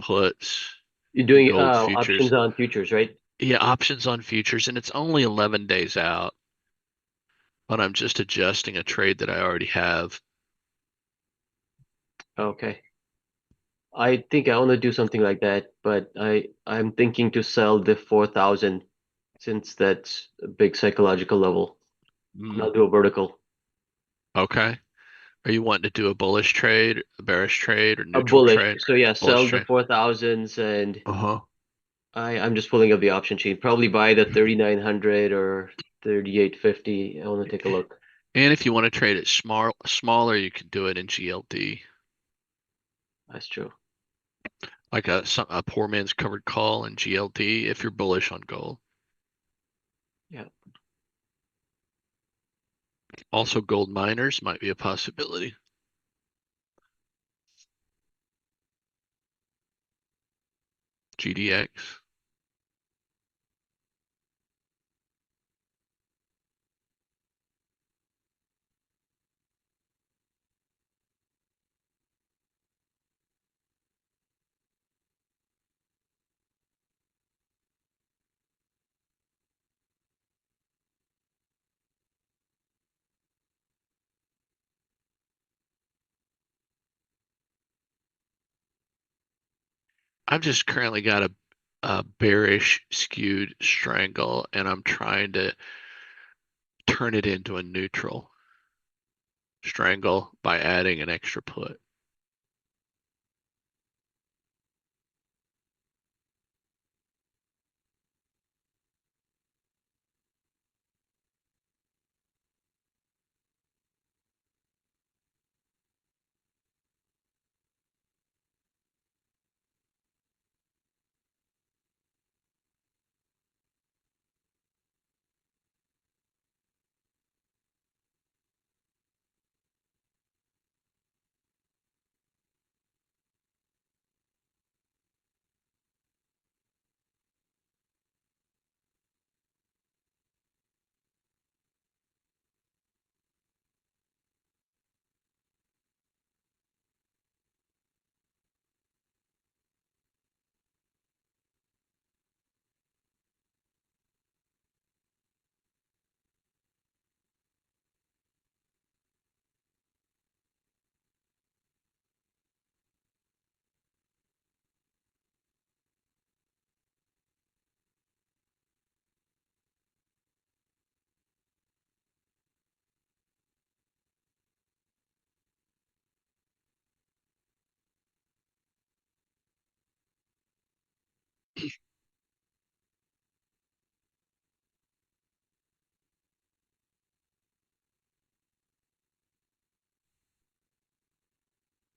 Speaker 2: puts.
Speaker 15: You're doing
Speaker 2: gold
Speaker 15: options
Speaker 2: futures.
Speaker 15: on futures, right?
Speaker 2: Yeah, options on futures, and it's only 11 days out. But I'm just adjusting a trade that I already have.
Speaker 15: Okay. I think I want to do something like that, but I'm thinking to sell the 4,000 since that's a big psychological level. And I'll do a vertical.
Speaker 2: Okay. Are you wanting to do a bullish trade, a bearish trade, or
Speaker 15: A
Speaker 2: neutral
Speaker 15: bullish.
Speaker 2: trade?
Speaker 15: So yeah, sell
Speaker 2: Bullish
Speaker 15: the
Speaker 2: trade.
Speaker 15: 4,000s and
Speaker 2: Uh-huh.
Speaker 15: I'm just pulling up the option sheet. Probably buy the 3,900 or 3,850. I want to take a look.
Speaker 2: And if you want to trade it smaller, you can do it in GLD.
Speaker 15: That's true.
Speaker 2: Like a poor man's covered call in GLD if you're bullish on gold.
Speaker 15: Yeah.
Speaker 2: Also, gold miners might be a possibility. GDX. I've just currently got a bearish skewed strangle, and I'm trying to turn it into a neutral strangle by adding an extra put.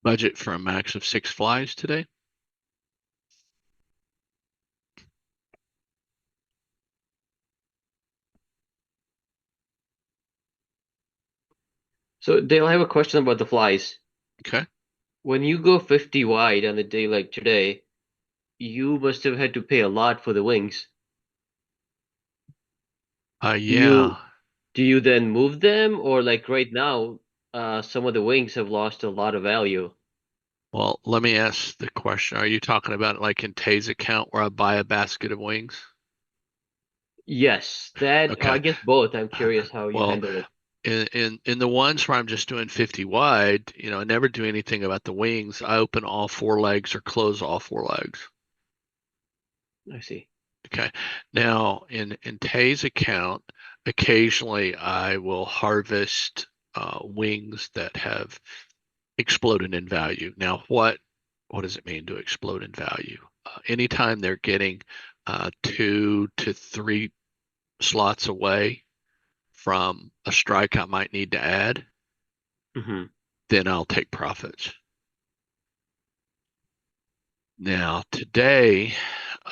Speaker 2: Budget for a max of 6 flies today.
Speaker 15: So Dale, I have a question about the flies.
Speaker 2: Okay.
Speaker 15: When you go 50 wide on a day like today, you must have had to pay a lot for the wings.
Speaker 2: Yeah.
Speaker 15: Do you then move them, or like right now, some of the wings have lost a lot of value?
Speaker 2: Well, let me ask the question. Are you talking about like in Tay's account where I buy a basket of wings?
Speaker 15: Yes, that
Speaker 2: Okay.
Speaker 15: I guess both. I'm curious how you
Speaker 2: Well,
Speaker 15: handle it.
Speaker 2: in the ones where I'm just doing 50 wide, I never do anything about the wings. I open all 4 legs or close all 4 legs.
Speaker 15: I see.
Speaker 2: Okay. Now in Tay's account, occasionally I will harvest wings that have exploded in value. Now, what does it mean to explode in value? Anytime they're getting 2 to 3 slots away from a strike I might need to add, then I'll take profits. Now today,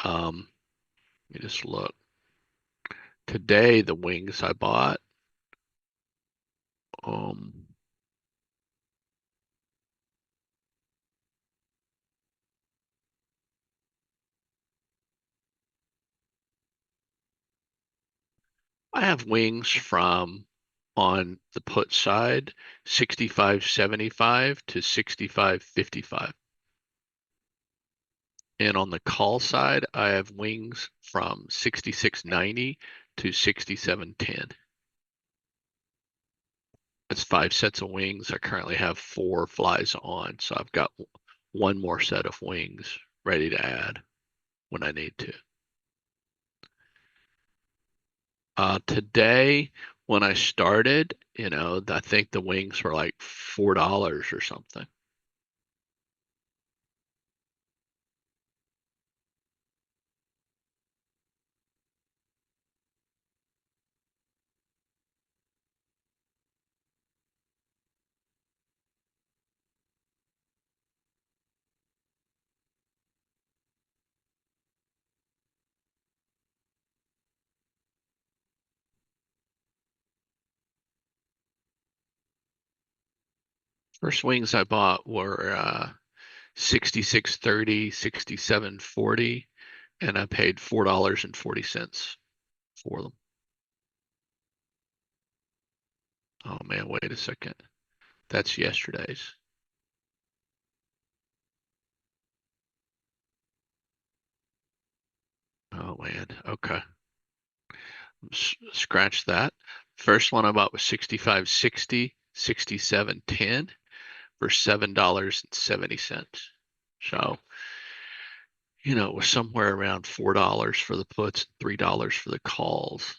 Speaker 2: let me just look. Today the wings I bought, I have wings from on the put side 65.75 to 65.55. And on the call side, I have wings from 66.90 to 67.10. That's 5 sets of wings. I currently have 4 flies on, so I've got 1 more set of wings ready to add when I need to. Today, when I started, I think the wings were like $4 or something. First wings I bought were 66.30, 67.40, and I paid $4.40 for them. Oh man, wait a second. That's yesterday's. Oh man, okay. Scratch that. First one I bought was 65.60, 67.10 for $7.70. So, it was somewhere around $4 for the puts, $3 for the calls.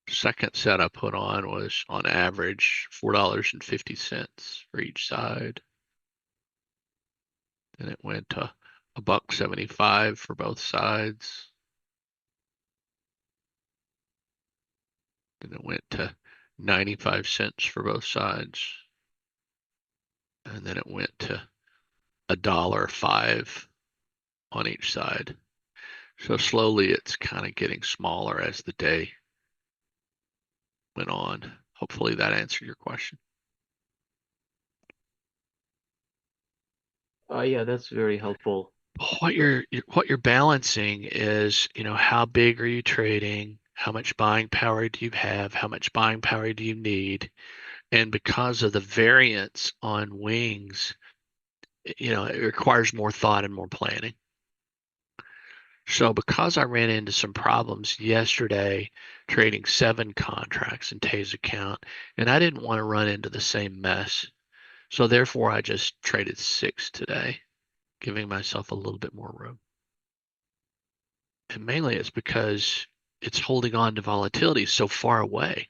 Speaker 2: Second set I put on was on average $4.50 for each side. Then it went to $1.75 for both sides. Then it went to 95 cents for both sides. And then it went to $1.05 on each side. So slowly it's kind of getting smaller as the day went on. Hopefully that answered your question.
Speaker 15: Yeah, that's very helpful.
Speaker 2: What you're balancing is, how big are you trading? How much buying power do you have? How much buying power do you need? And because of the variance on wings, it requires more thought and more planning. So because I ran into some problems yesterday trading 7 contracts in Tay's account, and I didn't want to run into the same mess. So therefore I just traded 6 today, giving myself a little bit more room. And mainly it's because it's holding on to volatility so far away.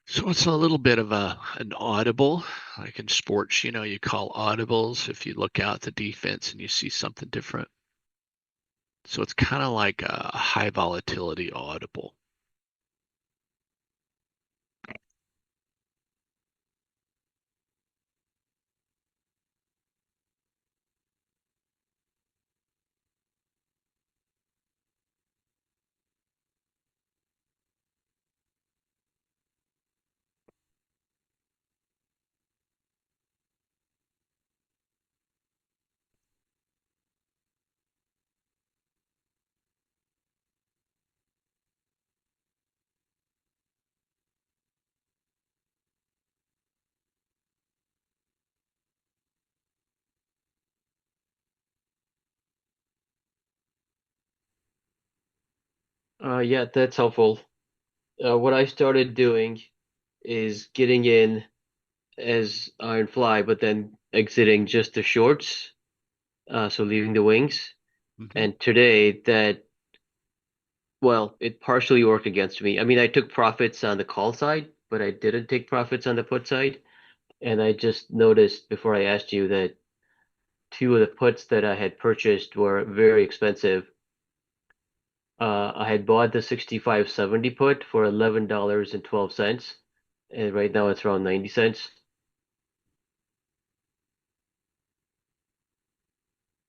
Speaker 2: So it's a little bit of an audible, like in sports, you call audibles if you look out the defense and you see something different. So it's kind of like a high volatility audible.
Speaker 15: Yeah, that's helpful. What I started doing is getting in as Iron Fly, but then exiting just the shorts, so leaving the wings. And today well, it partially worked against me. I mean, I took profits on the call side, but I didn't take profits on the put side. And I just noticed before I asked you that 2 of the puts that I had purchased were very expensive. I had bought the 6570 put for $11.12, and right now it's around 90 cents.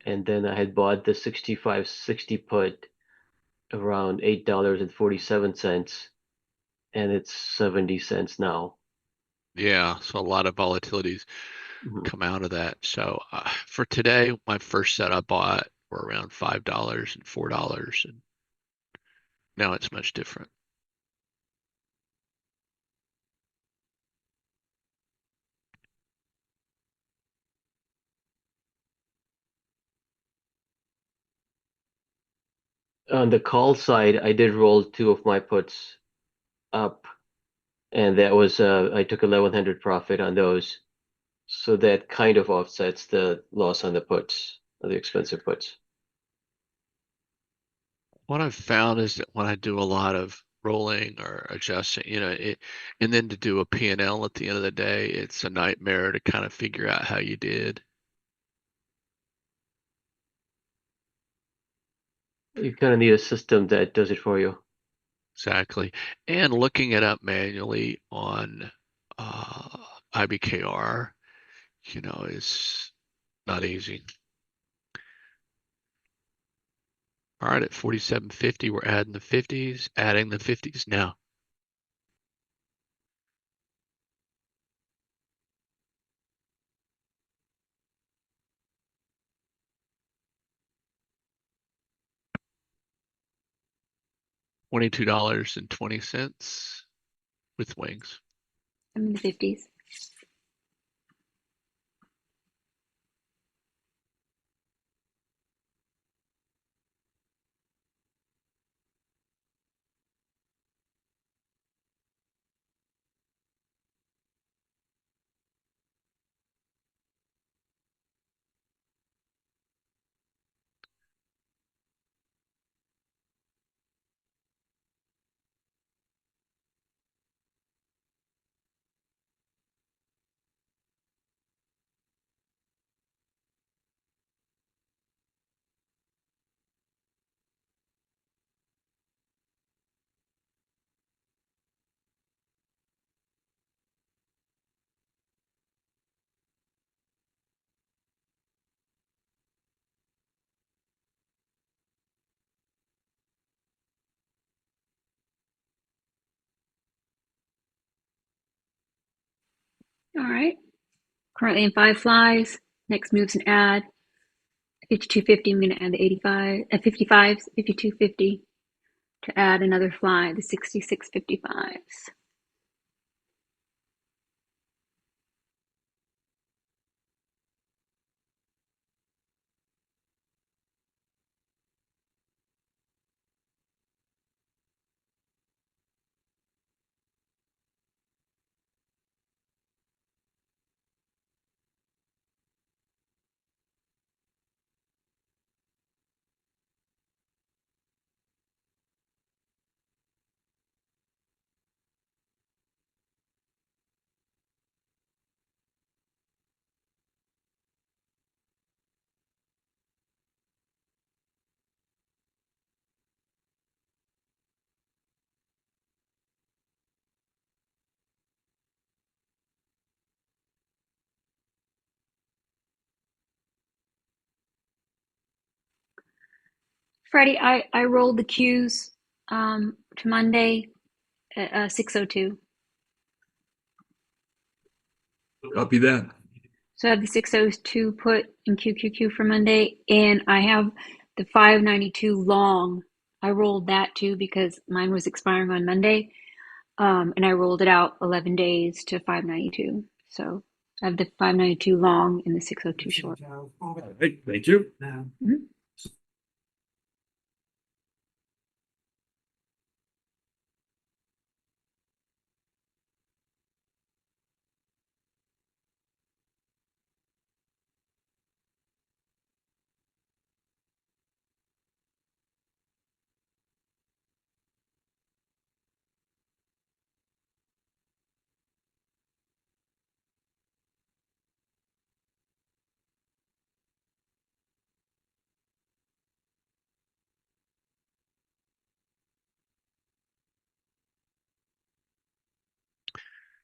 Speaker 15: And then I had bought the 6560 put around $8.47, and it's 70 cents now.
Speaker 2: Yeah, so a lot of volatilities come out of that. So for today, my first set I bought were around $5 and $4, and now it's much different.
Speaker 15: On the call side, I did roll 2 of my puts up, and that was I took 1100 profit on those. So that kind of offsets the loss on the puts, the expensive puts.
Speaker 2: What I've found is that when I do a lot of rolling or adjusting, and then to do a P&L at the end of the day, it's a nightmare to kind of figure out how you did.
Speaker 15: You kind of need a system that does it for you.
Speaker 2: Exactly. And looking it up manually on IBKR, is not easy. All right, at 47.50, we're adding the 50s now. $22.20 with wings.
Speaker 5: I'm in the 50s. All right. Currently in 5 flies. Next move's an add. 5250, I'm going to add the 85, 55s, 5250 to add another fly, the 6655s. Freddie, I rolled the Qs to Monday at 6:02.
Speaker 1: Copy that.
Speaker 5: So I have the 6:02 put in QQQ for Monday, and I have the 592 long. I rolled that too because mine was expiring on Monday, and I rolled it out 11 days to 592. So I have the 592 long and the 6:02 short.
Speaker 1: Hey, thank you.
Speaker 5: Mhm.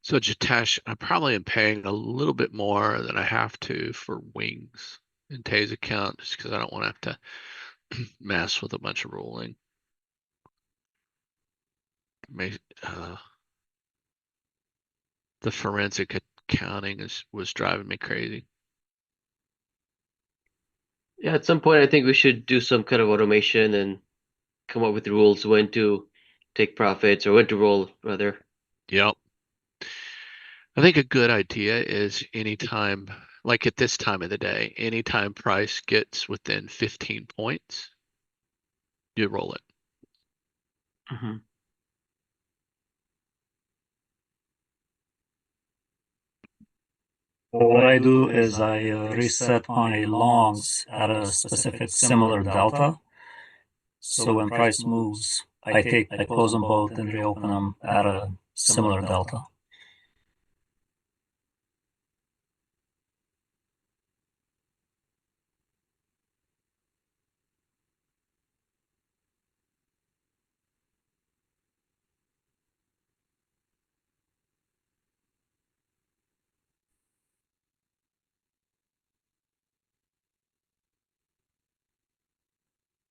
Speaker 2: So Jitesh, I probably am paying a little bit more than I have to for wings in Tay's account just because I don't want to have to mess with a bunch of rolling. Uh, the forensic accounting was driving me crazy.
Speaker 15: Yeah, at some point, I think we should do some kind of automation and come up with rules when to take profits or when to roll, rather.
Speaker 2: Yep. I think a good idea is anytime, like at this time of the day, anytime price gets within 15 points, you roll it.
Speaker 12: So what I do is I reset my longs at a specific similar delta. So when price moves, I close them both and reopen them at a similar delta.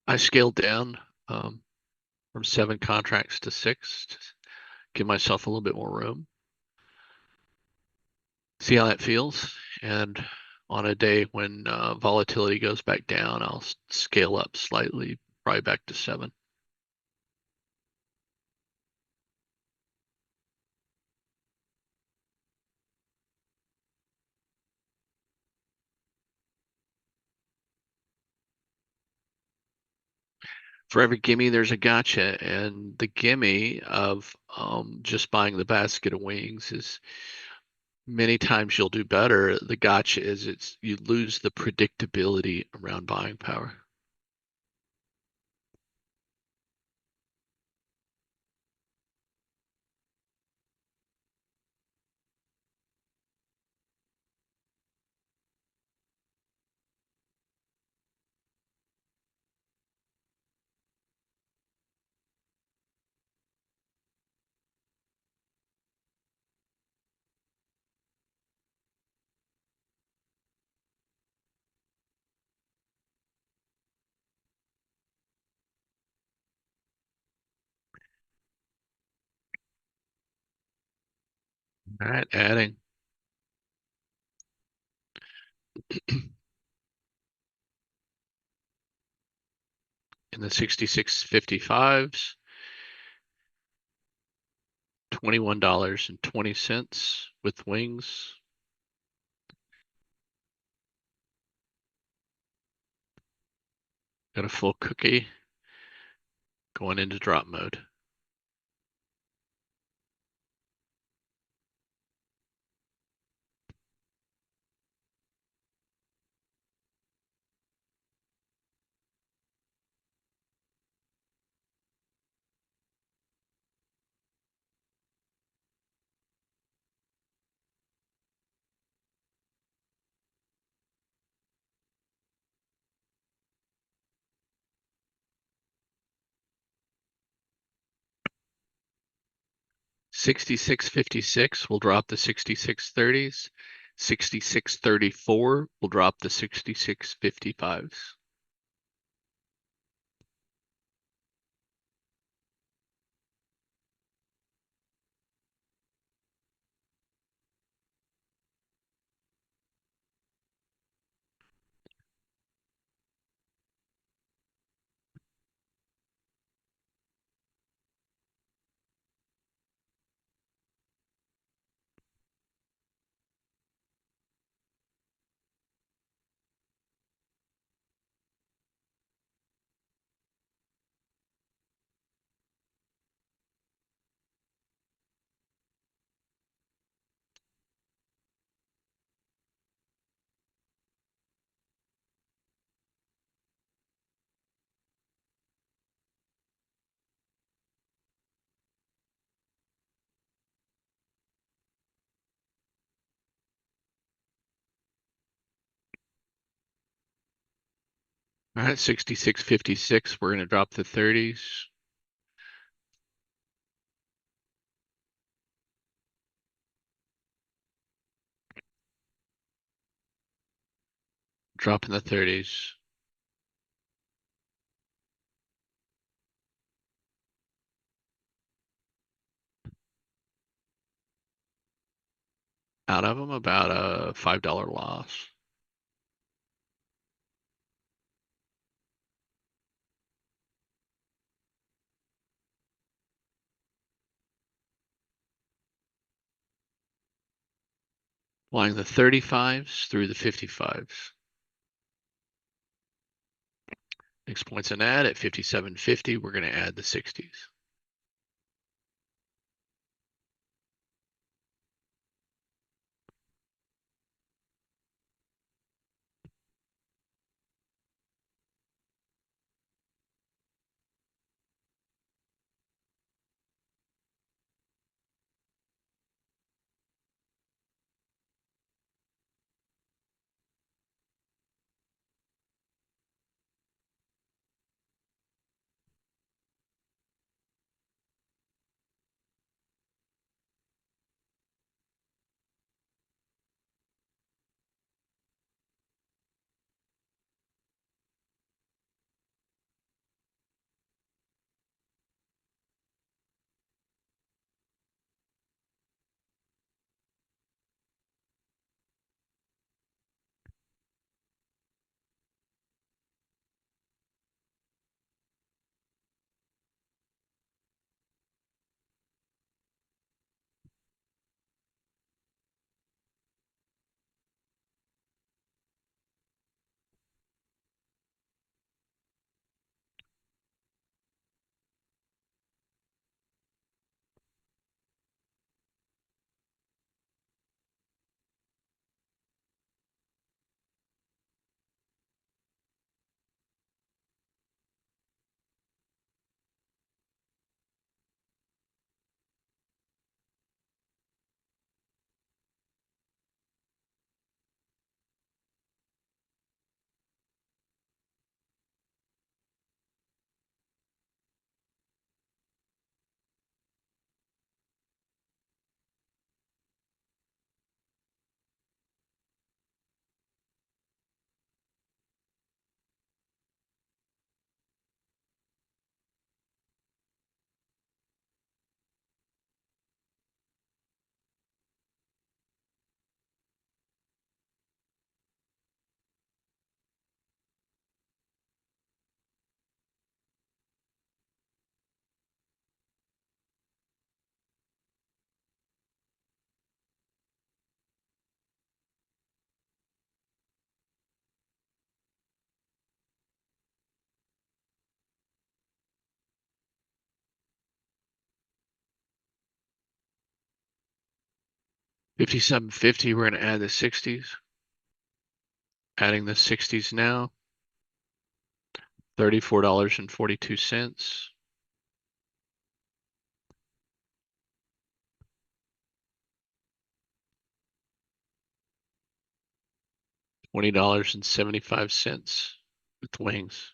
Speaker 2: I scaled down from 7 contracts to 6 to give myself a little bit more room. See how that feels. And on a day when volatility goes back down, I'll scale up slightly, probably back to 7. For every gimme, there's a gotcha, and the gimme of just buying the basket of wings is many times you'll do better. The gotcha is you lose the predictability around buying power. All right, adding. In the 6655s, $21.20 with wings. Got a full cookie going into drop mode. $66.56 will drop the 66.30s. 66.34 will drop the 66.55s. All right, 66.56, we're going to drop the 30s. Dropping the 30s. Out of them, about a $5 loss. Flying the 35s through the 55s. Next point's an add at 57.50. We're going to add the 60s. 5750, we're going to add the 60s. Adding the 60s now. $34.42. $20.75 with wings.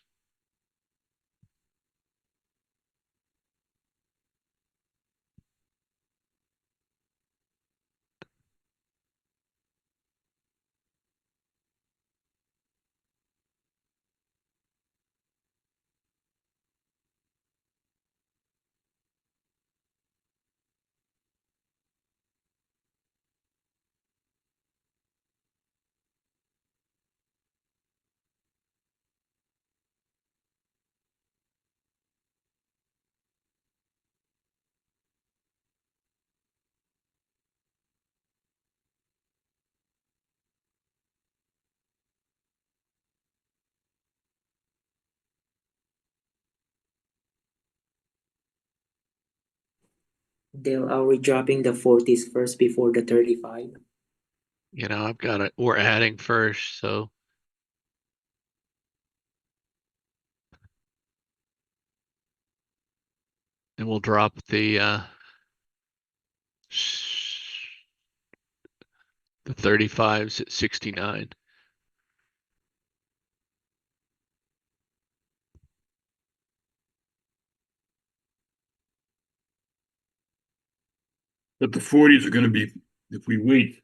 Speaker 16: Dale, are we dropping the 40s first before the 35?
Speaker 2: You know, I've got it. We're adding first, so. And we'll drop the 35s at 69.
Speaker 1: But the 40s are going to be, if we wait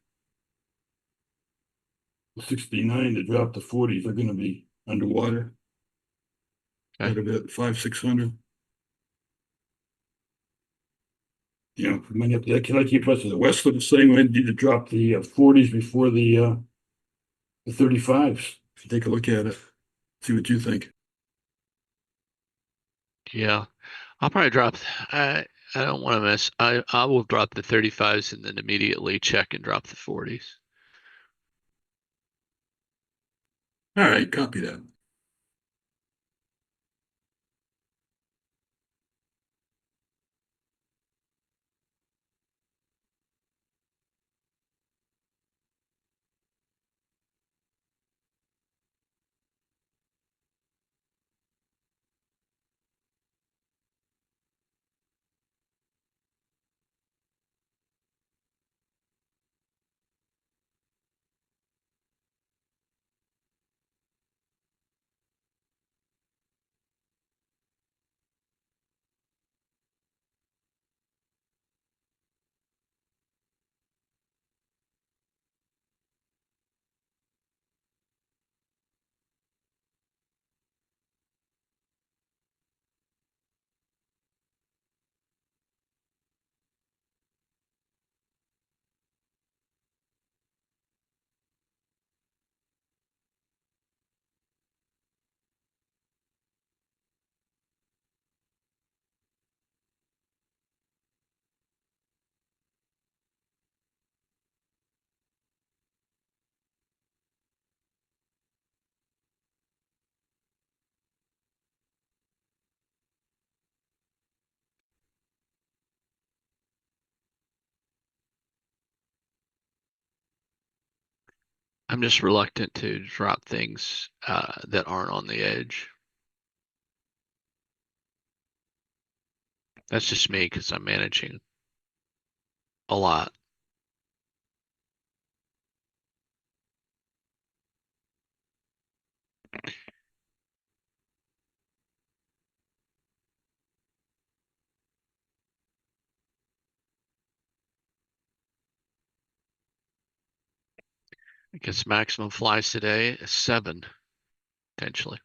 Speaker 1: 69 to drop the 40s, they're going to be underwater. At about 500-600. You know, we might have to, can I keep us to the west of the same? We need to drop the 40s before the 35s. Take a look at it. See what you think.
Speaker 2: Yeah, I'll probably drop. I don't want to miss. I will drop the 35s and then immediately check and drop the 40s.
Speaker 1: All right, copy that.
Speaker 2: I'm just reluctant to drop things that aren't on the edge. That's just me because I'm managing a lot. I guess maximum flies today is 7, potentially.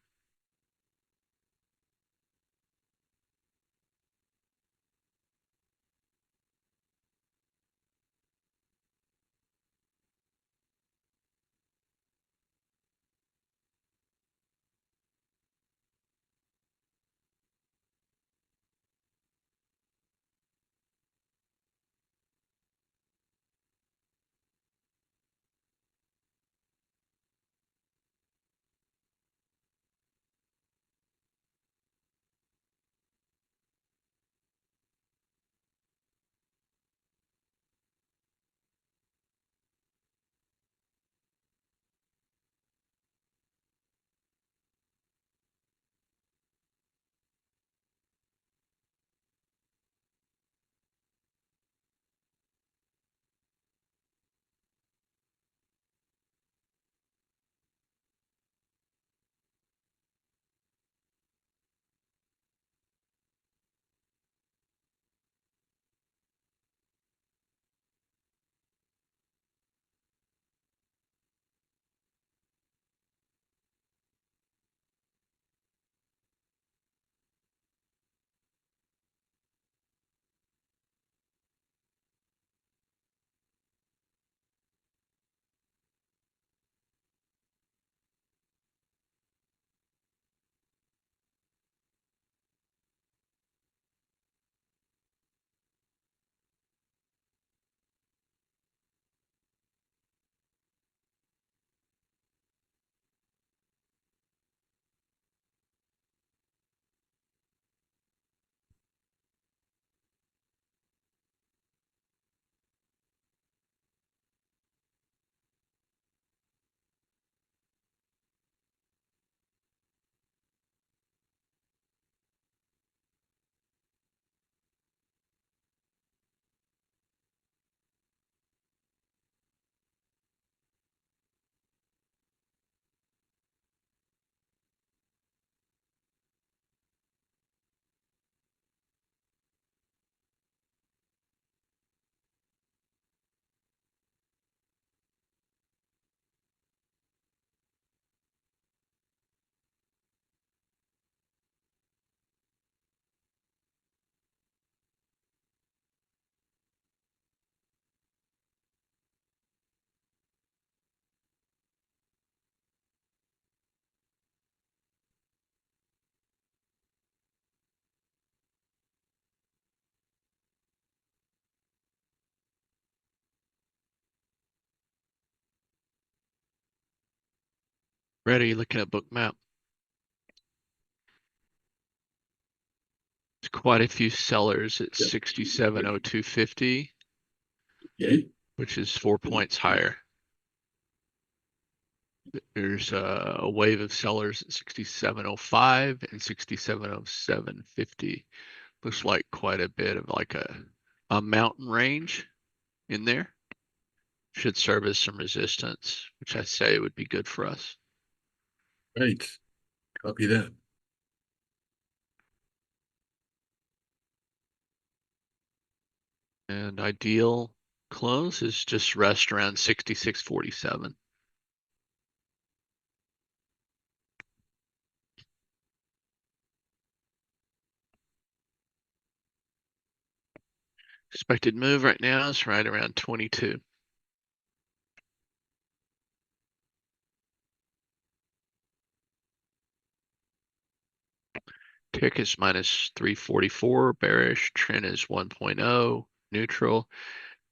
Speaker 2: Ready, looking at Bookmap. There's quite a few sellers at 67.0250,
Speaker 1: Okay.
Speaker 2: which is 4 points higher. There's a wave of sellers at 67.05 and 67.0750. Looks like quite a bit of like a mountain range in there. Should serve as some resistance, which I say would be good for us.
Speaker 1: Right. Copy that.
Speaker 2: And ideal close is just rest around 66.47. Expected move right now is right around 22. Tick is minus 344, bearish. Trend is 1.0, neutral.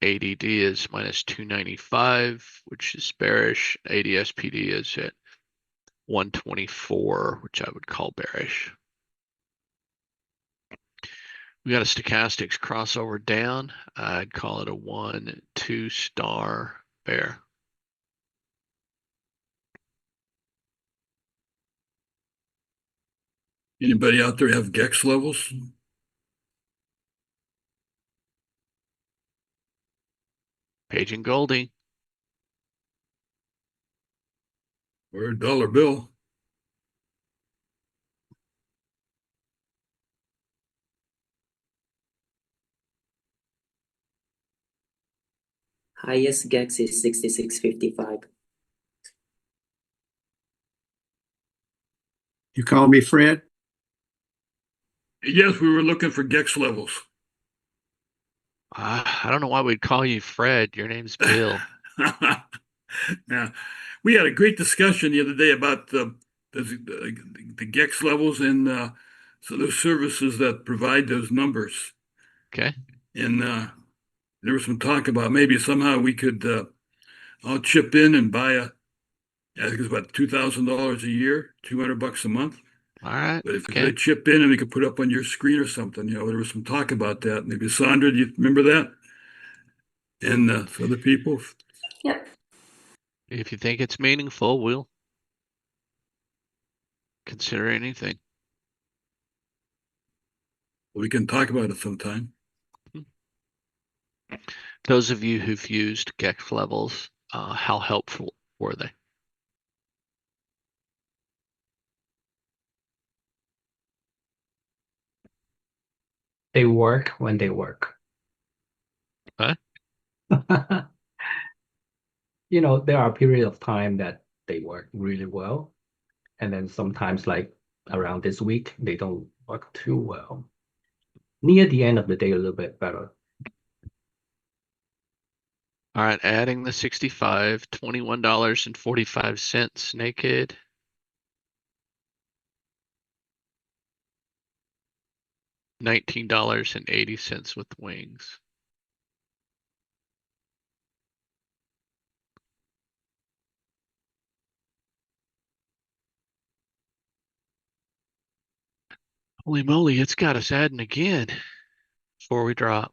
Speaker 2: ADD is minus 295, which is bearish. ADS-PD is at 124, which I would call bearish. We got a stochastics crossover down. I'd call it a 1-2 star bear.
Speaker 1: Anybody out there have GEX levels?
Speaker 2: Paging Goldie.
Speaker 1: Or a dollar bill?
Speaker 16: Highest GEX is 66.55.
Speaker 17: You call me Fred?
Speaker 1: Yes, we were looking for GEX levels.
Speaker 2: I don't know why we'd call you Fred. Your name's Bill.
Speaker 1: Now, we had a great discussion the other day about the GEX levels and so those services that provide those numbers.
Speaker 2: Okay.
Speaker 1: And there was some talk about maybe somehow we could I'll chip in and buy I think it's about $2,000 a year, $200 a month.
Speaker 2: All right.
Speaker 1: But if
Speaker 2: Okay.
Speaker 1: they chip in and we could put up on your screen or something, there was some talk about that. Maybe Sandra, do you remember that? And other people.
Speaker 14: Yep.
Speaker 2: If you think it's meaningful, we'll consider anything.
Speaker 1: We can talk about it sometime.
Speaker 2: Those of you who've used GEX levels, how helpful were they?
Speaker 4: They work when they work.
Speaker 2: Huh?
Speaker 4: There are periods of time that they work really well. And then sometimes like around this week, they don't work too well. Near the end of the day, a little bit better.
Speaker 2: All right, adding the 65, $21.45 naked. $19.80 with wings. Holy moly, it's got us adding again before we drop.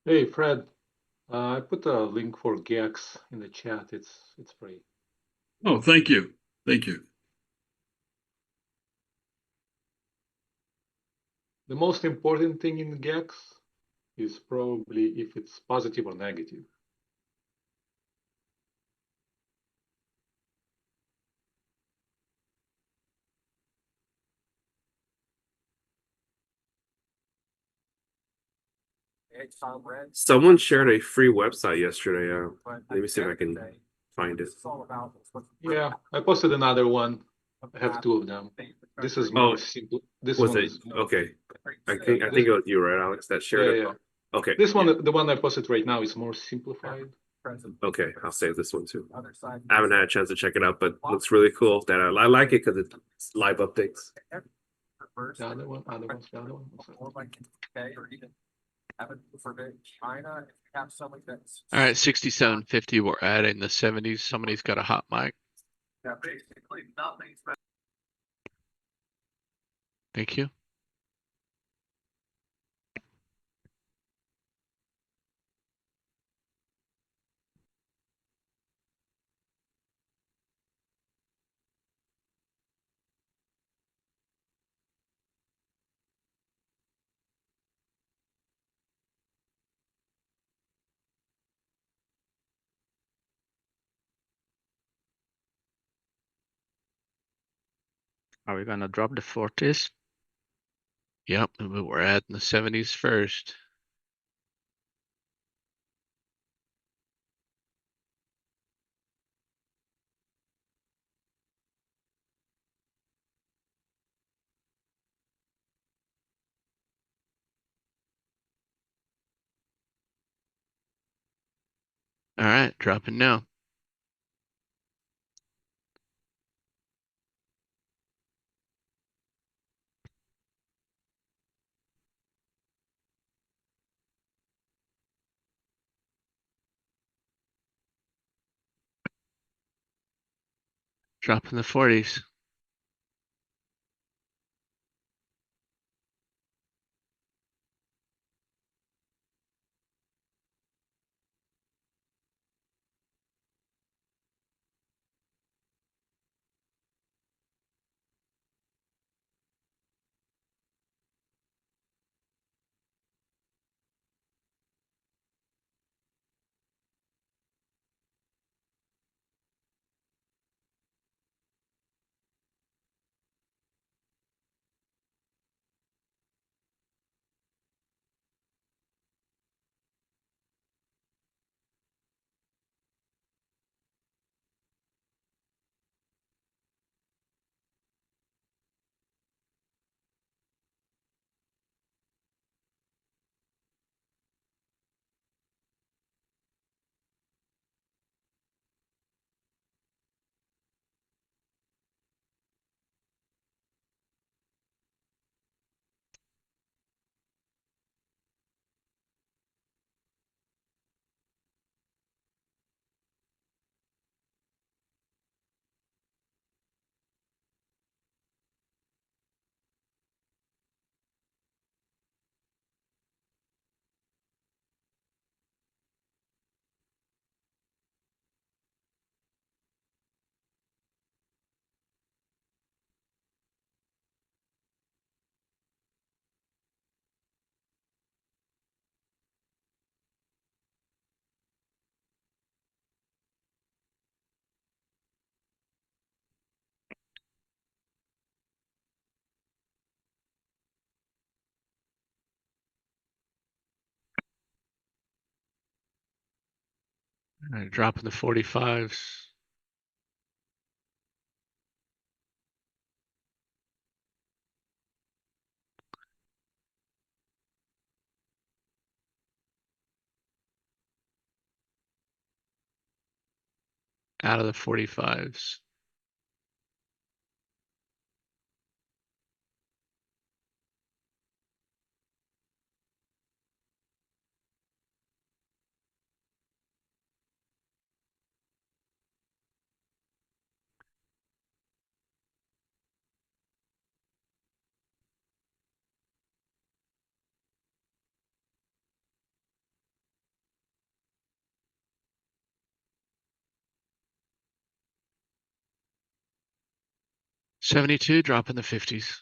Speaker 10: Hey, Fred, I put a link for Gex in the chat. It's free.
Speaker 1: Oh, thank you. Thank you.
Speaker 10: The most important thing in Gex is probably if it's positive or negative.
Speaker 7: Someone shared a free website yesterday. Let me see if I can find it.
Speaker 10: Yeah, I posted another one. I have two of them. This is more simple. This
Speaker 7: Was
Speaker 10: one
Speaker 7: it
Speaker 10: is
Speaker 7: okay? I think it was you, right, Alex, that shared it.
Speaker 10: yeah.
Speaker 7: Okay.
Speaker 10: This one, the one I posted right now, is more simplified.
Speaker 7: Okay, I'll save this one too. I haven't had a chance to check it out, but it looks really cool. That I like it because it's live updates.
Speaker 10: The other one.
Speaker 2: All right, 6750. We're adding the 70s. Somebody's got a hot mic.
Speaker 17: Yeah, basically nothing's better.
Speaker 2: Thank you.
Speaker 11: Are we gonna drop the 40s?
Speaker 2: Yep, but we're adding the 70s first. All right, dropping now. Dropping the 40s. All right, dropping the 45s. Out of the 45s. 72, drop in the 50s.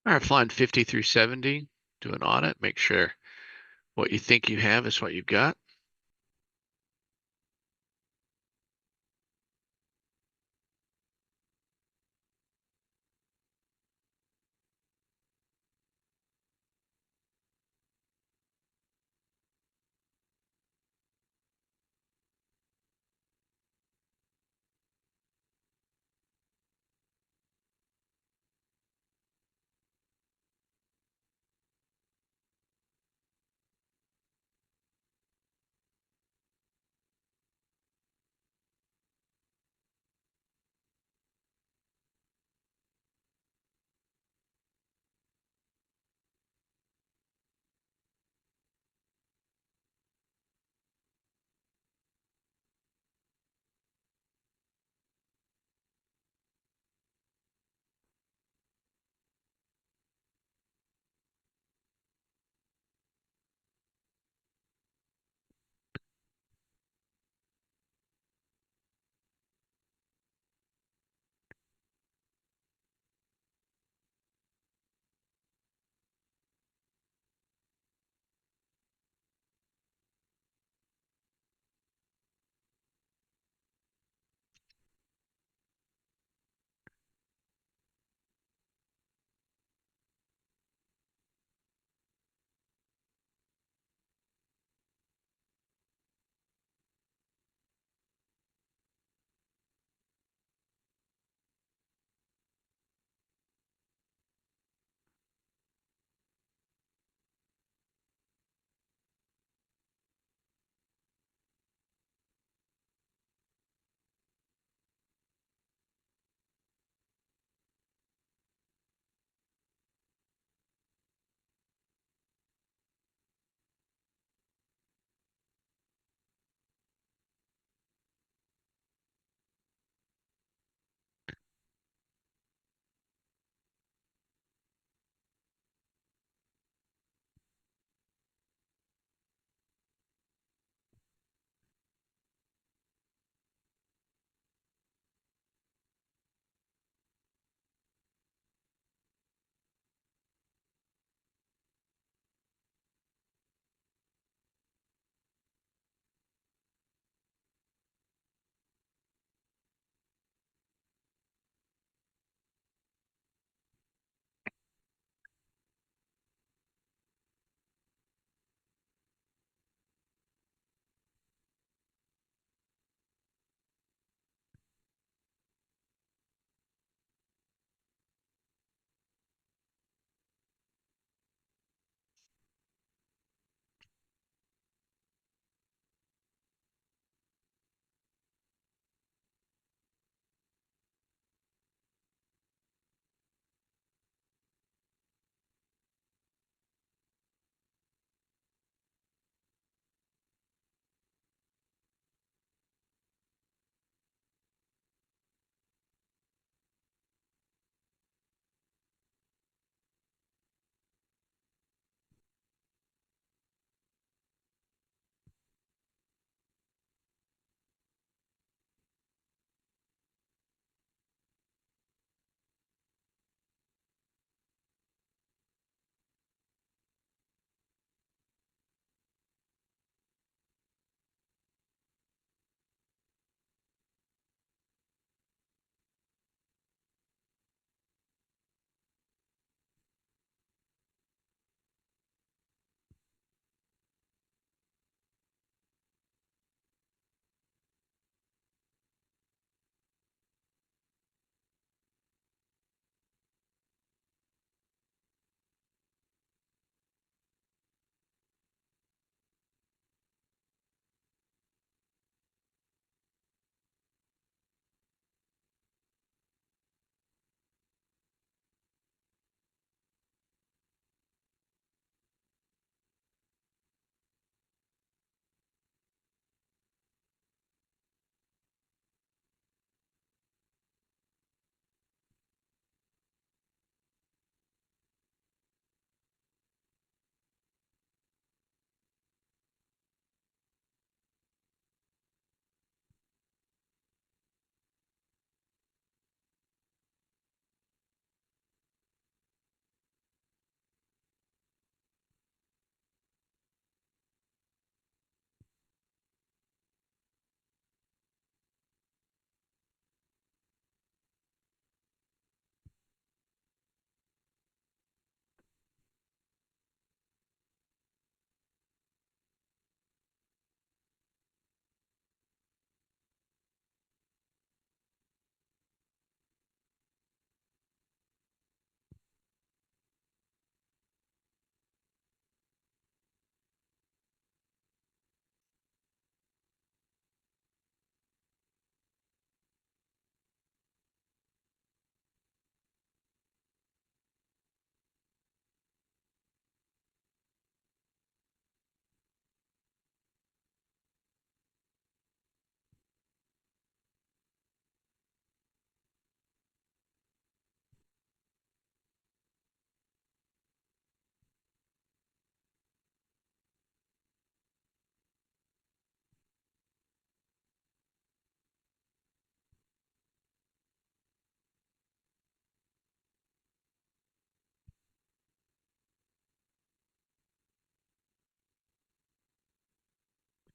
Speaker 2: All right, flying 50 through 70, do an audit, make sure what you think you have is what you've got.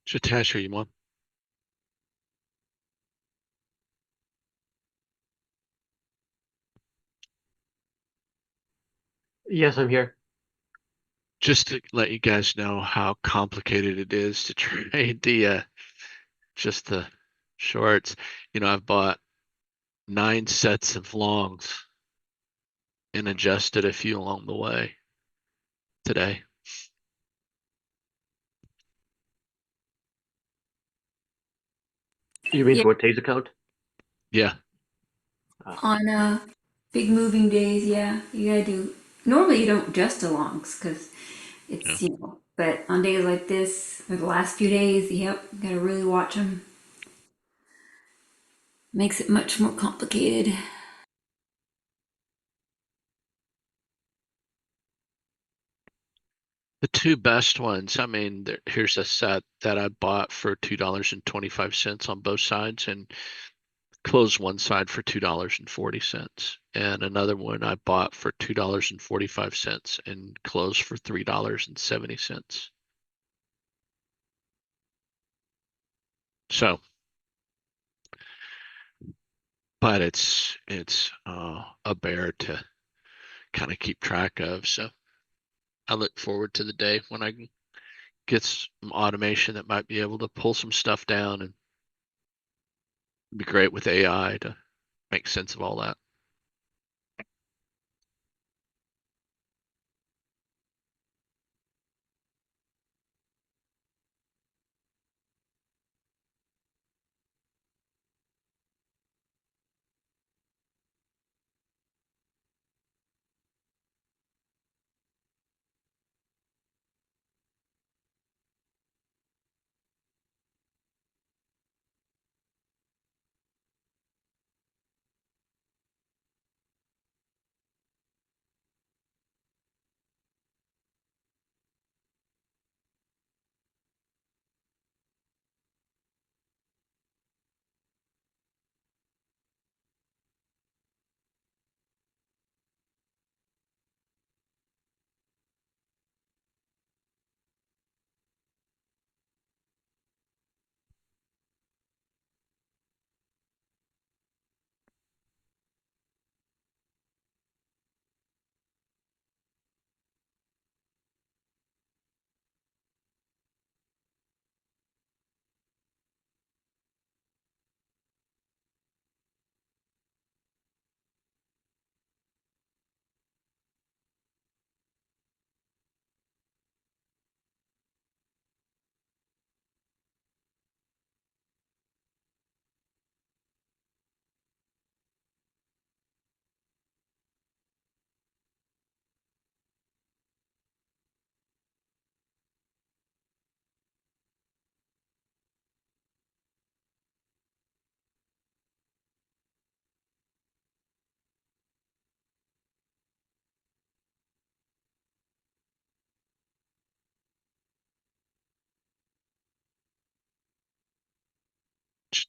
Speaker 2: Jitesh, are you on?
Speaker 15: Yes, I'm here.
Speaker 2: Just to let you guys know how complicated it is to trade the just the shorts. I've bought 9 sets of longs and adjusted a few along the way today.
Speaker 15: You mean
Speaker 14: Yeah.
Speaker 15: for Tay's account?
Speaker 2: Yeah.
Speaker 14: On big moving days, yeah, you gotta do. Normally, you don't adjust the longs because it's but on days like this, or the last few days, yep, you gotta really watch them. Makes it much more complicated.
Speaker 2: The 2 best ones, here's a set that I bought for $2.25 on both sides and closed one side for $2.40. And another one I bought for $2.45 and closed for $3.70. So, but it's a bear to kind of keep track of. So I look forward to the day when I can get some automation that might be able to pull some stuff down, and it'd be great with AI to make sense of all that.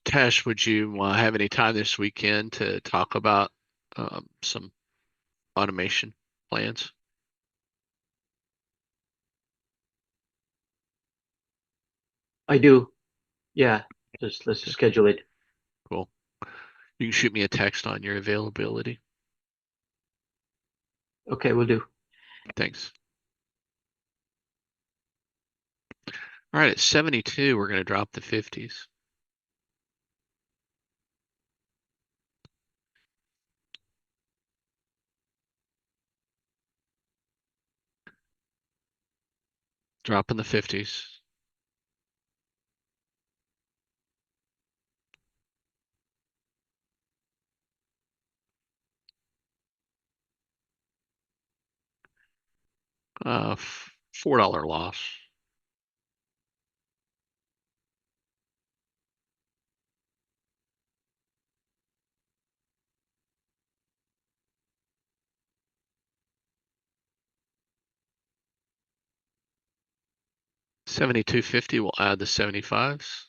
Speaker 2: Tash, would you have any time this weekend to talk about some automation plans?
Speaker 15: I do. Yeah. Let's just schedule it.
Speaker 2: Cool. You can shoot me a text on your availability.
Speaker 15: Okay, we'll do.
Speaker 2: Thanks. All right, at 72, we're going to drop the 50s. Drop in the 50s. $4 loss. $72.50, we'll add the 75s.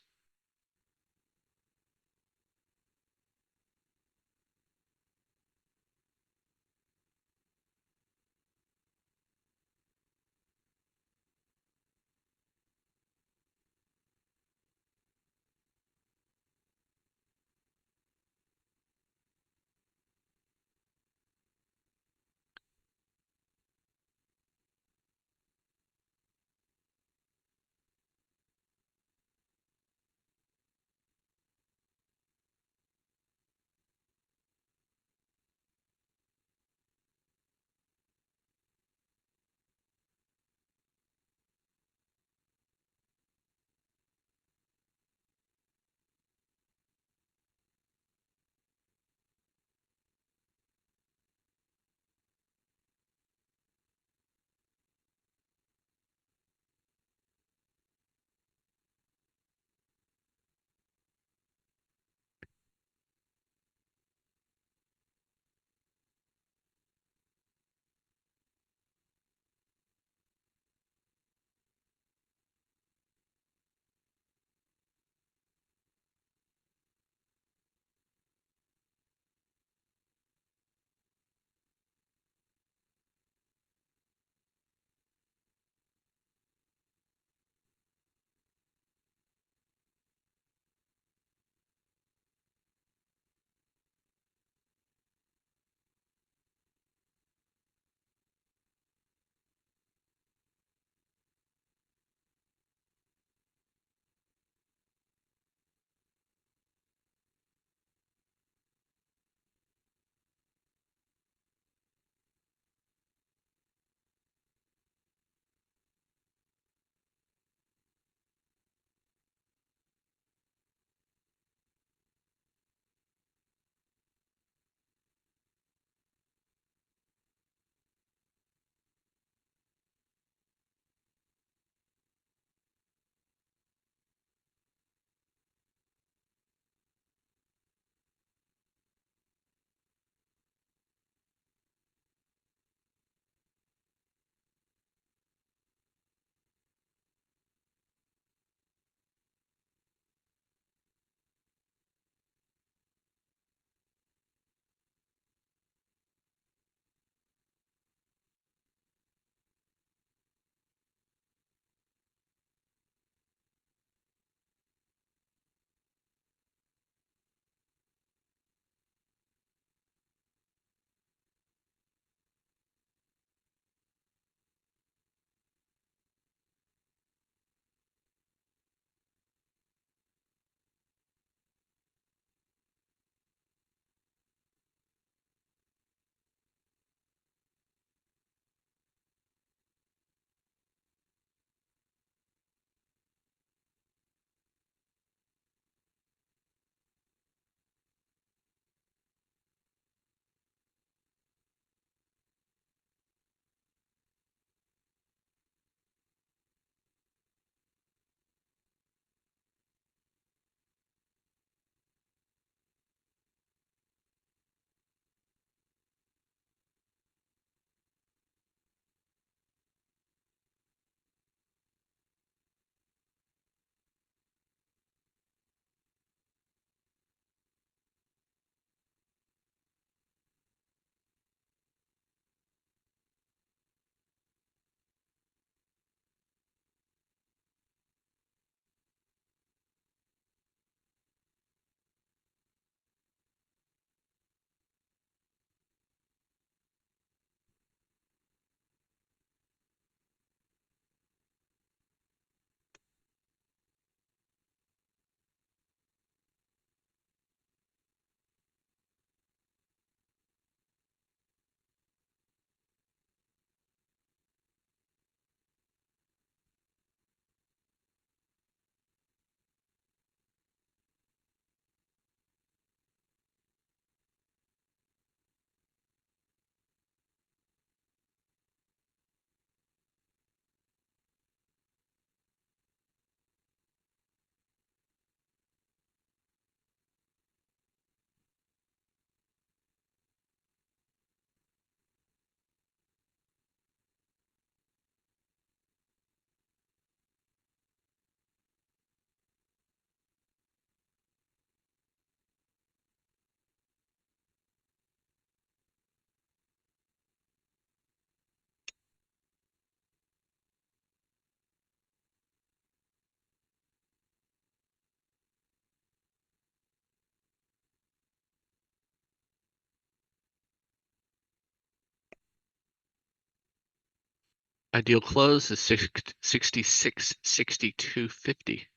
Speaker 2: Ideal close is 66, 62, 50.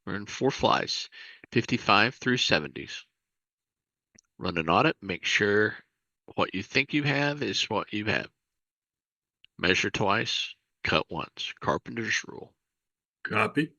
Speaker 2: We're in 4 flies, 55 through 70s. Run an audit, make sure what you think you have is what you have. Measure twice, cut once. Carpenter's rule.
Speaker 1: Copy.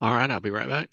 Speaker 2: All right, I'll be right back.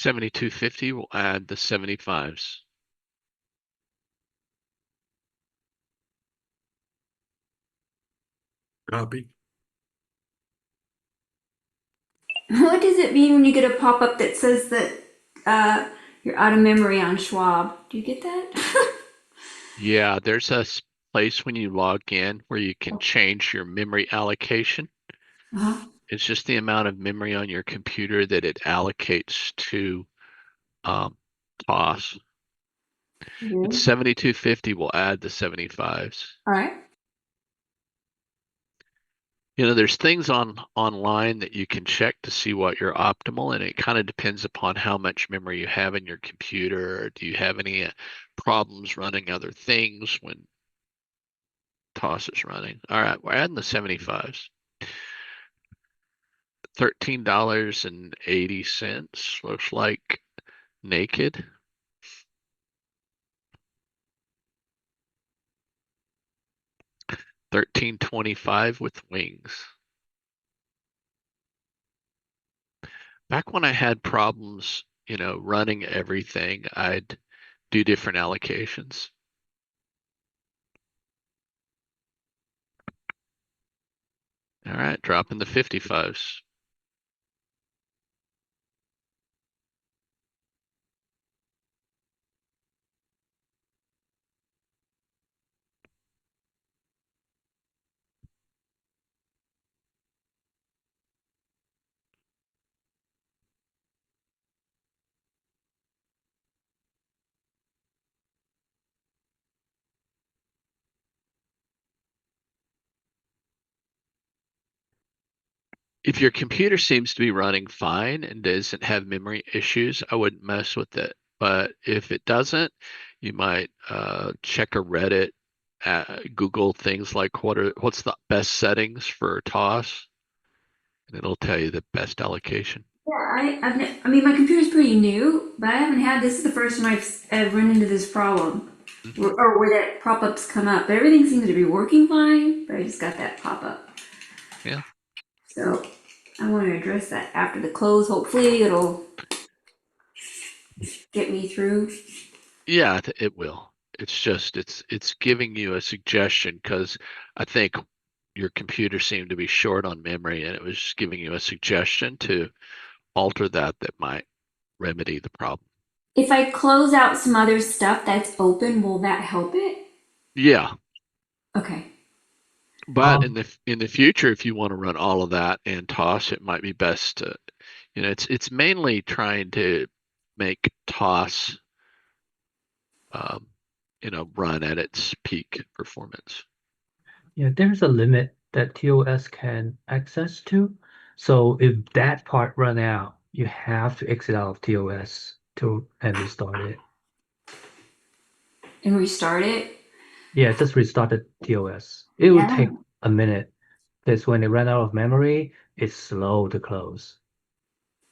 Speaker 2: 7250 will add the 75s.
Speaker 1: Copy.
Speaker 14: What does it mean when you get a pop-up that says that you're out of memory on Schwab? Do you get that?
Speaker 2: Yeah, there's a place when you log in where you can change your memory allocation.
Speaker 14: Uh-huh.
Speaker 2: It's just the amount of memory on your computer that it allocates to TOS. It's 7250 will add the 75s.
Speaker 14: All right.
Speaker 2: You know, there's things online that you can check to see what your optimal, and it kind of depends upon how much memory you have in your computer. Or do you have any problems running other things when TOS is running? All right, we're adding the 75s. $13.80 looks like naked. $13.25 with wings. Back when I had problems, you know, running everything, I'd do different allocations. All right, dropping the 55s. If your computer seems to be running fine and doesn't have memory issues, I wouldn't mess with it. But if it doesn't, you might check a Reddit, Google things like what's the best settings for TOS, and it'll tell you the best allocation.
Speaker 14: Yeah, I mean, my computer's pretty new, but I haven't had this is the first time I've run into this problem, or where that pop-ups come up. But everything seems to be working fine, but I just got that pop-up.
Speaker 2: Yeah.
Speaker 14: So I want to address that after the close. Hopefully, it'll get me through.
Speaker 2: Yeah, it will. It's just it's giving you a suggestion because I think your computer seemed to be short on memory, and it was just giving you a suggestion to alter that might remedy the problem.
Speaker 14: If I close out some other stuff that's open, will that help it?
Speaker 2: Yeah.
Speaker 14: Okay.
Speaker 2: But in the future, if you want to run all of that and TOS, it might be best to, you know, it's mainly trying to make TOS, you know, run at its peak performance.
Speaker 4: Yeah, there's a limit that TOS can access to. So if that part run out, you have to exit out of TOS and restart it.
Speaker 14: And restart it?
Speaker 4: Yeah, just restart the TOS. It will take a minute because when it ran out of memory, it's slow to close.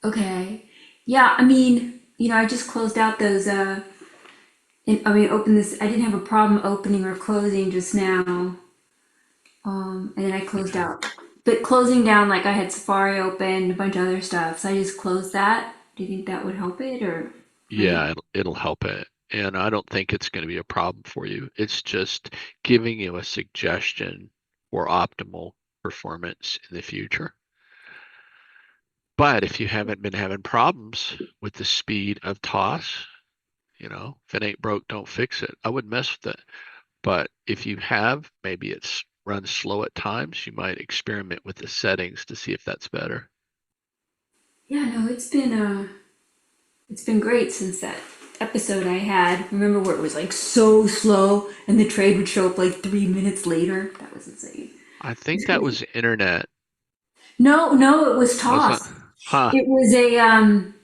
Speaker 14: Okay. Yeah, I mean, you know, I just closed out those open this. I didn't have a problem opening or closing just now. And then I closed out. But closing down, like I had Safari open, a bunch of other stuff. So I just closed that. Do you think that would help it or?
Speaker 2: Yeah, it'll help it. And I don't think it's going to be a problem for you. It's just giving you a suggestion for optimal performance in the future. But if you haven't been having problems with the speed of TOS, you know, if it ain't broke, don't fix it. I wouldn't mess with it. But if you have, maybe it's runs slow at times, you might experiment with the settings to see if that's better.
Speaker 14: Yeah, no, it's been great since that episode I had. Remember where it was like so slow and the trade would show up like 3 minutes later? That was insane.
Speaker 2: I think that was internet.
Speaker 14: No, it was TOS.
Speaker 2: Huh.
Speaker 14: It was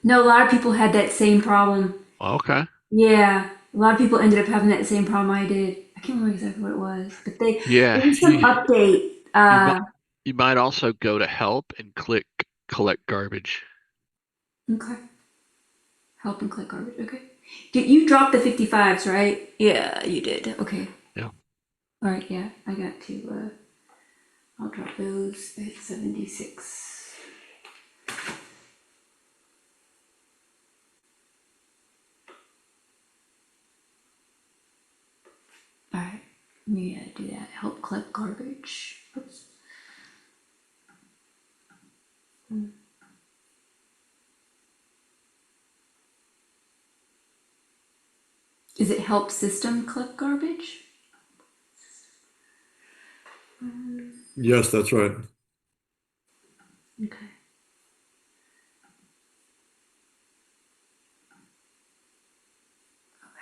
Speaker 14: no, a lot of people had that same problem.
Speaker 2: Okay.
Speaker 14: Yeah, a lot of people ended up having that same problem I did. I can't remember exactly what it was, but there was some update.
Speaker 2: You might also go to help and click collect garbage.
Speaker 14: Okay. Help and click garbage. Okay. Did you drop the 55s, right? Yeah, you did. Okay.
Speaker 2: Yeah.
Speaker 14: All right. Yeah, I got to. I'll drop those at 76. Yeah, do that. Help collect garbage. Oops. Is it help system collect garbage?
Speaker 9: Yes, that's right.
Speaker 14: Okay.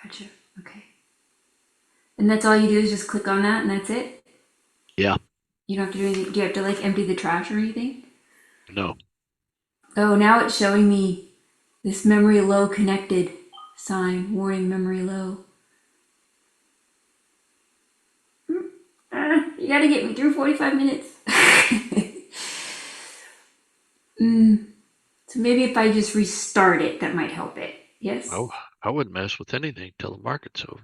Speaker 14: Gotcha. Okay. And that's all you do is just click on that and that's it?
Speaker 2: Yeah.
Speaker 14: You don't have to do anything. Do you have to like empty the trash or anything?
Speaker 2: No.
Speaker 14: Oh, now it's showing me this memory low connected sign. Warning, memory low. You gotta get me through 45 minutes. So maybe if I just restart it, that might help it. Yes?
Speaker 2: Oh, I wouldn't mess with anything till the market's over.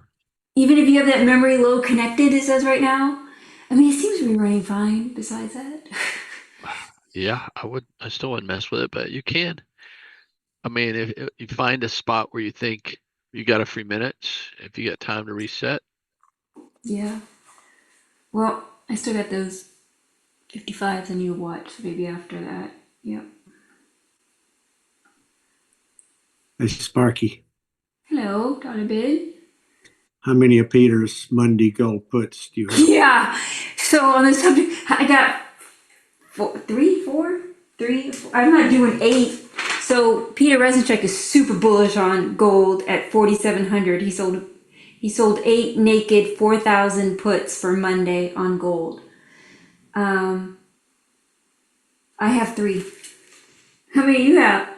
Speaker 14: Even if you have that memory low connected, it says right now. I mean, it seems to be running fine besides that.
Speaker 2: Yeah, I still wouldn't mess with it, but you can. I mean, if you find a spot where you think you got a few minutes, if you got time to reset.
Speaker 14: Yeah. Well, I still got those 55s I need to watch, so maybe after that. Yep.
Speaker 18: Hey, Sparky,
Speaker 14: Hello, Donovan.
Speaker 18: how many of Peter's Monday gold puts do you have?
Speaker 14: Yeah. So on the subject, I got three. I'm not doing 8. So Peter Rezenchuk is super bullish on gold at 4,700. He sold 8 naked 4,000 puts for Monday on gold. I have 3. How many do you have?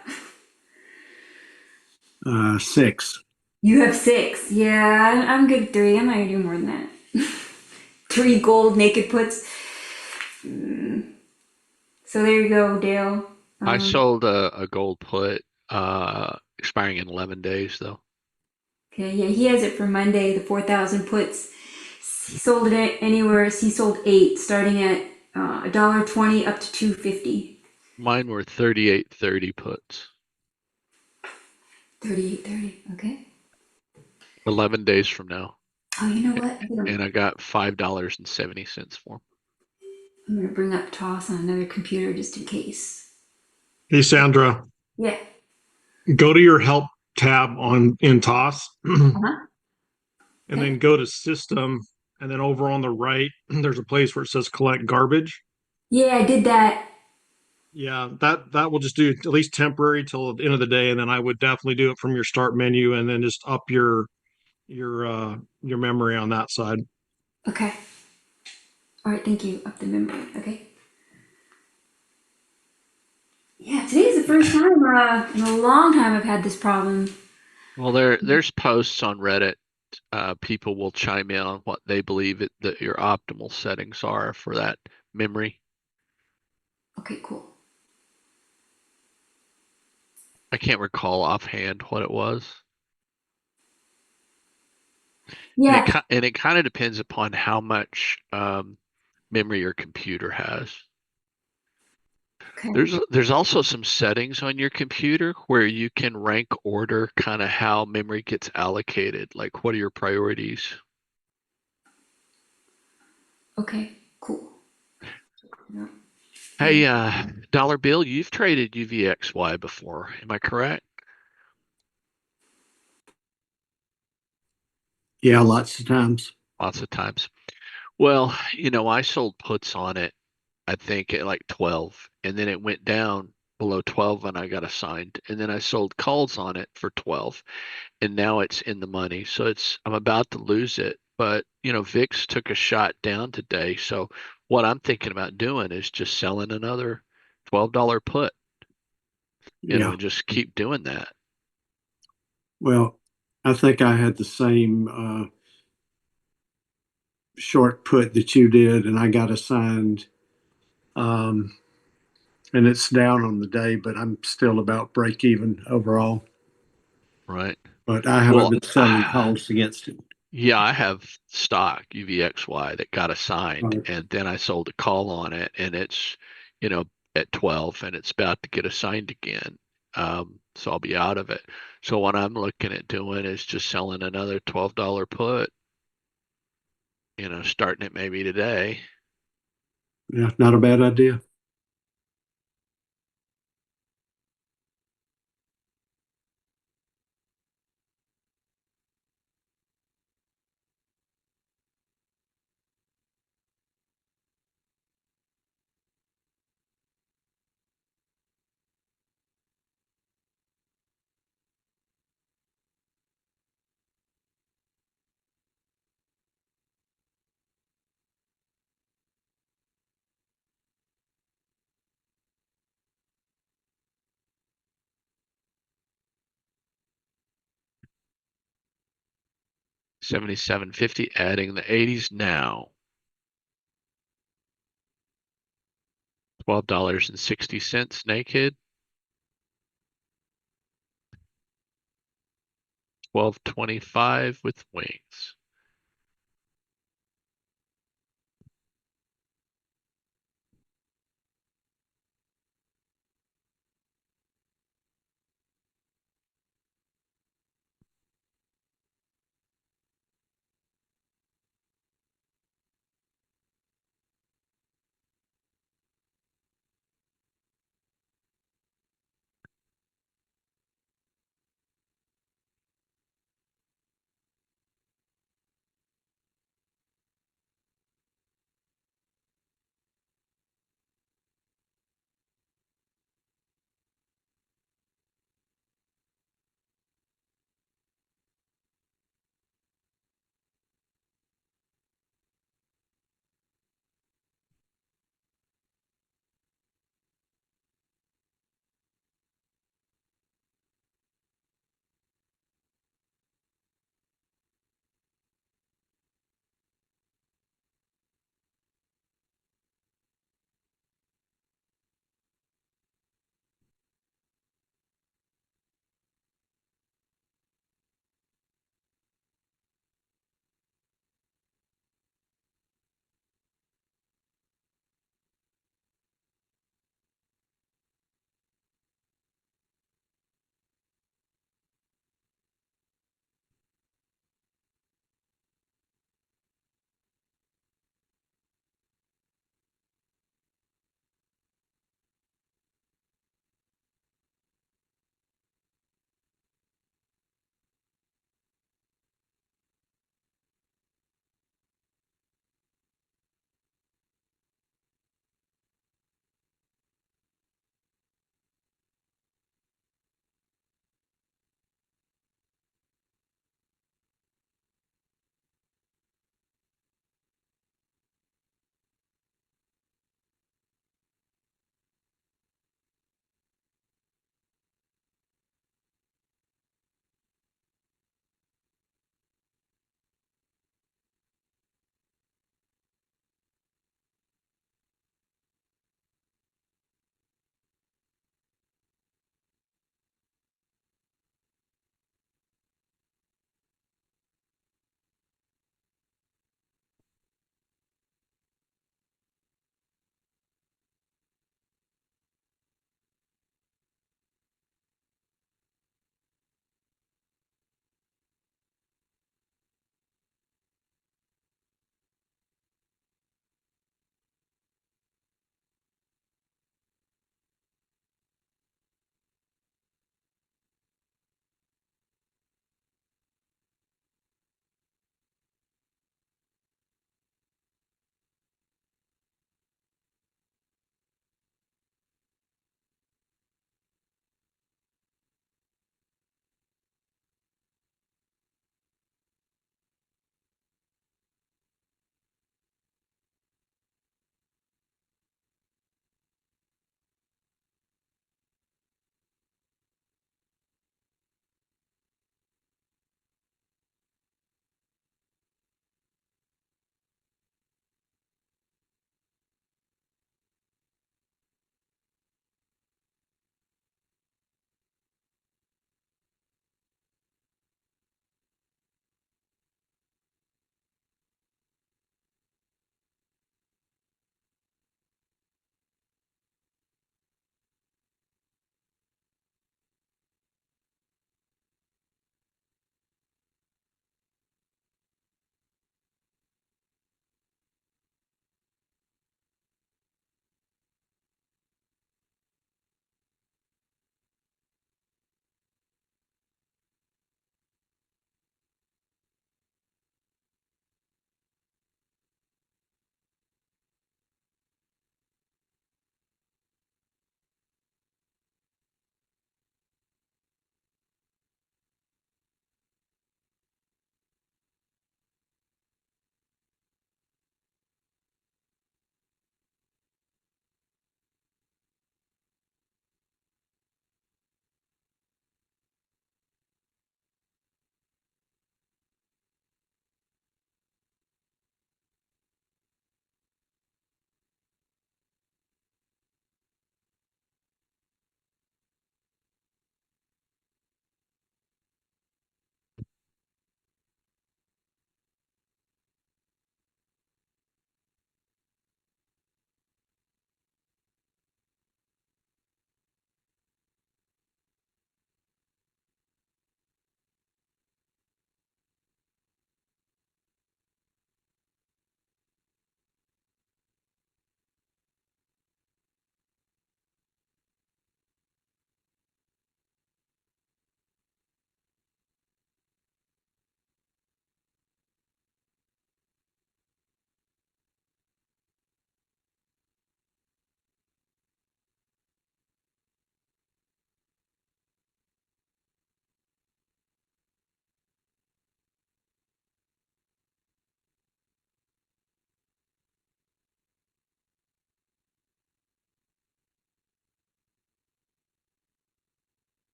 Speaker 18: 6.
Speaker 14: You have 6. Yeah, I'm good at 3. I'm not gonna do more than that. 3 gold naked puts. So there you go, Dale.
Speaker 2: I sold a gold put expiring in 11 days though.
Speaker 14: Okay, yeah, he has it for Monday, the 4,000 puts. He sold it anywhere. He sold 8, starting at $1.20 up to $2.50.
Speaker 2: Mine were 38.30 puts.
Speaker 14: 38.30. Okay.
Speaker 2: 11 days from now.
Speaker 14: Oh, you know what?
Speaker 2: And I got $5.70 for them.
Speaker 14: I'm gonna bring up Toss on another computer just in case.
Speaker 13: Hey, Sandra,
Speaker 14: Yeah.
Speaker 13: go to your help tab in TOS
Speaker 14: Uh-huh.
Speaker 13: and then go to system. And then over on the right, there's a place where it says collect garbage.
Speaker 14: Yeah, I did that.
Speaker 13: Yeah, that will just do at least temporary till the end of the day. And then I would definitely do it from your start menu and then just up your memory on that side.
Speaker 14: Okay. All right, thank you. Up the memory. Okay. Yeah, today's the first time in a long time I've had this problem.
Speaker 2: Well, there's posts on Reddit. People will chime in on what they believe that your optimal settings are for that memory.
Speaker 14: Okay, cool.
Speaker 2: I can't recall offhand what it was.
Speaker 14: Yeah.
Speaker 2: And it kind of depends upon how much memory your computer has.
Speaker 14: Okay.
Speaker 2: There's also some settings on your computer where you can rank order kind of how memory gets allocated. Like, what are your priorities?
Speaker 14: Okay, cool. Yeah.
Speaker 2: Hey, Dollar Bill, you've traded UVXY before. Am I correct?
Speaker 18: Yeah, lots of times.
Speaker 2: Lots of times. Well, I sold puts on it, I think at like 12, and then it went down below 12 and I got assigned. And then I sold calls on it for 12, and now it's in the money. So I'm about to lose it. But, VIX took a shot down today. So what I'm thinking about doing is just selling another $12 put, and just keep doing that.
Speaker 18: Well, I think I had the same short put that you did, and I got assigned. And it's down on the day, but I'm still about break even overall.
Speaker 2: Right.
Speaker 18: But I haven't been selling calls against it.
Speaker 2: Yeah, I have stock UVXY that got assigned,
Speaker 18: Right.
Speaker 2: and then I sold a call on it, and it's, at 12, and it's about to get assigned again. So I'll be out of it. So what I'm looking at doing is just selling another $12 put. starting it maybe today.
Speaker 18: Yeah, not a bad idea.
Speaker 2: $77.50, adding the 80s now. $12.60 naked. $12.25 with wings.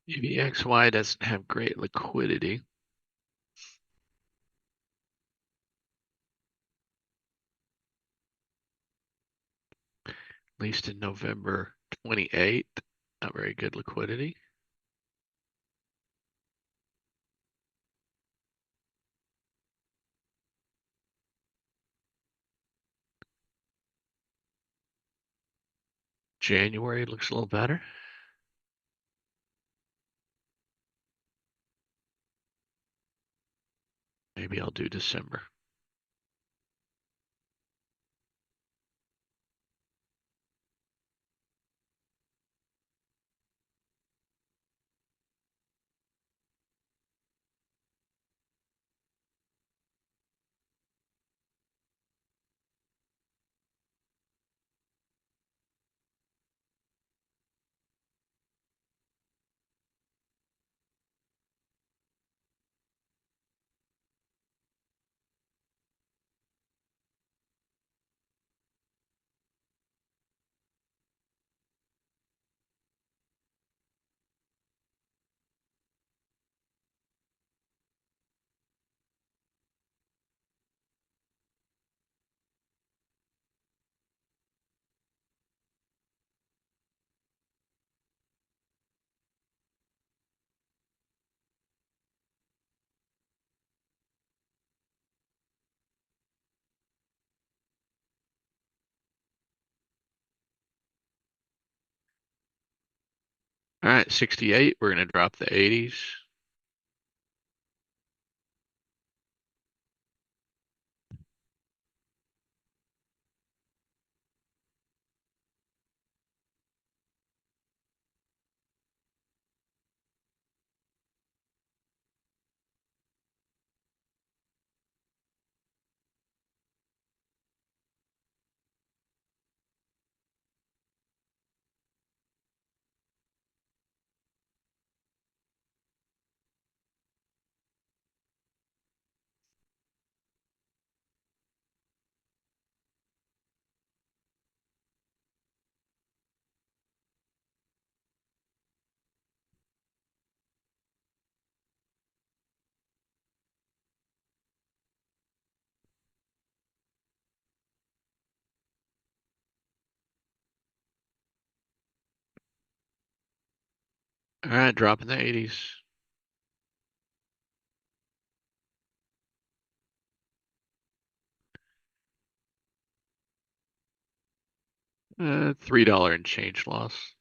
Speaker 2: EVXY doesn't have great liquidity. At least in November 28th, not very good liquidity. January looks a little better. Maybe I'll do December. All right, 68, we're gonna drop the 80s. All right, dropping the 80s. $3 and change loss.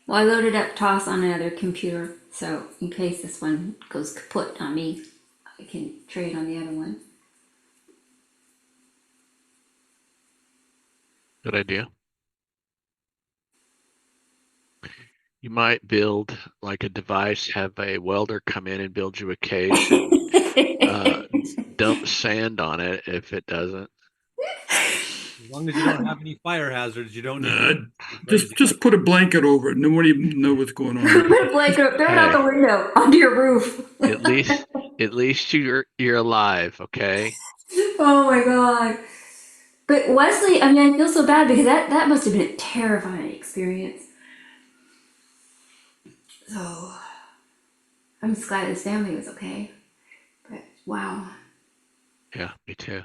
Speaker 14: Well, I loaded up TOS on another computer, so in case this one goes kaput on me, I can trade on the other one.
Speaker 2: Good idea. You might build like a device, have a welder come in and build you a case and dump sand on it if it doesn't.
Speaker 8: As long as you don't have any fire hazards, you don't need
Speaker 1: Just put a blanket over it, and nobody even know what's going on.
Speaker 14: Put a blanket, throw it out the window onto your roof.
Speaker 2: At least you're alive, okay?
Speaker 14: Oh my god. But Wesley, I mean, I feel so bad because that must have been a terrifying experience. So I'm just glad his family was okay. But wow.
Speaker 2: Yeah, me too.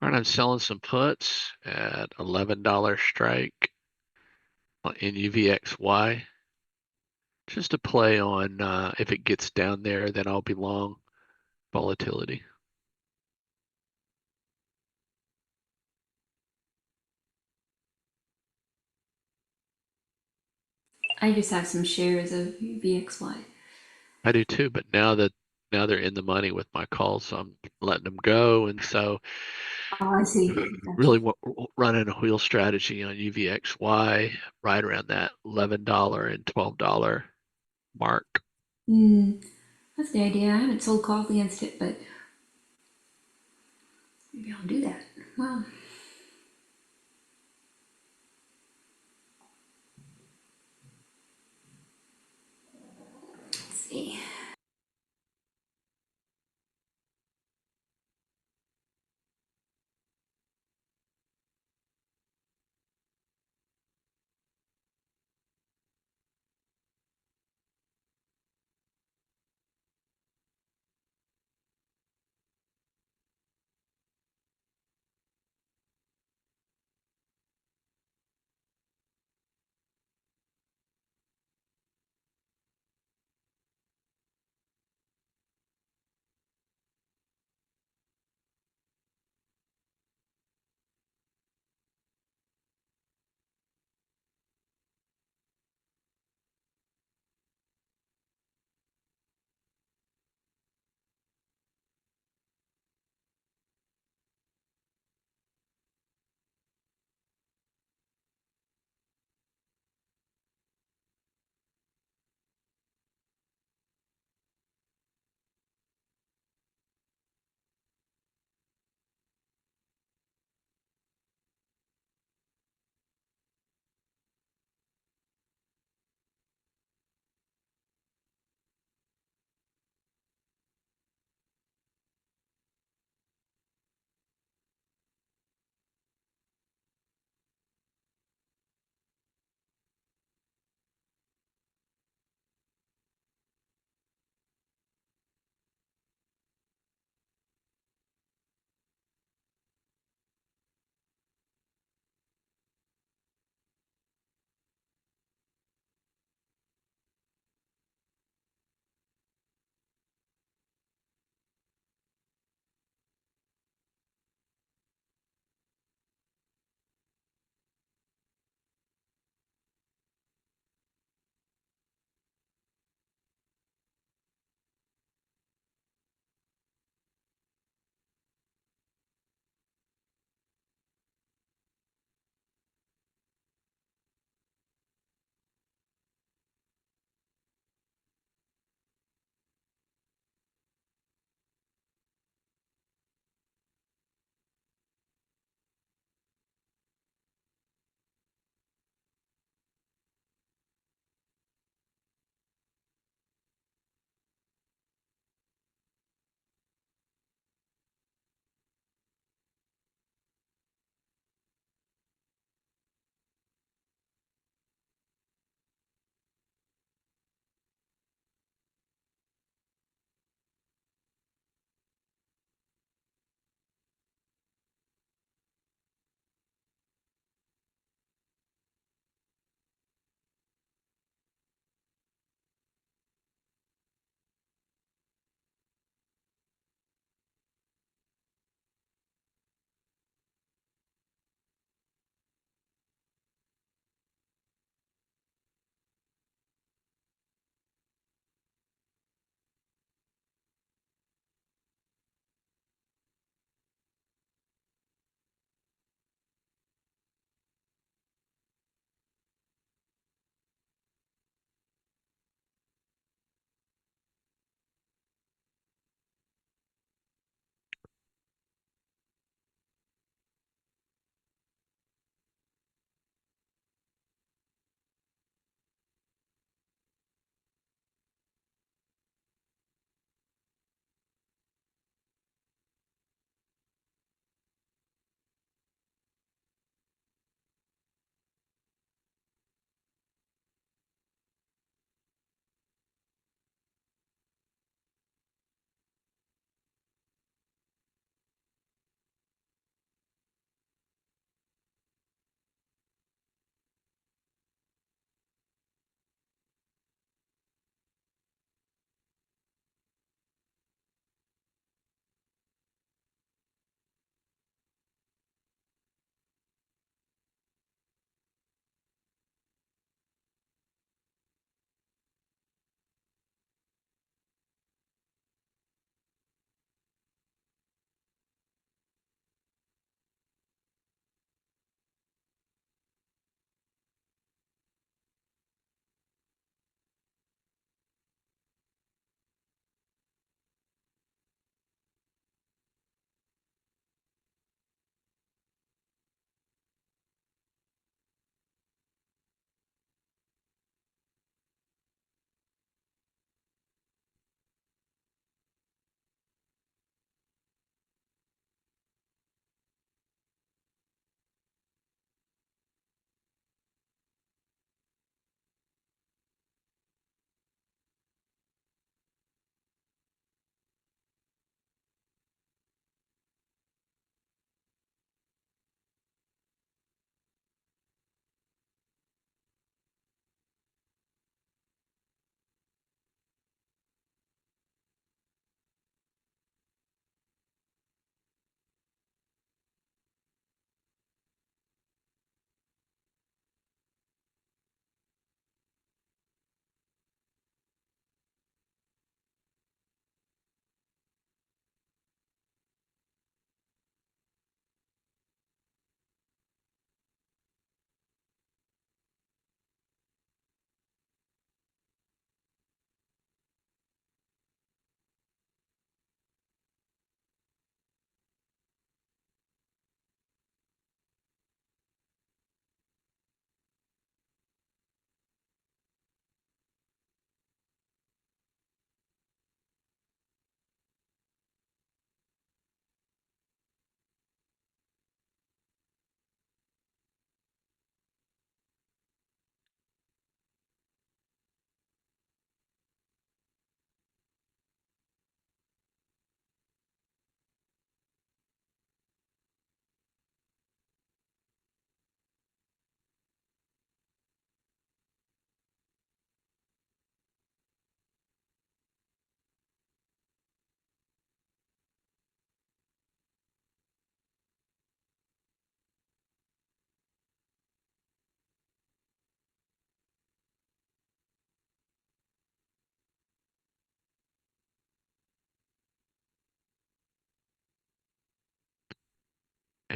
Speaker 2: All right, I'm selling some puts at $11 strike in UVXY. Just to play on if it gets down there, then I'll be long volatility.
Speaker 14: I just have some shares of VXY.
Speaker 2: I do too, but now they're in the money with my calls, so I'm letting them go, and so
Speaker 14: Oh, I see.
Speaker 2: really running a wheel strategy on UVXY right around that $11 and $12 mark.
Speaker 14: That's the idea. I haven't sold calls against it, but maybe I'll do that. Well, let's see.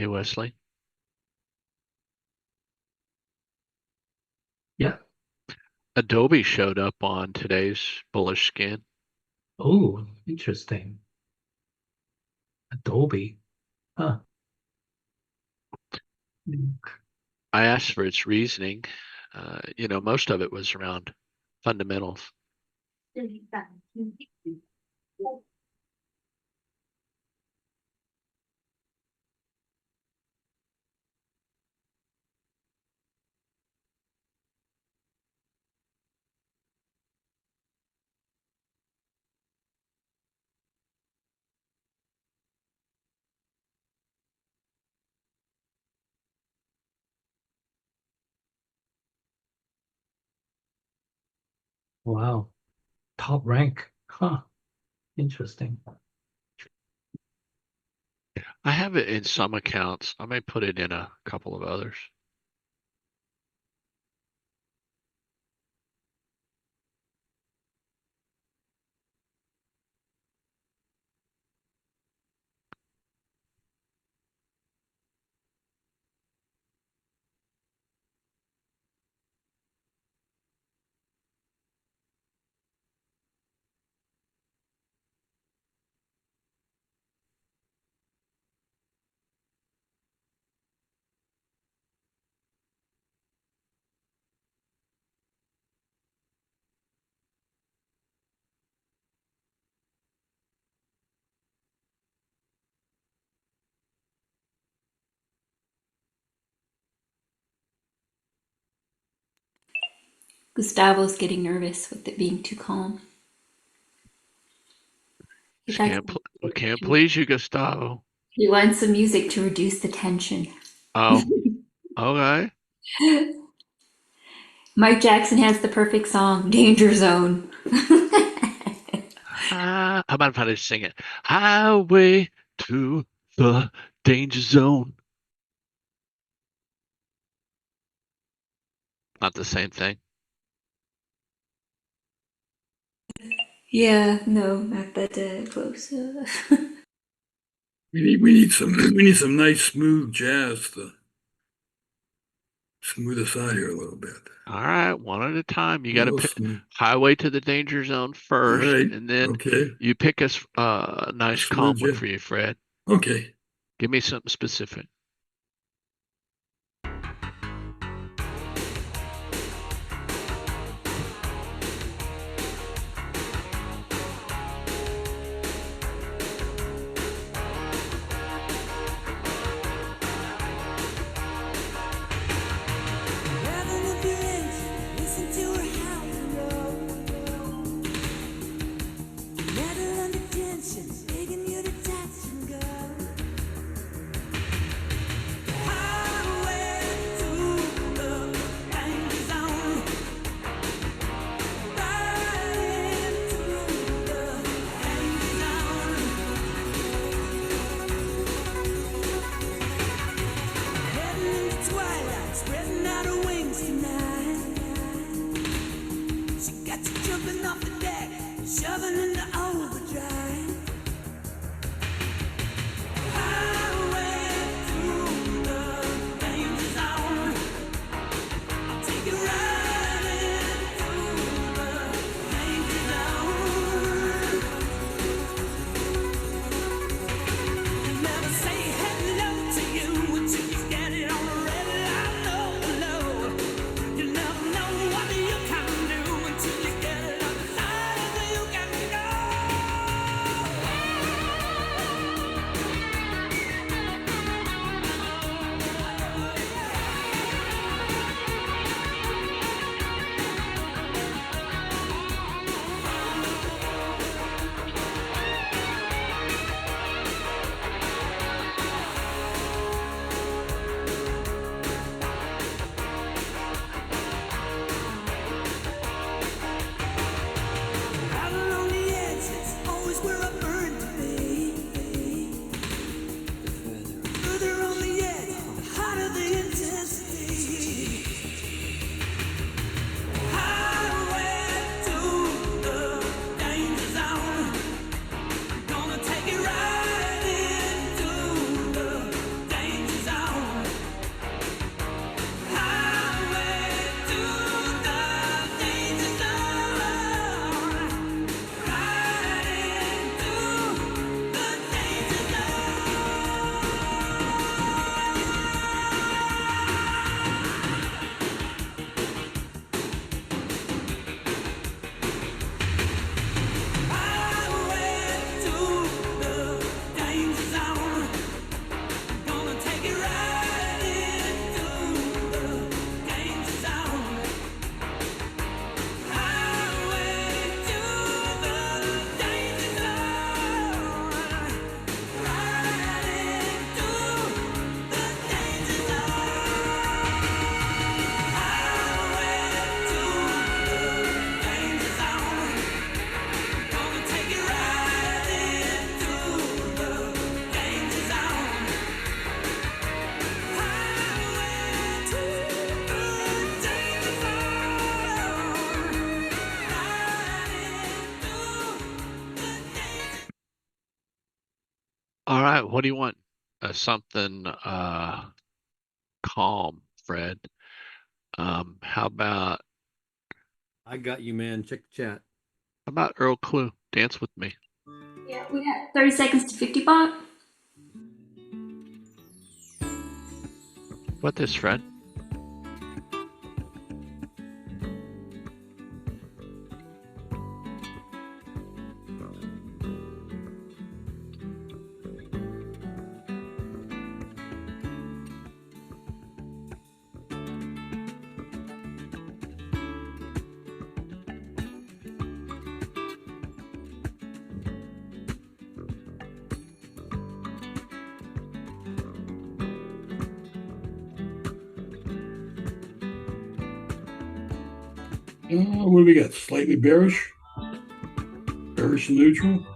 Speaker 2: Hey, Wesley.
Speaker 4: Yeah.
Speaker 2: Adobe showed up on today's bullish scan.
Speaker 4: Oh, interesting. Adobe. Huh.
Speaker 2: I asked for its reasoning. Most of it was around fundamentals.
Speaker 4: Wow. Top rank. Huh. Interesting.
Speaker 2: I have it in some accounts. I may put it in a couple of others.
Speaker 14: Gustavo's getting nervous with it being too calm.
Speaker 2: We can't please you, Gustavo.
Speaker 14: He wants some music to reduce the tension.
Speaker 2: Oh, okay.
Speaker 14: Mike Jackson has the perfect song, Danger Zone.
Speaker 2: How about if I just sing it? Highway to the danger zone. Not the same thing.
Speaker 14: Yeah, no, not that close.
Speaker 1: We need some nice smooth jazz to smooth us out here a little bit.
Speaker 2: All right, one at a time. You got to
Speaker 1: Real
Speaker 2: pick
Speaker 1: smooth.
Speaker 2: highway to the danger zone first,
Speaker 1: All right,
Speaker 2: and then
Speaker 1: okay.
Speaker 2: you pick a nice calm
Speaker 1: Smooth
Speaker 2: one
Speaker 1: jazz.
Speaker 2: for you, Fred.
Speaker 1: Okay.
Speaker 2: Give me something specific. All right, what do you want? Something calm, Fred. How about
Speaker 8: I got you, man. Check the chat.
Speaker 2: Earl Clue? Dance with me.
Speaker 14: Yeah, we got 30 seconds to 50 bot.
Speaker 2: What this, Fred?
Speaker 1: What do we got? Slightly bearish? Bearish neutral?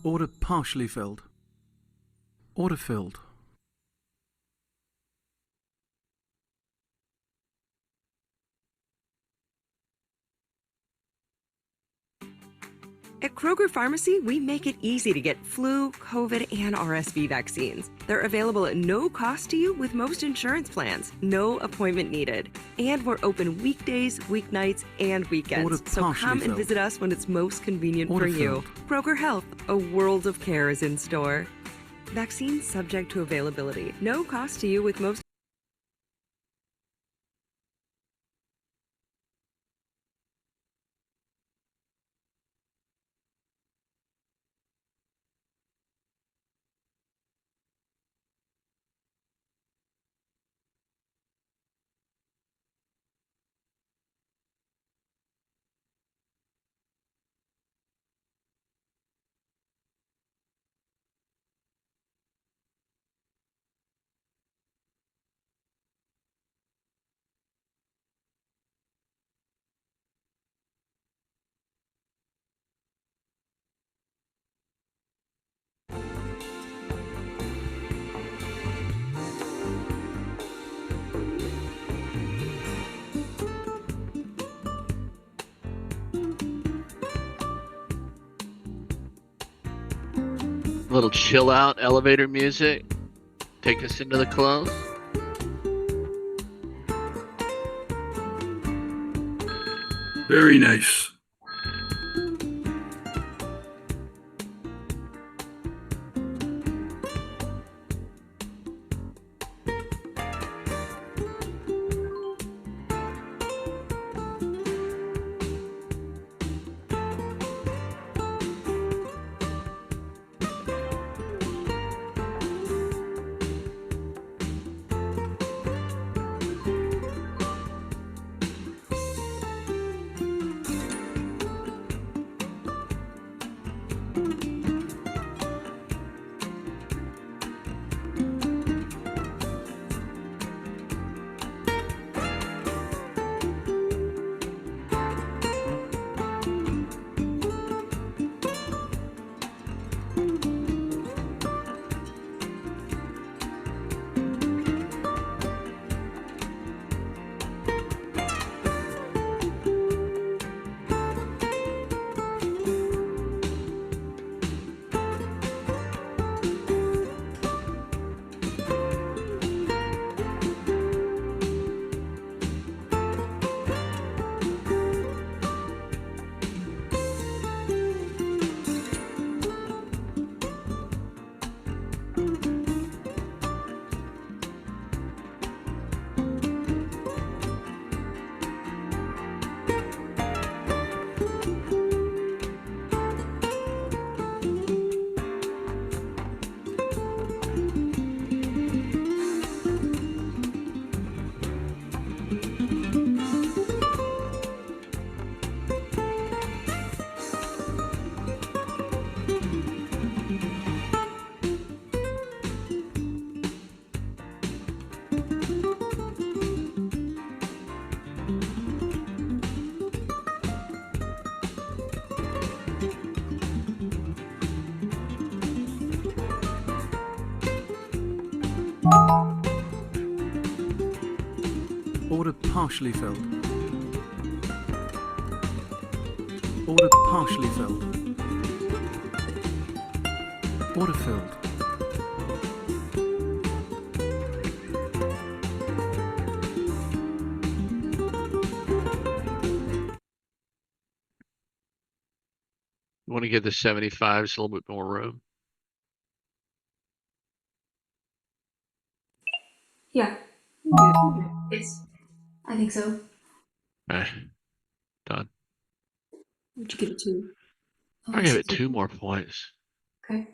Speaker 19: Order partially filled. Order filled.
Speaker 20: At Kroger Pharmacy, we make it easy to get flu, COVID, and RSV vaccines. They're available at no cost to you with most insurance plans. No appointment needed. And we're open weekdays, weeknights, and weekends.
Speaker 19: Order
Speaker 20: So
Speaker 19: partially
Speaker 20: come and
Speaker 19: filled.
Speaker 20: visit us when it's most convenient
Speaker 19: Order
Speaker 20: for you.
Speaker 19: filled.
Speaker 20: Kroger Health, a world of care is in store. Vaccines subject to availability. No cost to you with most
Speaker 2: little chill out elevator music. Take us into the close.
Speaker 1: Very nice.
Speaker 19: Order partially filled. Order partially filled. Order filled.
Speaker 2: You want to give the 75s a little bit more room?
Speaker 14: Yeah. I think so.
Speaker 2: Okay. Done.
Speaker 14: Would you give it 2?
Speaker 2: I'll give it 2 more points.
Speaker 14: Okay.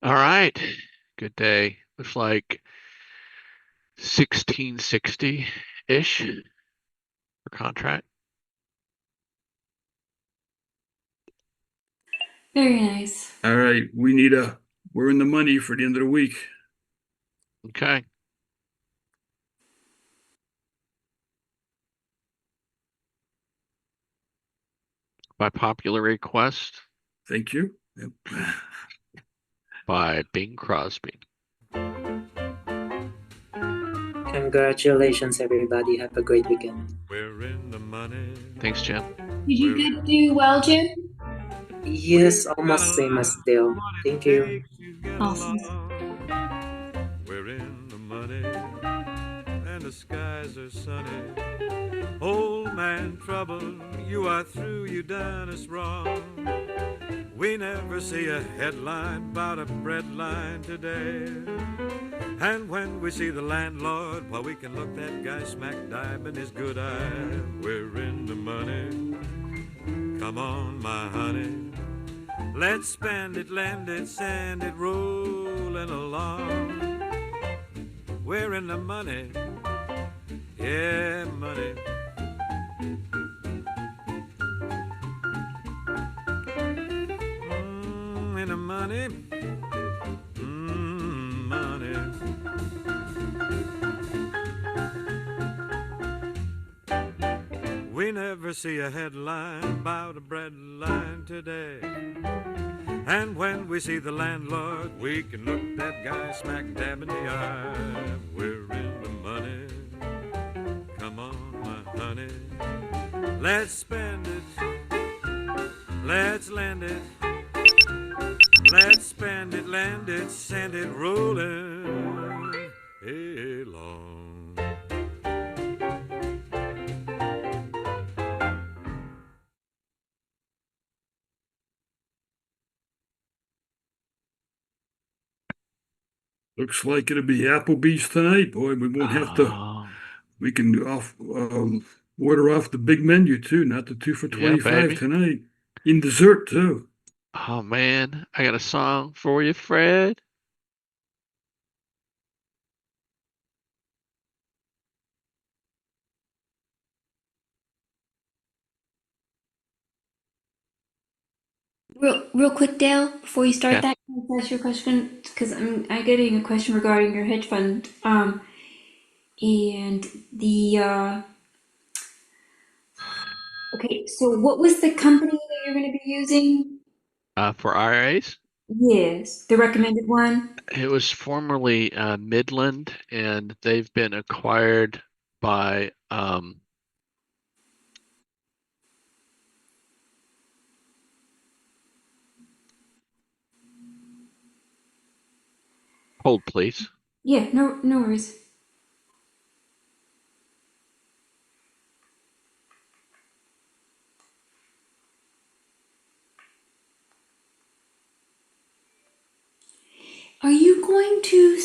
Speaker 2: All right. Good day. Looks like 1660-ish for contract.
Speaker 14: Very nice.
Speaker 1: All right, we're in the money for the end of the week.
Speaker 2: Okay. By popular request.
Speaker 1: Thank you. Yep.
Speaker 2: By Bing Crosby.
Speaker 16: Congratulations, everybody. Have a great weekend.
Speaker 2: Thanks, Jim.
Speaker 14: Did you get do well, Jim?
Speaker 16: Yes, almost same as Dale. Thank you.
Speaker 14: Awesome.
Speaker 21: We're in the money, and the skies are sunny. Old man trouble, you are through, you done us wrong. We never see a headline about a bread line today. And when we see the landlord, well, we can look that guy smack dab in his good eye. We're in the money. Come on, my honey. Let's spend it, lend it, send it, rolling along. We're in the money. Yeah, money. In the money. Money. We never see a headline about a bread line today. And when we see the landlord, we can look that guy smack dab in the eye. We're in the money. Come on, my honey. Let's spend it. Let's lend it. Let's spend it, lend it, send it rolling along.
Speaker 1: Looks like it'll be Applebee's tonight. Boy, we won't have to. We can order off the big menu too, not the 2 for
Speaker 2: Yeah,
Speaker 1: $25
Speaker 2: baby.
Speaker 1: tonight. In dessert too.
Speaker 2: Oh man, I got a song for you, Fred.
Speaker 14: Real quick, Dale, before you start
Speaker 2: Yeah.
Speaker 14: that, can I ask you a question? Because I'm getting a question regarding your hedge fund. And the okay, so what was the company that you're going to be using?
Speaker 2: For IRAs,
Speaker 14: Yes, the recommended one.
Speaker 2: it was formerly Midland, and they've been acquired by hold please.
Speaker 14: Yeah, no worries. Are you going to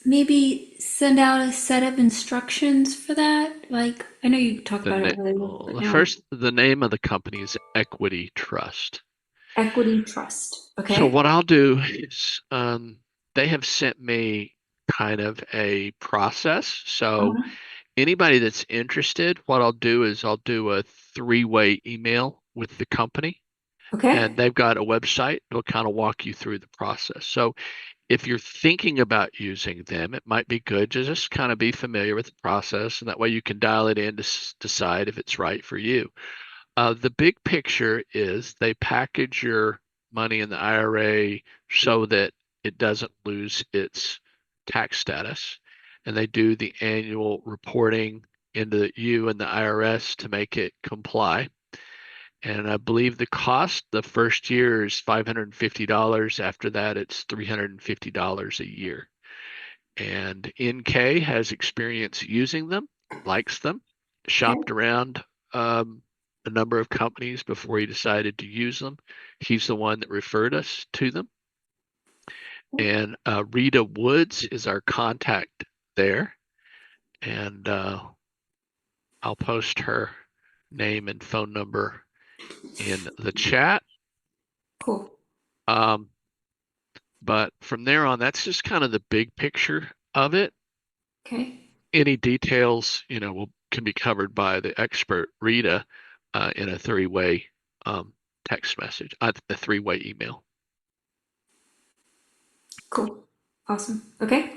Speaker 14: maybe send out a set of instructions for that? Like, I know you talked about it earlier, but now
Speaker 2: The name of the company is Equity Trust.
Speaker 14: Equity Trust. Okay.
Speaker 2: So what I'll do is they have sent me kind of a process. So anybody that's interested, what I'll do is I'll do a 3-way email with the company.
Speaker 14: Okay.
Speaker 2: And they've got a website that'll kind of walk you through the process. So if you're thinking about using them, it might be good to just kind of be familiar with the process, and that way you can dial it in to decide if it's right for you. The big picture is they package your money in the IRA so that it doesn't lose its tax status, and they do the annual reporting into you and the IRS to make it comply. And I believe the cost the first year is $550. After that, it's $350 a year. And NK has experience using them, likes them, shopped around a number of companies before he decided to use them. He's the one that referred us to them. And Rita Woods is our contact there. And I'll post her name and phone number in the chat.
Speaker 14: Cool.
Speaker 2: But from there on, that's just kind of the big picture of it.
Speaker 14: Okay.
Speaker 2: Any details, can be covered by the expert Rita in a three-way text message, a three-way email.
Speaker 14: Cool. Awesome. Okay.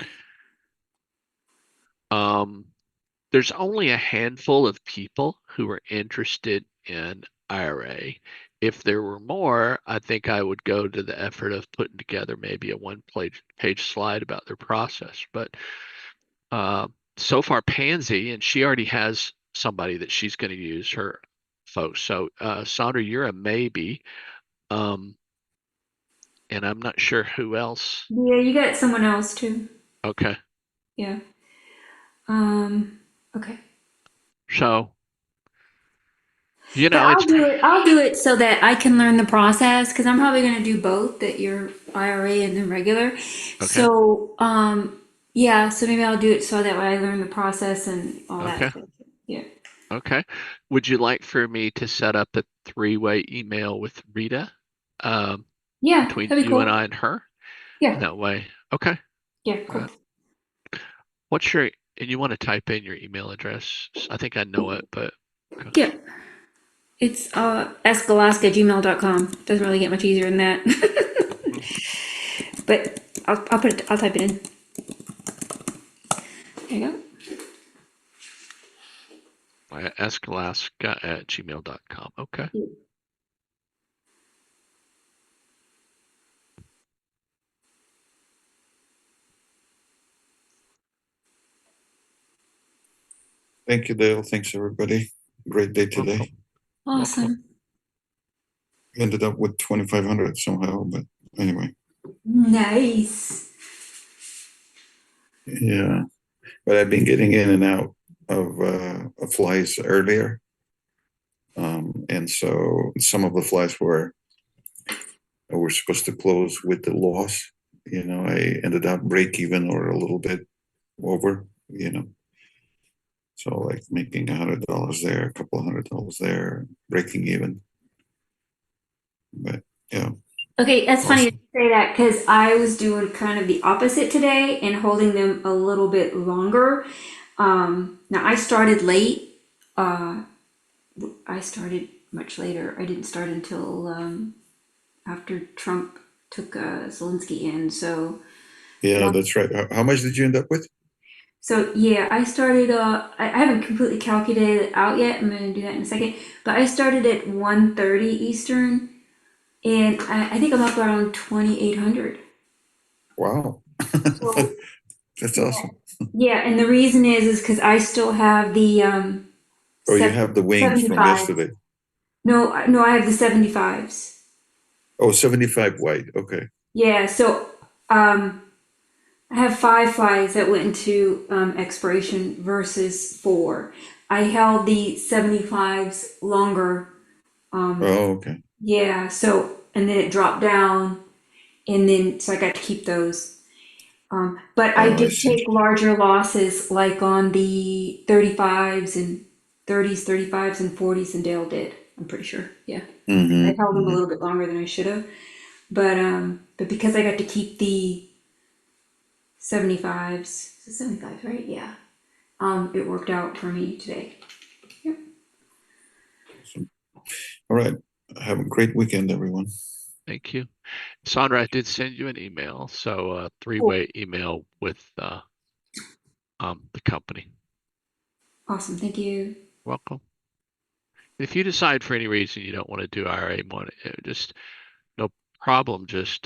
Speaker 2: There's only a handful of people who are interested in IRA. If there were more, I think I would go to the effort of putting together maybe a one-page slide about their process. But so far, Pansy, and she already has somebody that she's going to use, her folks. So Sandra, you're a maybe. And I'm not sure who else.
Speaker 14: Yeah, you got someone else too.
Speaker 2: Okay.
Speaker 14: Yeah. Okay.
Speaker 2: So,
Speaker 14: But I'll do it so that I can learn the process because I'm probably going to do both, that your IRA and then regular.
Speaker 2: Okay.
Speaker 14: So, yeah, so maybe I'll do it so that way I learn the process and all that.
Speaker 2: Okay.
Speaker 14: Stuff. Yeah.
Speaker 2: Okay. Would you like for me to set up a three-way email with Rita?
Speaker 14: Yeah,
Speaker 2: Between
Speaker 14: that'd be
Speaker 2: you
Speaker 14: cool.
Speaker 2: and I and her?
Speaker 14: Yeah.
Speaker 2: That way. Okay.
Speaker 14: Yeah, cool.
Speaker 2: What's your, and you want to type in your email address? I think I know it, but.
Speaker 14: Yeah. It's askalaska@gmail.com. Doesn't really get much easier than that. But I'll type it in. There you go.
Speaker 2: Askalaska@gmail.com. Okay.
Speaker 14: Yeah.
Speaker 9: Thank you, Dale. Thanks, everybody. Great day today.
Speaker 14: Awesome.
Speaker 9: Ended up with 2,500 somehow, but anyway.
Speaker 14: Nice.
Speaker 9: Yeah, but I've been getting in and out of flies earlier. And so some of the flies were supposed to close with the loss. I ended up break even or a little bit over, So like making $100 there, a couple $100 there, breaking even. But yeah.
Speaker 14: Okay, that's funny that you say that because I was doing kind of the opposite today and holding them a little bit longer. Now I started late. I started much later. I didn't start until after Trump took Zelensky in. So
Speaker 9: yeah, that's right. How much did you end up with?
Speaker 14: So yeah, I started. I haven't completely calculated it out yet. I'm going to do that in a second. But I started at 1:30 Eastern, and I think I'm up around 2,800.
Speaker 9: Wow, that's awesome.
Speaker 14: Yeah, and the reason is because I still have the.
Speaker 9: Oh, you have the wings from
Speaker 14: 75.
Speaker 9: yesterday.
Speaker 14: No, I have the 75s.
Speaker 9: Oh, 75 white. Okay.
Speaker 14: Yeah, so I have 5 flies that went into expiration versus 4. I held the 75s longer.
Speaker 9: Oh, okay.
Speaker 14: Yeah, so, and then it dropped down, and then, so I got to keep those. But I did take larger losses, like on the 35s and 30s, 35s and 40s, and Dale did, I'm pretty sure, yeah.
Speaker 9: Mm-hmm.
Speaker 14: I held them a little bit longer than I should have. But because I got to keep the 75s, 75s, right? Yeah. It worked out for me today. Yep.
Speaker 9: All right. Have a great weekend, everyone.
Speaker 2: Thank you. Sandra, I did send you an email. So a three-way email with the company.
Speaker 14: Awesome. Thank you.
Speaker 2: Welcome. If you decide for any reason you don't want to do IRA money, just no problem. Just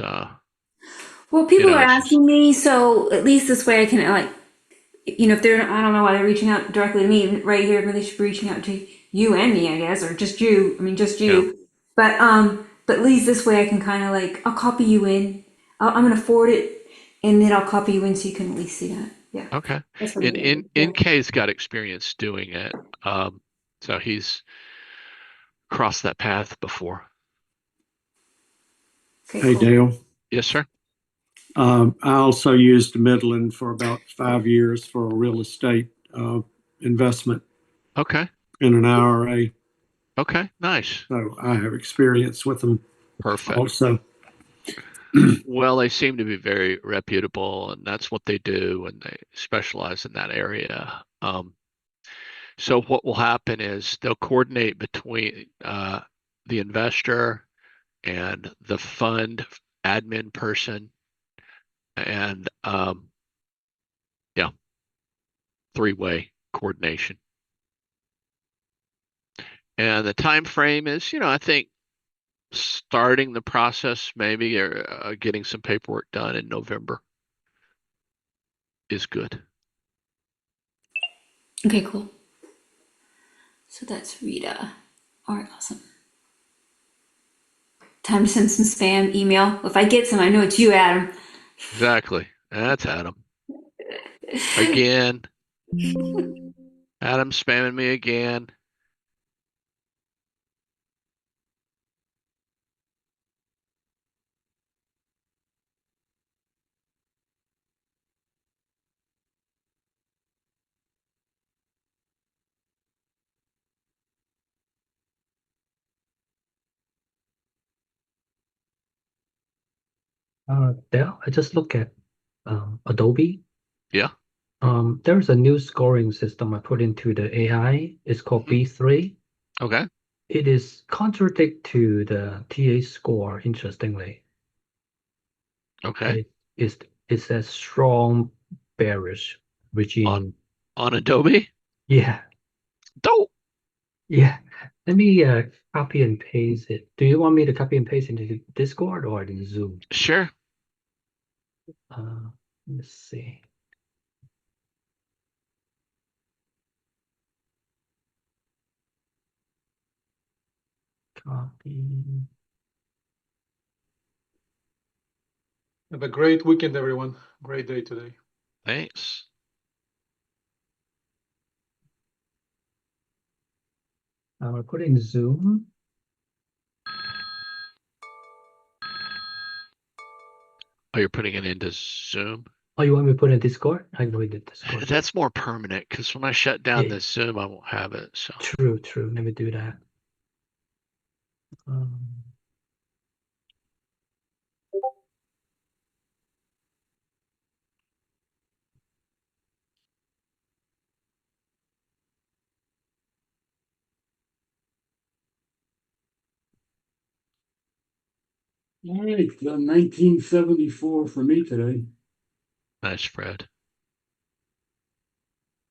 Speaker 14: well, people are asking me, so at least this way I can if they're, I don't know why they're reaching out directly to me right here, but they should be reaching out to you and me, I guess, or just you. I mean, just you. Yeah. But at least this way I can kind of I'll copy you in. I'm gonna forward it, and then I'll copy you in so you can at least see that. Yeah.
Speaker 2: Okay. And NK's got experience doing it, so he's crossed that path before.
Speaker 14: Okay,
Speaker 18: hey,
Speaker 14: cool.
Speaker 18: Dale.
Speaker 2: Yes, sir.
Speaker 18: I also used Midland for about 5 years for a real estate investment.
Speaker 2: Okay.
Speaker 18: In an IRA.
Speaker 2: Okay, nice.
Speaker 18: So I have experience with them.
Speaker 2: Perfect.
Speaker 18: Also.
Speaker 2: Well, they seem to be very reputable, and that's what they do, and they specialize in that area. So what will happen is they'll coordinate between the investor and the fund admin person, and yeah, three-way coordination. And the time frame is, I think starting the process, maybe getting some paperwork done in November is good.
Speaker 14: Okay, cool. So that's Rita. All right, awesome. Time to send some spam email. If I get some, I know it's you, Adam.
Speaker 2: Exactly. That's Adam. Again. Adam spamming me again.
Speaker 4: Dale, I just look at Adobe.
Speaker 2: Yeah.
Speaker 4: There's a new scoring system I put into the AI. It's called B3.
Speaker 2: Okay.
Speaker 4: It is contradict to the TA score, interestingly.
Speaker 2: Okay.
Speaker 4: It says strong bearish regime.
Speaker 2: On Adobe?
Speaker 4: Yeah.
Speaker 2: Dope.
Speaker 4: Yeah. Let me copy and paste it. Do you want me to copy and paste into Discord or in Zoom?
Speaker 2: Sure.
Speaker 4: Let's see. Copy.
Speaker 10: Have a great weekend, everyone. Great day today.
Speaker 2: Thanks.
Speaker 4: I'll put it in Zoom.
Speaker 2: Oh, you're putting it into Zoom?
Speaker 4: Oh, you want me to put it in Discord? I know it in Discord.
Speaker 2: That's more permanent because when I shut down
Speaker 4: Yeah.
Speaker 2: this Zoom, I won't have it. So
Speaker 4: True. Let me do that.
Speaker 1: All right, 1974 for me today.
Speaker 2: nice, Fred.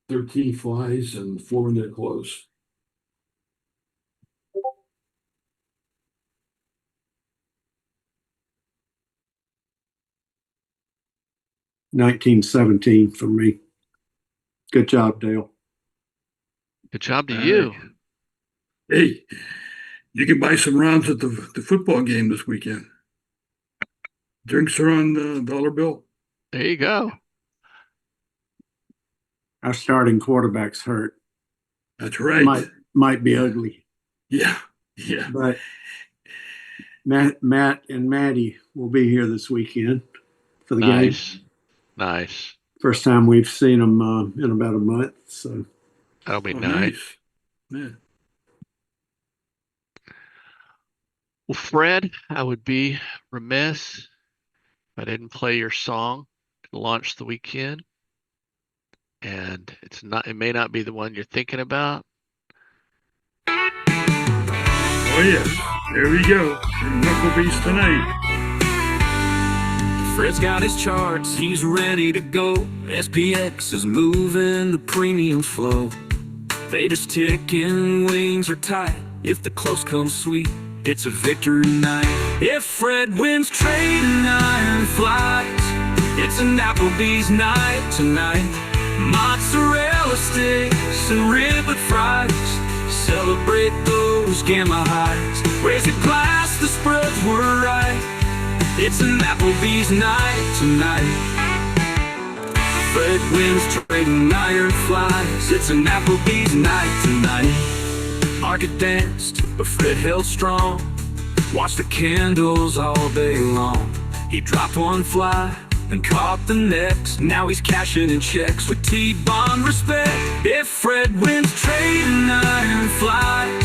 Speaker 1: 13 flies and 4 in their close.
Speaker 18: $19.17 for me. Good job, Dale.
Speaker 2: Good job to you.
Speaker 1: Hey, you can buy some rounds at the football game this weekend. Drinks are on the dollar bill.
Speaker 2: There you go.
Speaker 18: Our starting quarterback's hurt.
Speaker 1: That's right.
Speaker 18: Might be ugly.
Speaker 1: Yeah.
Speaker 18: But Matt and Maddie will be here this weekend for the game.
Speaker 2: Nice.
Speaker 18: First time we've seen them in about a month. So
Speaker 2: that'll be nice.
Speaker 1: Yeah.
Speaker 2: Well, Fred, I would be remiss if I didn't play your song to launch the weekend. And it may not be the one you're thinking about.
Speaker 1: Oh yeah. There we go. Knucklebeast tonight.
Speaker 3: Fred's got his charts, he's ready to go. SPX is moving the premium flow. They just tick and wings are tight. If the close comes sweet, it's a victory night. If Fred wins trade and iron flies, it's an Applebee's night tonight. Mozzarella sticks and riblet fries, celebrate those gamma highs. Raise a glass, the spreads were right. It's an Applebee's night tonight. Fred wins trade and iron flies. It's an Applebee's night tonight. Market danced, but Fred held strong. Watched the candles all day long. He dropped one fly and caught the next. Now he's cashing in checks with T-bond respect. If Fred wins trade and iron flies,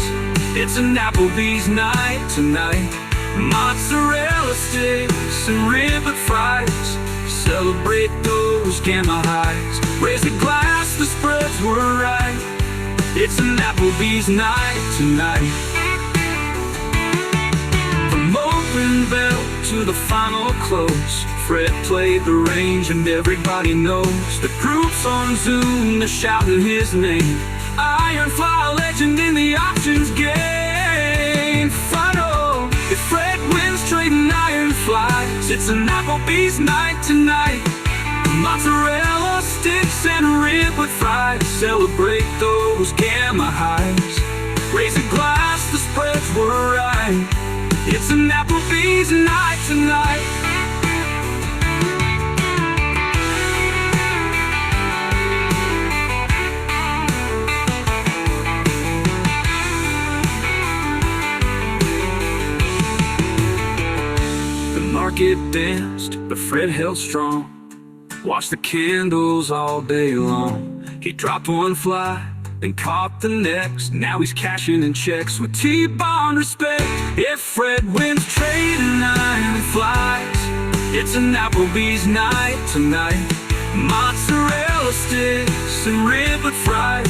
Speaker 3: it's an Applebee's night tonight. Mozzarella sticks and riblet fries. Celebrate those gamma highs. Raise a glass, the spreads were right. It's an Applebee's night tonight. From open bell to the final close, Fred played the range and everybody knows. The group's on Zoom, they're shouting his name. Ironfly legend in the options game. Final, if Fred wins trading iron flies, it's an Applebee's night tonight. Mozzarella sticks and riblet fries. Celebrate those gamma highs. Raise a glass, the spreads were right. It's an Applebee's night tonight. The market danced, but Fred held strong. Watched the candles all day long. He dropped one fly, then popped the next. Now he's cashing in checks with T-bond respect. If Fred wins trading iron flies, it's an Applebee's night tonight. Mozzarella sticks and riblet fries.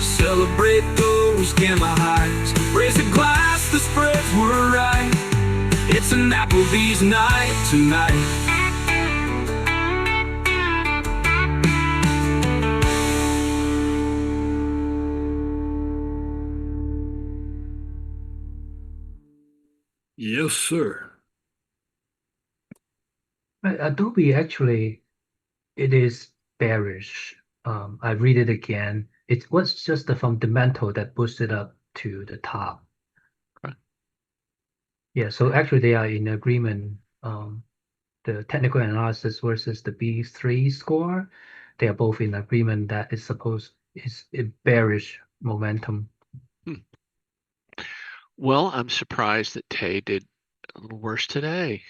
Speaker 3: Celebrate those gamma highs. Raise a glass, the spreads were right. It's an Applebee's night tonight.
Speaker 1: Yes, sir.
Speaker 4: But Adobe actually, it is bearish. I read it again. It was just the fundamental that boosted up to the top.
Speaker 2: Okay.
Speaker 4: Yeah, so actually they are in agreement. The technical analysis versus the B3 score, they are both in agreement that it's a bearish momentum.
Speaker 2: Well, I'm surprised that Tay did a little worse today.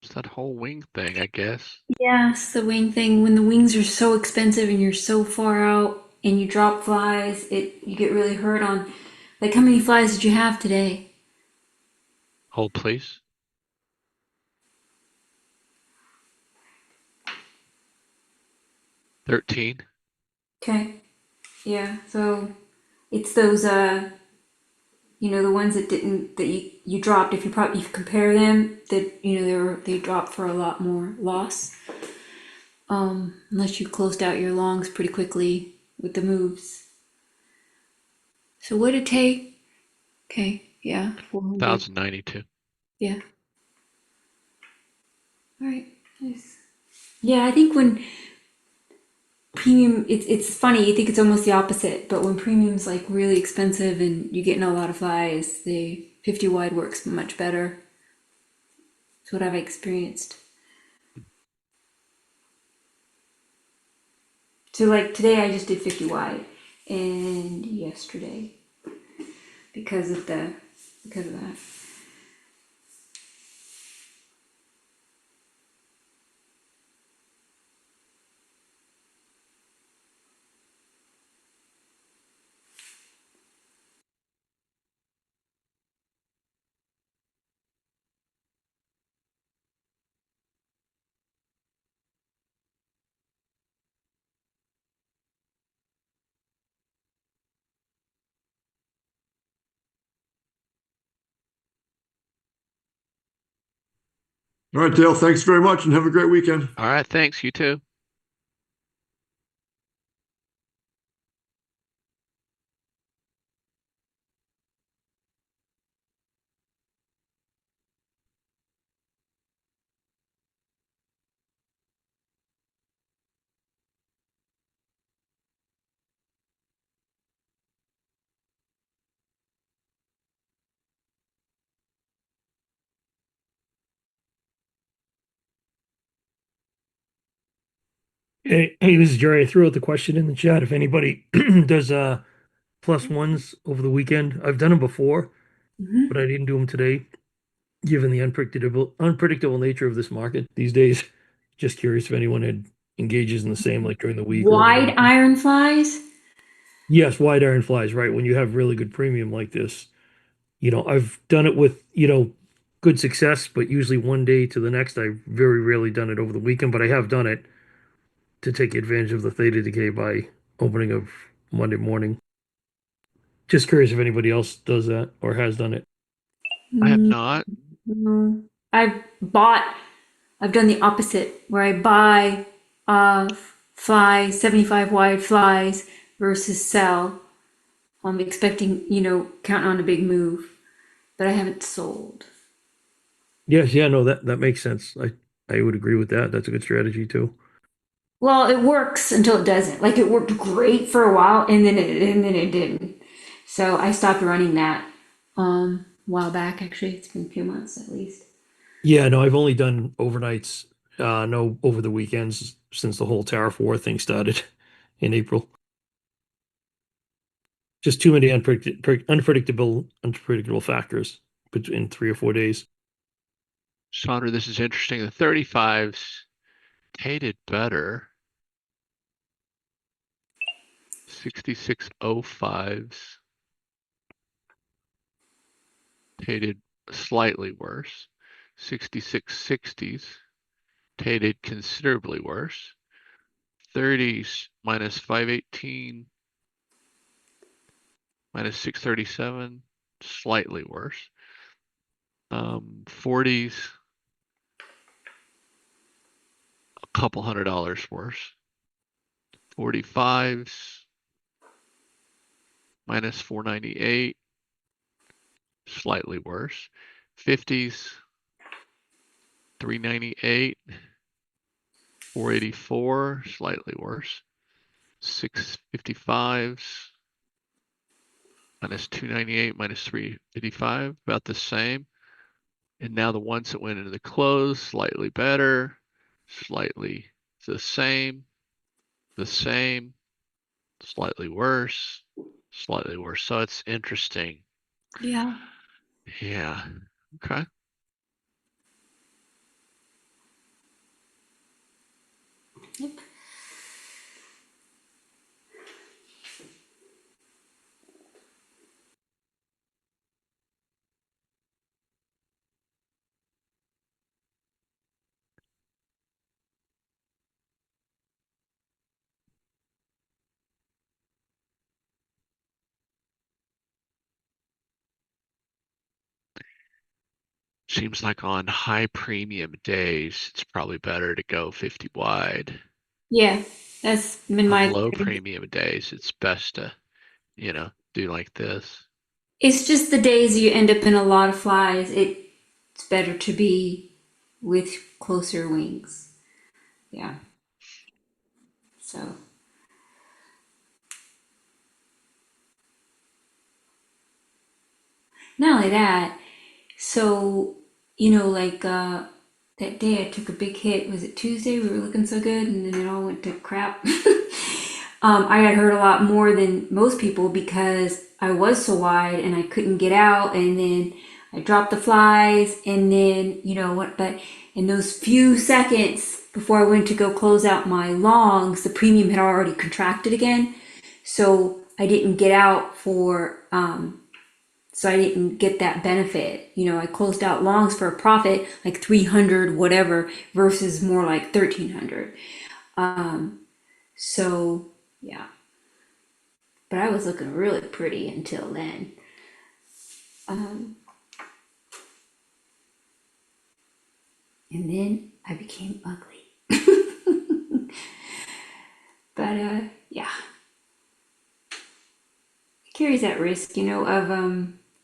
Speaker 2: It's that whole wing thing, I guess.
Speaker 14: Yeah, it's the wing thing. When the wings are so expensive and you're so far out and you drop flies, you get really hurt on. Like, how many flies did you have today?
Speaker 2: Hold, please. $13.
Speaker 14: Okay. Yeah, so it's those the ones that you dropped. If you compare them, that they dropped for a lot more loss. Unless you closed out your longs pretty quickly with the moves. So what did it take? Okay, yeah, 400.
Speaker 2: 1,092.
Speaker 14: Yeah. All right, nice. Yeah, I think when premium, it's funny, you think it's almost the opposite, but when premium's like really expensive and you're getting a lot of flies, the 50 wide works much better. That's what I've experienced. So like today I just did 50 wide, and yesterday because of that.
Speaker 6: All right, Dale, thanks very much and have a great weekend.
Speaker 2: All right, thanks. You too.
Speaker 13: Hey, this is Jerry. I threw out the question in the chat. If anybody does plus ones over the weekend, I've done them before, but I didn't do them today, given the unpredictable nature of this market these days. Just curious if anyone had engages in the same like during the week.
Speaker 14: Wide iron flies?
Speaker 13: Yes, wide iron flies, right? When you have really good premium like this, I've done it with, good success, but usually one day to the next. I've very rarely done it over the weekend, but I have done it to take advantage of the theta decay by opening of Monday morning. Just curious if anybody else does that or has done it.
Speaker 2: I have
Speaker 14: Mm,
Speaker 2: not.
Speaker 14: no. I've done the opposite where I buy flies, 75 wide flies versus sell. I'm expecting, counting on a big move, but I haven't sold.
Speaker 13: Yes, yeah, no, that makes sense. I would agree with that. That's a good strategy too.
Speaker 14: Well, it works until it doesn't. Like it worked great for a while and then it didn't. So I stopped running that a while back actually. It's been a few months at least.
Speaker 13: Yeah, no, I've only done overnights, no over the weekends since the whole tariff war thing started in April. Just too many unpredictable factors between 3 or 4 days.
Speaker 2: Sandra, this is interesting. The 35s tated better. 6605s tated slightly worse. 6660s tated considerably worse. 30s minus 518 minus 637 slightly worse. 40s a couple $100 worse. 45s minus 498 slightly worse. 50s 398 484 slightly worse. 655s minus 298 minus 355 about the same. And now the ones that went into the close slightly better, slightly the same, slightly worse, slightly worse. So it's interesting.
Speaker 14: Yeah.
Speaker 2: Yeah. Okay.
Speaker 14: Yep.
Speaker 2: Seems like on high premium days, it's probably better to go 50 wide.
Speaker 14: Yeah, that's been
Speaker 2: On
Speaker 14: my
Speaker 2: low
Speaker 14: experience.
Speaker 2: premium days, it's best to, do like this.
Speaker 14: It's just the days you end up in a lot of flies. It's better to be with closer wings. Yeah. So not only that, so like that day I took a big hit. Was it Tuesday? We were looking so good, and then it all went to crap. I got hurt a lot more than most people because I was so wide and I couldn't get out, and then I dropped the flies, and then what? But in those few seconds before I went to go close out my longs, the premium had already contracted again, so I didn't get out for. So I didn't get that benefit. I closed out longs for a profit like 300 whatever versus more like 1300. So yeah, but I was looking really pretty until then. And then I became ugly. But yeah, it carries that risk, of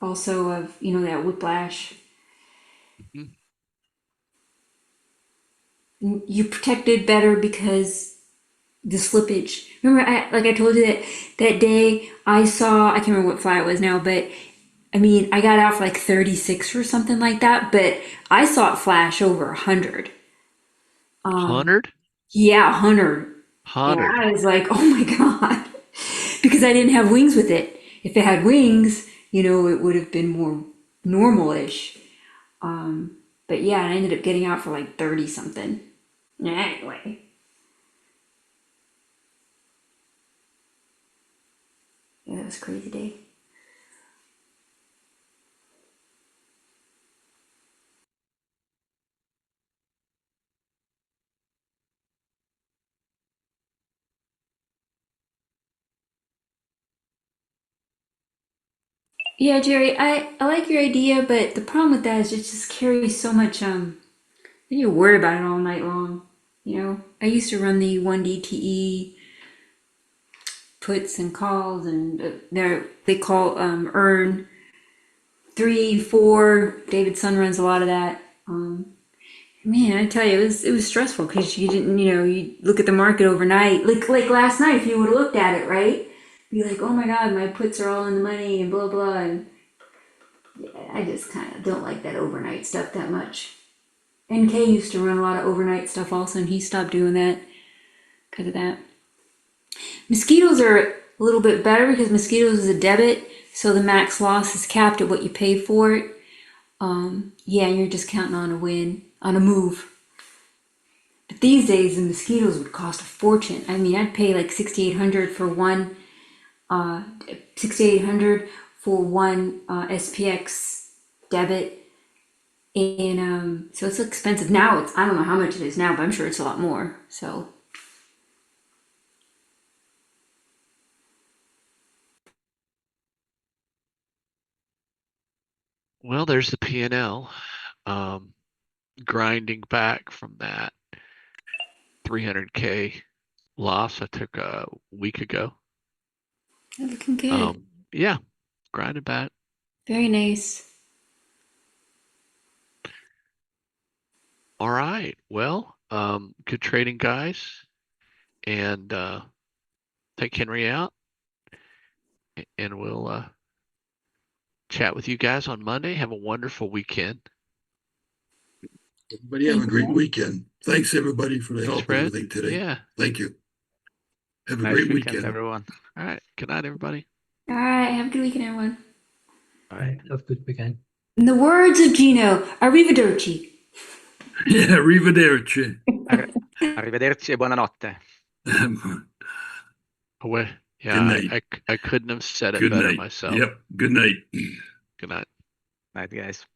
Speaker 14: also of that whiplash.
Speaker 2: Mhm.
Speaker 14: You protected better because the slippage. Remember, I told you that day I can't remember what fly it was now, but I mean, I got out for like 36 or something like that, but I saw it flash over 100.
Speaker 2: 100?
Speaker 14: Yeah, 100. Yeah,
Speaker 2: 100.
Speaker 14: I was like, oh my God. Because I didn't have wings with it. If it had wings, it would have been more normal-ish. But yeah, I ended up getting out for like 30 something. Anyway. Yeah, that was a crazy day. Yeah, Jerry, I like your idea, but the problem with that is it just carries so much then you're worried about it all night long. You know, I used to run the 1DTE puts and calls, and they call earn 3, 4. David Sun runs a lot of that. Man, I tell you, it was stressful because you didn't, you look at the market overnight. Like last night, if you would have looked at it, right? Be like, oh my God, my puts are all in the money and blah blah. And yeah, I just kind of don't like that overnight stuff that much. NK used to run a lot of overnight stuff also, and he stopped doing that because of that. Mosquitoes are a little bit better because mosquitoes is a debit, so the max loss is capped at what you pay for it. Yeah, you're just counting on a win, on a move. But these days, the mosquitoes would cost a fortune. I mean, I'd pay like $6,800 for one, $6,800 for one SPX debit, and so it's expensive now. I don't know how much it is now, but I'm sure it's a lot more. So.
Speaker 2: Well, there's the P&L. Grinding back from that 300K loss I took a week ago.
Speaker 14: Looking good.
Speaker 2: Yeah, grinding back.
Speaker 14: Very nice.
Speaker 2: All right. Well, good trading, guys. And take Henry out. And we'll chat with you guys on Monday. Have a wonderful weekend.
Speaker 1: Everybody have a great weekend. Thanks everybody for the help and
Speaker 2: Fred.
Speaker 1: everything today.
Speaker 2: Yeah.
Speaker 1: Thank you. Have a
Speaker 11: Nice
Speaker 1: great
Speaker 11: weekend,
Speaker 1: weekend.
Speaker 11: everyone.
Speaker 2: All right. Good night, everybody.
Speaker 14: All right. Have a good weekend, everyone.
Speaker 4: All right. Have a good weekend.
Speaker 14: In the words of Gino, arrivederci.
Speaker 1: Yeah, arrivederci.
Speaker 11: Arrivederci e buonanotte.
Speaker 2: Away. Yeah,
Speaker 1: Good night.
Speaker 2: I couldn't have said it
Speaker 1: Good
Speaker 2: better
Speaker 1: night.
Speaker 2: myself.
Speaker 1: Yep. Good night.
Speaker 2: Good night.
Speaker 11: Night, guys.